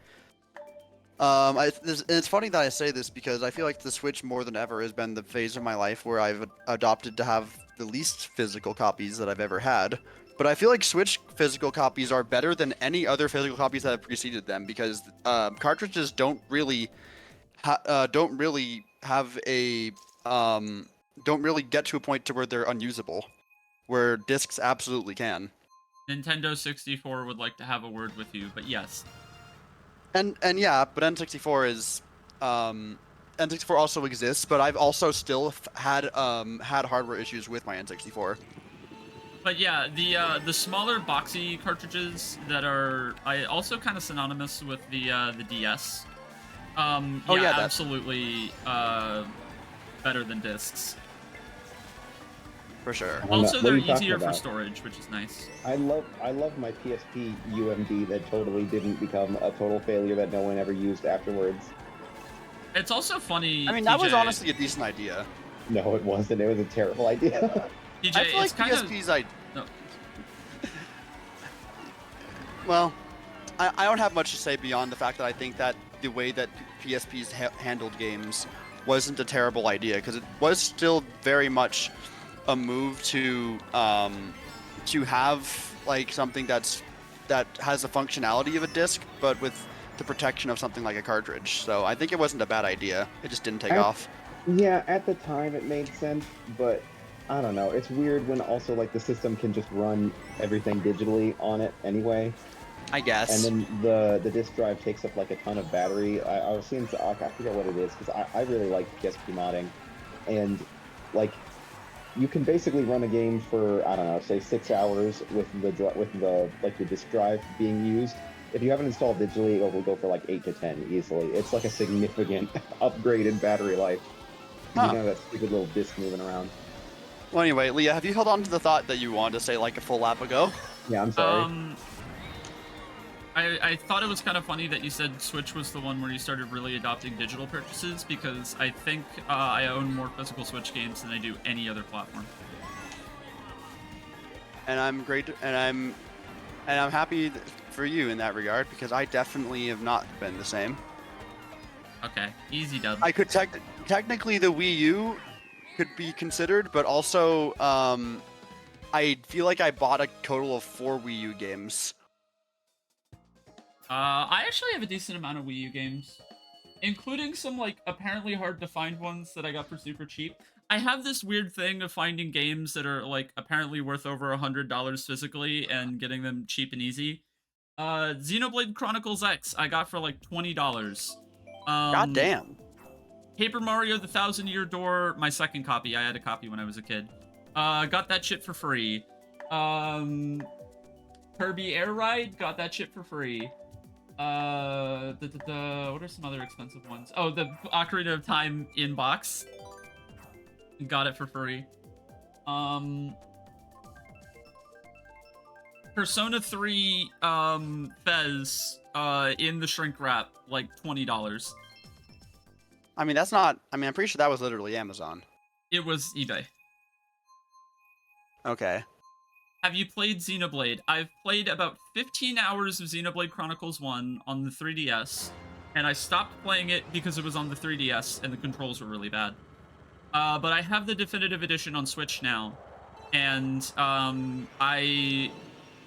it's funny that I say this because I feel like the Switch more than ever has been the phase of my life where I've adopted to have the least physical copies that I've ever had. But I feel like Switch physical copies are better than any other physical copies that have preceded them because cartridges don't really have a don't really get to a point to where they're unusable, where discs absolutely can. Nintendo 64 would like to have a word with you, but yes. And yeah, but N64 is N64 also exists, but I've also still had hardware issues with my N64. But yeah, the smaller boxy cartridges that are also kind of synonymous with the DS. Oh, yeah, that- absolutely better than discs. For sure. I'm Also, not- what they're are you talking easier for about? storage, which is nice. I love my PSP UMD that totally didn't become a total failure that no one ever used afterwards. It's also funny. I mean, that was TJ, honestly a decent idea. No, it wasn't. It was a terrible idea. TJ, I feel it's like kind of PSP's no. Well, I don't have much to say beyond the fact that I think that the way that PSP's handled games wasn't a terrible idea because it was still very much a move to have like something that has the functionality of a disc, but with the protection of something like a cartridge. So I think it wasn't a bad idea. It just didn't take off. Yeah, at the time it made sense, but I don't know. It's weird when also like the system can just run everything digitally on it anyway. I guess. And then the disk drive takes up like a ton of battery. I was seeing, I forget what it is, because I really like PSP modding. And like, you can basically run a game for, I don't know, say 6 hours with the like the disk drive being used. If you have it installed digitally, it will go for like 8 to 10 easily. It's like a significant upgrade in battery life. Huh. You know, that stupid little disc moving around. Well, anyway, Leah, have you held on to the thought that you wanted to say like a full lap ago? Yeah, I'm sorry. I thought it was kind of funny that you said Switch was the one where you started really adopting digital purchases, because I think I own more physical Switch games than I do any other platform. And I'm I'm happy for you in that regard, because I definitely have not been the same. Okay, easy dub. I could technically the Wii U could be considered, but also I feel like I bought a total of 4 Wii U games. I actually have a decent amount of Wii U games, including some like apparently hard to find ones that I got for super cheap. I have this weird thing of finding games that are like apparently worth over $100 physically and getting them cheap and easy. Xenoblade Chronicles X I got for like $20. God damn. Paper Mario: The Thousand Year Door, my second copy. I had a copy when I was a kid. Got that shit for free. Kirby Air Ride, got that shit for free. What are some other expensive ones? Oh, the Ocarina of Time in-box. Got it for free. Persona 3 Fez in the shrink wrap, like $20. I mean, that's not... I mean, I'm pretty sure that was literally Amazon. It was eBay. Okay. Have you played Xenoblade? I've played about 15 hours of Xenoblade Chronicles 1 on the 3DS, and I stopped playing it because it was on the 3DS and the controls were really bad. But I have the definitive edition on Switch now, and I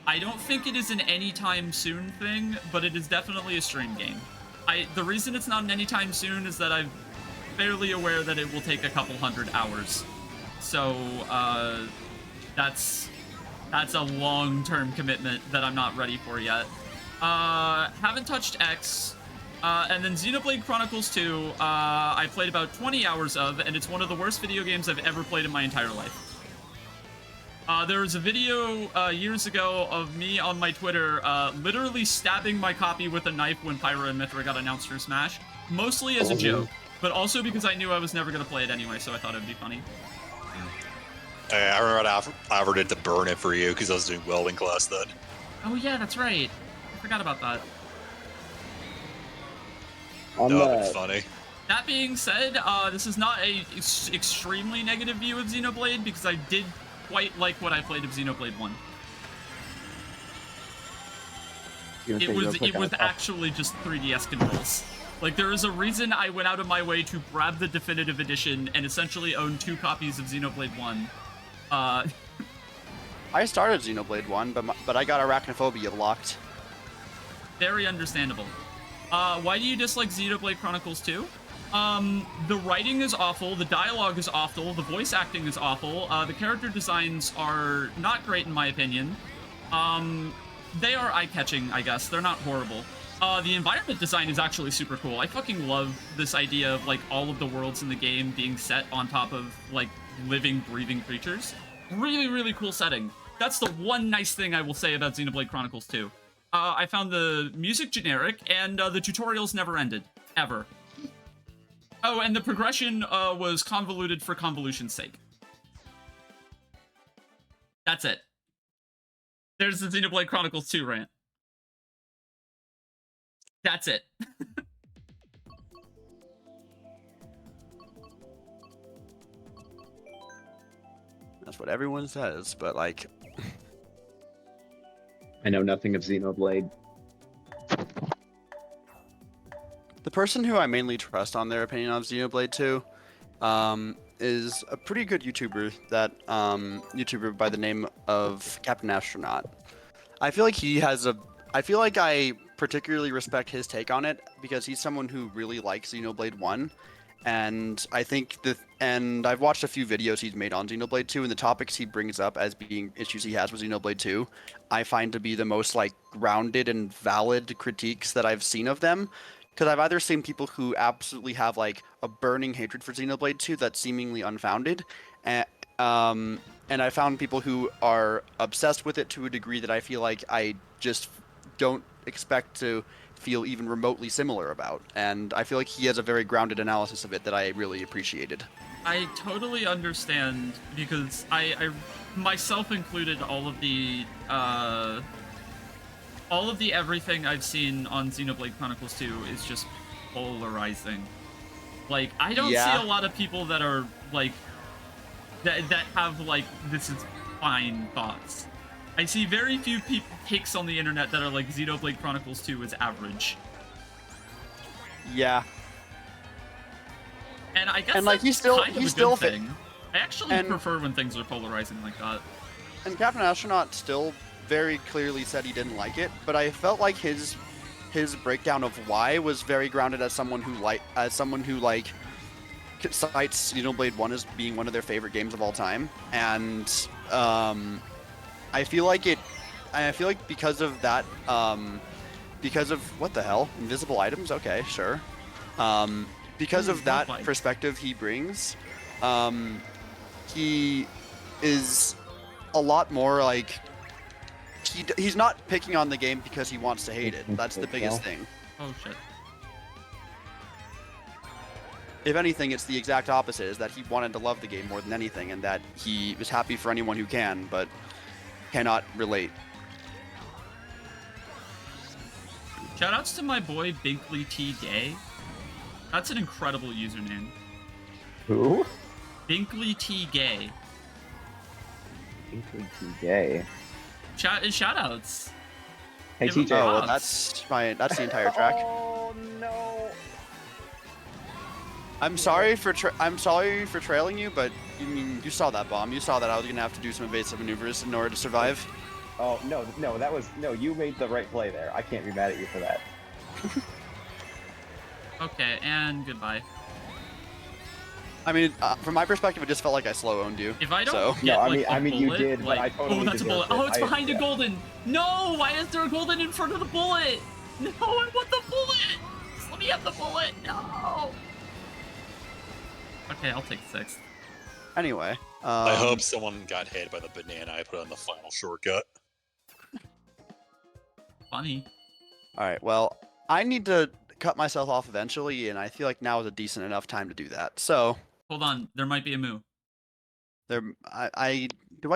don't think it is an anytime soon thing, but it is definitely a stream game. The reason it's not an anytime soon is that I'm fairly aware that it will take a couple hundred hours. So, that's a long-term commitment that I'm not ready for yet. Haven't touched X. And then Xenoblade Chronicles 2, I played about 20 hours of, and it's one of the worst video games I've ever played in my entire life. There was a video years ago of me on my Twitter literally stabbing my copy with a knife when Pyra and Mithra got announced for Smash. Mostly as a joke, but also because I knew I was never going to play it anyway, so I thought it would be funny. I remember I offered it to burn it for you because I was doing welding class then. Oh yeah, that's right. I forgot about that. It's funny. That being said, this is not a extremely negative view of Xenoblade, because I did quite like what I played of Xenoblade 1. It was actually just 3DS controls. Like, there is a reason I went out of my way to grab the definitive edition and essentially own 2 copies of Xenoblade 1. I started Xenoblade 1, but I got Arachnophobia locked. Very understandable. Why do you dislike Xenoblade Chronicles 2? The writing is awful, the dialogue is awful, the voice acting is awful, the character designs are not great in my opinion. They are eye-catching, I guess. They're not horrible. The environment design is actually super cool. I fucking love this idea of, like, all of the worlds in the game being set on top of, like, living, breathing creatures. Really, really cool setting. That's the one nice thing I will say about Xenoblade Chronicles 2. I found the music generic, and the tutorials never ended. Ever. Oh, and the progression was convoluted for convolution's sake. That's it. There's the Xenoblade Chronicles 2 rant. That's it. That's what everyone says, but like... I know nothing of Xenoblade. The person who I mainly trust on their opinion of Xenoblade 2 is a pretty good YouTuber, that YouTuber by the name of Captain Astronaut. I feel like he has a... I feel like I particularly respect his take on it because he's someone who really likes Xenoblade 1. And I think and I've watched a few videos he's made on Xenoblade 2, and the topics he brings up as being issues he has with Xenoblade 2, I find to be the most like grounded and valid critiques that I've seen of them. Because I've either seen people who absolutely have like a burning hatred for Xenoblade 2 that's seemingly unfounded, and I found people who are obsessed with it to a degree that I feel like I just don't expect to feel even remotely similar about. And I feel like he has a very grounded analysis of it that I really appreciated. I totally understand because I myself included all of the everything I've seen on Xenoblade Chronicles 2 is just polarizing. Like, I don't see a lot of people that are like that have like this is fine thoughts. I see very few takes on the internet that are like Xenoblade Chronicles 2 is average. Yeah. And I guess and like that's kind of a good thing. I actually prefer when things are polarizing like that. And Captain Astronaut still very clearly said he didn't like it, but I felt like his breakdown of why was very grounded as someone who cites Xenoblade 1 as being one of their favorite games of all time. And I feel like because of that, because of what the hell? Invisible items? Okay, sure. Because of that perspective he brings, he is a lot more like he's not picking on the game because he wants to hate it. That's the biggest thing. Oh shit. If anything, it's the exact opposite, is that he wanted to love the game more than anything, and that he was happy for anyone who can, but cannot relate. Shoutouts to my boy Binkley T. Gay. That's an incredible username. Who? Binkley T. Gay. Binkley T. Gay. Shoutouts. Hey, Give him TJ. Oh, well, props. that's the entire track. Oh no. I'm sorry for trailing you, but you saw that bomb. You saw that I was gonna have to do some evasive maneuvers in order to survive. Oh no, you made the right play there. I can't be mad at you for that. Okay, and goodbye. I mean, from my perspective, it just felt like I slow owned you. If I don't So. get, No, like, I mean you bullet, did, like, but I totally oh, that's a bullet. deserved Oh, it. it's behind a golden. No, why is there a golden in front of the bullet? No, I want the bullet. Just let me have the bullet. No. Okay, I'll take 6th. Anyway, I hope someone got hit by the banana I put on the final shortcut. Funny. All right. Well, I need to cut myself off eventually, and I feel like now is a decent enough time to do that. So. Hold on, there might be a moo. Do I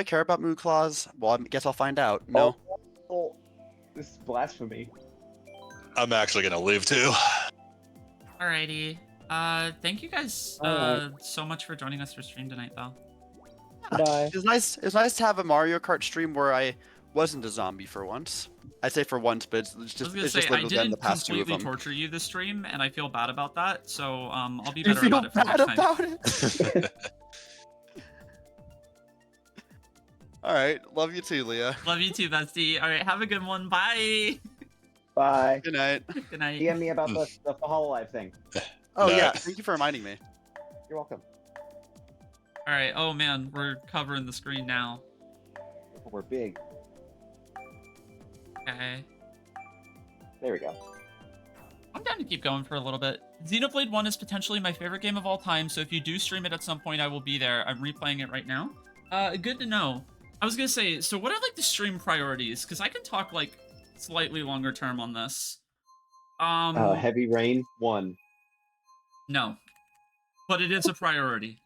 care about Moo Claws? Well, I guess I'll find out. No. Oh, this is blasphemy. I'm actually gonna leave too. Alrighty. Thank you guys so much for joining us for stream tonight, though. Bye. It's nice to have a Mario Kart stream where I wasn't a zombie for once. I say for once, but it's just I literally been the didn't past 2 of completely them. torture you this stream, and I feel bad about that. So I'll be You better feel about it for bad next time. about it? All right, love you too, Leah. Love you too, bestie. All right, have a good one. Bye. Bye. Good night. Good night. DM me about the Hololive thing. Oh No. yeah, thank you for reminding me. You're welcome. All right. Oh man, we're covering the screen now. We're big. Okay. There we go. I'm down to keep going for a little bit. Xenoblade 1 is potentially my favorite game of all time, so if you do stream it at some point, I will be there. I'm replaying it right now. Good to know. I was gonna say, so what are like the stream priorities? Because I can talk like slightly longer term on this. Heavy Rain 1. No, but it is a priority.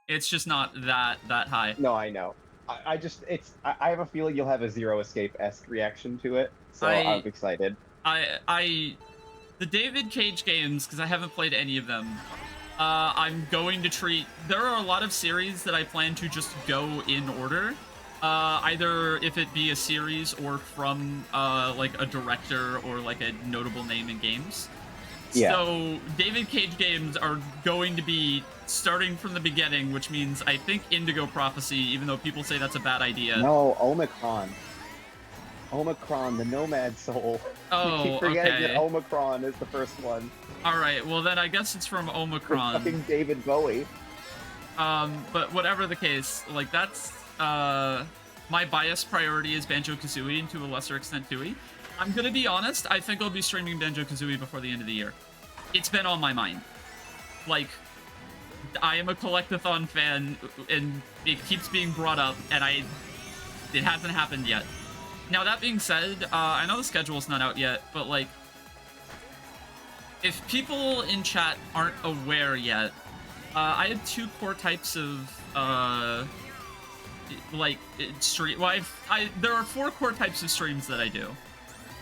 It's just not that high. No, I know. I have a feeling you'll have a Zero Escape-esque reaction to it, so I'm excited. The David Cage games, because I haven't played any of them, I'm going to treat... There are a lot of series that I plan to just go in order. Either if it be a series or from like a director or like a notable name in games. Yeah. So David Cage games are going to be starting from the beginning, which means I think Indigo Prophecy, even though people say that's a bad idea. No, Omicron. Omicron, the Nomad Soul. Oh, You keep forgetting okay. that Omicron is the first one. All right, well then I guess it's from With Omicron. fucking David Bowie. But whatever the case, like that's my bias priority is Banjo-Kazooie and to a lesser extent Tooie. I'm gonna be honest, I think I'll be streaming Banjo-Kazooie before the end of the year. It's been on my mind. Like, I am a Collectathon fan, and it keeps being brought up, and it hasn't happened yet. Now, that being said, I know the schedule's not out yet, but, like, if people in chat aren't aware yet, I have two core types of, like, stream... Well, there are 4 core types of streams that I do,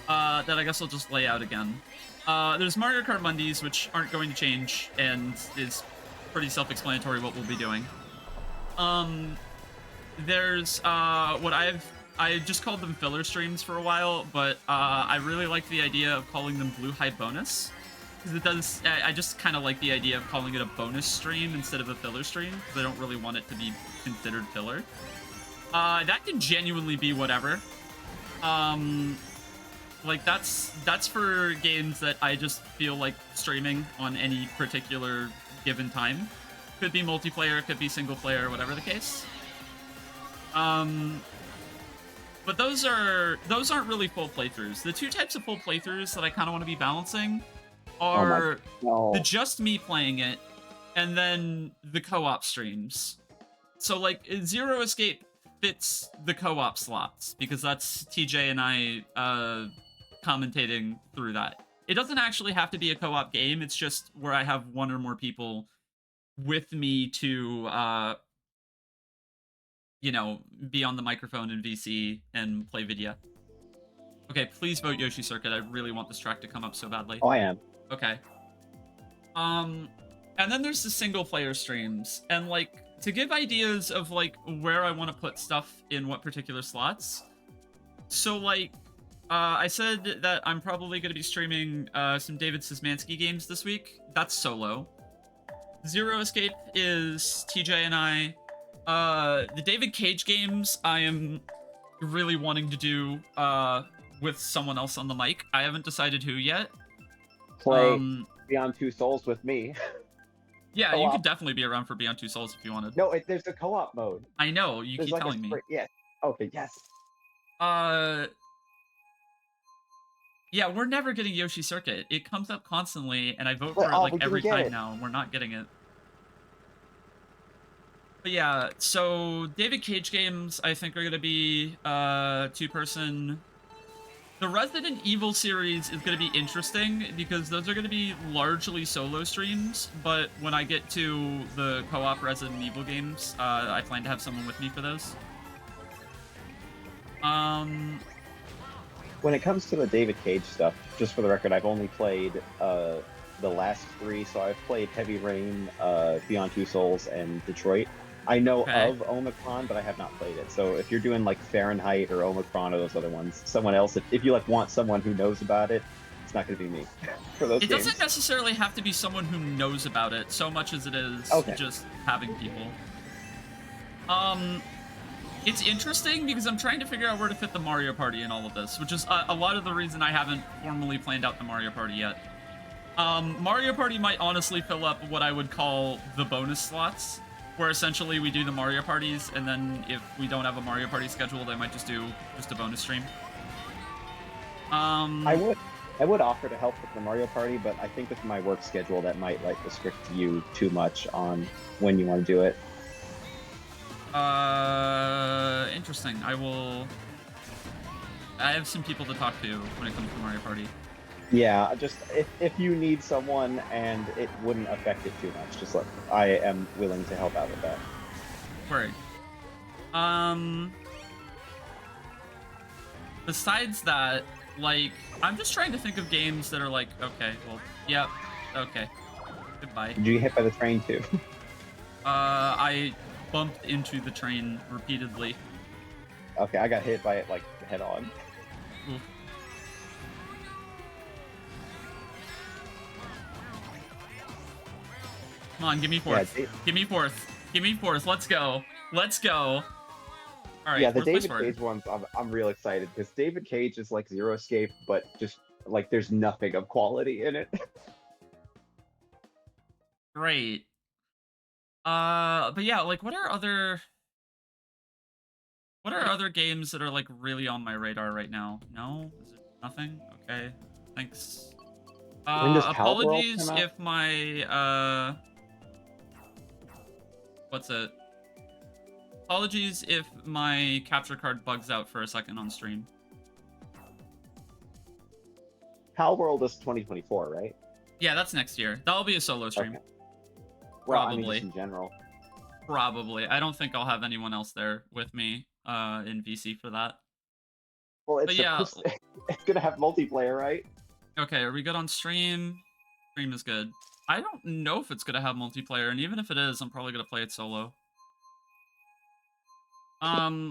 that I guess I'll just lay out again. There's Mario Kart Mondays, which aren't going to change, and is pretty self-explanatory what we'll be doing. There's what I just called them filler streams for a while, but I really like the idea of calling them Blue High Bonus, because it does. I just kind of like the idea of calling it a bonus stream instead of a filler stream, because I don't really want it to be considered filler. That can genuinely be whatever. Like that's for games that I just feel like streaming on any particular given time. Could be multiplayer, could be single player, whatever the case. But those aren't really full playthroughs. The 2 types of full playthroughs that I kind of want to be balancing are the just me playing it, and then the co-op streams. So like Zero Escape fits the co-op slots because that's TJ and I commentating through that. It doesn't actually have to be a co-op game. It's just where I have 1 or more people with me to you know, be on the microphone in VC and play video. Okay, please vote Yoshi Circuit. I really want this track to come up so badly. Oh, I am. Okay. And then there's the single player streams, and like to give ideas of like where I want to put stuff in what particular slots. So like I said that I'm probably going to be streaming some David Szymanski games this week. That's solo. Zero Escape is TJ and I. The David Cage games I am really wanting to do with someone else on the mic. I haven't decided who yet. Play Beyond Two Souls with me. Yeah, co-op. You could definitely be around for Beyond Two Souls if you wanted. No, there's a co-op mode. I know, you There's keep like telling me. Yes. Okay, yes. Yeah, we're never getting Yoshi Circuit. It comes up constantly, and I vote for it we like didn't every get time it. now, and we're not getting it. But yeah, so David Cage games, I think, are going to be 2-person. The Resident Evil series is going to be interesting because those are going to be largely solo streams, but when I get to the co-op Resident Evil games, I plan to have someone with me for those. When it comes to the David Cage stuff, just for the record, I've only played the last 3, so I've played Heavy Rain, Beyond Two Souls, and Detroit. I know of Omicron, but I have not played it. So if you're doing like Fahrenheit or Omicron or those other ones, someone else, if you like want someone who knows about it, it's not going to be me for those It games. doesn't necessarily have to be someone who knows about it so much as it is just having people. It's interesting because I'm trying to figure out where to fit the Mario Party in all of this, which is a lot of the reason I haven't formally planned out the Mario Party yet. Mario Party might honestly fill up what I would call the bonus slots, where essentially we do the Mario Parties, and then if we don't have a Mario Party scheduled, I might just do a bonus stream. I would offer to help with the Mario Party, but I think with my work schedule, that might like restrict you too much on when you want to do it. Interesting. I have some people to talk to when it comes to Mario Party. Yeah, just if you need someone and it wouldn't affect it too much, just like I am willing to help out with that. Word. Besides that, like, I'm just trying to think of games that are like, okay, well, yep, okay, goodbye. Did you get hit by the train too? I bumped into the train repeatedly. Okay, I got hit by it like head on. Oof. Come on, give me fourth. Yeah, give me fourth. Give me fourth. Let's go. Let's go. All right, Yeah, the fourth place David for it. Cage ones, I'm real excited because David Cage is like Zero Escape, but just like there's nothing of quality in it. Great. But yeah, like what are other games that are like really on my radar right now? No? Is it nothing? Okay. Thanks. When does Palworld Apologies come out? if my what's it? Apologies if my capture card bugs out for a second on stream. Palworld is 2024, right? Yeah, that's next year. That'll be a solo stream. Okay. Well, I mean, Probably. just in general. Probably. I don't think I'll have anyone else there with me in VC for that. Well, it's But yeah. it's gonna have multiplayer, right? Okay, are we good on stream? Stream is good. I don't know if it's gonna have multiplayer, and even if it is, I'm probably gonna play it solo.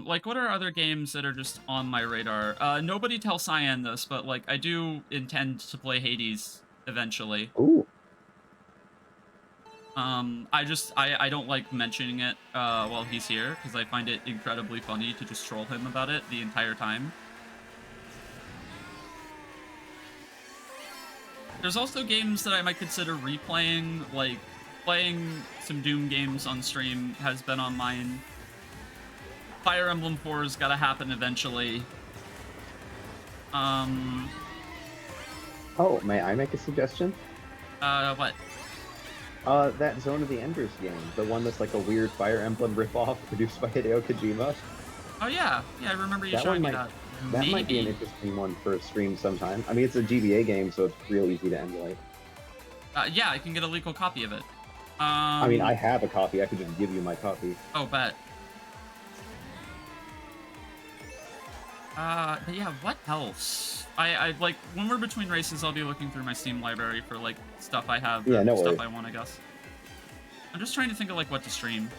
Like, what are other games that are just on my radar? Nobody tell Cyan this, but, like, I do intend to play Hades eventually. Ooh. I don't like mentioning it, while he's here, because I find it incredibly funny to just troll him about it the entire time. There's also games that I might consider replaying, like, playing some Doom games on stream has been on mine. Fire Emblem 4's gotta happen eventually. Oh, may I make a suggestion? What? That Zone of the Enders game, the one that's like a weird Fire Emblem ripoff produced by Hideo Kojima. Oh yeah, yeah, I remember you That showing me one that. That might be an Maybe. interesting one for a stream sometime. I mean, it's a GBA game, so it's real easy to emulate. Yeah, I can get a legal copy of it. I mean, I have a copy. I could just give you my copy. Oh, bet. But yeah, what else? I like, when we're between races, I'll be looking through my Steam library for, like, stuff I have. Yeah, no stuff worries. I want, I guess. I'm just trying to think of, like, what to stream.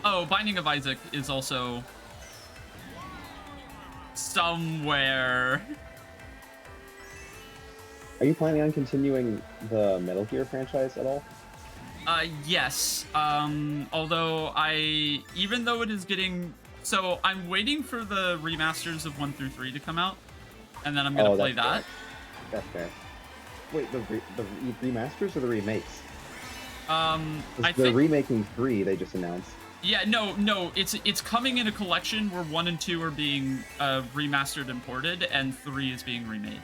Oh, Binding of Isaac is also somewhere. Are you planning on continuing the Metal Gear franchise at all? Yes. Although even though it is getting, so I'm waiting for the remasters of 1 through 3 to come out, and then I'm gonna play that's that. fair. That's fair. Wait, the remasters or the remakes? I They're think, remaking 3. They just announced. yeah, no, it's coming in a collection where 1 and 2 are being remastered and ported, and 3 is being remade.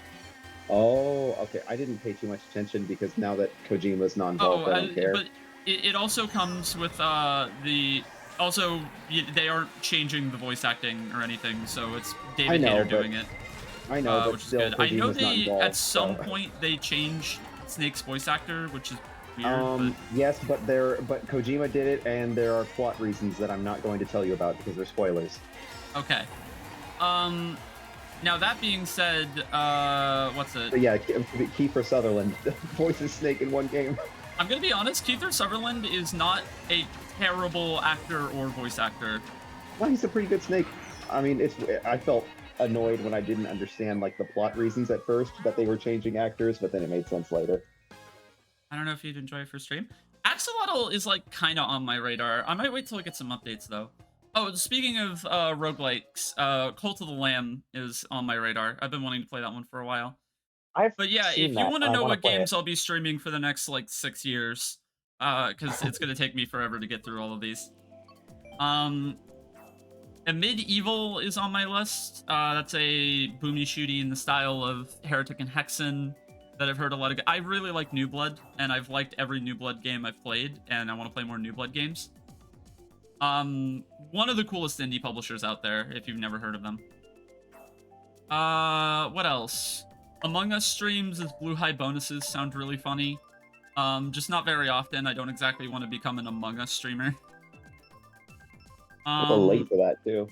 Oh, okay. I didn't pay too much attention because now that Kojima's not involved, I don't care. But it also comes with they aren't changing the voice acting or anything, so it's David Hayter doing it. I know, but which is still, good. I know Kojima's not they involved, at some so. point they changed Snake's voice actor, which is weird. Yes, but Kojima did it, and there are plot reasons that I'm not going to tell you about because they're spoilers. Okay. Now that being said, what's it? But yeah, Kiefer Sutherland voices Snake in one game. I'm gonna be honest. Kiefer Sutherland is not a terrible actor or voice actor. Well, he's a pretty good Snake. I mean, I felt annoyed when I didn't understand like the plot reasons at first that they were changing actors, but then it made sense later. I don't know if you'd enjoy it for stream. Axolotl is like kind of on my radar. I might wait till I get some updates though. Oh, speaking of roguelikes, Cult of the Lamb is on my radar. I've been wanting to play that one for a while. But yeah, if you want to know what games I'll be streaming for the next like 6 years, because it's gonna take me forever to get through all of these. And Medieval is on my list. That's a boomy shooty in the style of Heretic and Hexen that I've heard a lot of. I really like New Blood, and I've liked every New Blood game I've played, and I want to play more New Blood games. One of the coolest indie publishers out there, if you've never heard of them. What else? Among Us streams as Blue High bonuses sound really funny. Just not very often. I don't exactly want to become an Among Us streamer. A little late for that too.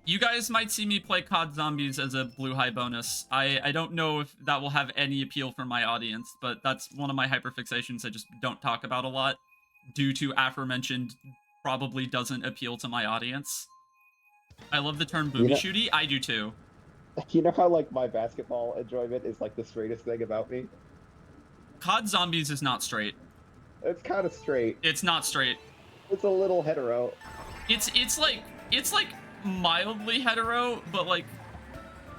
You guys might see me play COD Zombies as a Blue High bonus. I don't know if that will have any appeal for my audience, but that's one of my hyperfixations I just don't talk about a lot, due to aforementioned probably doesn't appeal to my audience. I love the term booby shooty. I do too. You know how like my basketball enjoyment is like the straightest thing about me? COD Zombies is not straight. It's kind of straight. It's not straight. It's a little hetero. It's like mildly hetero, but like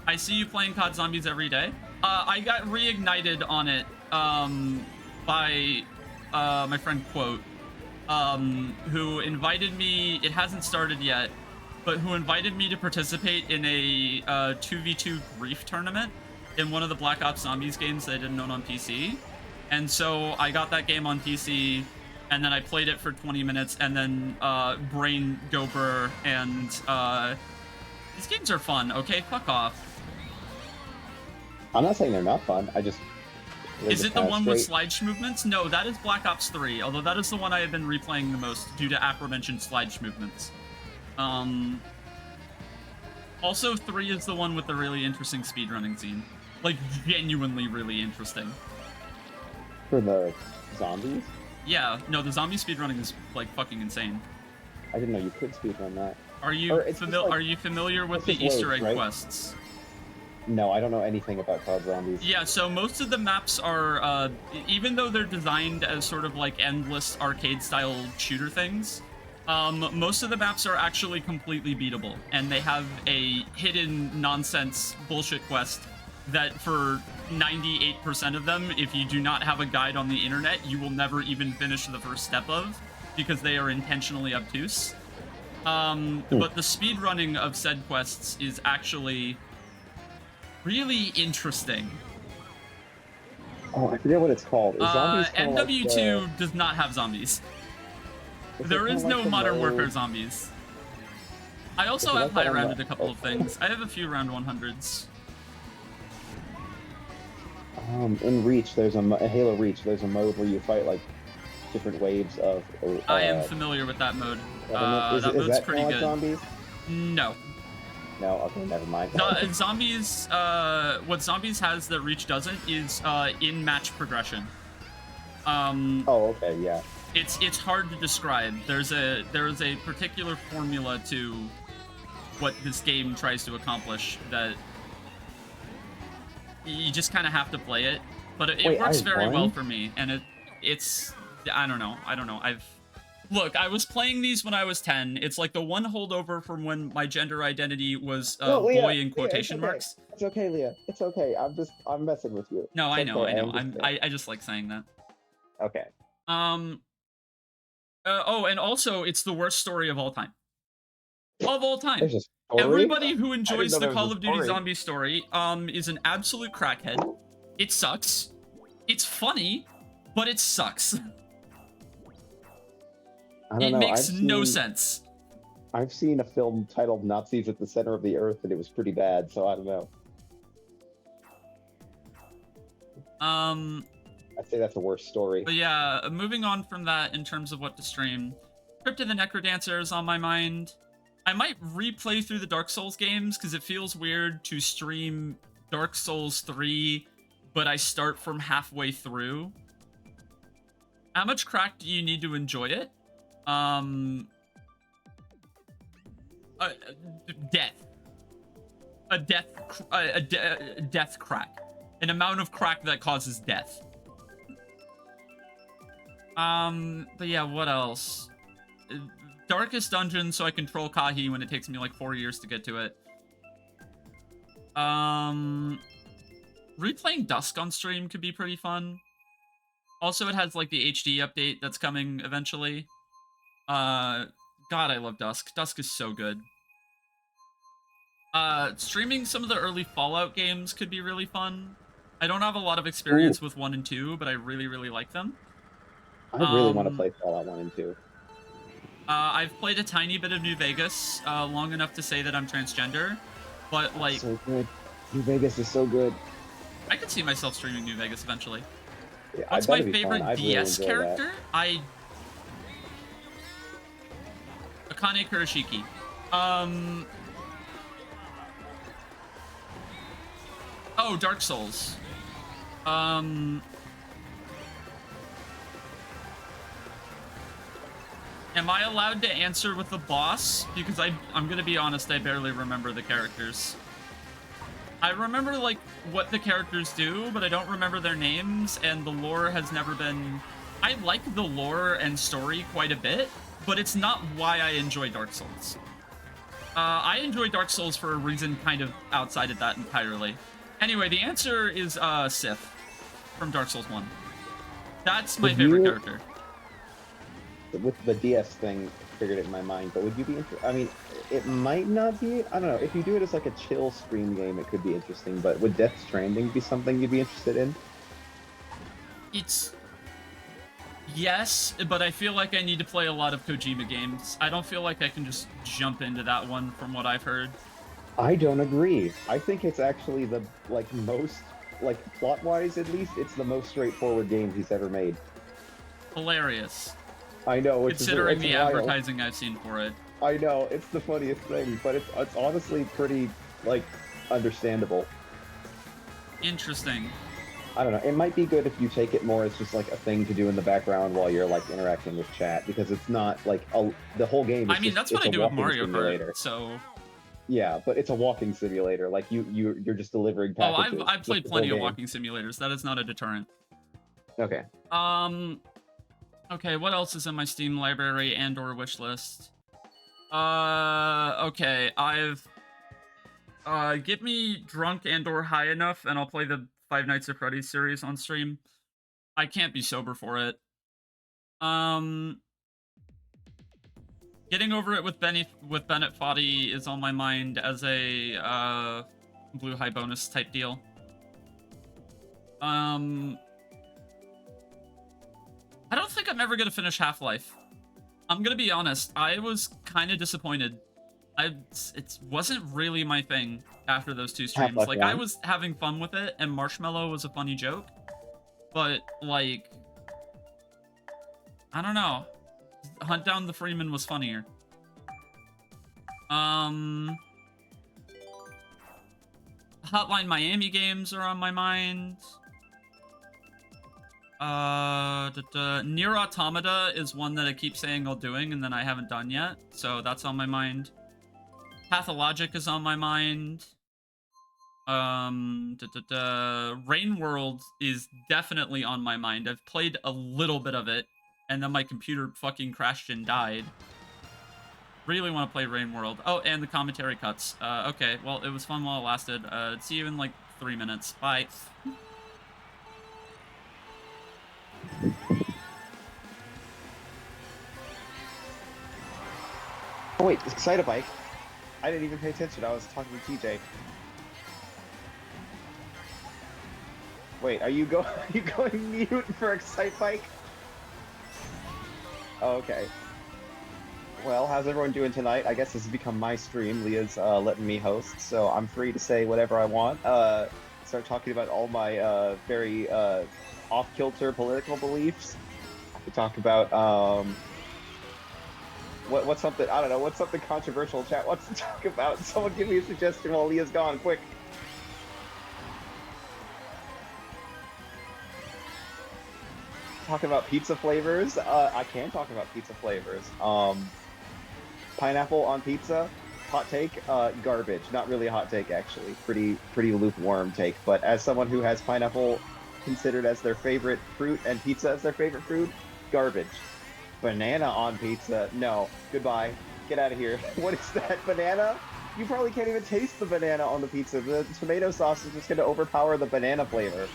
I see you playing COD Zombies every day. I got reignited on it by my friend Quote, who invited me. It hasn't started yet, but who invited me to participate in a 2v2 grief tournament in one of the Black Ops Zombies games that I didn't own on PC. And so I got that game on PC, and then I played it for 20 minutes, and then Brain Go Burr, and these games are fun, okay? Fuck off. I'm not saying they're not fun. Is it the one with slide movements? No, that is Black Ops 3, although that is the one I have been replaying the most due to aforementioned slide movements. Also, 3 is the one with the really interesting speedrunning scene. Like, genuinely really interesting. For the zombies? Yeah, no, the zombie speedrunning is, like, fucking insane. I didn't know you could speedrun that. Are you are you familiar with the Easter egg quests? No, I don't know anything about COD Zombies. Yeah, so most of the maps are, even though they're designed as sort of like endless arcade-style shooter things, most of the maps are actually completely beatable, and they have a hidden nonsense bullshit quest that for 98% of them, if you do not have a guide on the internet, you will never even finish the first step of, because they are intentionally obtuse. But the speedrunning of said quests is actually really interesting. Oh, I forget what it's called. Is zombies MW2 like, does not have zombies. is There it is kinda no like the Modern mode- Warfare zombies. I also Is it have like high that on rounded the- a couple of things. I have a few round 100s. In Reach, there's in Halo Reach, there's a mode where you fight like different waves of. I am familiar with that mode. Is That mode's that pretty kinda like good. Zombies? No. No, okay, never mind. Zombies, what Zombies has that Reach doesn't is in-match progression. Oh, okay, yeah. It's hard to describe. There is a particular formula to what this game tries to accomplish that you just kind of have to play it. But it Wait, works I very well won? for me, and it's I don't know. Look, I was playing these when I was 10. It's like the one holdover from when my gender identity was No, Leah, boy in Leah, quotation it's okay. marks. It's okay, Leah. It's okay. I'm messing with you. No, It's I know. okay, I understand. just like saying that. Okay. Oh, and also, it's the worst story of all time. Of all time. There's a story? Everybody who enjoys know the there was Call a of Duty story. zombie story is an absolute crackhead. It sucks. It's funny, but it sucks. I don't It know. makes no sense. I've seen a film titled Nazis at the Center of the Earth, and it was pretty bad, so I don't know. I'd say that's a worse story. But yeah, moving on from that in terms of what to stream, Crypt of the Necrodancer is on my mind. I might replay through the Dark Souls games because it feels weird to stream Dark Souls 3, but I start from halfway through. How much crack do you need to enjoy it? Death. A death crack. An amount of crack that causes death. But yeah, what else? Darkest Dungeon, so I control Kahi when it takes me like 4 years to get to it. Replaying Dusk on stream could be pretty fun. Also, it has like the HD update that's coming eventually. God, I love Dusk. Dusk is so good. Streaming some of the early Fallout games could be really fun. I don't have a lot of experience with 1 and 2, but I really, really like them. I really want to play Fallout 1 and 2. I've played a tiny bit of New Vegas, long enough to say that I'm transgender, but like... So good. New Vegas is so good. I could see myself streaming New Vegas eventually. Yeah, What's my favorite DS really character? Akane Kurashiki. Oh, Dark Souls. Am I allowed to answer with the boss? Because I'm gonna be honest, I barely remember the characters. I remember, like, what the characters do, but I don't remember their names, and the lore has never been... I like the lore and story quite a bit, but it's not why I enjoy Dark Souls. I enjoy Dark Souls for a reason kind of outside of that entirely. Anyway, the answer is Sith from Dark Souls 1. That's my favorite character. With the DS thing, figured it in my mind, but would you be interested? I mean, it might not be. I don't know. If you do it as like a chill stream game, it could be interesting. But would Death Stranding be something you'd be interested in? It's... Yes, but I feel like I need to play a lot of Kojima games. I don't feel like I can just jump into that one from what I've heard. I don't agree. I think it's actually the most plot-wise at least, it's the most straightforward game he's ever made. Hilarious. I know, considering the wild. advertising I've seen for it. I know, it's the funniest thing, but it's honestly pretty understandable. Interesting. I don't know. It might be good if you take it more as just like a thing to do in the background while you're interacting with chat, because it's not the whole game. Is that's what I do with Mario Kart. So. Yeah, but it's a walking simulator. Like you're just delivering packages. Oh, I've played plenty of walking simulators. That is not a deterrent. Okay. Okay. What else is in my Steam library and/or wish list? Okay. Get me drunk and/or high enough, and I'll play the Five Nights at Freddy's series on stream. I can't be sober for it. Getting over it with Bennett Foddy is on my mind as a blue high bonus type deal. I don't think I'm ever gonna finish Half-Life. I'm gonna be honest. I was kind of disappointed. It wasn't really my thing after those two streams. Half-Life Like 1. I was having fun with it, and Marshmallow was a funny joke, but I don't know. Hunt Down the Freeman was funnier. Hotline Miami games are on my mind. Nier Automata is one that I keep saying I'll doing and then I haven't done yet, so that's on my mind. Pathologic is on my mind. Rain World is definitely on my mind. I've played a little bit of it, and then my computer fucking crashed and died. Really want to play Rain World. Oh, and the commentary cuts. Okay, well, it was fun while it lasted. See you in 3 minutes. Bye. Oh wait, Excitebike. I didn't even pay attention. I was talking to TJ. Wait, are you going mute for Excitebike? Oh, okay. Well, how's everyone doing tonight? I guess this has become my stream. Leah's letting me host, so I'm free to say whatever I want. Start talking about all my very off-kilter political beliefs. We talk about what's something, I don't know, what's something controversial chat wants to talk about. Someone give me a suggestion while Leah's gone, quick. Talking about pizza flavors. I can talk about pizza flavors. Pineapple on pizza, hot take, garbage. Not really a hot take, actually. Pretty lukewarm take. But as someone who has pineapple considered as their favorite fruit and pizza as their favorite food, garbage. Banana on pizza, no. Goodbye. Get out of here. What is that? Banana? You probably can't even taste the banana on the pizza. The tomato sauce is just going to overpower the banana flavor.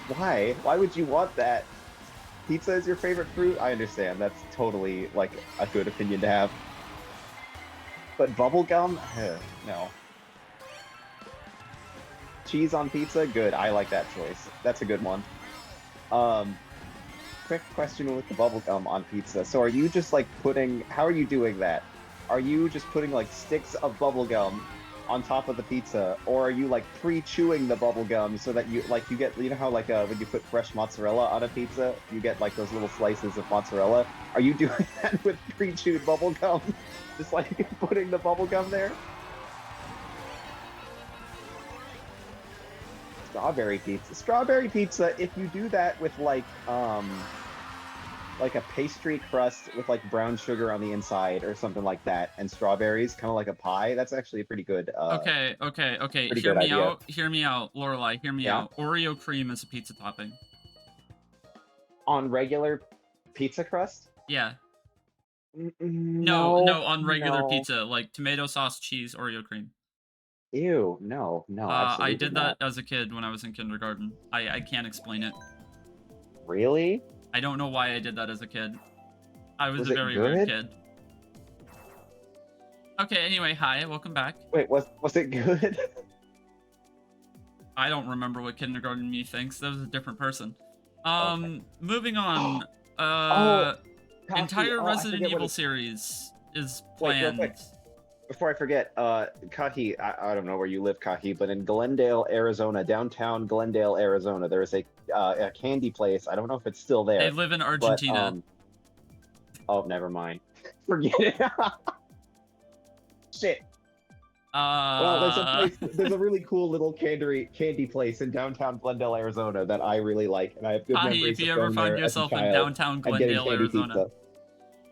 Why? Why would you want that? Pizza is your favorite fruit? I understand. That's totally, a good opinion to have. But bubblegum? No. Cheese on pizza? Good. I like that choice. That's a good one. Quick question with the bubblegum on pizza. So are you just, how are you doing that? Are you just putting, sticks of bubblegum on top of the pizza, or are you pre-chewing the bubble gum so that you get, you know how when you put fresh mozzarella on a pizza, you get those little slices of mozzarella? Are you doing that with pre-chewed bubble gum? Just putting the bubble gum there? Strawberry pizza. Strawberry pizza, if you do that with a pastry crust with brown sugar on the inside or something like that, and strawberries, kind of like a pie. That's actually a pretty good. Okay. Hear me out, Lorelai. Hear me out. Oreo cream is a pizza topping. On regular pizza crust? Yeah. No, on regular no. pizza, like tomato sauce, cheese, Oreo cream. Ew, no, I absolutely did not. that as a kid when I was in kindergarten. I can't explain it. Really? I don't know why I did that as a kid. I was Was a it very weird good? kid. Okay, anyway, hi, welcome back. Wait, was it good? I don't remember what kindergarten me thinks. That was a different person. Okay. Moving on. Oh, Kahi, Entire I Resident forget what Evil it. series is Wait, real planned. quick. Before I forget, Kahi, I don't know where you live, Kahi, but in Glendale, Arizona, downtown Glendale, Arizona, there is a candy place. I don't know if it's still They there, live in but Argentina. oh, never mind. Forget it. Shit. Well, there's a really cool little candy place in downtown Glendale, Arizona that I really like, and I have good Kahi, memories if of you ever going find there as a yourself in child downtown and getting Glendale, candy Arizona.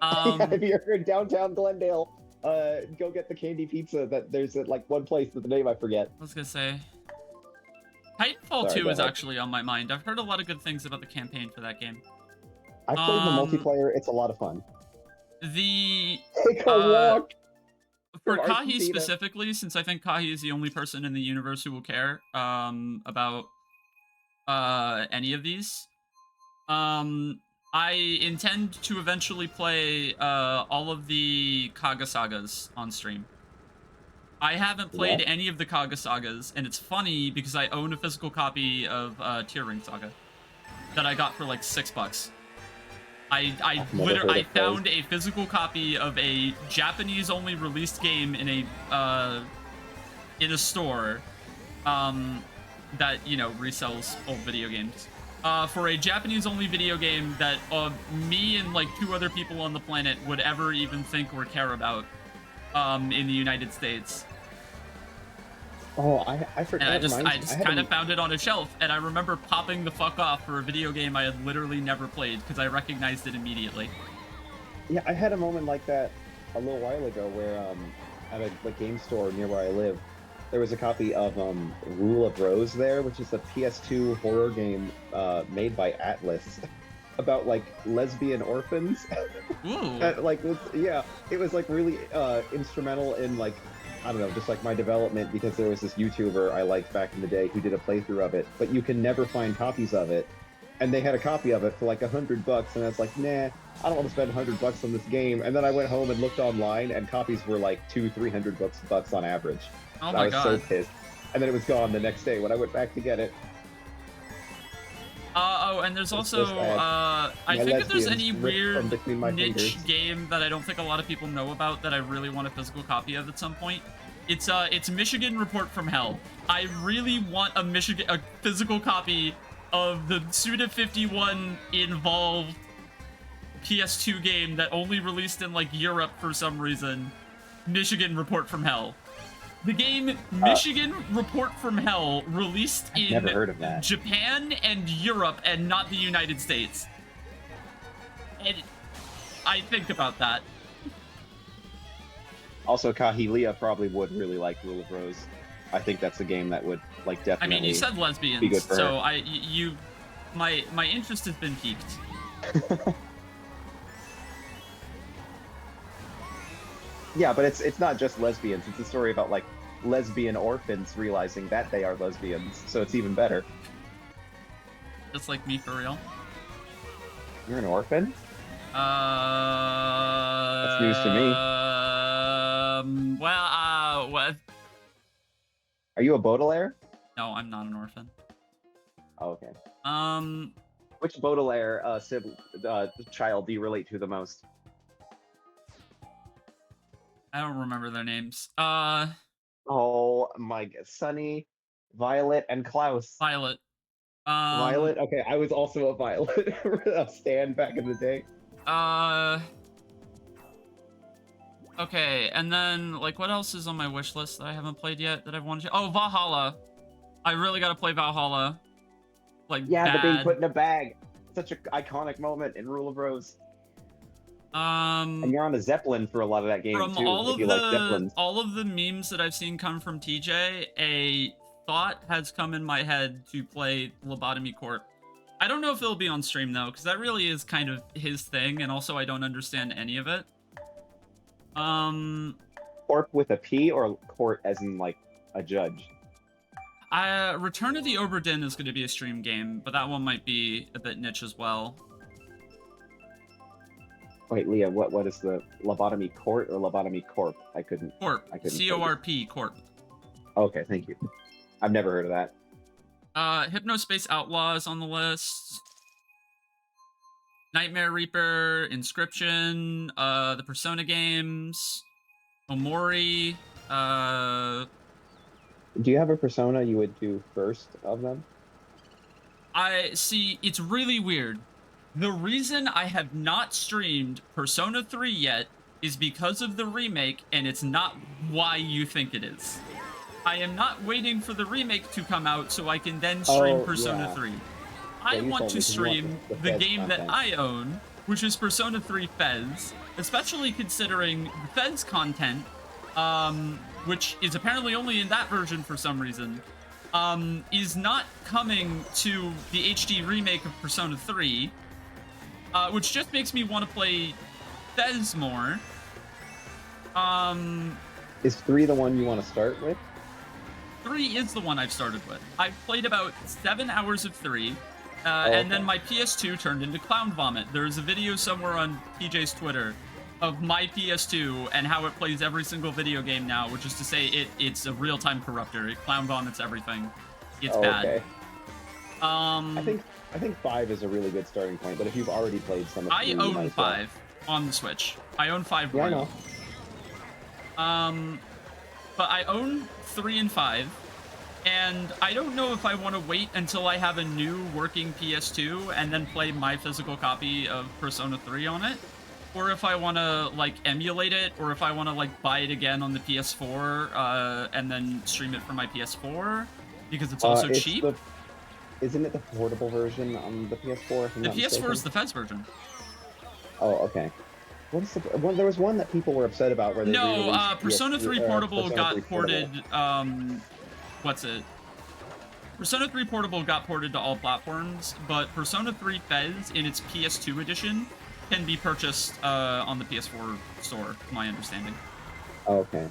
pizza. If you're in downtown Glendale, go get the candy pizza. There's like one place with the name I forget. I was gonna say, Titanfall Sorry, 2 go is ahead. actually on my mind. I've heard a lot of good things about the campaign for that game. I played the multiplayer. It's a lot of fun. The Take a walk for from Kahi Argentina. specifically, since I think Kahi is the only person in the universe who will care about any of these, I intend to eventually play all of the Kaga sagas on stream. I haven't played What? any of the Kaga sagas, and it's funny because I own a physical copy of Tier Ring Saga that I got for like $6. I never heard literally of found a physical copy of a Japanese only released game in a store that, you know, resells old video games. For a Japanese only video game that me and like 2 other people on the planet would ever even think or care about in the United States. Oh, I forgot. And I just kind of found it on a shelf, and I remember popping the fuck off for a video game I had literally never played because I recognized it immediately. Yeah, I had a moment like that a little while ago where at a game store near where I live, there was a copy of Rule of Rose there, which is a PS2 horror game made by Atlas about like lesbian orphans. Ooh. That, like, it was like really instrumental in like, I don't know, just like my development, because there was this YouTuber I liked back in the day who did a playthrough of it, but you can never find copies of it. And they had a copy of it for like $100, and I was like, nah, I don't want to spend $100 on this game. And then I went home and looked online, and copies were like $200-300 bucks on average. Oh and my I was god. so pissed. And then it was gone the next day when I went back to get it. Oh, and there's also, I think if there's any weird niche game that I don't think a lot of people know about that I really want a physical copy of at some point, it's Michigan Report from Hell. I really want a physical copy of the Suda51 involved PS2 game that only released in like Europe for some reason. Michigan Report from Hell. The game Michigan Report from Hell released in never heard of that. Japan and Europe and not the United States. And I think about that. Also, Kahilia probably would really like Rule of Rose. I think that's a game that would like I definitely. mean, you said lesbians, be good for so her. my interest has been piqued. Yeah, but it's not just lesbians. It's a story about like lesbian orphans realizing that they are lesbians, so it's even better. Just like me, for real. You're an orphan? That's news to me. What? Are you a Baudelaire? No, I'm not an orphan. Oh, okay. Which Baudelaire child do you relate to the most? I don't remember their names. Oh my god, Sunny, Violet, and Klaus. Violet. Violet? Okay, I was also a Violet a stan back in the day. Okay, and then, like, what else is on my wish list that I haven't played yet that I've wanted to? Oh, Valhalla. I really gotta play Valhalla. Like, Yeah, bad. the being put in a bag. Such an iconic moment in Rule of Rose. And you're on a Zeppelin for a lot of that game, from too, if you like Zeppelins. all of the memes that I've seen come from TJ, a thought has come in my head to play Lobotomy Corp. I don't know if it'll be on stream, though, because that really is kind of his thing, and also I don't understand any of it. Corp with a P or court as in like a judge? Return of the Obra Dinn is going to be a stream game, but that one might be a bit niche as well. Wait, Leah, what is the lobotomy court or lobotomy corp? I couldn't. Corp. C-O-R-P. Corp. Okay, thank you. I've never heard of that. Hypnospace Outlaws on the list. Nightmare Reaper, Inscription, the Persona games, Omori, Do you have a Persona you would do first of them? I see, it's really weird. The reason I have not streamed Persona 3 yet is because of the remake, and it's not why you think it is. I am not waiting for the remake to come out so I can then stream Persona 3. I want to stream the game that I own, which is Persona 3 Fez, especially considering the Fez content, which is apparently only in that version for some reason, is not coming to the HD remake of Persona 3, which just makes me want to play Fez more. Is 3 the one you want to start with? 3 is the one I've started with. I've played about 7 hours of 3, and then my PS2 turned into clown vomit. There's a video somewhere on TJ's Twitter of my PS2 and how it plays every single video game now, which is to say it's a real-time corrupter. It clown vomits everything. It's bad. Okay. I think 5 is a really good starting point, but if you've already played some of 3, I own 5 on the Switch. I own 5 Yeah, I Royal. know. But I own 3 and 5, and I don't know if I want to wait until I have a new working PS2 and then play my physical copy of Persona 3 on it, or if I want to, like, emulate it, or if I want to, like, buy it again on the PS4 and then stream it from my PS4, because it's also cheap. Isn't it the portable version on the PS4? The PS4 is the Fez version. Oh, okay. There was one that people were upset about where they Persona 3 Portable got ported. Persona 3 Portable got ported to all platforms, but Persona 3 Fez in its PS2 edition can be purchased on the PS4 store, my understanding. Oh, okay.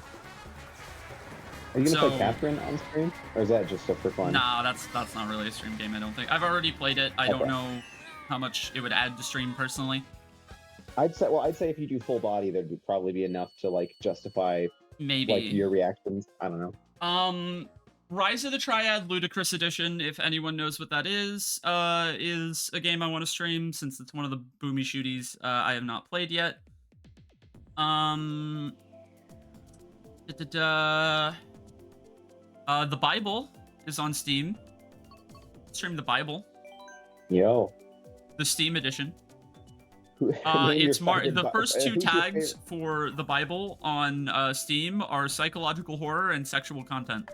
Are you gonna play Catherine on stream, or is that just for fun? Nah, that's not really a stream game. I don't think. I've already played it. I don't know how much it would add to stream personally. I'd say if you do full body, there'd probably be enough to like justify maybe like your reactions. I don't know. Rise of the Triad Ludicrous Edition, if anyone knows what that is a game I want to stream since it's one of the boomy shooties I have not played yet. The Bible is on Steam. Stream the Bible. Yo. The Steam edition. It's the first 2 tags for the Bible on Steam are psychological horror and sexual content.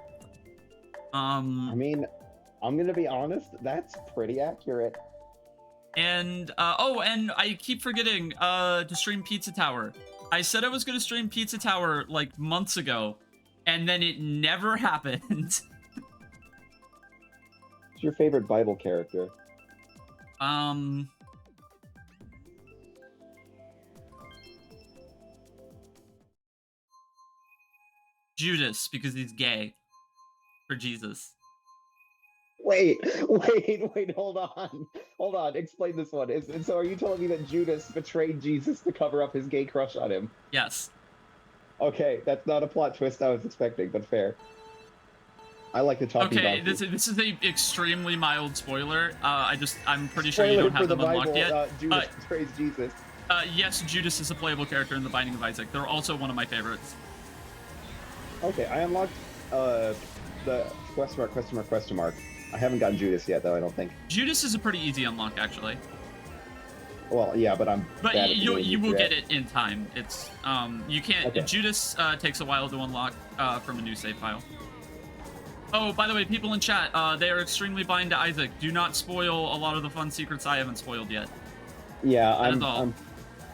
I mean, I'm gonna be honest, that's pretty accurate. And and I keep forgetting to stream Pizza Tower. I said I was gonna stream Pizza Tower like months ago, and then it never happened. What's your favorite Bible character? Judas, because he's gay. For Jesus. Wait, hold on. Explain this one. So are you telling me that Judas betrayed Jesus to cover up his gay crush on him? Yes. Okay, that's not a plot twist I was expecting, but fair. I like to talk about this is a extremely mild spoiler. I'm pretty sure you don't have them unlocked yet. Judas betrays Jesus. Yes, Judas is a playable character in The Binding of Isaac. They're also one of my favorites. Okay, I unlocked the question mark. I haven't gotten Judas yet, though. I don't think. Judas is a pretty easy unlock, actually. Well, yeah, but you will get it in time. It's you can't. Okay. Judas takes a while to unlock from a new save file. Oh, by the way, people in chat, they are extremely blind to Isaac. Do not spoil a lot of the fun secrets I haven't spoiled yet. Yeah, I'm not.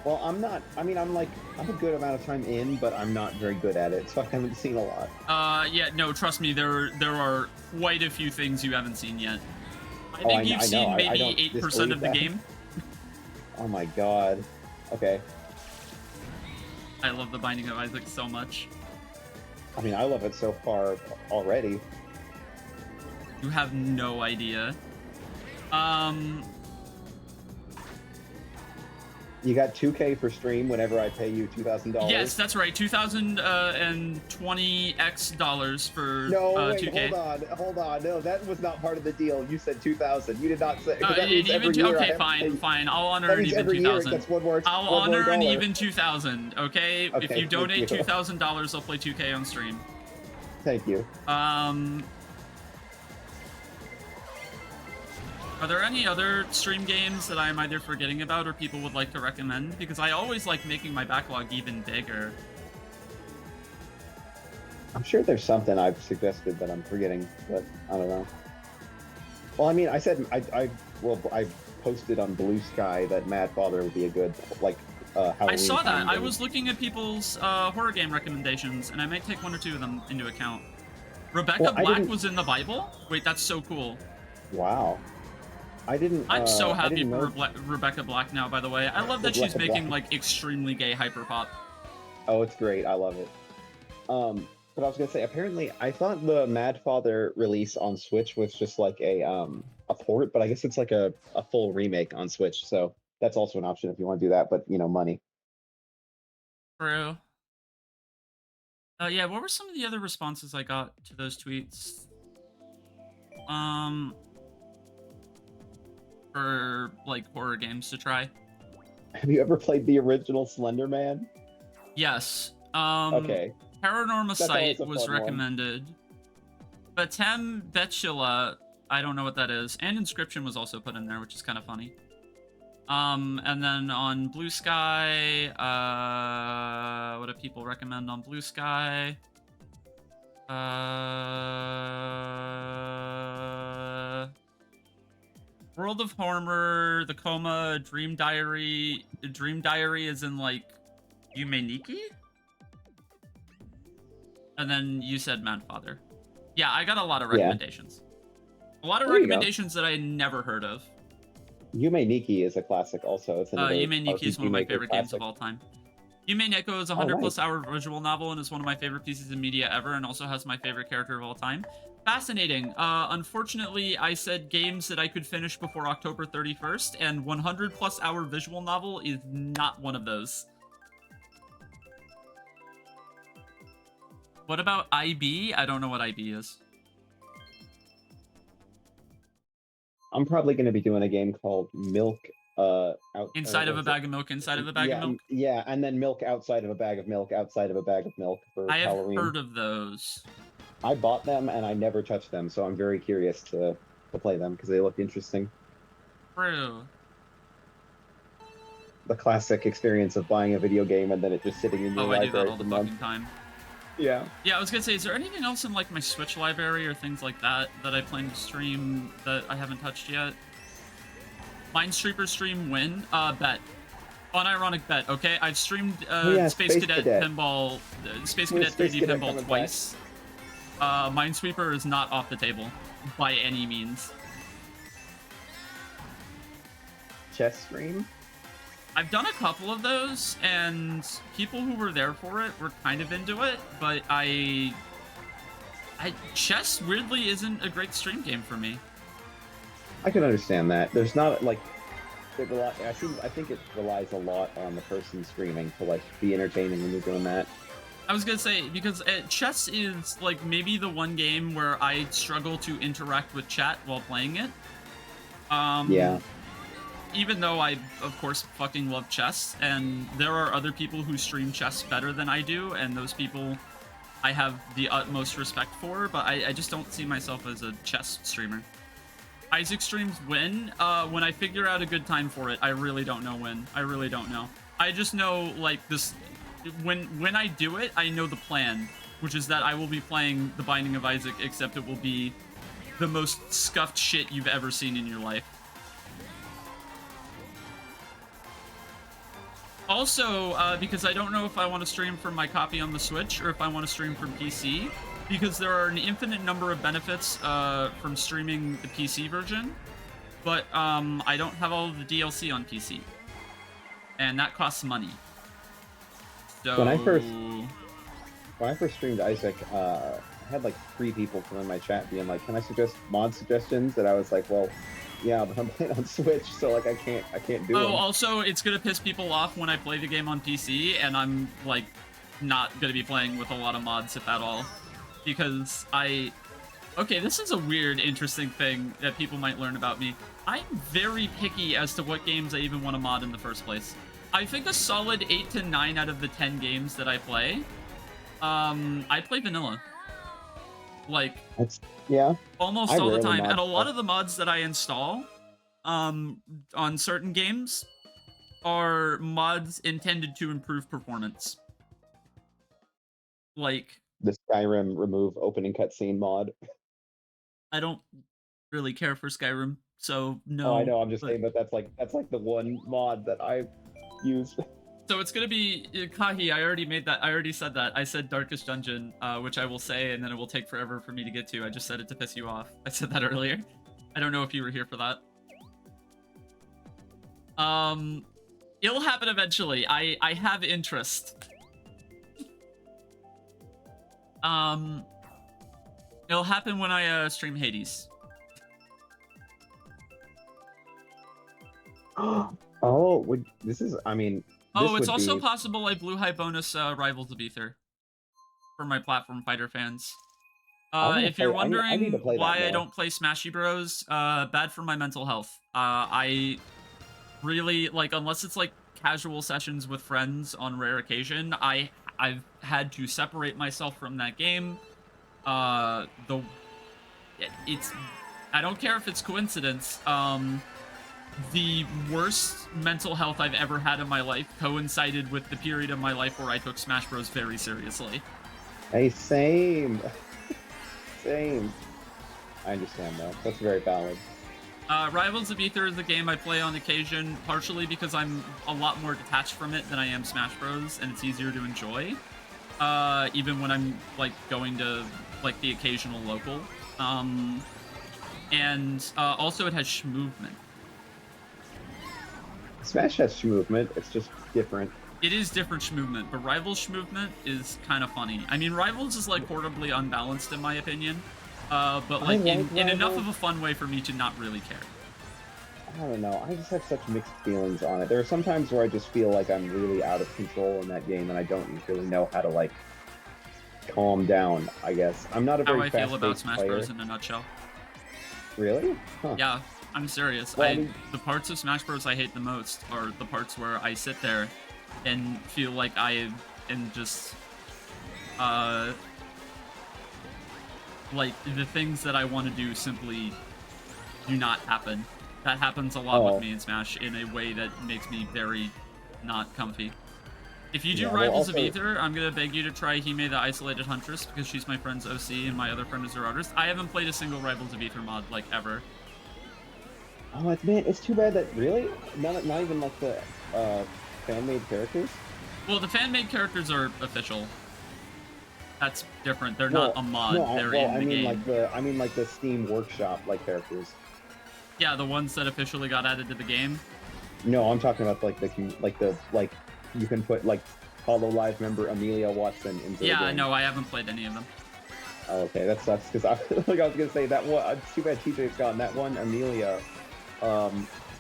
I mean, I'm a good amount of time in, but I'm not very good at it, so I haven't seen a lot. Yeah, no, trust me, there are quite a few things you haven't seen yet. I think you've seen maybe 8% of the game. Oh my god. Okay. I love The Binding of Isaac so much. I mean, I love it so far already. You have no idea. You got 2K for stream whenever I pay you $2,000. Yes, that's right. 2,020 X dollars for No, wait, 2K. hold on. No, that was not part of the deal. You said 2,000. You did not say. 'Cause that means Even every year I okay, have to fine, pay- fine. I'll honor That an means even every year it 2,000. gets one more. I'll one more honor an dollar. even 2,000. Okay? If Okay, you donate thank you. $2,000, I'll play 2K on stream. Thank you. Are there any other stream games that I'm either forgetting about or people would like to recommend? Because I always like making my backlog even bigger. I'm sure there's something I've suggested that I'm forgetting, but I don't know. Well, I mean, I said I posted on Blue Sky that Mad Father would be a good Halloween. I saw that. time I game. was looking at people's horror game recommendations, and I might take one or two of them into account. Rebecca Well, I Black didn't- was in the Bible? Wait, that's so cool. Wow. I didn't. I'm so I happy didn't for know- Rebecca Black now, by the way. I love that she's Rebecca making, Black. like, extremely gay hyperpop. Oh, it's great. I love it. But I was gonna say, apparently, I thought the Mad Father release on Switch was just like a port, but I guess it's like a full remake on Switch. So that's also an option if you want to do that. But money. True. Yeah, what were some of the other responses I got to those tweets? For, like, horror games to try. Have you ever played the original Slender Man? Yes. Okay. Paranorma That's always Sight a was fun one. recommended. Batem Betula, I don't know what that is. And Inscription was also put in there, which is kind of funny. And then on Blue Sky, what do people recommend on Blue Sky? World of Horror, The Coma, Dream Diary. Dream Diary is in, like, Yume Nikki? And then you said Mad Father. Yeah, I got a lot of recommendations. A lot of There you go. recommendations that I never heard of. Yume Nikki is a classic also. It's another Yume Nikki is RPG one of my Maker favorite games classic. of all time. Yume Neko is a 100+ hour visual novel and is one of my favorite pieces of media ever, and also has my favorite character of all time. Fascinating. Unfortunately, I said games that I could finish before October 31st, and 100+ hour visual novel is not one of those. What about IB? I don't know what IB is. I'm probably going to be doing a game called Milk. Inside of a bag of milk, inside of a bag of milk? Yeah, and then milk outside of a bag of milk, outside of a bag of milk for I have Halloween. heard of those. I bought them and I never touched them, so I'm very curious to play them because they look interesting. True. The classic experience of buying a video game and then it just sitting in your Oh, I do library that all for the months. fucking time. Yeah. Yeah, I was gonna say, is there anything else in, like, my Switch library or things like that that I plan to stream that I haven't touched yet? Mindstreaper stream win? Bet. Unironic bet, okay? I've streamed Space Cadet Pinball, Space Cadet 3D Pinball twice. Minesweeper is not off the table by any means. Chess stream? I've done a couple of those, and people who were there for it were kind of into it, but chess weirdly isn't a great stream game for me. I can understand that. There's not like I think it relies a lot on the person streaming to like be entertaining when you're doing that. I was gonna say, because chess is like maybe the one game where I struggle to interact with chat while playing it. Yeah. Even though I, of course, fucking love chess, and there are other people who stream chess better than I do, and those people I have the utmost respect for, but I just don't see myself as a chess streamer. Isaac streams when I figure out a good time for it. I really don't know when. I really don't know. I just know, like, this... When I do it, I know the plan, which is that I will be playing The Binding of Isaac, except it will be the most scuffed shit you've ever seen in your life. Also, because I don't know if I want to stream from my copy on the Switch or if I want to stream from PC, because there are an infinite number of benefits from streaming the PC version, but I don't have all of the DLC on PC, and that costs money. So When I first streamed Isaac, I had like 3 people come in my chat being like, "Can I suggest mod suggestions?" And I was like, "Well, yeah, but I'm playing on Switch, so like I can't do Oh, them." also, it's gonna piss people off when I play the game on PC, and I'm like not gonna be playing with a lot of mods, if at all, because okay, this is a weird, interesting thing that people might learn about me. I'm very picky as to what games I even want to mod in the first place. I think a solid 8 to 9 out of the 10 games that I play, I play vanilla. Like, Yeah. almost I all the rarely time. mod And a lot stuff. of the mods that I install, on certain games are mods intended to improve performance. Like, The Skyrim remove opening cutscene mod. I don't really care for Skyrim, so no. Oh, I know. I'm just but- saying, but that's like the one mod that I use. So it's gonna be Kahi. I already made that. I already said that. I said Darkest Dungeon, which I will say, and then it will take forever for me to get to. I just said it to piss you off. I said that earlier. I don't know if you were here for that. It'll happen eventually. I have interest. It'll happen when I stream Hades. Oh, this is. I mean. Oh, it's would also be... possible I blew high bonus Rivals of Aether for my platform fighter fans. If you're wondering I need to play why that I don't play Smashy Bros, bad for my mental health. I really, like, unless it's like casual sessions with friends on rare occasion, I've had to separate myself from that game. I don't care if it's coincidence. The worst mental health I've ever had in my life coincided with the period of my life where I took Smash Bros. Very seriously. Hey, same. Same. I understand that. That's very valid. Rivals of Aether is a game I play on occasion, partially because I'm a lot more detached from it than I am Smash Bros, and it's easier to enjoy. Even when I'm, like, going to, like, the occasional local. And also it has movement. Smash has movement. It's just different. It is different movement, but Rivals movement is kind of funny. I mean, Rivals is, like, horribly unbalanced in my opinion. But, like, in enough of a fun way for me to not really care. I don't know. I just have such mixed feelings on it. There are some times where I just feel like I'm really out of control in that game, and I don't really know how to, like, calm down, I guess. I'm not a very fast-paced player. How I feel about Smash player. Bros. In a nutshell. Really? Huh. Yeah, I'm serious. Well, I mean... The parts of Smash Bros. I hate the most are the parts where I sit there and feel like I am just, like, the things that I want to do simply do not happen. That happens a lot with me in Smash in a way that makes me very not comfy. If you do Rivals of Aether, I'm going to beg you to try Hime the Isolated Huntress, because she's my friend's OC and my other friend is her artist. I haven't played a single Rivals of Aether mod, like, ever. Oh, man, it's too bad that, really? Not even, like, the fan-made characters? Well, the fan-made characters are official. That's different. They're not a mod. They're in the game. I mean, like, the Steam Workshop, like, characters. Yeah, the ones that officially got added to the game. No, I'm talking about, like, you can put, like, HoloLive member Amelia Watson into the game. Yeah, no, I haven't played any of them. Oh, okay, that sucks, because I was gonna say, that one, it's too bad TJ's gone. That one Amelia,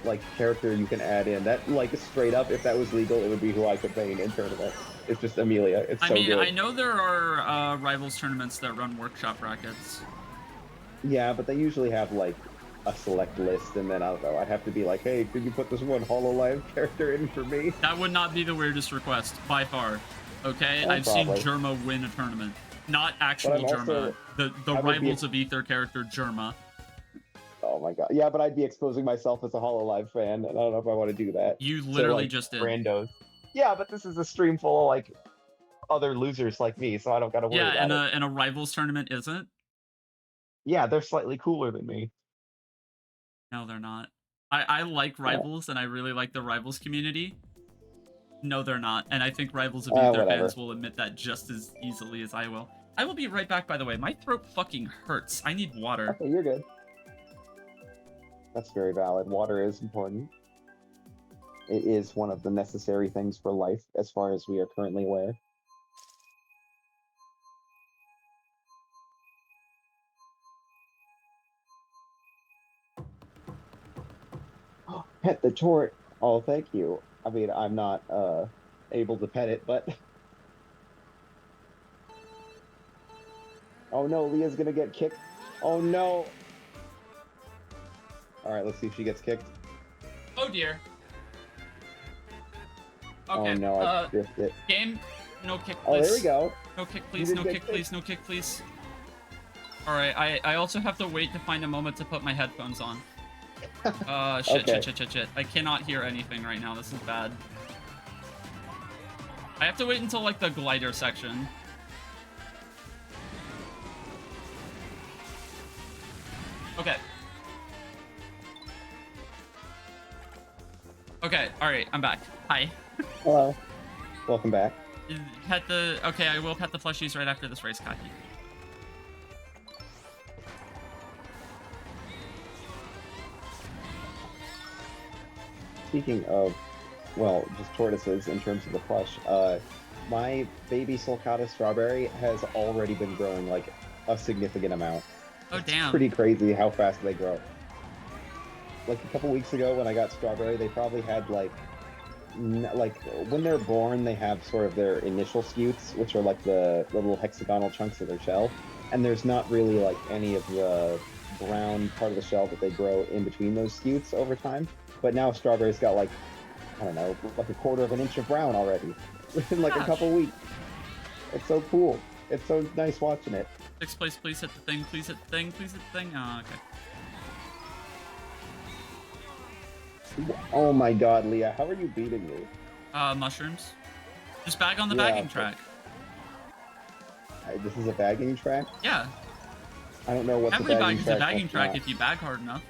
like, character you can add in, that, like, straight up, if that was legal, it would be who I could play in tournament. It's just Amelia. It's so good. I know there are Rivals tournaments that run workshop brackets. Yeah, but they usually have, like, a select list, and then, I don't know, I'd have to be like, hey, could you put this one HoloLive character in for me? That would not be the weirdest request, by far. Okay? I've seen Germa win a tournament. Not actual Germa. The Rivals of Aether character, Germa. Oh my god. Yeah, but I'd be exposing myself as a HoloLive fan, and I don't know if I want to do that. You literally like, just did. Randos. Yeah, but this is a stream full of, like, other losers like me, so I don't gotta worry about it. Yeah, and a Rivals tournament isn't? Yeah, they're slightly cooler than me. No, they're not. I like Rivals, and I really like the Rivals community. No, they're not. And I think Rivals of Aether fans will admit that just as easily as I will. I will be right back, by the way. My throat fucking hurts. I need water. Okay, you're good. That's very valid. Water is important. It is one of the necessary things for life, as far as we are currently aware. Pet the tort. Oh, thank you. I mean, I'm not able to pet it, but oh no, Leah's gonna get kicked. Oh no. All right, let's see if she gets kicked. Oh dear. Oh Okay. no, I biffed it. Game. No kick, please. Oh, there we go. No kick, You please. did No get kick, kicked. please. No kick, please. All right. I also have to wait to find a moment to put my headphones on. Shit, Okay. shit. I cannot hear anything right now. This is bad. I have to wait until, like, the glider section. Okay. Okay, alright, I'm back. Hi. Hello. Welcome back. Pet the... Okay, I will pet the plushies right after this race, Kaki. Speaking of, well, just tortoises in terms of the plush, my baby sulcata strawberry has already been growing like a significant amount. Oh, It's damn. pretty crazy how fast they grow. Like a couple weeks ago when I got strawberry, they probably had like when they're born, they have sort of their initial scutes, which are like the little hexagonal chunks of their shell, and there's not really like any of the brown part of the shell that they grow in between those scutes over time. But now strawberry's got like, I don't know, like a quarter of an inch of brown already in like a Gosh. couple weeks. It's so cool. It's so nice watching it. 6th place, please hit the thing, please hit the thing, please hit the thing. Oh, okay. Oh my god, Leah, how are you beating me? Mushrooms. Just bag on the Yeah, bagging but- track. This is a bagging track? Yeah. I don't know what's Every a bag bagging is track. a bagging what's track not. if you bag hard enough.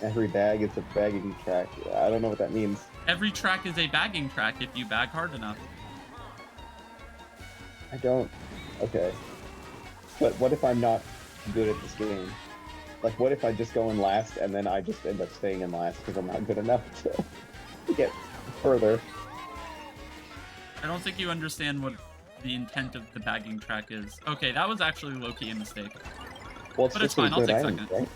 Every bag is a bagging track. I don't know what that means. Every track is a bagging track if you bag hard enough. I don't. Okay. But what if I'm not good at this game? Like, what if I just go in last and then I just end up staying in last because I'm not good enough to get further? I don't think you understand what the intent of the bagging track is. Okay, that was actually low-key a mistake. Well, it's But it's just a fine, I'll good take item, second. right?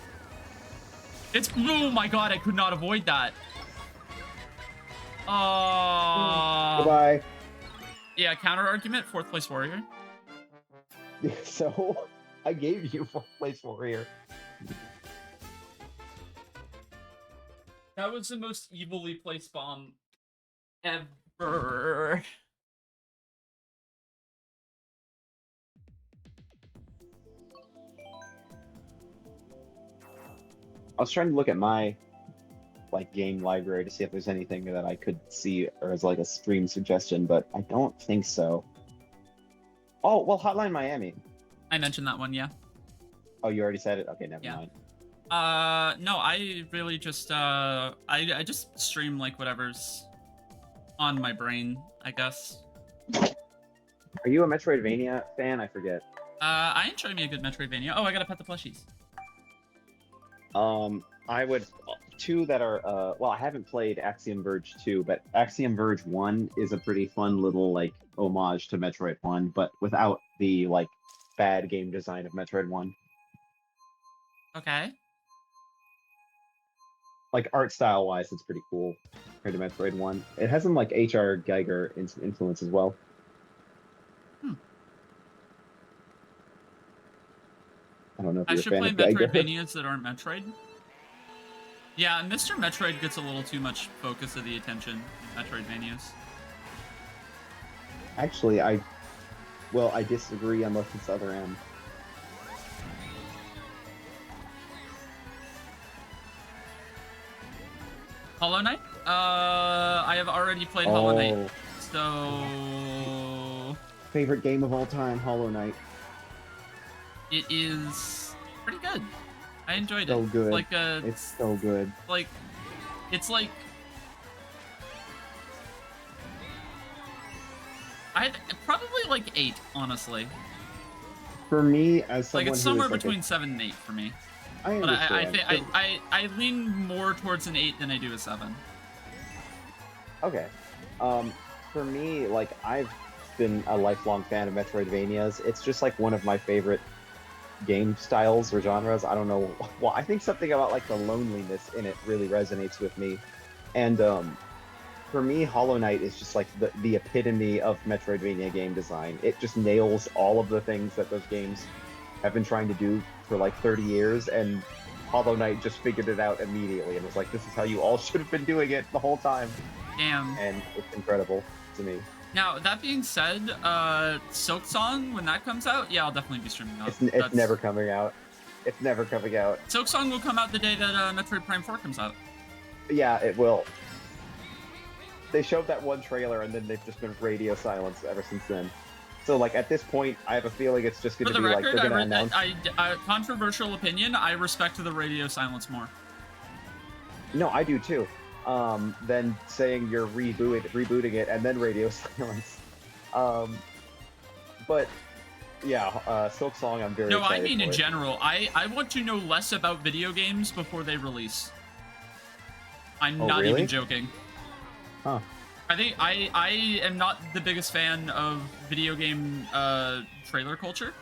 It's... Oh my god, I could not avoid that. Goodbye. Yeah, counter-argument, 4th place warrior. So, I gave you 4th place warrior. That was the most evilly placed bomb ever. I was trying to look at my like game library to see if there's anything that I could see or as like a stream suggestion, but I don't think so. Oh, well, Hotline Miami. I mentioned that one, yeah. Oh, you already said it? Okay, never Yeah. mind. No, I really just, I just stream, like, whatever's on my brain, I guess. Are you a Metroidvania fan? I forget. I enjoy me a good Metroidvania. Oh, I gotta pet the plushies. I would two that are well, I haven't played Axiom Verge 2, but Axiom Verge 1 is a pretty fun little like homage to Metroid 1, but without the like bad game design of Metroid 1. Okay. Like art style wise, it's pretty cool compared to Metroid 1. It has some like H.R. Geiger influence as well. I don't know if I you're a should fan play of Geiger. Metroidvanias that aren't Metroid. Yeah, Mr. Metroid gets a little too much focus of the attention in Metroidvanias. Actually, I disagree unless it's other M. Hollow Knight? I have already played Hollow Knight, Oh, so favorite game of all time, Hollow Knight. it is pretty good. I enjoyed So it. good. It's like a, It's so good. like, it's like, I probably like 8, honestly. For me, as someone Like it's who is somewhere like between 7 and 8 for me. I But understand. I lean more towards an 8 than I do a 7. Okay. For me, like I've been a lifelong fan of Metroidvanias. It's just like one of my favorite game styles or genres. I don't know. Well, I think something about like the loneliness in it really resonates with me. And for me, Hollow Knight is just like the epitome of Metroidvania game design. It just nails all of the things that those games have been trying to do for like 30 years, and Hollow Knight just figured it out immediately and was like, this is how you all should have been doing it the whole time. Damn. And it's incredible to me. Now, that being said, Silk Song, when that comes out, yeah, I'll definitely be streaming that. It's never coming out. It's never coming out. Silk Song will come out the day that Metroid Prime 4 comes out. Yeah, it will. They showed that one trailer, and then they've just been radio silence ever since then. So, like, at this point, I have a feeling it's just going to be like, they're going to announce... controversial opinion, I respect the radio silence more. No, I do too. Than saying you're rebooting it and then radio silence. But yeah, Silk Song, I'm very excited I mean for in it. general. I want to know less about video games before they release. I'm not really? even joking. Huh. I think I am not the biggest fan of video game trailer culture.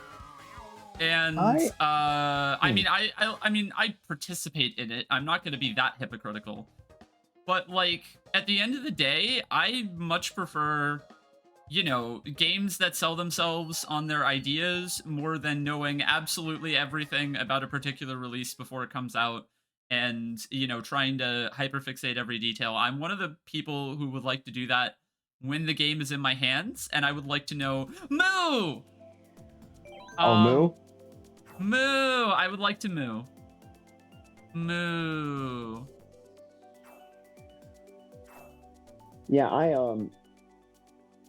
And I mean I participate in it. I'm not going to be that hypocritical. But like at the end of the day, I much prefer, you know, games that sell themselves on their ideas more than knowing absolutely everything about a particular release before it comes out and, you know, trying to hyperfixate every detail. I'm one of the people who would like to do that when the game is in my hands, and I would like to know, moo! Moo? Moo! I would like to moo. Moo. Yeah, I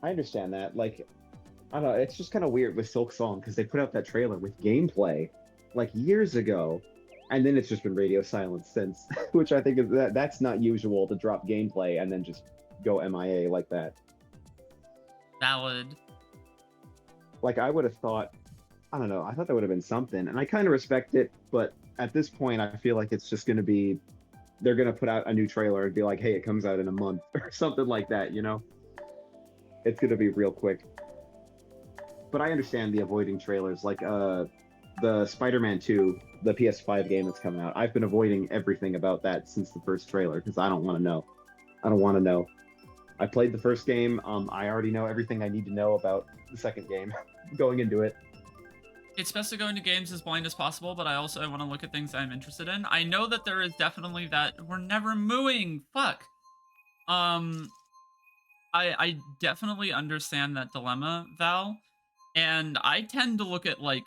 understand that. Like, I don't know, it's just kind of weird with Silk Song because they put out that trailer with gameplay like years ago, and then it's just been radio silence since, which I think is that's not usual to drop gameplay and then just go MIA like that. Valid. Like, I would have thought, I don't know, I thought that would have been something, and I kind of respect it, but at this point, I feel like it's just going to be, they're going to put out a new trailer and be like, hey, it comes out in a month, or something like that, you know? It's going to be real quick. But I understand the avoiding trailers, like the Spider-Man 2, the PS5 game that's coming out. I've been avoiding everything about that since the first trailer, because I don't want to know. I don't want to know. I played the first game. I already know everything I need to know about the second game going into it. It's best to go into games as blind as possible, but I also want to look at things I'm interested in. I know that there is definitely that we're never mooing. Fuck. I definitely understand that dilemma, Val, and I tend to look at like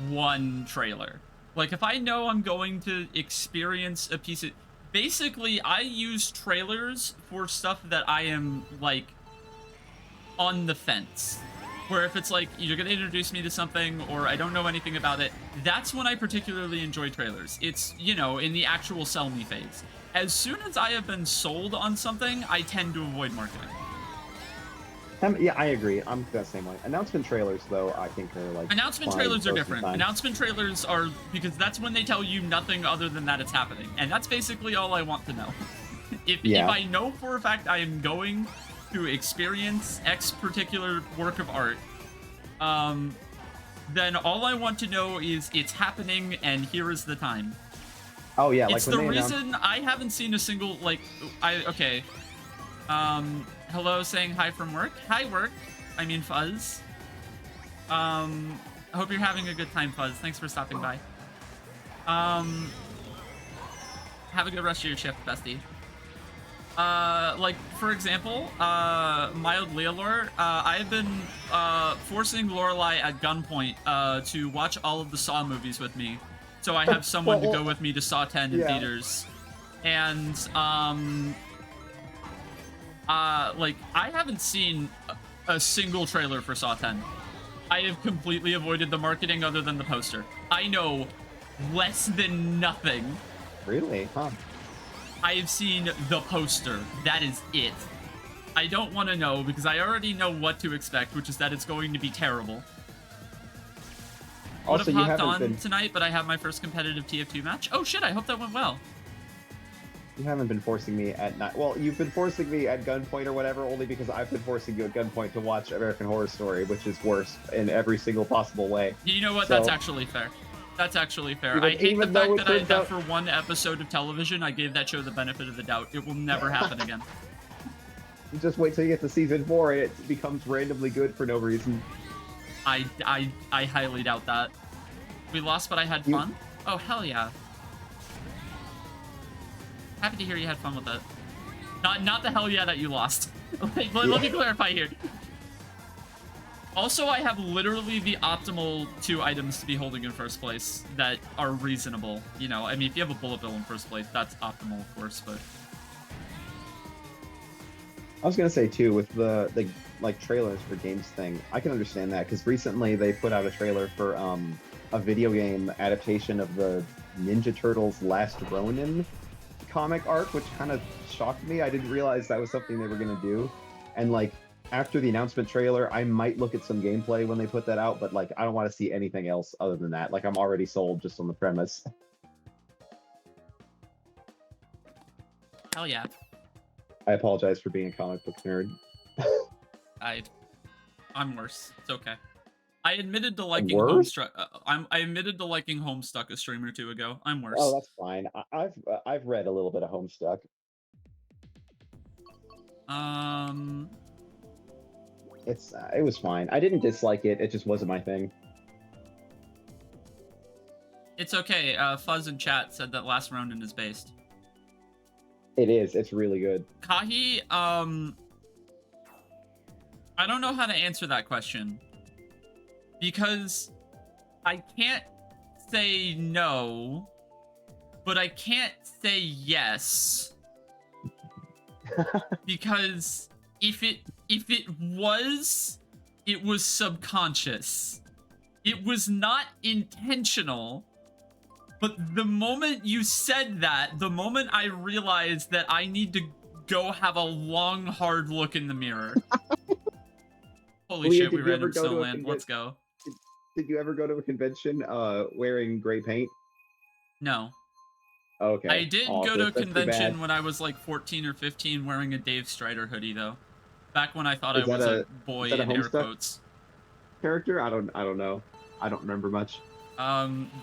one trailer. Like if I know I'm going to experience a piece of, basically I use trailers for stuff that I am like on the fence. Where if it's like, you're gonna introduce me to something, or I don't know anything about it, that's when I particularly enjoy trailers. It's, you know, in the actual sell me phase. As soon as I have been sold on something, I tend to avoid marketing. Yeah, I agree. I'm the same way. Announcement trailers, though, I think are like... Announcement fine trailers are most of the different. time. Announcement trailers are, because that's when they tell you nothing other than that it's happening. And that's basically all I want to know. If I know for a fact I am going to experience X particular work of art, then all I want to know is it's happening and here is the time. Oh yeah, it's like the when they reason I haven't seen a single, like, okay. Hello, saying hi from work. Hi, work. I mean, Fuzz. I hope you're having a good time, Fuzz. Thanks for stopping by. Have a good rest of your shift, bestie. Like, for example, Mild Leolor, I've been, forcing Lorelai at gunpoint, to watch all of the Saw movies with me. So I have someone to go with me to Saw 10 in theaters. And, like, I haven't seen a single trailer for Saw 10. I have completely avoided the marketing other than the poster. I know less than nothing. Really? Huh. I've seen the poster. That is it. I don't want to know because I already know what to expect, which is that it's going to be terrible. I would have hopped on tonight, but I have my first competitive TF2 match. Oh shit, I hope that went well. You haven't been forcing me at night. Well, you've been forcing me at gunpoint or whatever, only because I've been forcing you at gunpoint to watch American Horror Story, which is worse in every single possible way. You know what? So- That's actually fair. That's actually fair. Even- I hate the even though fact it that turns that out- for one episode of television, I gave that show the benefit of the doubt. It will never happen again. You just wait till you get to season 4 and it becomes randomly good for no reason. I highly doubt that. We lost, but I had fun? Oh, hell yeah. Happy to hear you had fun with it. Not the hell yeah that you lost. Let me clarify here. Also, I have literally the optimal 2 items to be holding in first place that are reasonable. You know, I mean, if you have a bullet bill in first place, that's optimal, of course, but... I was gonna say too, with the like trailers for games thing, I can understand that because recently they put out a trailer for a video game adaptation of the Ninja Turtles Last Ronin comic arc, which kind of shocked me. I didn't realize that was something they were gonna do, and like after the announcement trailer, I might look at some gameplay when they put that out, but like I don't want to see anything else other than that. Like I'm already sold just on the premise. Hell yeah. I apologize for being a comic book nerd. I'm worse. It's okay. I admitted to liking Worse? Homestuck. I admitted to liking Homestuck a stream or 2 ago. I'm worse. Oh, that's fine. I've read a little bit of Homestuck. It was fine. I didn't dislike it. It just wasn't my thing. It's okay. Fuzz in chat said that Last Ronin is based. It is. It's really good. Kahi, I don't know how to answer that question. Because I can't say no, but I can't say yes. Because if it was, it was subconscious. It was not intentional. But the moment you said that, the moment I realized that I need to go have a long, hard look in the mirror. Holy Leah, shit, we did you ran ever in go to a Snowland. Let's go. Did you ever go to a convention wearing gray paint? No. Okay. I did Aw, go to a that's too convention bad. when I was like 14 or 15 wearing a Dave Strider hoodie, though. Back when I thought Is I was that a a- boy is that a in air Homestuck? quotes. Character? I don't know. I don't remember much.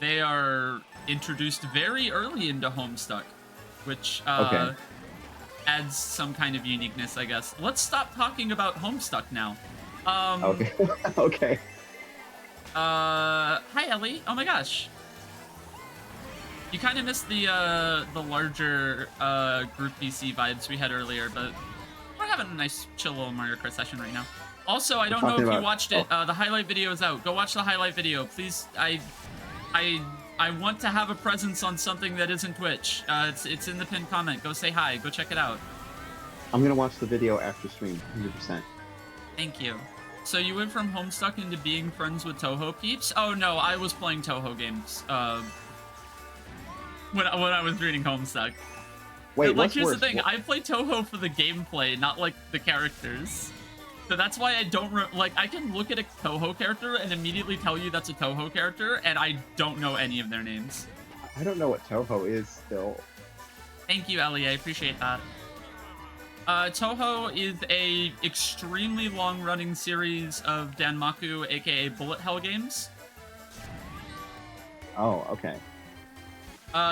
They are introduced very early into Homestuck, which Okay. adds some kind of uniqueness, I guess. Let's stop talking about Homestuck now. Okay. Okay. Hi Ellie. Oh my gosh. You kind of missed the larger group BC vibes we had earlier, but we're having a nice chill little Mario Kart session right now. Also, I don't know if talking you about- watched it. The highlight video is out. Go watch the highlight video, please. I want to have a presence on something that isn't Twitch. It's in the pinned comment. Go say hi. Go check it out. I'm gonna watch the video after stream, 100%. Thank you. So you went from Homestuck into being friends with Toho peeps? Oh no, I was playing Toho games. When I was reading Homestuck. Wait, Like, what's here's worse? the thing. I play Toho for the gameplay, not like the characters. So that's why I don't like. I can look at a Toho character and immediately tell you that's a Toho character, and I don't know any of their names. I don't know what Toho is still. Thank you, Ellie. I appreciate that. Toho is a extremely long-running series of Danmaku, aka Bullet Hell games. Oh, okay.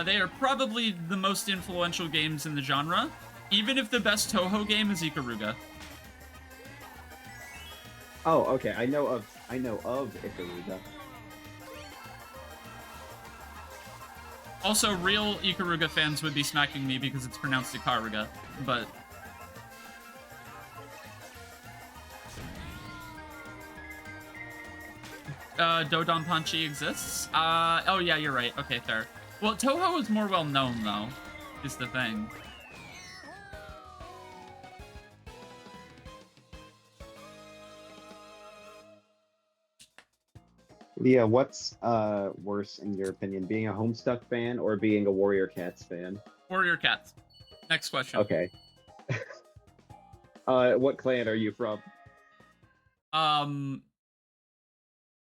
They are probably the most influential games in the genre, even if the best Toho game is Ikaruga. Oh, okay. I know of Ikaruga. Also, real Ikaruga fans would be smacking me because it's pronounced Ikaruga, but... Dodon Panchi exists? Oh yeah, you're right. Okay, fair. Well, Toho is more well known, though, is the thing. Leah, what's worse in your opinion, being a Homestuck fan or being a Warrior Cats fan? Warrior Cats. Next question. Okay. What clan are you from?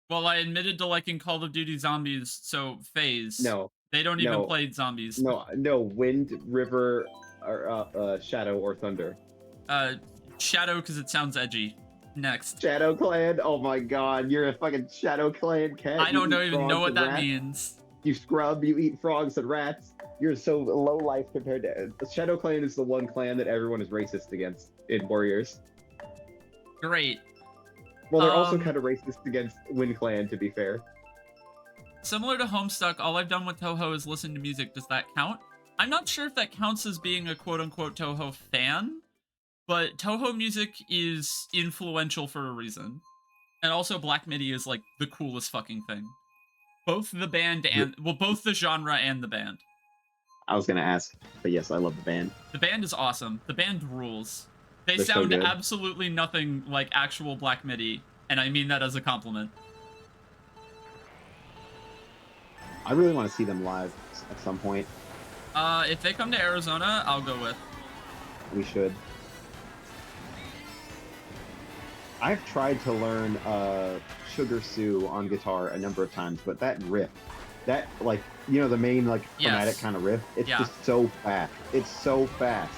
Well, I admitted to liking Call of Duty Zombies, so FaZe. No, They don't even No. play zombies. No, wind, river, or shadow or thunder. Shadow because it sounds edgy. Next. Shadow Clan? Oh my god, you're a fucking Shadow Clan cat. I You don't eat even know frogs what and that rats. means. You scrub, you eat frogs and rats. You're so low life compared to. The Shadow Clan is the one clan that everyone is racist against in Warriors. Great. Well, they're also kind of racist against Wind Clan, to be fair. Similar to Homestuck, all I've done with Toho is listen to music. Does that count? I'm not sure if that counts as being a quote-unquote Toho fan, but Toho music is influential for a reason. And also Black MIDI is like the coolest fucking thing. Both the band and, well, both the genre and the band. I was gonna ask, but yes, I love the band. The band is awesome. The band rules. They They're so sound good. absolutely nothing like actual Black MIDI, and I mean that as a compliment. I really want to see them live at some point. If they come to Arizona, I'll go with. We should. I've tried to learn Sugar Sue on guitar a number of times, but that riff, that, like, you know, the main, like, chromatic kind of riff, it's just so fast. It's so fast.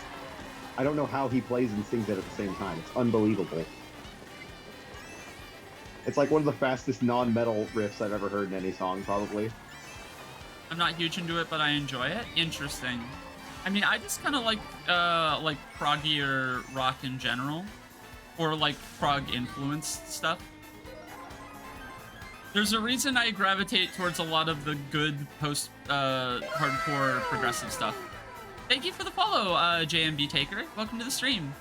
I don't know how he plays and sings it at the same time. It's unbelievable. It's like one of the fastest non-metal riffs I've ever heard in any song, probably. I'm not huge into it, but I enjoy it. Interesting. I mean, I just kind of like proggier rock in general, or like prog influenced stuff. There's a reason I gravitate towards a lot of the good post hardcore progressive stuff. Thank you for the follow, JMB Taker. Welcome to the stream.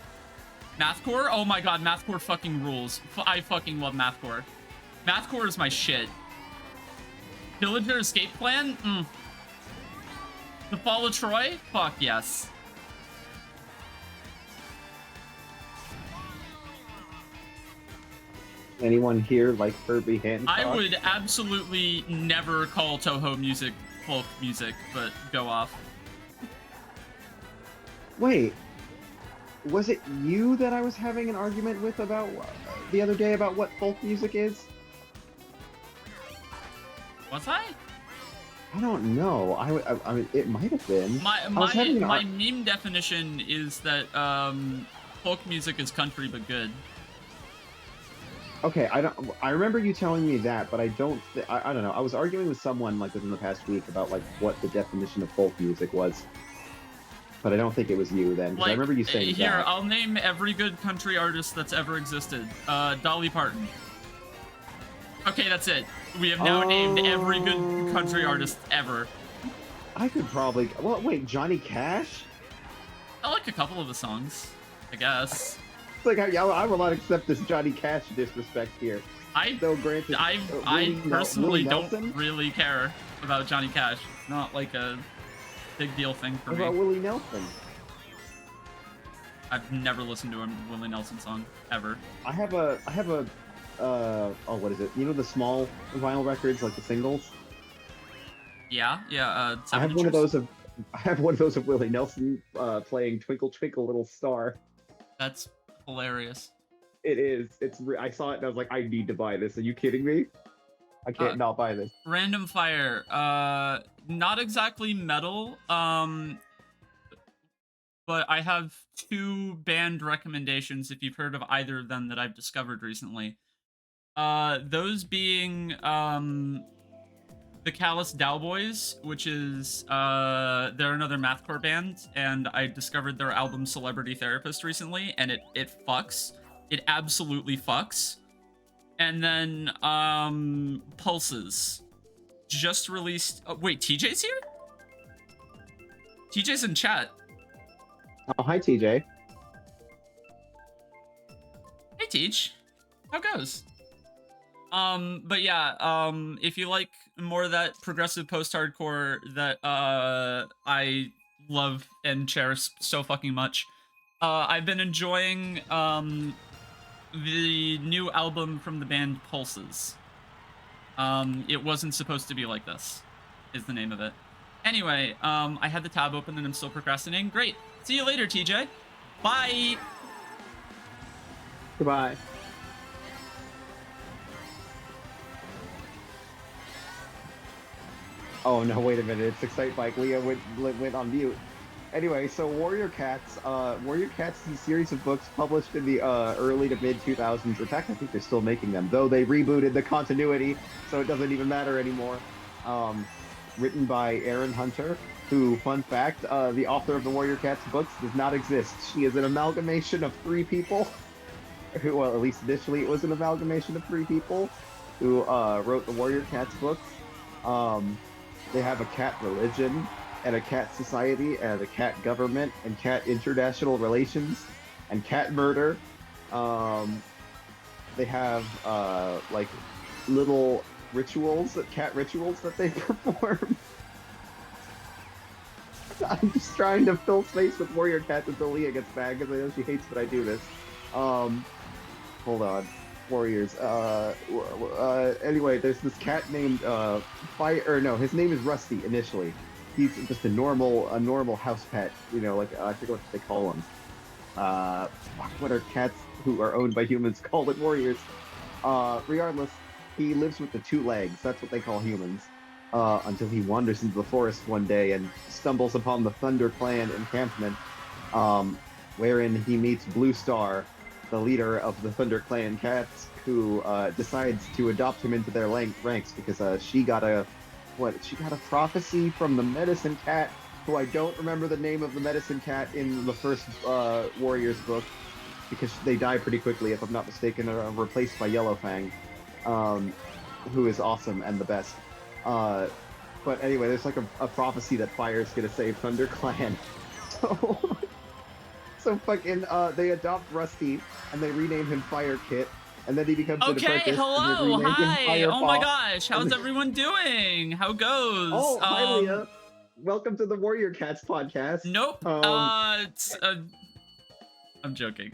Mathcore? Oh my god, Mathcore fucking rules. I fucking love Mathcore. Mathcore is my shit. Pillager Escape Plan? The Fall of Troy? Fuck yes. Anyone here like Herbie Hancock? I would absolutely never call Toho music folk music, but go off. Wait, was it you that I was having an argument with about the other day about what folk music is? Was I? I don't know. I mean, it might have been. My meme definition is that folk music is country but good. Okay, I remember you telling me that, but I don't know. I was arguing with someone like within the past week about like what the definition of folk music was. But I don't think it was you then, because I remember you saying here, that. I'll name every good country artist that's ever existed. Dolly Parton. Okay, that's it. We have now named every good country artist ever. I could probably... Well, wait, Johnny Cash? I like a couple of the songs, I guess. It's like, I will not accept this Johnny Cash disrespect here. So granted, I personally don't really care about Johnny Cash. It's not like a big deal thing for me. What about Willie Nelson? I've never listened to a Willie Nelson song ever. I have a oh, what is it? You know the small vinyl records, like the singles? Yeah. I have one of those of Willie Nelson playing "Twinkle Twinkle Little Star." That's hilarious. It is. I saw it and I was like, I need to buy this. Are you kidding me? I can't not buy this. Random Fire. Not exactly metal. But I have two band recommendations if you've heard of either of them that I've discovered recently. Those being the Callous Dowboys, which is they're another mathcore band, and I discovered their album Celebrity Therapist recently, and it fucks. It absolutely fucks. And then Pulses just released. Oh, wait, TJ's here? TJ's in chat. Oh, hi, TJ. Hey, Teach. How goes? But yeah, if you like more of that progressive post-hardcore that I love and cherish so fucking much, I've been enjoying the new album from the band Pulses. It Wasn't Supposed to Be Like This is the name of it. Anyway, I had the tab open and I'm still procrastinating. Great. See you later, TJ. Bye. Goodbye. Oh no, wait a minute. It's Excite Bike. Leah went on mute. Anyway, so Warrior Cats. Warrior Cats is a series of books published in the early to mid 2000s. In fact, I think they're still making them, though they rebooted the continuity, so it doesn't even matter anymore. Written by Erin Hunter, who, fun fact, the author of the Warrior Cats books does not exist. She is an amalgamation of three people. Who, well, at least initially it was an amalgamation of three people who wrote the Warrior Cats books. They have a cat religion, and a cat society, and a cat government, and cat international relations, and cat murder. They have like little rituals, cat rituals that they perform. I'm just trying to fill space with Warrior Cats until Leah gets back, because I know she hates when I do this. Hold on. Warriors. Anyway, there's this cat named his name is Rusty initially. He's just a normal house pet, you know, like I forget what they call him. What are cats who are owned by humans called in Warriors? Regardless, he lives with the two legs. That's what they call humans. Until he wanders into the forest one day and stumbles upon the Thunder Clan encampment, wherein he meets Blue Star, the leader of the Thunder Clan cats, who decides to adopt him into their ranks because she got a prophecy from the medicine cat, who I don't remember the name of the medicine cat in the first Warriors book, because they die pretty quickly, if I'm not mistaken, replaced by Yellowfang, who is awesome and the best. But anyway, there's like a prophecy that Fire's gonna save Thunder Clan. So fucking they adopt Rusty and they rename him Fire Kit, and then he becomes an apprentice. Okay, hello, and they rename him hi. Fire Oh my Paw. gosh, how's everyone doing? How goes? Oh, hi Leah. Welcome to the Warrior Cats podcast. Nope. I'm joking.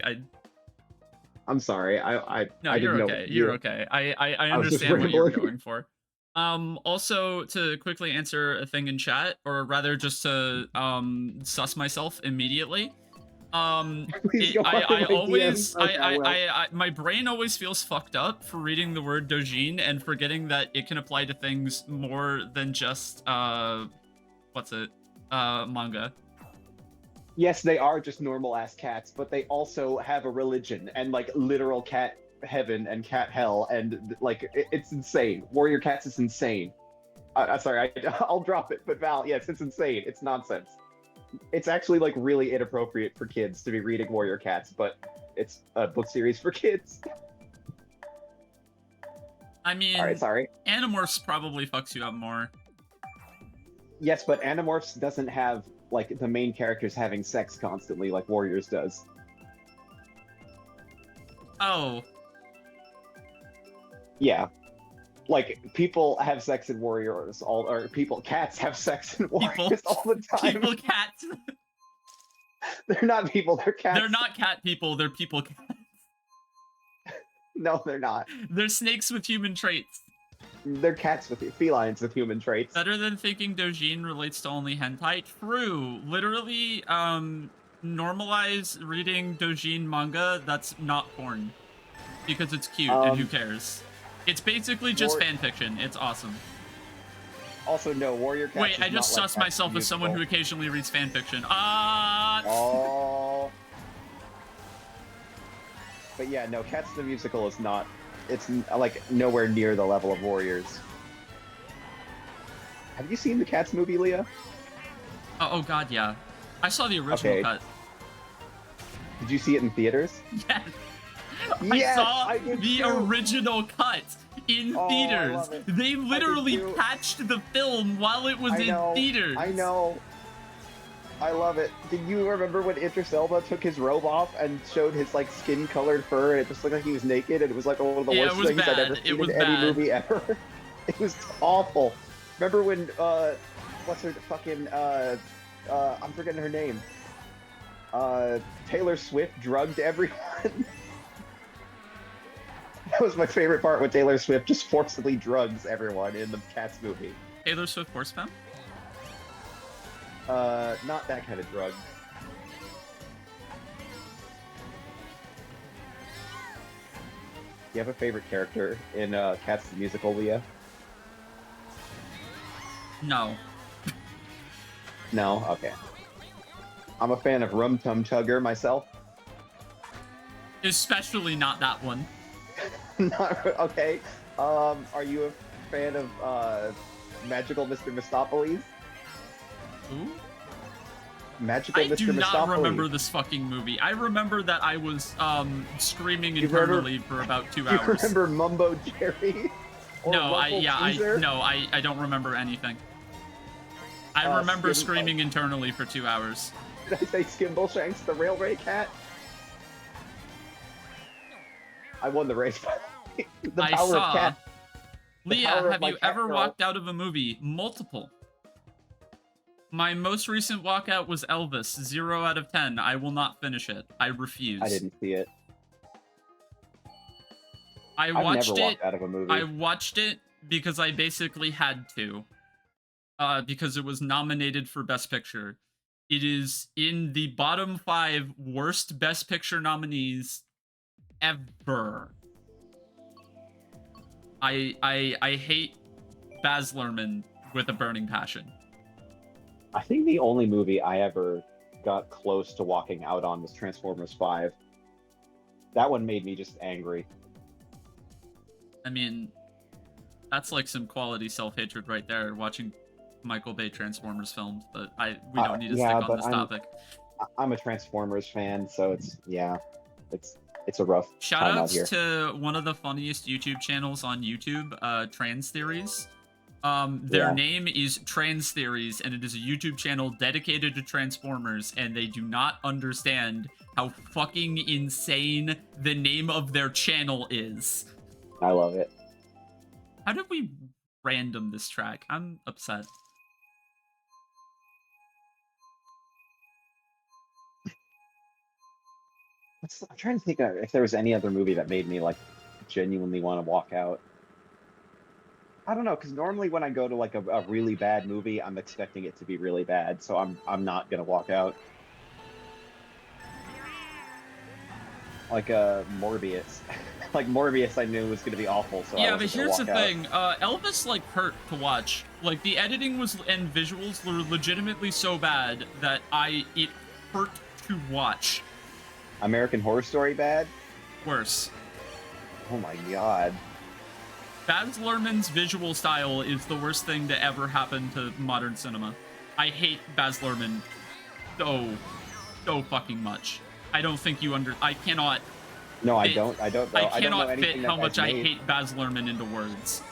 I'm sorry. No, I you're didn't okay. know. You're okay. I was just understand what you're rambling. going for. Also to quickly answer a thing in chat, or rather just to suss myself immediately. Please go on I my always DMs. Okay, my brain always feels fucked up for reading the word dojin and forgetting that it can apply to things more than just manga. Yes, they are just normal ass cats, but they also have a religion and like literal cat heaven and cat hell, and like it's insane. Warrior Cats is insane. Sorry, I'll drop it, but Val, yes, it's insane. It's nonsense. It's actually like really inappropriate for kids to be reading Warrior Cats, but it's a book series for kids. I mean, All right, sorry. Animorphs probably fucks you up more. Yes, but Animorphs doesn't have like the main characters having sex constantly like Warriors does. Oh. Yeah. Like, people have sex in Warriors, cats have sex in Warriors all the time. People cats. They're not people, they're cats. They're not cat people, they're people cats. No, they're not. They're snakes with human traits. They're cats with felines with human traits. Better than thinking dojin relates to only hentai. True. Literally, normalize reading dojin manga that's not porn. Because it's cute, and who cares? It's basically just fan fiction. It's awesome. Also, no, Warrior Cats. Wait, I just sussed myself as someone who occasionally reads fan fiction. Oh. But yeah, no, Cats the Musical is not. It's like nowhere near the level of Warriors. Have you seen the Cats movie, Leah? Oh god, yeah. I saw the original cut. Did you see it in theaters? Yes. Yes, I saw the original cut in theaters. They literally patched the film while it was in theaters. I know. I love it. Did you remember when Idris Elba took his robe off and showed his like skin-colored fur, and it just looked like he was naked, and it was like one of the worst things I'd ever seen in any movie ever. It was awful. Remember when what's her fucking I'm forgetting her name. Taylor Swift drugged everyone. That was my favorite part, when Taylor Swift just forcibly drugs everyone in the Cats movie. Taylor Swift horse femme? Not that kind of drug. Do you have a favorite character in Cats the Musical, Leah? No. No? Okay. I'm a fan of Rum Tum Tugger myself. Especially not that one. Not okay. Are you a fan of Magical Mr. Mistopheles? Who? Magical I Mr. do not Mistopheles. remember this fucking movie. I remember that I was screaming You remember- internally for about 2 You hours. remember Mumbo Jerry? Or No, Ruffle Teaser? I don't remember anything. I remember screaming internally for 2 hours. Did I say Skimbleshanks the Railway Cat? I won the race. The I power saw. of cat. The Leah, power of have my you cat ever girl. walked out of a movie? Multiple. My most recent walkout was Elvis. 0 out of 10. I will not finish it. I refuse. I didn't see it. I I've watched never it. walked out of a movie. I watched it because I basically had to. Because it was nominated for Best Picture. It is in the bottom 5 worst Best Picture nominees ever. I hate Baz Luhrmann with a burning passion. I think the only movie I ever got close to walking out on was Transformers 5. That one made me just angry. I mean, that's like some quality self-hatred right there, watching Michael Bay Transformers films, but we don't need to yeah, stick on but this I'm- topic. I'm a Transformers fan, so it's a rough time out here. Shoutouts to one of the funniest YouTube channels on YouTube, Trans Theories. Their Yeah. name is Trans Theories, and it is a YouTube channel dedicated to Transformers, and they do not understand how fucking insane the name of their channel is. I love it. How did we random this track? I'm upset. I'm trying to think of if there was any other movie that made me like genuinely want to walk out. I don't know, because normally when I go to like a really bad movie, I'm expecting it to be really bad, so I'm not gonna walk out. Like Morbius, like Morbius, I knew was gonna be awful, so Yeah, I but wasn't here's gonna the walk out. thing. Elvis like hurt to watch. Like the editing was and visuals were legitimately so bad that it hurt to watch. American Horror Story bad? Worse. Oh my god. Baz Luhrmann's visual style is the worst thing to ever happen to modern cinema. I hate Baz Luhrmann so fucking much. I don't think you I cannot. No, I Fit- don't. I don't know. I I don't know cannot anything fit that how much guy's I made, hate Baz Luhrmann into words.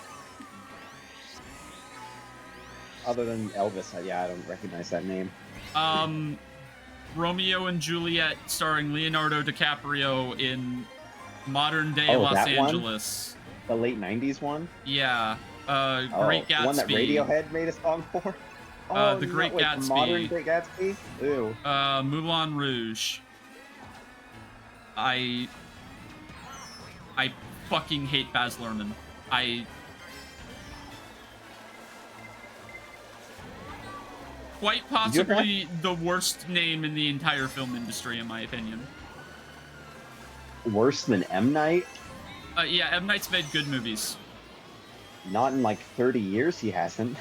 other than Elvis. Yeah, I don't recognize that name. Romeo and Juliet, starring Leonardo DiCaprio in modern day Oh, Los that one? Angeles. The late '90s one. Yeah. Oh, Great Gatsby. the one that Radiohead made a song for. Oh, The Great no, wait, Gatsby. The modern Great Gatsby. Ew. Moulin Rouge. I fucking hate Baz Luhrmann. Quite possibly the worst name in the entire film industry, in my opinion. Worse than M. Night? Yeah, M. Night's made good movies. Not in like 30 years. He hasn't.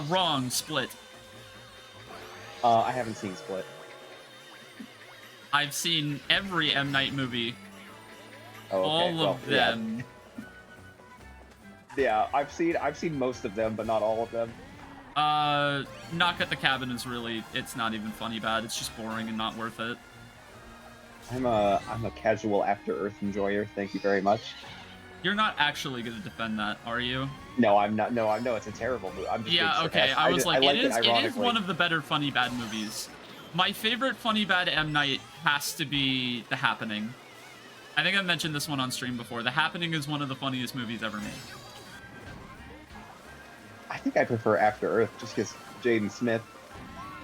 Wrong. Split. I haven't seen Split. I've seen every M. Night movie. Oh, okay. All well, of them. Yeah, I've seen most of them, but not all of them. Knock at the Cabin is really, it's not even funny bad. It's just boring and not worth it. I'm a casual After Earth enjoyer. Thank you very much. You're not actually going to defend that, are you? No, I'm not. No, I know it's a terrible movie. I'm just Yeah, being okay. sarcastic. I was like, it is ironically. one of the better funny bad movies. My favorite funny bad M. Night has to be The Happening. I think I mentioned this one on stream before. The Happening is one of the funniest movies ever made. I think I prefer After Earth just because Jaden Smith.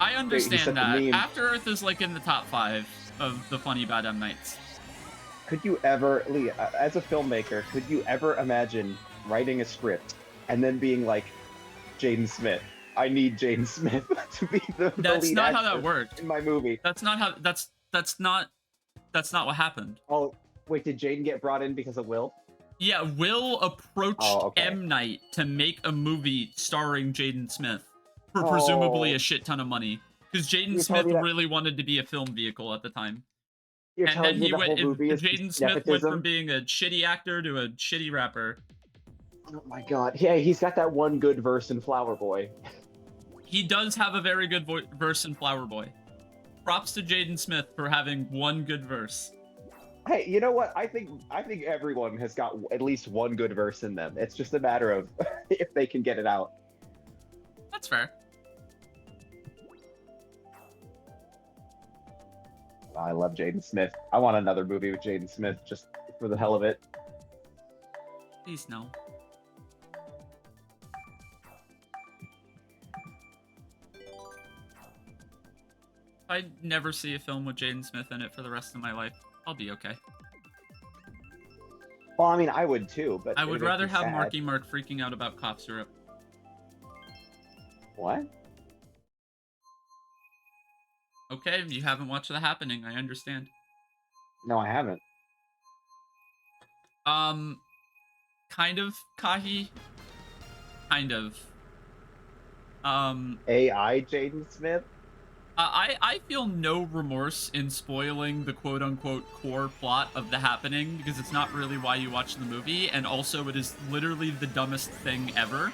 I such understand a that. meme. After Earth is like in the top 5 of the funny bad M. Nights. Could you ever, Lee, as a filmmaker, could you ever imagine writing a script and then being like, Jaden Smith, I need Jaden Smith to be the That's lead not how actor that worked. in my movie? That's not how. That's not what happened. Oh, wait, did Jaden get brought in because of Will? Yeah, Will approached Oh, okay. M. Night to make a movie starring Jaden Smith. for presumably Oh. a shit ton of money. Because Jaden You're Smith telling me that- really wanted to be a film vehicle at the time. You're And telling then me he the went. whole movie is Jaden just Smith went nepotism? from being a shitty actor to a shitty rapper. Oh my god. Yeah, he's got that one good verse in Flower Boy. He does have a very good verse in Flower Boy. Props to Jaden Smith for having one good verse. Hey, you know what? I think everyone has got at least one good verse in them. It's just a matter of if they can get it out. That's fair. I love Jaden Smith. I want another movie with Jaden Smith just for the hell of it. Please no. If I never see a film with Jaden Smith in it for the rest of my life, I'll be okay. Well, I mean, I would too, but I it would makes rather me have sad. Marky Mark freaking out about cough syrup. What? Okay, you haven't watched The Happening, I understand. No, I haven't. Kind of, Kahi. Kind of. AI Jaden Smith? I feel no remorse in spoiling the quote-unquote core plot of The Happening, because it's not really why you watch the movie, and also it is literally the dumbest thing ever.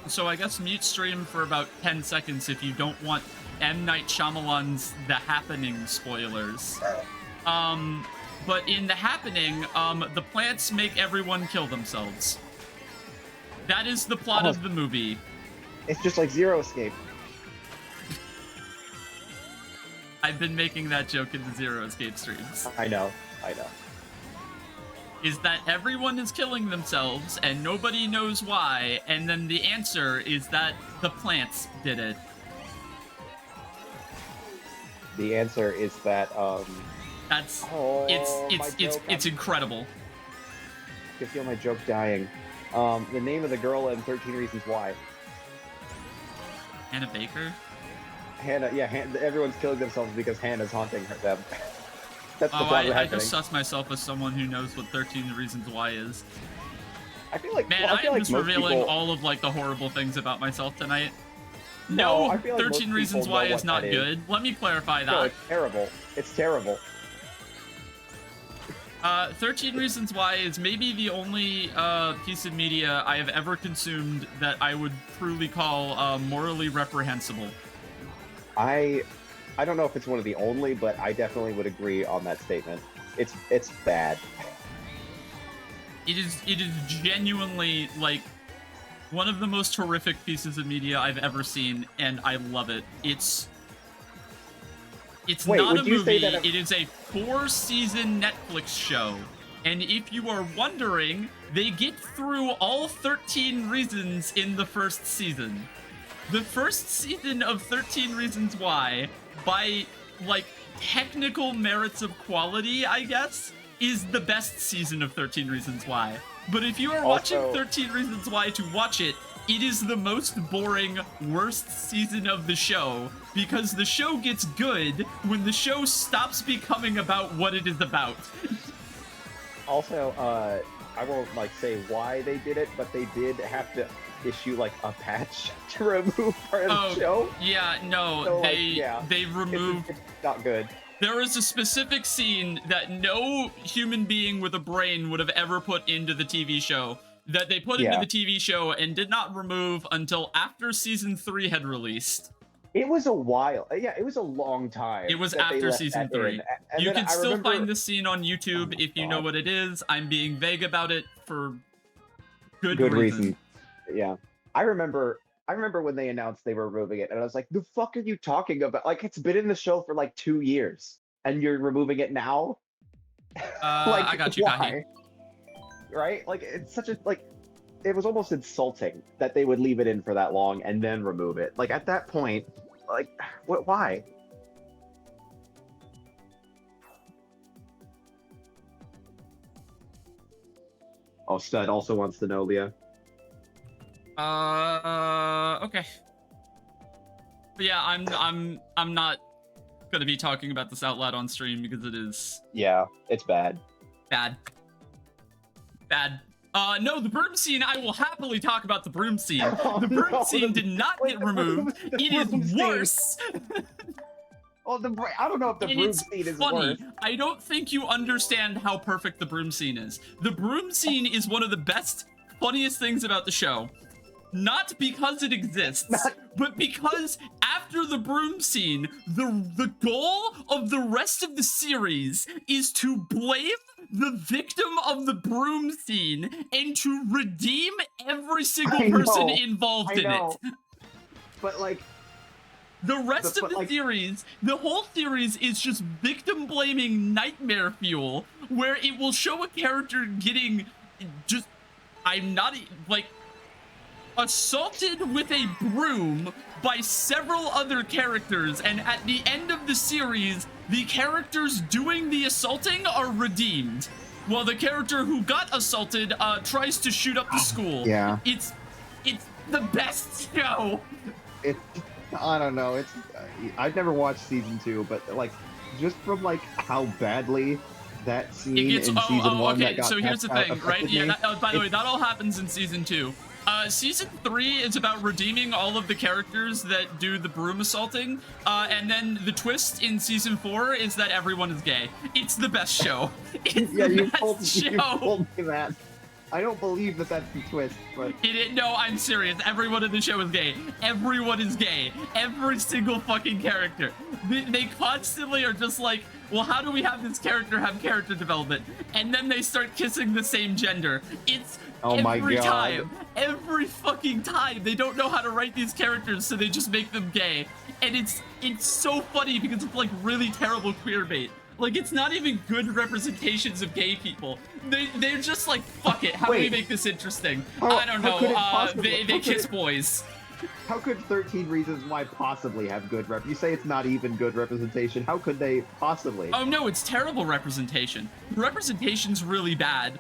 So I guess mute stream for about 10 seconds if you don't want M. Night Shyamalan's The Happening spoilers. But in The Happening, the plants make everyone kill themselves. That is the plot of the movie. It's just like Zero Escape. I've been making that joke in the Zero Escape streams. I know. Is that everyone is killing themselves and nobody knows why, and then the answer is that the plants did it. The answer is that That's my it's joke, incredible. I can feel my joke dying. The name of the girl in 13 Reasons Why. Hannah Baker? Hannah, yeah, everyone's killing themselves because Hannah's haunting them. That's the Oh, plot of The I Happening. just suss myself as someone who knows what 13 Reasons Why is. I feel like, Man, well, I I feel am like just most revealing people... all of like the horrible things about myself tonight. No, No, I feel like 13 most Reasons people Why know is what not that is. good. Let me clarify that. No, it's terrible. It's terrible. 13 Reasons Why is maybe the only piece of media I have ever consumed that I would truly call morally reprehensible. I don't know if it's one of the only, but I definitely would agree on that statement. It's bad. It is genuinely like one of the most horrific pieces of media I've ever seen, and I love it. It's Wait, not a would you say movie, that it is a 4-season Netflix show. And if you are wondering, they get through all 13 reasons in the first season. The first season of 13 Reasons Why, by, like, technical merits of quality, I guess, is the best season of 13 Reasons Why. But if you are watching 13 Reasons Why to watch it, it is the most boring, worst season of the show, because the show gets good when the show stops becoming about what it is about. Also, I won't like say why they did it, but they did have to issue like a patch to remove part of the show. Yeah, no, So, like, they yeah, they removed. It's not good. There is a specific scene that no human being with a brain would have ever put into the TV show, that they put into the TV show and did not remove until after season 3 had released. It was a while. Yeah, it was a long time. It was that they after left season that 3. in. And You then can I still remember... find this scene on YouTube if you know what it is. I'm being vague about it for good reason. Yeah. I remember when they announced they were removing it, and I was like, the fuck are you talking about? Like, it's been in the show for like 2 years, and you're removing it now? Like, I got you, why? Right? Like, it's such a, like, it was almost insulting that they would leave it in for that long and then remove it. Like, at that point, like, why? Oh, Stud also wants to know, Leah. Okay. But yeah, I'm not gonna be talking about this out loud on stream because it is Yeah, it's bad. bad. No, the broom scene, I will happily talk about the broom scene. Oh, The broom no, scene did not wait, get the broom- removed. the It is broom scene. worse. Well, I don't know if the And broom it's scene is funny. worse. I don't think you understand how perfect the broom scene is. The broom scene is one of the best, funniest things about the show. Not because it exists, but because after the broom scene, the goal of the rest of the series is to blame the victim of the broom scene and to redeem every single I person know, involved I in know. it. But like, The rest But, of the like- series, the whole series is just victim blaming nightmare fuel, where it will show a character getting just, I'm not, like, assaulted with a broom by several other characters, and at the end of the series, the characters doing the assaulting are redeemed, while the character who got assaulted tries to shoot up the school. Yeah. It's the best show. it's, I don't know. It's, I've never watched season 2, but like, just from like how badly that scene in season 1 that okay, got so here's the passed out thing, right? affected Yeah, me. by the way, that all happens in season 2. Season 3 is about redeeming all of the characters that do the broom assaulting, and then the twist in season 4 is that everyone is gay. It's the best show. It's Yeah, the you best told show. me that. I don't believe that that's the twist, but No, I'm serious. Everyone in the show is gay. Everyone is gay. Every single fucking character. They constantly are just like, well, how do we have this character have character development? And then they start kissing the same gender. It's Oh my every God. time. Every fucking time. They don't know how to write these characters, so they just make them gay. And it's so funny because it's like really terrible queer bait. Like, it's not even good representations of gay people. They're just like, fuck it, how do we Wait. make this interesting? How- I don't how know, could it possibly- they how could kiss it- boys. how could 13 Reasons Why possibly have good rep? You say it's not even good representation. How could they possibly? Oh no, it's terrible representation. The representation's really bad.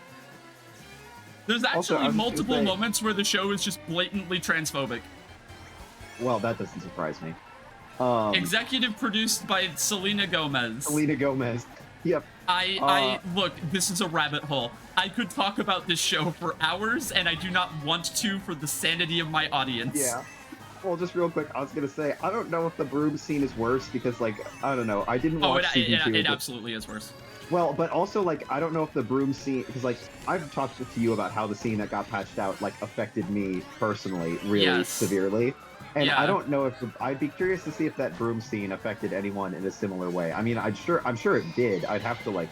There's Also, I actually was just gonna multiple say- moments where the show is just blatantly transphobic. Well, that doesn't surprise me. Executive produced by Selena Gomez. Selena Gomez. Yep. I look, this is a rabbit hole. I could talk about this show for hours, and I do not want to for the sanity of my audience. Yeah. Well, just real quick, I was gonna say I don't know if the broom scene is worse because, like, I don't know. I didn't Oh, watch season 2. it but- absolutely is worse. Well, but also, like, I don't know if the broom scene, because, like, I've talked to you about how the scene that got patched out, like, affected me personally really Yes. severely. And Yeah. I don't know if I'd be curious to see if that broom scene affected anyone in a similar way. I mean, I'm sure it did. I'd have to, like,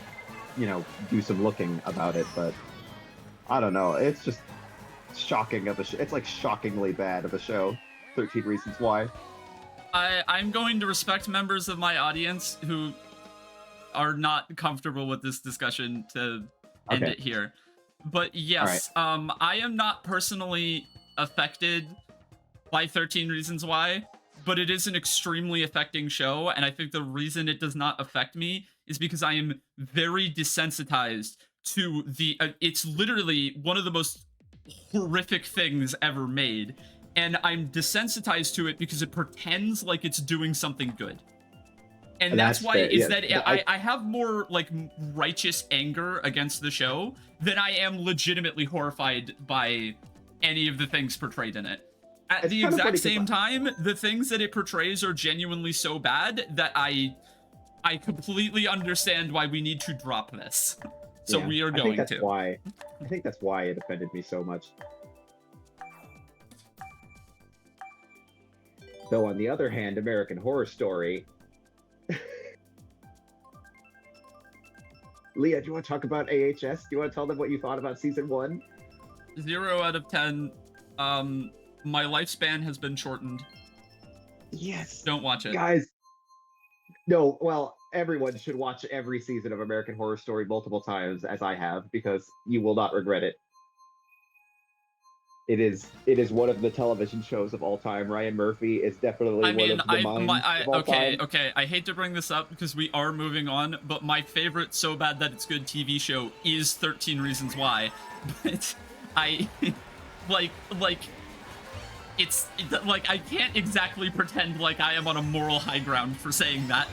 you know, do some looking about it, but I don't know. It's just shocking of a it's like shockingly bad of a show. 13 Reasons Why. I'm going to respect members of my audience who are not comfortable with this discussion to end Okay. it here. But yes, I am not personally affected by 13 Reasons Why, but it is an extremely affecting show, and I think the reason it does not affect me is because I am very desensitized to the it's literally one of the most horrific things ever made, and I'm desensitized to it because it pretends like it's doing something good. And that's why fair, is yeah. that I have more like righteous anger against the show than I am legitimately horrified by any of the things portrayed in it. At It's the kind of exact funny 'cause same time, the things that it portrays are genuinely so bad that I completely understand why we need to drop this. So Yeah, we are I think going that's to. why. I think that's why it offended me so much. Though on the other hand, American Horror Story. Leah, do you want to talk about AHS? Do you want to tell them what you thought about season 1? 0 out of 10. My lifespan has been shortened. Yes. Don't watch it. Guys. No, well, everyone should watch every season of American Horror Story multiple times, as I have, because you will not regret it. It is one of the television shows of all time. Ryan Murphy is definitely I mean, one of the minds of all time. okay. I hate to bring this up because we are moving on, but my favorite so bad that it's good TV show is 13 Reasons Why. But I like I can't exactly pretend like I am on a moral high ground for saying that.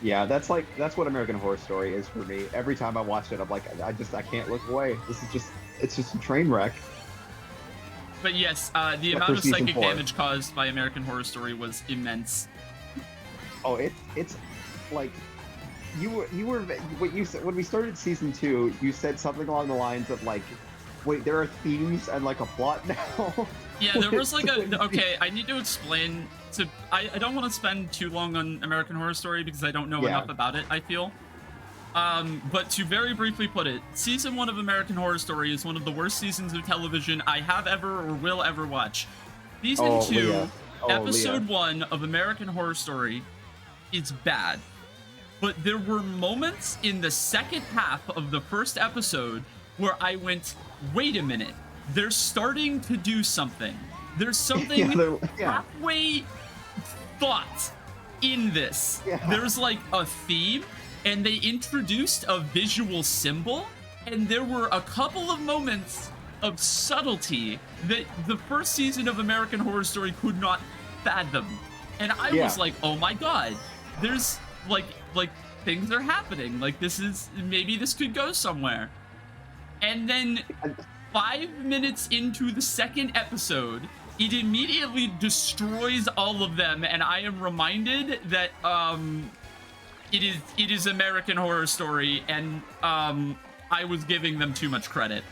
Yeah, that's what American Horror Story is for me. Every time I watch it, I'm like, I can't look away. It's just a train wreck. But yes, the Except amount for of season psychic 4. damage caused by American Horror Story was immense. Oh, it's like you were what you said when we started season 2. You said something along the lines of like, wait, there are themes and like a plot now. Yeah, there was like a okay. I need to explain to. I don't want to spend too long on American Horror Story because I don't know enough about it. I feel. But to very briefly put it, season 1 of American Horror Story is one of the worst seasons of television I have ever or will ever watch. Season 2, Leah. episode Leah. 1 of American Horror Story is bad. But there were moments in the second half of the first episode where I went, wait a minute, they're starting to do something. There's something halfway thought in this. Yeah. There's like a theme, and they introduced a visual symbol, and there were a couple of moments of subtlety that the first season of American Horror Story could not fathom. And I was like, oh my god, there's like things are happening. Like maybe this could go somewhere. And then 5 minutes into the second episode, it immediately destroys all of them, and I am reminded that it is American Horror Story, and I was giving them too much credit.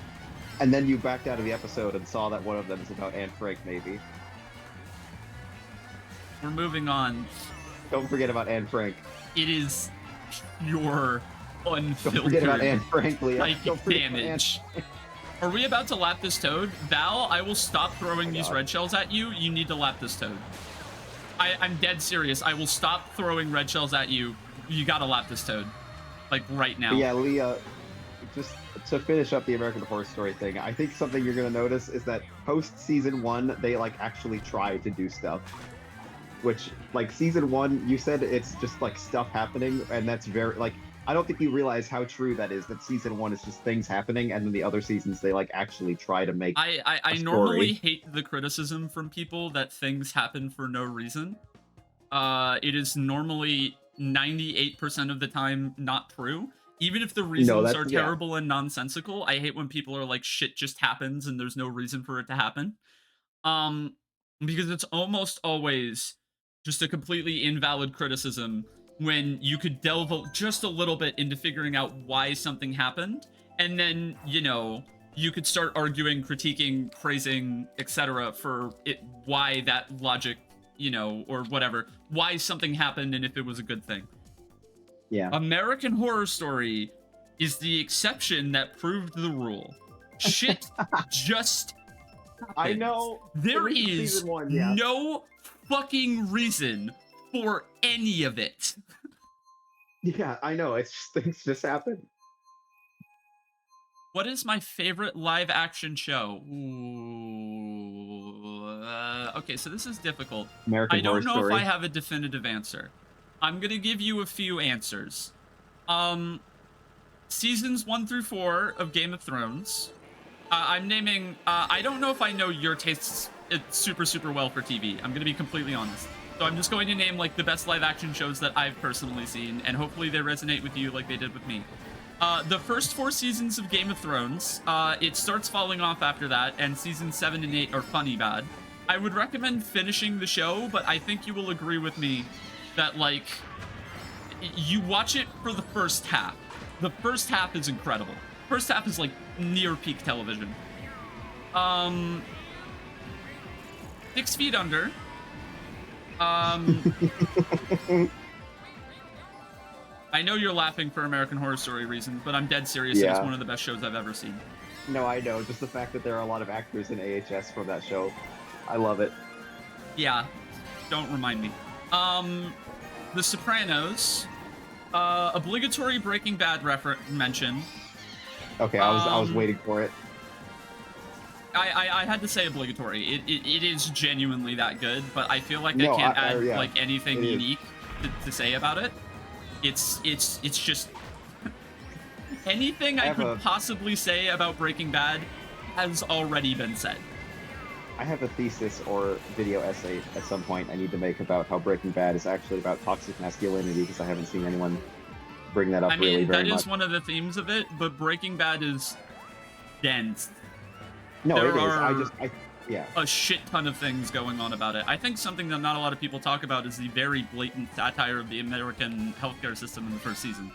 And then you backed out of the episode and saw that one of them is about Anne Frank, maybe. We're moving on. Don't forget about Anne Frank. It is pure, unfiltered Don't forget about Anne Frank, Leah. psychic damage. Are we about to lap this toad? Val, I will stop throwing these red shells at you. You need to lap this toad. I'm dead serious. I will stop throwing red shells at you. You gotta lap this toad. Like, right now. But yeah, Leah, just to finish up the American Horror Story thing, I think something you're gonna notice is that post season 1, they like actually try to do stuff. Which, like, season 1, you said it's just like stuff happening, and that's very like, I don't think you realize how true that is, that season 1 is just things happening, and then the other seasons they like actually try to make I normally hate the criticism from people that things happen for no reason. It is normally 98% of the time not true. Even if the reasons are terrible and nonsensical, I hate when people are like, shit just happens and there's no reason for it to happen. Because it's almost always just a completely invalid criticism when you could delve just a little bit into figuring out why something happened, and then, you know, you could start arguing, critiquing, praising, etc. for it, why that logic, you know, or whatever, why something happened and if it was a good thing. Yeah. American Horror Story is the exception that proved the rule. Shit just happened. I know. There is no fucking reason for any of it. Yeah, I know. It's just things just happen. What is my favorite live action show? Ooh, okay, so this is difficult. American I don't know Horror if Story. I have a definitive answer. I'm gonna give you a few answers. Seasons 1 through 4 of Game of Thrones. I'm naming. I don't know if I know your tastes super well for TV. I'm gonna be completely honest. So I'm just going to name like the best live action shows that I've personally seen, and hopefully they resonate with you like they did with me. The first 4 seasons of Game of Thrones, it starts falling off after that, and seasons 7 and 8 are funny bad. I would recommend finishing the show, but I think you will agree with me that, like, you watch it for the first half. The first half is incredible. First half is, like, near peak television. 6 Feet Under. I know you're laughing for American Horror Story reasons, but I'm dead serious. It's one of the best shows I've ever seen. No, I know. Just the fact that there are a lot of actors in AHS from that show. I love it. Yeah. Don't remind me. The Sopranos. Obligatory Breaking Bad mention. Okay, I was waiting for it. I had to say obligatory. It is genuinely that good, but I feel like I can't add like anything unique to say about it. It's just anything I could possibly say about Breaking Bad has already been said. I have a thesis or video essay at some point I need to make about how Breaking Bad is actually about toxic masculinity because I haven't seen anyone bring that up I really mean, very that much. is one of the themes of it, but Breaking Bad is dense. No, there it is. are Yeah. a shit ton of things going on about it. I think something that not a lot of people talk about is the very blatant satire of the American healthcare system in the first season.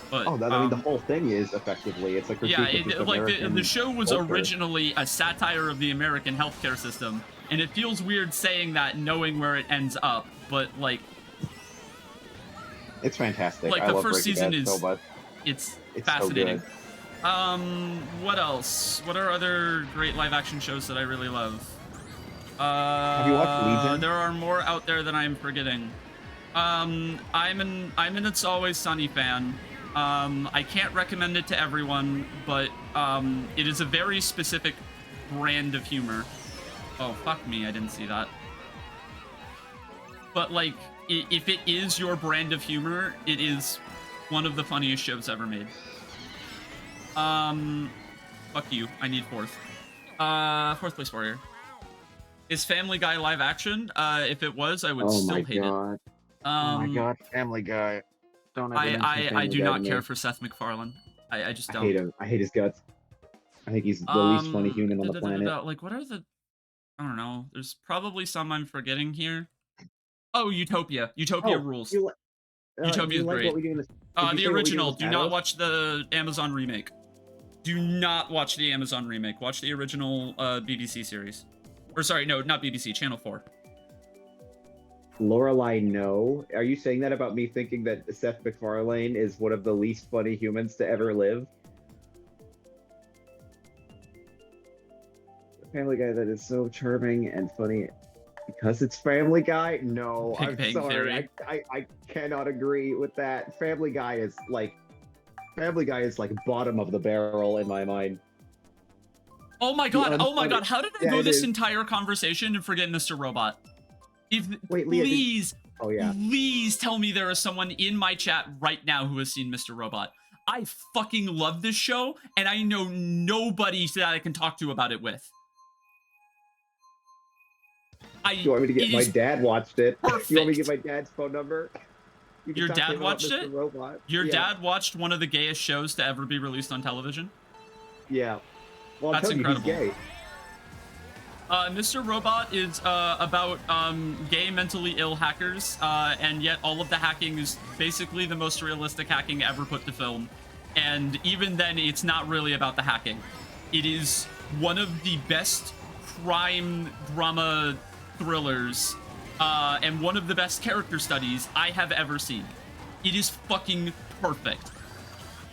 But, Oh, I mean, the whole thing is effectively, it's a critique yeah, of just like American the show was culture. originally a satire of the American healthcare system, and it feels weird saying that knowing where it ends up. But like, It's fantastic. like I the love first Breaking season Bad is so much. it's It's fascinating. So good. What else? What are other great live action shows that I really love? Have you watched Legion? There are more out there than I'm forgetting. I'm an It's Always Sunny fan. I can't recommend it to everyone, but it is a very specific brand of humor. Oh, fuck me, I didn't see that. But like, if it is your brand of humor, it is one of the funniest shows ever made. Fuck you, I need fourth. Fourth place warrior. Is Family Guy live action? If it was, I would still hate it. Oh my god, Family Guy. Don't ever mention I Family do Guy not to me. care for Seth MacFarlane. I just don't. I hate him. I hate his guts. I think he's the least funny human on the planet. Like, what are the... I don't know. There's probably some I'm forgetting here. Oh, Utopia. Utopia rules. Utopia is great. The original. Do not watch the Amazon remake. Do not watch the Amazon remake. Watch the original BBC series. Or sorry, no, not BBC, Channel 4. Lorelai, no. Are you saying that about me thinking that Seth MacFarlane is one of the least funny humans to ever live? Family Guy that is so charming and funny because it's Family Guy? No, Big I'm Bang sorry. Theory. I cannot agree with that. Family Guy is like bottom of the barrel in my mind. Oh my god, how did I Yeah, go this is. entire conversation and forget Mr. Robot? Wait, Leah, please, Oh yeah. please tell me there is someone in my chat right now who has seen Mr. Robot. I fucking love this show, and I know nobody that I can talk to about it with. You want me to get my dad watched it? Perfect. You want me to get my dad's phone number? You can Your talk to dad him about watched Mr. it? Robot. Your Yeah. dad watched one of the gayest shows to ever be released on television? Yeah. Well, I'm That's telling incredible. you, he's gay. Mr. Robot is about gay mentally ill hackers, and yet all of the hacking is basically the most realistic hacking ever put to film. And even then, it's not really about the hacking. It is one of the best crime drama thrillers, and one of the best character studies I have ever seen. It is fucking perfect.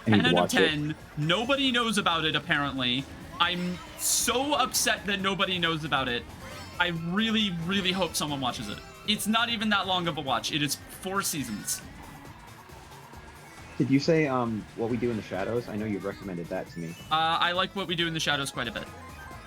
10 out of 10. Nobody knows about it, apparently. I'm so upset that nobody knows about it. I really, really hope someone watches it. It's not even that long of a watch. It is 4 seasons. Did you say What We Do in the Shadows? I know you recommended that to me. I like What We Do in the Shadows quite a bit.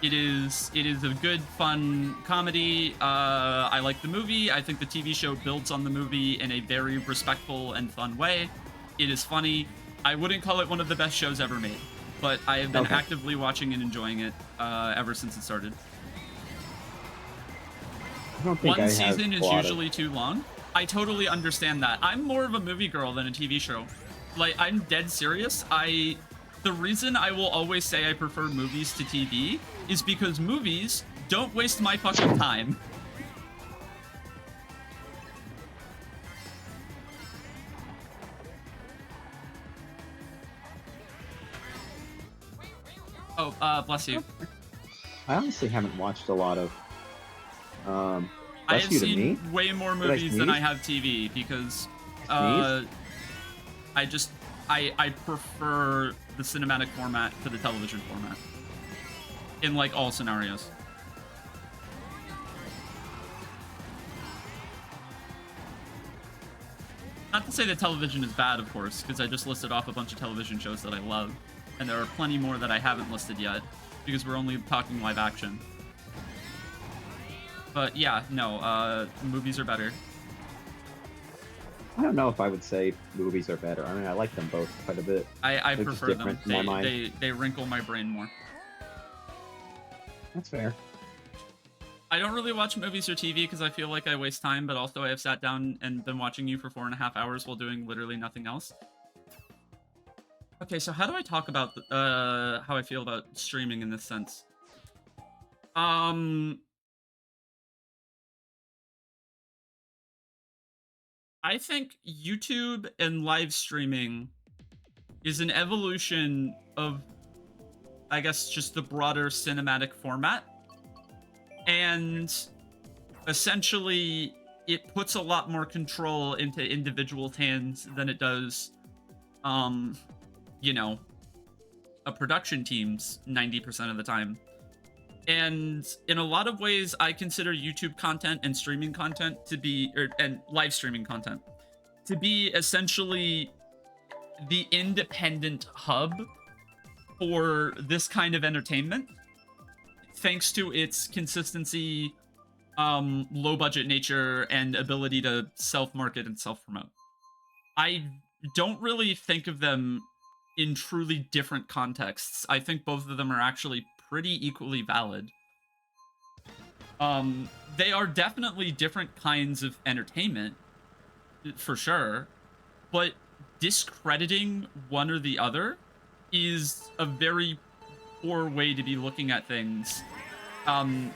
It is a good, fun comedy. I like the movie. I think the TV show builds on the movie in a very respectful and fun way. It is funny. I wouldn't call it one of the best shows ever made, but I have been actively watching and enjoying it ever since it started. I don't think One I have season is a lot usually too long. I totally understand that. I'm more of a movie girl than a TV show. Like, I'm dead serious. The reason I will always say I prefer movies to TV is because movies don't waste my fucking time. Oh, bless you. I honestly haven't watched a lot of. I have Bless you to me. seen way more Did I movies than I sneeze? have TV because Sneeze? I prefer the cinematic format to the television format in like all scenarios. Not to say that television is bad, of course, because I just listed off a bunch of television shows that I love, and there are plenty more that I haven't listed yet because we're only talking live action. But yeah, no, movies are better. I don't know if I would say movies are better. I mean, I like them both quite a bit. I They're just prefer them. different in my mind. They wrinkle my brain more. That's fair. I don't really watch movies or TV because I feel like I waste time, but also I have sat down and been watching you for 4.5 hours while doing literally nothing else. Okay, so how do I talk about how I feel about streaming in this sense? I think YouTube and live streaming is an evolution of, I guess, just the broader cinematic format. And essentially, it puts a lot more control into individual hands than it does, you know, a production team's 90% of the time. And in a lot of ways, I consider YouTube content and streaming content to be, and live streaming content, to be essentially the independent hub for this kind of entertainment, thanks to its consistency, low budget nature, and ability to self-market and self-promote. I don't really think of them in truly different contexts. I think both of them are actually pretty equally valid. They are definitely different kinds of entertainment, for sure, but discrediting one or the other is a very poor way to be looking at things,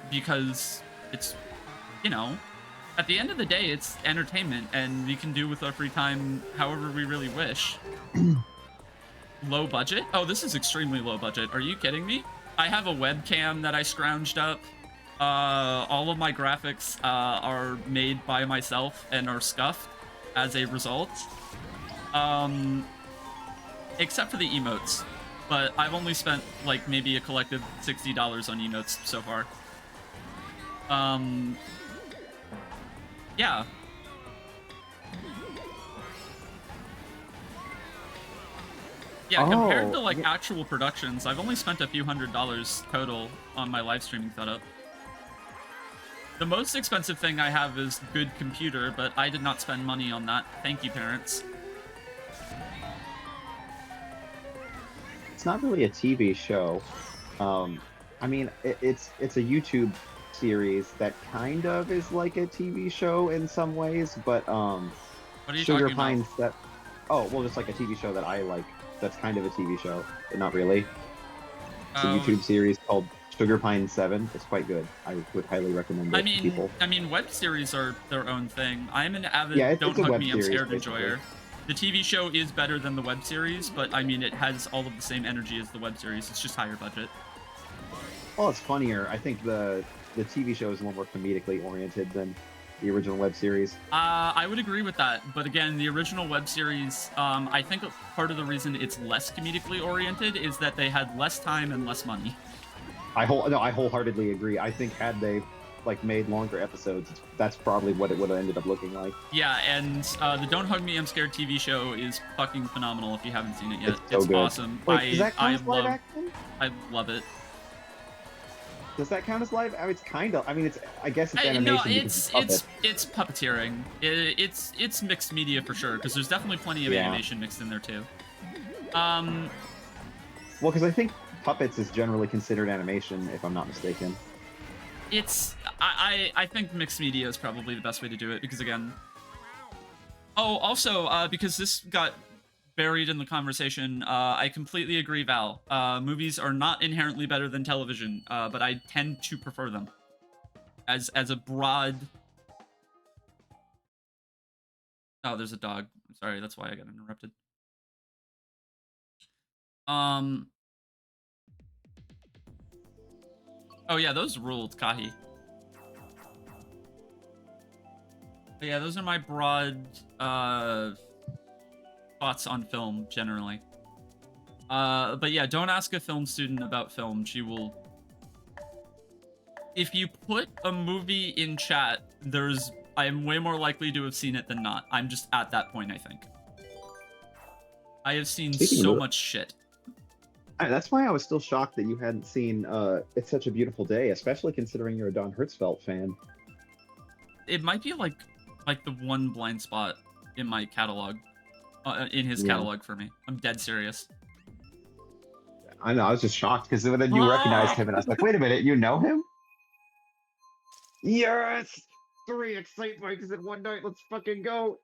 because it's, you know, at the end of the day, it's entertainment, and we can do with our free time however we really wish. Low budget? Oh, this is extremely low budget. Are you kidding me? I have a webcam that I scrounged up. All of my graphics are made by myself and are scuffed as a result. Except for the emotes. But I've only spent, like, maybe a collective $60 on emotes so far. Yeah. Yeah, compared to, like, actual productions, I've only spent a few $100s total on my live streaming setup. The most expensive thing I have is good computer, but I did not spend money on that. Thank you, parents. It's not really a TV show. I mean, it's a YouTube series that kind of is like a TV show in some ways, but What are you Sugar talking Pines about? just like a TV show that I like. That's kind of a TV show, but not really. It's a Oh. YouTube series called Sugar Pine 7. It's quite good. I would highly recommend it to people. I mean, web series are their own thing. I'm an avid Yeah, Don't it's a Hug web Me, I'm series, Scared basically. enjoyer. The TV show is better than the web series, but I mean, it has all of the same energy as the web series. It's just higher budget. Well, it's funnier. I think the TV show is a little more comedically oriented than the original web series. I would agree with that, but again, the original web series, I think part of the reason it's less comedically oriented is that they had less time and less money. I wholeheartedly agree. I think had they like made longer episodes, that's probably what it would have ended up looking like. Yeah, and the Don't Hug Me, I'm Scared TV show is fucking phenomenal if you haven't seen it yet. It's so good. Awesome. Wait, does that count as live action? I love it. Does that count as live? I mean, it's kind of. I mean, I guess it's animation. No, because it's puppeteering. It's mixed media for sure, because there's definitely plenty of animation mixed in there too. Well, because I think puppets is generally considered animation, if I'm not mistaken. I think mixed media is probably the best way to do it, because again. Oh, also, because this got buried in the conversation, I completely agree, Val. Movies are not inherently better than television, but I tend to prefer them. As a broad... Oh, there's a dog. I'm sorry, that's why I got interrupted. Oh yeah, those ruled, Kahi. But yeah, those are my broad, thoughts on film generally. But yeah, don't ask a film student about film. She will... If you put a movie in chat, I am way more likely to have seen it than not. I'm just at that point, I think. I have seen so much shit. That's why I was still shocked that you hadn't seen It's Such a Beautiful Day, especially considering you're a Don Hertzfeldt fan. It might be like the one blind spot in my catalog. In his catalog for me. I'm dead serious. I know, I was just shocked because then you recognized him and I was like, wait a minute, you know him? Yes! 3 excite bikes in one night. Let's fucking go.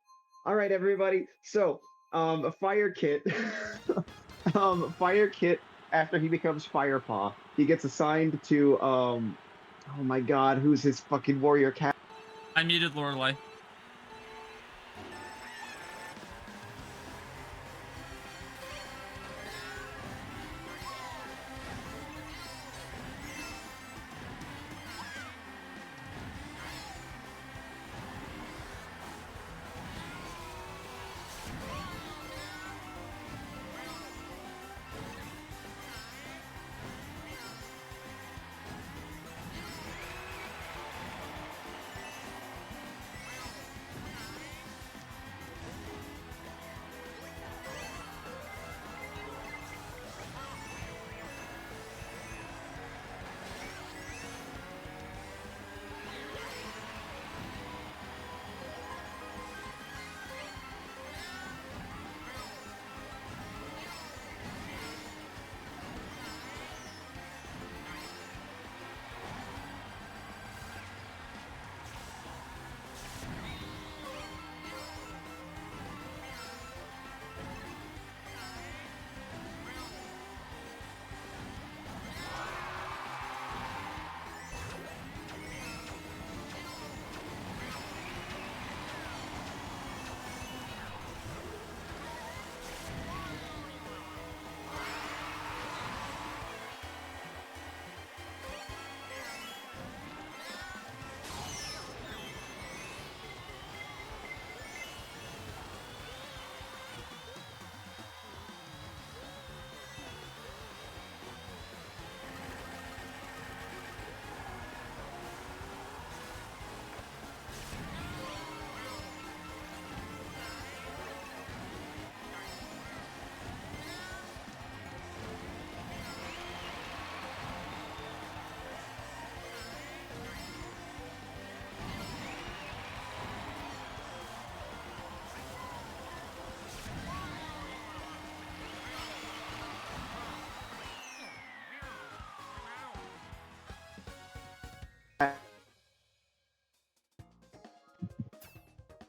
All right, everybody. So, a fire kit. Fire kit. After he becomes Firepaw, he gets assigned to Oh my God, who's his fucking warrior cat? I muted Lorelei.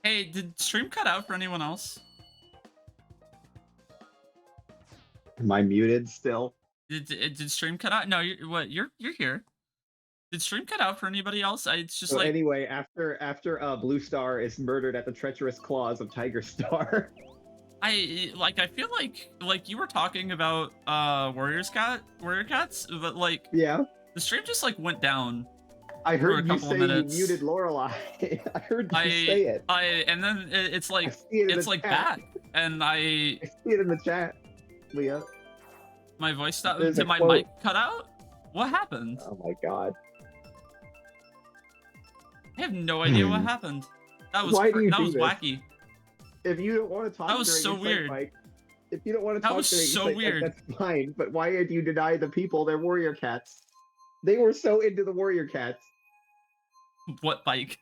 Hey, did stream cut out for anyone else? Am I muted still? Did stream cut out? No, you're here. Did stream cut out for anybody else? It's just So like anyway, after Blue Star is murdered at the treacherous claws of Tiger Star. I feel like you were talking about warrior cats, but like Yeah. the stream just like went down. I For a heard you couple say of you minutes. muted Lorelei. I heard you say it. And then it's I like see it in it's the like chat. back, and I see it in the chat, Leah. my voice stopped. There's a Did my quote. mic cut out? What happened? Oh my God. I have no idea what happened. That was Why do you that do was this? wacky. If you don't want to talk That was during so Excite weird. Bike, if you don't want to That talk was during so Excite Bike, weird. that's fine. But why did you deny the people their warrior cats? They were so into the warrior cats. What bike?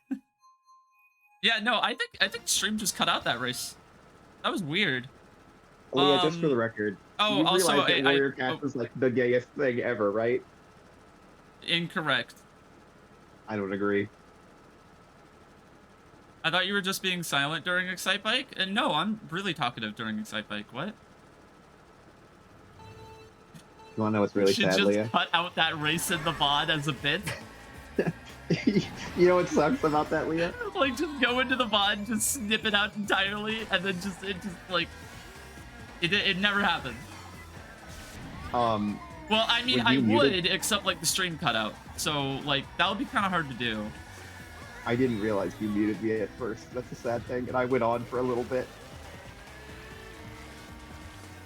Yeah, no, I think stream just cut out that race. That was weird. Leah, just for the record. Oh, you also, realize that warrior oh, cats is like the gayest thing ever, right? incorrect. I don't agree. I thought you were just being silent during Excite Bike, and no, I'm really talkative during Excite Bike. What? You wanna know what's really Should sad, just Leah? cut out that race in the VOD as a bit. You know what sucks about that, Leah? Like, just go into the VOD, just snip it out entirely, and then it never happened. Well, I mean, Would I you mute would, except like the stream cut out. So like that would be kind of hard to do. I didn't realize you muted me at first. That's a sad thing, and I went on for a little bit.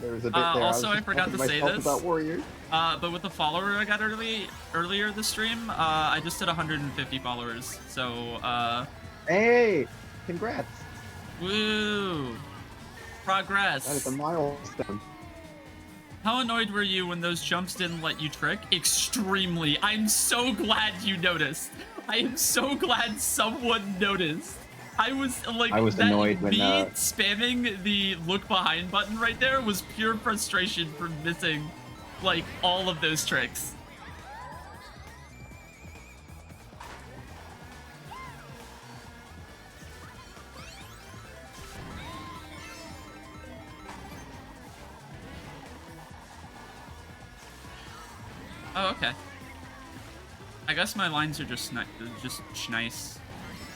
There was a bit there. Also, I was forgot to say myself this. about warriors. But with the follower I got earlier this stream, I just did 150 followers. So, Hey, congrats! woo, progress. That is a milestone. How annoyed were you when those jumps didn't let you trick? Extremely. I'm so glad you noticed. I am so glad someone noticed. I was annoyed when me spamming the look behind button right there was pure frustration for missing like all of those tricks. Oh, okay. I guess my lines are just nice.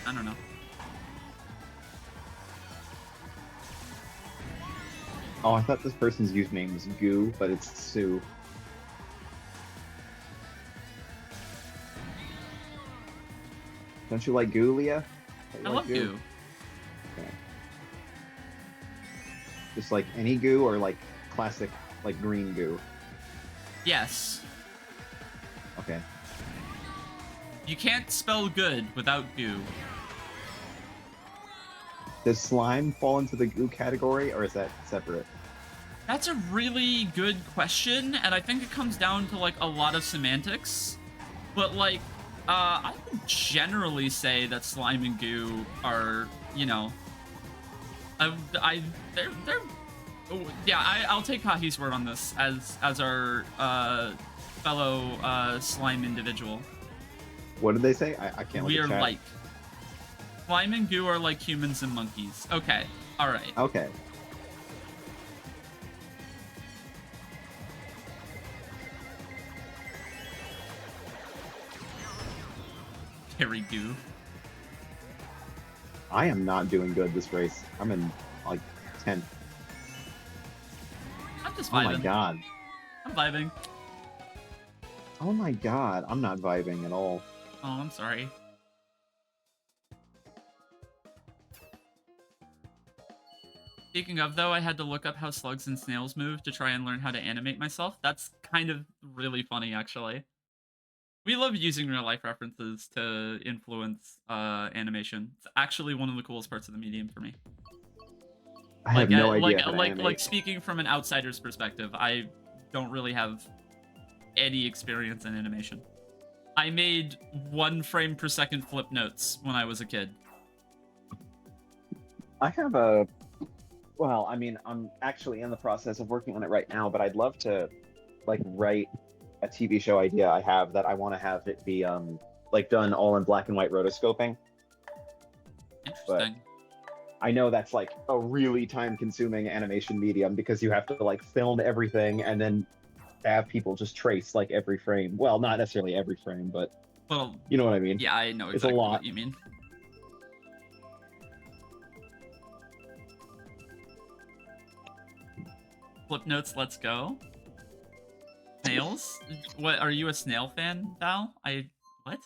I don't know. Oh, I thought this person's username was Goo, but it's Sue. Don't you like Goo, Leah? Don't you I like love Goo. Okay. Just like any Goo or like classic, like green Goo? Yes. Okay. You can't spell good without Goo. Does slime fall into the Goo category, or is that separate? That's a really good question, and I think it comes down to like a lot of semantics. But like, I would generally say that slime and goo are, you know, they're oh, yeah. I'll take Kahi's word on this as our fellow slime individual. What did they say? I can't look We at are chat. like slime and goo are like humans and monkeys. Okay, all right. Okay. Harry Goo. I am not doing good this race. I'm in like 10th. I'm just Oh vibing. my god. I'm vibing. Oh my god. I'm not vibing at all. Oh, I'm sorry. Speaking of, though, I had to look up how slugs and snails move to try and learn how to animate myself. That's kind of really funny, actually. We love using real-life references to influence animation. It's actually one of the coolest parts of the medium for me. I have no idea how to like animate. speaking from an outsider's perspective, I don't really have any experience in animation. I made 1 frame per second flip notes when I was a kid. I have a... Well, I mean, I'm actually in the process of working on it right now, but I'd love to, like, write a TV show idea I have that I want to have it be, like, done all in black and white rotoscoping. Interesting. I know that's, like, a really time-consuming animation medium because you have to, like, film everything and then have people just trace, like, every frame. Well, not necessarily every frame, but Well, you know what I mean. yeah, I know It's a exactly lot. what you mean. Flip notes, let's go. Snails? What, are you a snail fan, Val? What?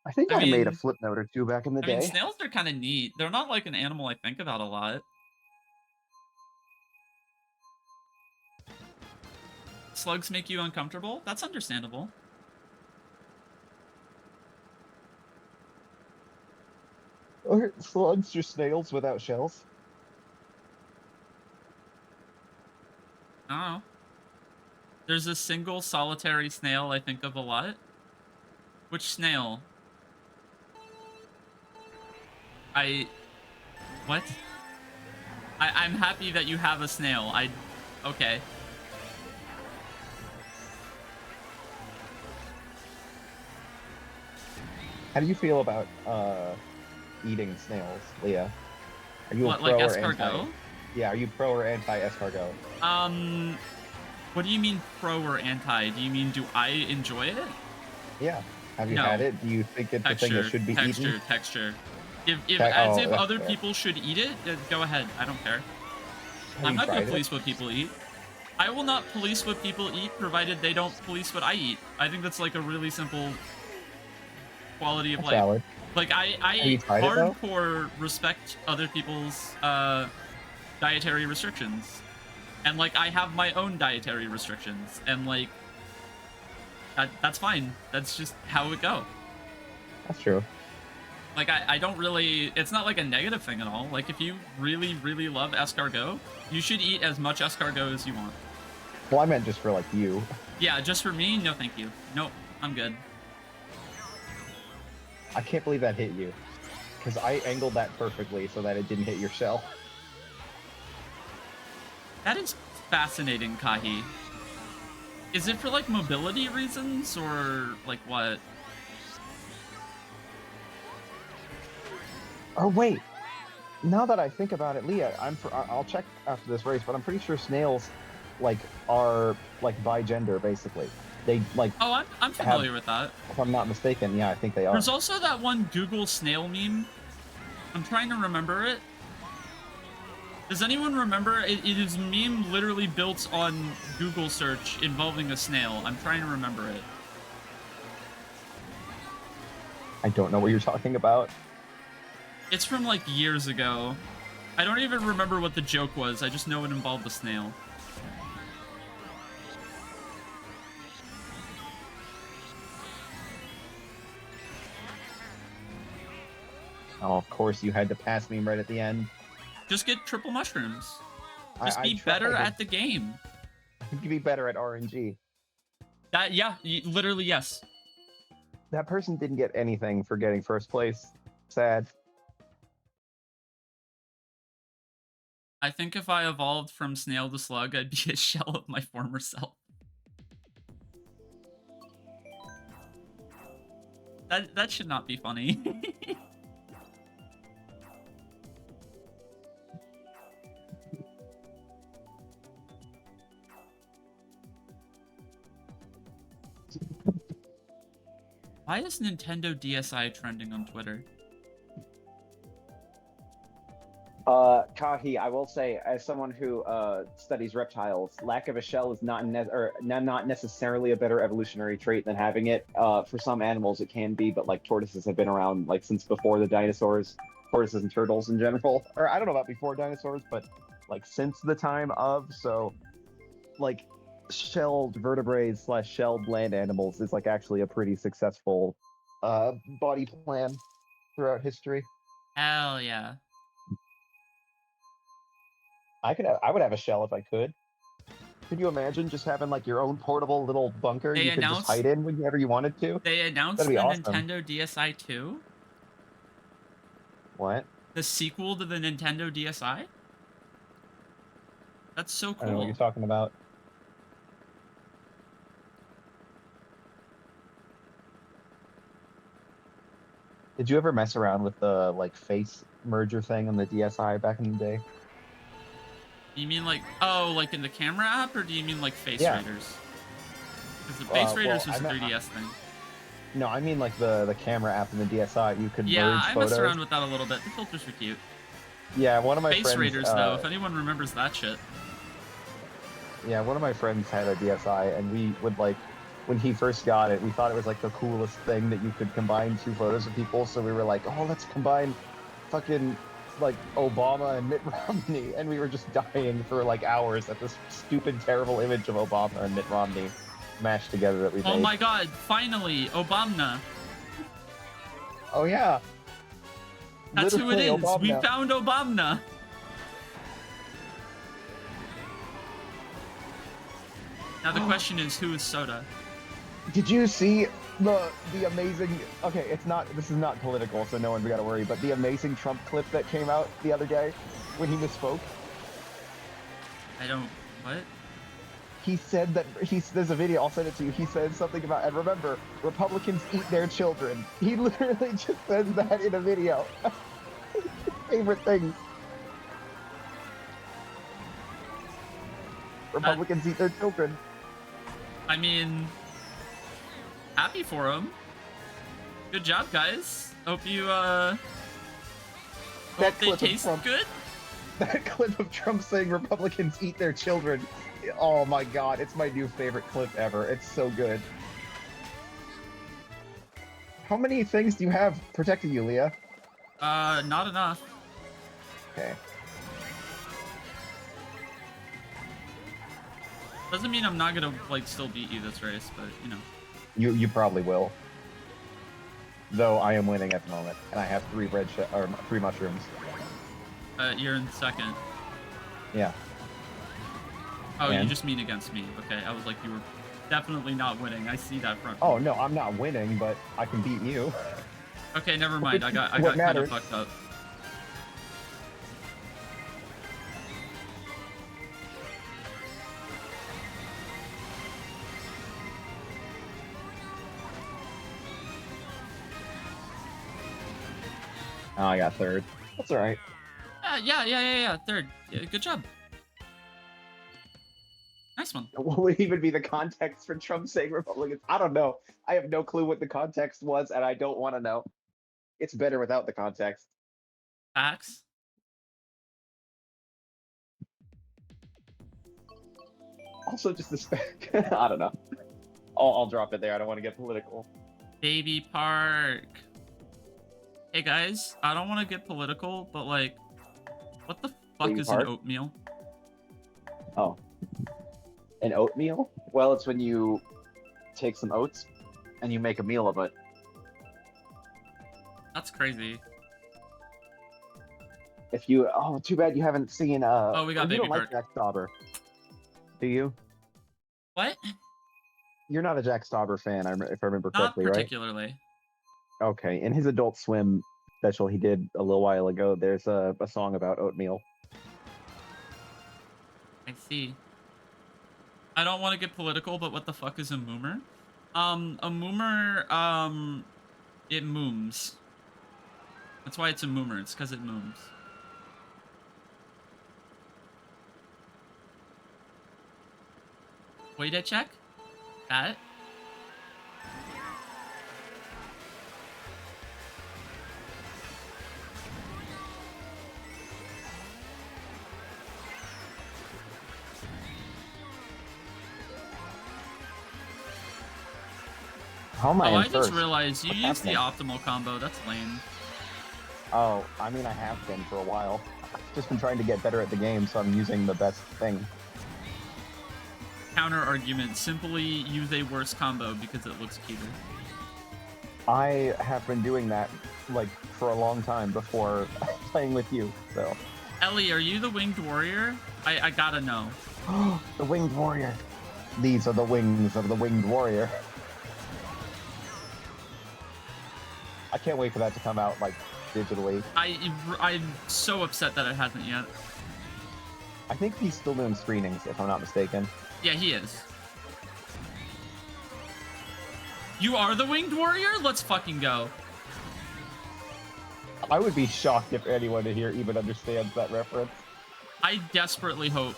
I think I I made a mean- flip note or two back in the I day. mean, snails are kind of neat. They're not like an animal I think about a lot. Slugs make you uncomfortable? That's understandable. Are slugs just snails without shells? I don't know. There's a single solitary snail I think of a lot. Which snail? What? I'm happy that you have a snail. Okay. How do you feel about eating snails, Leah? Are you What, a pro like or anti? escargot? Yeah, are you pro or anti escargot? What do you mean pro or anti? Do you mean do I enjoy it? Yeah. Have you No. had it? Do you think it's a thing that should be eaten? Texture. If Te- as oh, if that's other fair. people should eat it, go ahead. I don't care. Have I'm you not gonna tried it? police what people eat. I will not police what people eat, provided they don't police what I eat. I think that's like a really simple quality of That's life. valid. Like I you tried it, though? hardcore respect other people's dietary restrictions, and like I have my own dietary restrictions, and like that's fine. That's just how it go. That's true. Like I don't really. It's not like a negative thing at all. Like if you really really love escargot, you should eat as much escargot as you want. Well, I meant just for like you. Yeah, just for me, no thank you. Nope, I'm good. I can't believe that hit you. Because I angled that perfectly so that it didn't hit your shell. That is fascinating, Kahi. Is it for like mobility reasons or like what? Oh, wait. Now that I think about it, Leah, I'll check after this race, but I'm pretty sure snails, like, are, like, bi-gender, basically. They like, Oh, I'm familiar with that. if I'm not mistaken, yeah, I think they are. There's also that one Google snail meme. I'm trying to remember it. Does anyone remember? It is a meme literally built on Google search involving a snail. I'm trying to remember it. I don't know what you're talking about. It's from like years ago. I don't even remember what the joke was. I just know it involved a snail. Oh, of course you had to pass me right at the end. Just get triple mushrooms. Just be tried. better at the game. You could be better at RNG. That, yeah, literally, yes. That person didn't get anything for getting first place. Sad. I think if I evolved from snail to slug, I'd be a shell of my former self. That should not be funny. Why is Nintendo DSi trending on Twitter? Kahi, I will say, as someone who studies reptiles, lack of a shell is not necessarily a better evolutionary trait than having it. For some animals, it can be, but like tortoises have been around like since before the dinosaurs. Tortoises and turtles in general, or I don't know about before dinosaurs, but like since the time of. So, like shelled vertebrates / shelled land animals is like actually a pretty successful body plan throughout history. Hell yeah. I would have a shell if I could. Could you imagine just having like your own portable little bunker you could just hide in whenever you wanted to? They announced That'd the be awesome. Nintendo DSi 2? What? The sequel to the Nintendo DSi? That's so cool. I don't know what you're talking about. Did you ever mess around with the like face merger thing on the DSi back in the day? You mean like, oh, like in the camera app, or do you mean like Face Yeah. Raiders? Because the Face Raiders was a 3DS thing. No, I mean like the camera app in the DSi. You could Yeah, merge I photos. messed around with that a little bit. The filters were cute. Yeah, one of my Face friends. Raiders, though, if anyone remembers that shit. Yeah, one of my friends had a DSi, and we would like, when he first got it, we thought it was like the coolest thing that you could combine two photos of people. So we were like, oh, let's combine fucking like Obama and Mitt Romney, and we were just dying for like hours at this stupid, terrible image of Obama and Mitt Romney mashed together that we made. Oh my god, finally, Obama. Oh yeah. That's who it Literally is. Obama. We found Obama. Now the question is, who is Soda? Did you see the amazing? Okay, this is not political, so no one's got to worry. But the amazing Trump clip that came out the other day when he misspoke. I don't. What? He said that there's a video. I'll send it to you. He said something about, and remember, Republicans eat their children. He literally just says that in a video. Favorite things. Republicans eat their children. I mean, happy for him. Good job, guys. Hope you, hope they taste good. That clip of Trump saying Republicans eat their children. Oh my god, it's my new favorite clip ever. It's so good. How many things do you have protecting you, Leah? Not enough. Okay. Doesn't mean I'm not gonna, like, still beat you this race, but, you know. You probably will. Though I am winning at the moment, and I have 3 mushrooms. You're in second. Yeah. Oh, And? you just mean against me. Okay, I was like, you were definitely not winning. I see that front. Oh no, I'm not winning, but I can beat you. Okay, never mind. I got What kind of matters? fucked up. Oh, I got 3rd. That's all right. Yeah. Third. Yeah, good job. Nice one. What would even be the context for Trump saying Republicans? I don't know. I have no clue what the context was, and I don't want to know. It's better without the context. Facts. Also, just the spec. I don't know. I'll drop it there. I don't want to get political. Baby Park. Hey guys, I don't want to get political, but like, what the fuck Baby is Park? an oatmeal? Oh. An oatmeal? Well, it's when you take some oats and you make a meal of it. That's crazy. If you, oh, too bad you haven't seen. Oh, we got you Baby don't like Park. Jack Stauber, do you? What? You're not a Jack Stauber fan, if I remember Not correctly, right? particularly. Okay. In his Adult Swim special he did a little while ago, there's a song about oatmeal. I see. I don't want to get political, but what the fuck is a moomer? A moomer, it mooms. That's why it's a moomer. It's because it mooms. Wait a check. Got it. How am I Oh, in I just first? realized you What's used the happening? optimal combo. That's lame. Oh, I mean, I have been for a while. I've just been trying to get better at the game, so I'm using the best thing. Counter argument. Simply use a worse combo because it looks cuter. I have been doing that, like, for a long time before playing with you, so. Ellie, are you the winged warrior? I gotta know. The Winged Warrior. These are the wings of the Winged Warrior. I can't wait for that to come out, like, digitally. I'm so upset that it hasn't yet. I think he's still doing screenings, if I'm not mistaken. Yeah, he is. You are the winged warrior? Let's fucking go. I would be shocked if anyone here even understands that reference. I desperately hope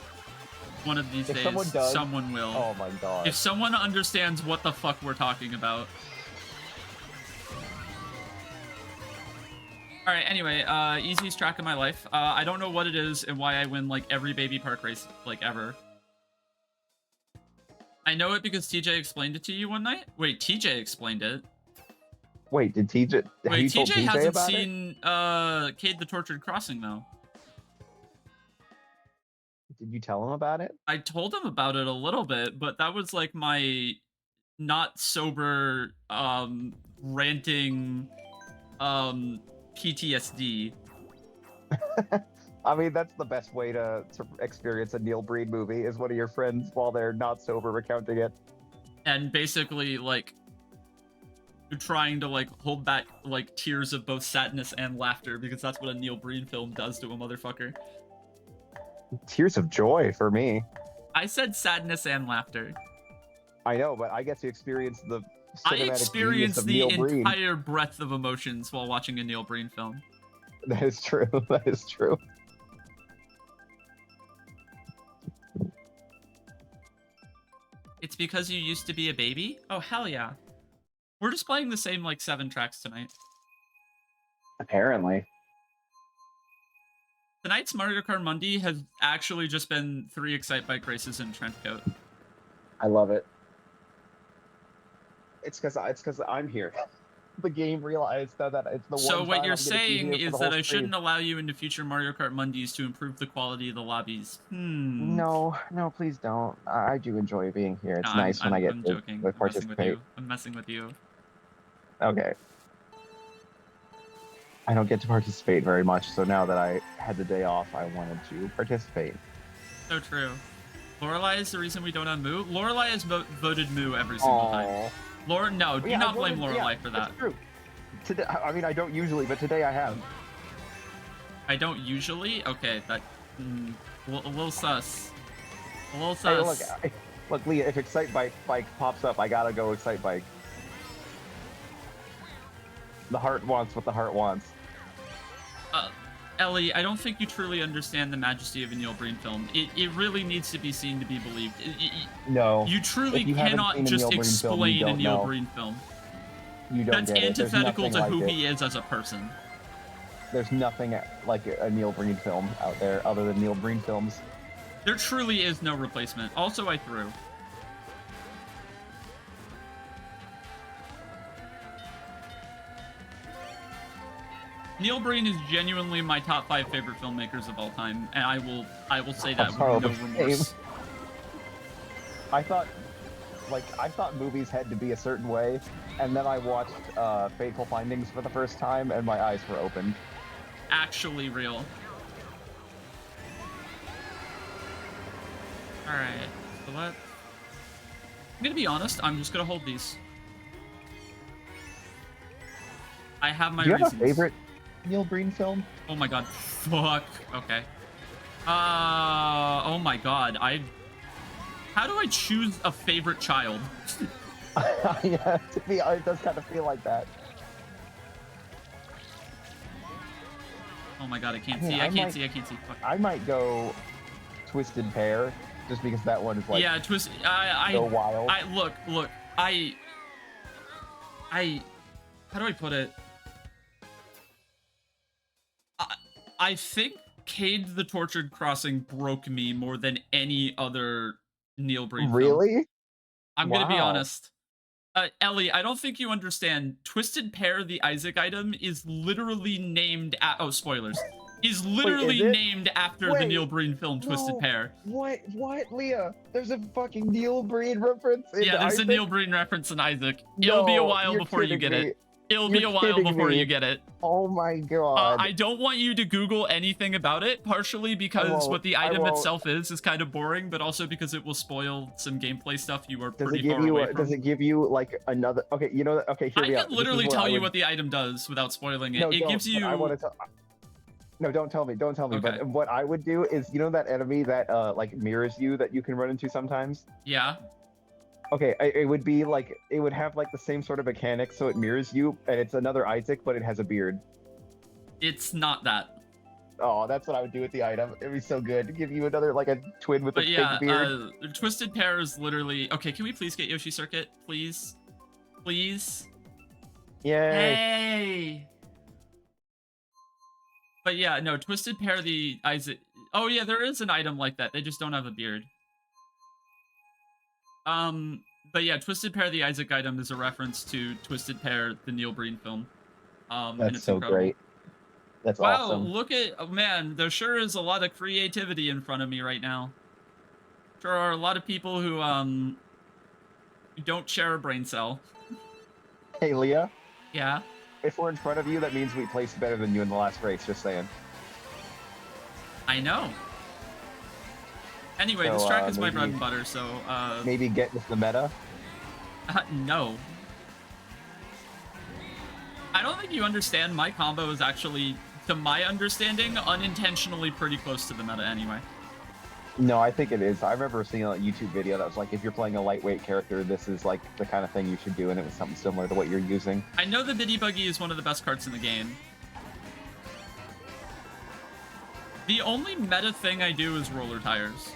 one of these If days someone does, someone will. Oh my god. If someone understands what the fuck we're talking about. Alright, anyway, easiest track of my life. I don't know what it is and why I win, like, every Baby Park race, like, ever. I know it because TJ explained it to you one night. Wait, TJ explained it. Wait, did TJ? Have Wait, you told TJ TJ hasn't about it? seen, Cade the Tortured Crossing, though. Did you tell him about it? I told him about it a little bit, but that was, like, my not sober, ranting, PTSD. I mean, that's the best way to experience a Neil Breen movie, is one of your friends, while they're not sober, recounting it. And basically, like, trying to, like, hold back, like, tears of both sadness and laughter, because that's what a Neil Breen film does to a motherfucker. Tears of joy for me. I said sadness and laughter. I know, but I get to experience the I cinematic genius experienced of the Neil Breen. entire breadth of emotions while watching a Neil Breen film. That is true. That is true. It's because you used to be a baby? Oh, hell yeah. We're just playing the same, like, 7 tracks tonight. Apparently. Tonight's Mario Kart Monday has actually just been 3 Excite Bike races in Trentcoat. I love it. It's because I'm here. The game realized that it's the one So what time you're I'm gonna be saying here for is the that whole I stream. shouldn't allow you into future Mario Kart Mondays to improve the quality of the lobbies. No, please don't. I do enjoy being here. It's No, nice when I get I'm to joking. I'm messing with participate. you. I'm messing with you. Okay. I don't get to participate very much, so now that I had the day off, I wanted to participate. So true. Lorelai is the reason we don't have Moo. Lorelai has voted Moo every single time. No, do not blame Lorelai for that. That's true. Today, I mean, I don't usually, but today I have. I don't usually? Okay, that... a little sus. A little Hey, sus. look, Leah, if Excite Bike pops up, I gotta go Excite Bike. The heart wants what the heart wants. Ellie, I don't think you truly understand the majesty of a Neil Breen film. It really needs to be seen to be believed. No. You truly If you haven't cannot seen a just Neil Breen film, you explain a don't Neil know. Breen film. You don't That's get it. There's antithetical nothing to who like it. he is as a person. There's nothing like a Neil Breen film out there other than Neil Breen films. There truly is no replacement. Also, I threw. Neil Breen is genuinely my top 5 favorite filmmakers of all time, and I will say that with no remorse. I thought movies had to be a certain way, and then I watched Fateful Findings for the first time, and my eyes were opened. Actually real. Alright, so I'm gonna be honest, I'm just gonna hold these. I have my reasons. Do you have a favorite Neil Breen film? Oh my god, fuck. Okay. Oh my god, how do I choose a favorite child? Yeah, to me, it does kind of feel like that. Oh my god, I can't see. I can't see. Fuck. I might go Twisted Pair, just because that one is like yeah, so wild. Look. How do I put it? I think Cade the Tortured Crossing broke me more than any other Neil Breen film. Really? I'm gonna be honest. Ellie, I don't think you understand. Twisted Pair, the Isaac item, is literally named oh, spoilers. Is literally named after the Neil Breen film Twisted Pair. What, Leah? There's a fucking Neil Breen reference in Yeah, there's Isaac? a Neil Breen reference in Isaac. It'll be a while before you get it. It'll be a while before you get it. Oh my god. I don't want you to Google anything about it, partially because what the item itself is kind of boring, but also because it will spoil some gameplay stuff you are pretty far away from. Does it give you like another? Okay, you know that. Okay, here we go. I can literally tell you what the item does without spoiling it. It gives you. No, don't tell me. Don't tell me. Okay. But what I would do is, you know that enemy that like mirrors you that you can run into sometimes? Yeah. Okay, it would be like, it would have like the same sort of mechanics, so it mirrors you, and it's another Isaac, but it has a beard. It's not that. Oh, that's what I would do with the item. It'd be so good to give you another, like a twin with a big beard. Twisted Pair is literally... Okay, can we please get Yoshi Circuit? Please? Please? Yay! Hey! But yeah, no, Twisted Pair, the Isaac... Oh yeah, there is an item like that. They just don't have a beard. But yeah, Twisted Pair, the Isaac item is a reference to Twisted Pair, the Neil Breen film. That's and it's so incredible. great. That's awesome. Wow, look at... Oh, man, there sure is a lot of creativity in front of me right now. There are a lot of people who don't share a brain cell. Hey, Leah? Yeah? If we're in front of you, that means we placed better than you in the last race, just saying. I know. Anyway, this track is my bread and butter, so... maybe get with the meta? No. I don't think you understand. My combo is actually, to my understanding, unintentionally pretty close to the meta anyway. No, I think it is. I remember seeing a YouTube video that was like, if you're playing a lightweight character, this is like the kind of thing you should do, and it was something similar to what you're using. I know the Biddy Buggy is one of the best carts in the game. The only meta thing I do is roller tires.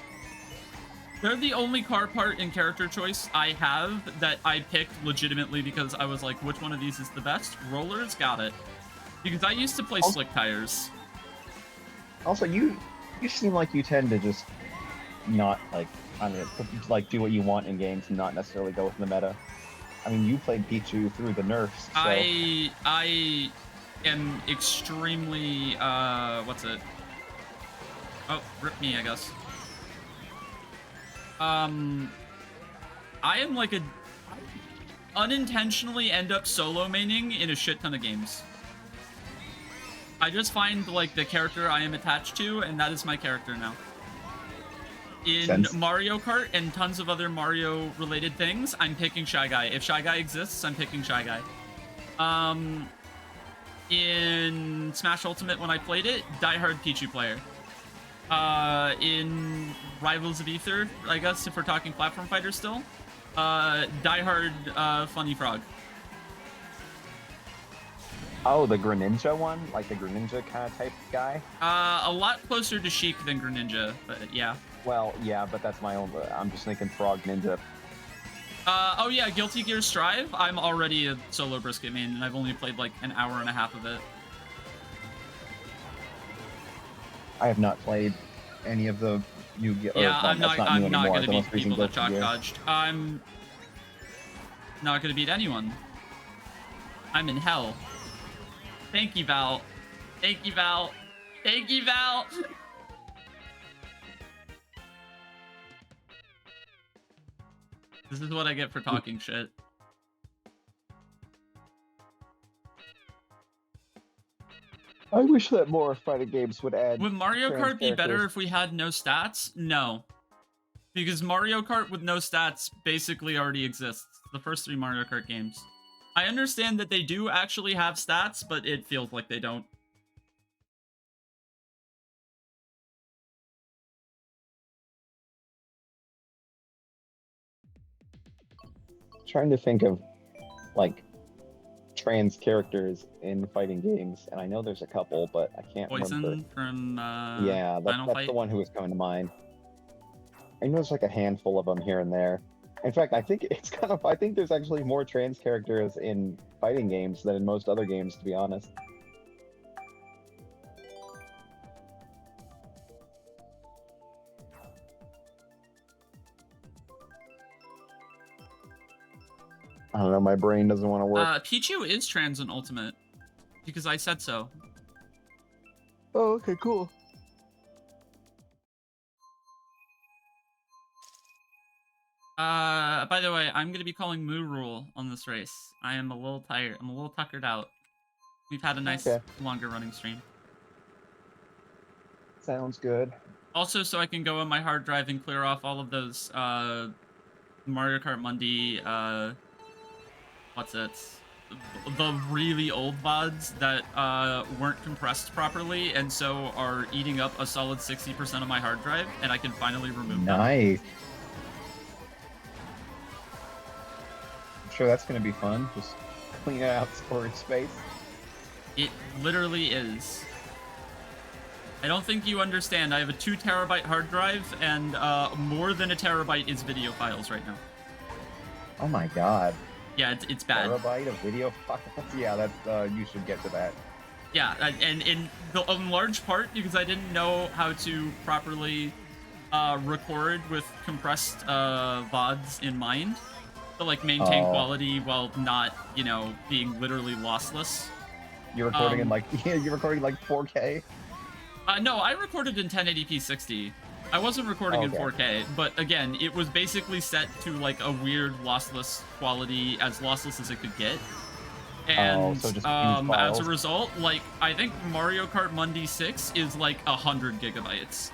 They're the only car part in character choice I have that I picked legitimately because I was like, which one of these is the best? Rollers, got it. Because I used to play slick tires. Also, you seem like you tend to just not, like, I mean, like, do what you want in games and not necessarily go with the meta. I mean, you played Pichu through the nerfs, so... I am extremely, what's it? Oh, rip me, I guess. I am like unintentionally end up solo maining in a shit ton of games. I just find like the character I am attached to, and that is my character now. In Mario Kart and tons of other Mario related things, I'm picking Shy Guy. If Shy Guy exists, I'm picking Shy Guy. In Smash Ultimate when I played it, diehard Pichu player. In Rivals of Ether, I guess if we're talking platform fighters still, diehard Funny Frog. Oh, the Greninja one? Like the Greninja kind of type guy? A lot closer to Sheik than Greninja, but yeah. Well, yeah, but that's my own. I'm just thinking Frog Ninja. Oh yeah, Guilty Gear Strive. I'm already a solo brisket main, and I've only played like an hour and a half of it. I have not played any of the new. Yeah, I'm not gonna beat recent people that Guilty chalk Gear. dodged. I'm not gonna beat anyone. I'm in hell. Thank you, Val. Thank you, Val. Thank you, Val. This is what I get for talking shit. I wish that more fighting games would add. Would Mario trans Kart be better characters. if we had no stats? No. Because Mario Kart with no stats basically already exists. The first 3 Mario Kart games. I understand that they do actually have stats, but it feels like they don't. Trying to think of like trans characters in fighting games, and I know there's a couple, but I can't Poison remember. from Yeah, Final that's Fight. the one who was coming to mind. I know there's like a handful of them here and there. In fact, I think it's kind of. I think there's actually more trans characters in fighting games than in most other games, to be honest. I don't know. My brain doesn't want to work. Pichu is trans in Ultimate. Because I said so. Oh, okay, cool. By the way, I'm gonna be calling Moo Rule on this race. I am a little tired. I'm a little tuckered out. We've had a nice longer running stream. Sounds good. Also, so I can go on my hard drive and clear off all of those Mario Kart Monday what's it? The really old VODs that weren't compressed properly and so are eating up a solid 60% of my hard drive, and I can finally remove them. Nice. I'm sure that's going to be fun. Just clean out storage space. It literally is. I don't think you understand. I have a 2 terabyte hard drive, and more than a terabyte is video files right now. Oh my god. Yeah, it's bad. Terabyte of video files? Yeah, that's, you should get to that. Yeah, and in large part because I didn't know how to properly record with compressed VODs in mind. To like maintain quality while not, you know, being literally lossless. You're recording in like, you're recording like 4K? No, I recorded in 1080p 60. I wasn't recording in 4K, but again, it was basically set to like a weird lossless quality, as lossless as it could get. And so just as a result, like, I think Mario Kart Monday 6 is like 100 gigabytes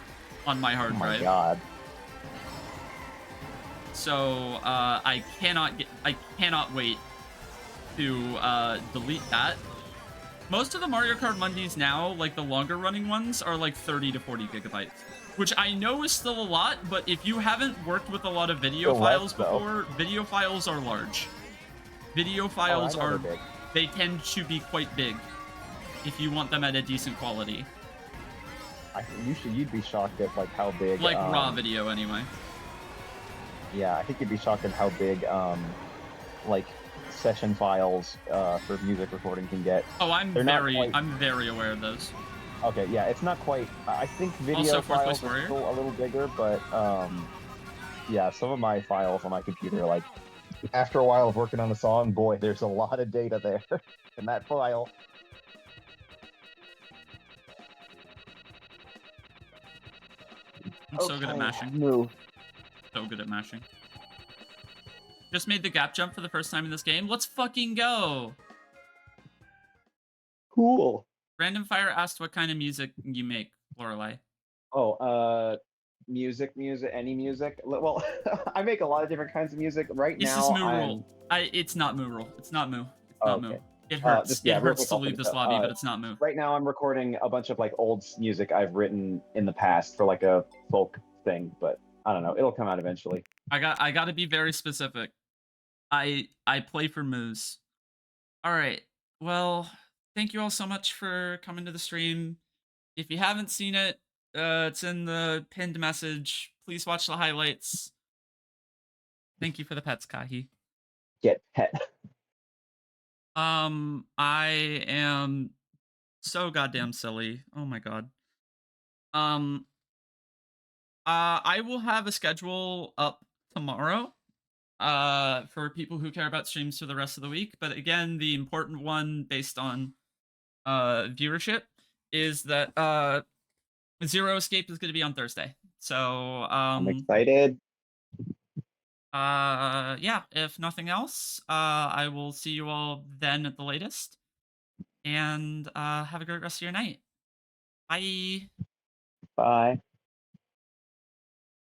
on my hard drive. Oh my god. So I cannot wait to delete that. Most of the Mario Kart Mondays now, like the longer running ones, are like 30 to 40 gigabytes. Which I know is still a lot, but if you haven't worked with a lot of video files before, video files are large. Video files are, they tend to be quite big if you want them at a decent quality. You'd be shocked at like how big. Like raw video anyway. Yeah, I think you'd be shocked at how big like session files for music recording can get. Oh, I'm very aware of those. Okay, yeah, it's not quite. I think video files are still a little bigger, but yeah, some of my files on my computer, like after a while of working on a song, boy, there's a lot of data there in that file. I'm so good at mashing. No. So good at mashing. Just made the gap jump for the first time in this game. Let's fucking go! Cool. Random Fire asked what kind of music you make, Lorelei. Oh, music, any music. Well, I make a lot of different kinds of music right now. This is Moo Rule. It's not Moo Rule. It's not Moo. It's not Moo. It hurts. It hurts to leave this lobby, but it's not Moo. Right now, I'm recording a bunch of like old music I've written in the past for like a folk thing, but I don't know. It'll come out eventually. I got to be very specific. I play for Moose. All right. Well, thank you all so much for coming to the stream. If you haven't seen it, it's in the pinned message. Please watch the highlights. Thank you for the pets, Kahi. Get pet. I am so goddamn silly. Oh my god. I will have a schedule up tomorrow for people who care about streams for the rest of the week. But again, the important one based on viewership is that Zero Escape is going to be on Thursday. So I'm excited. yeah, if nothing else, I will see you all then at the latest. And have a great rest of your night. Bye. Bye.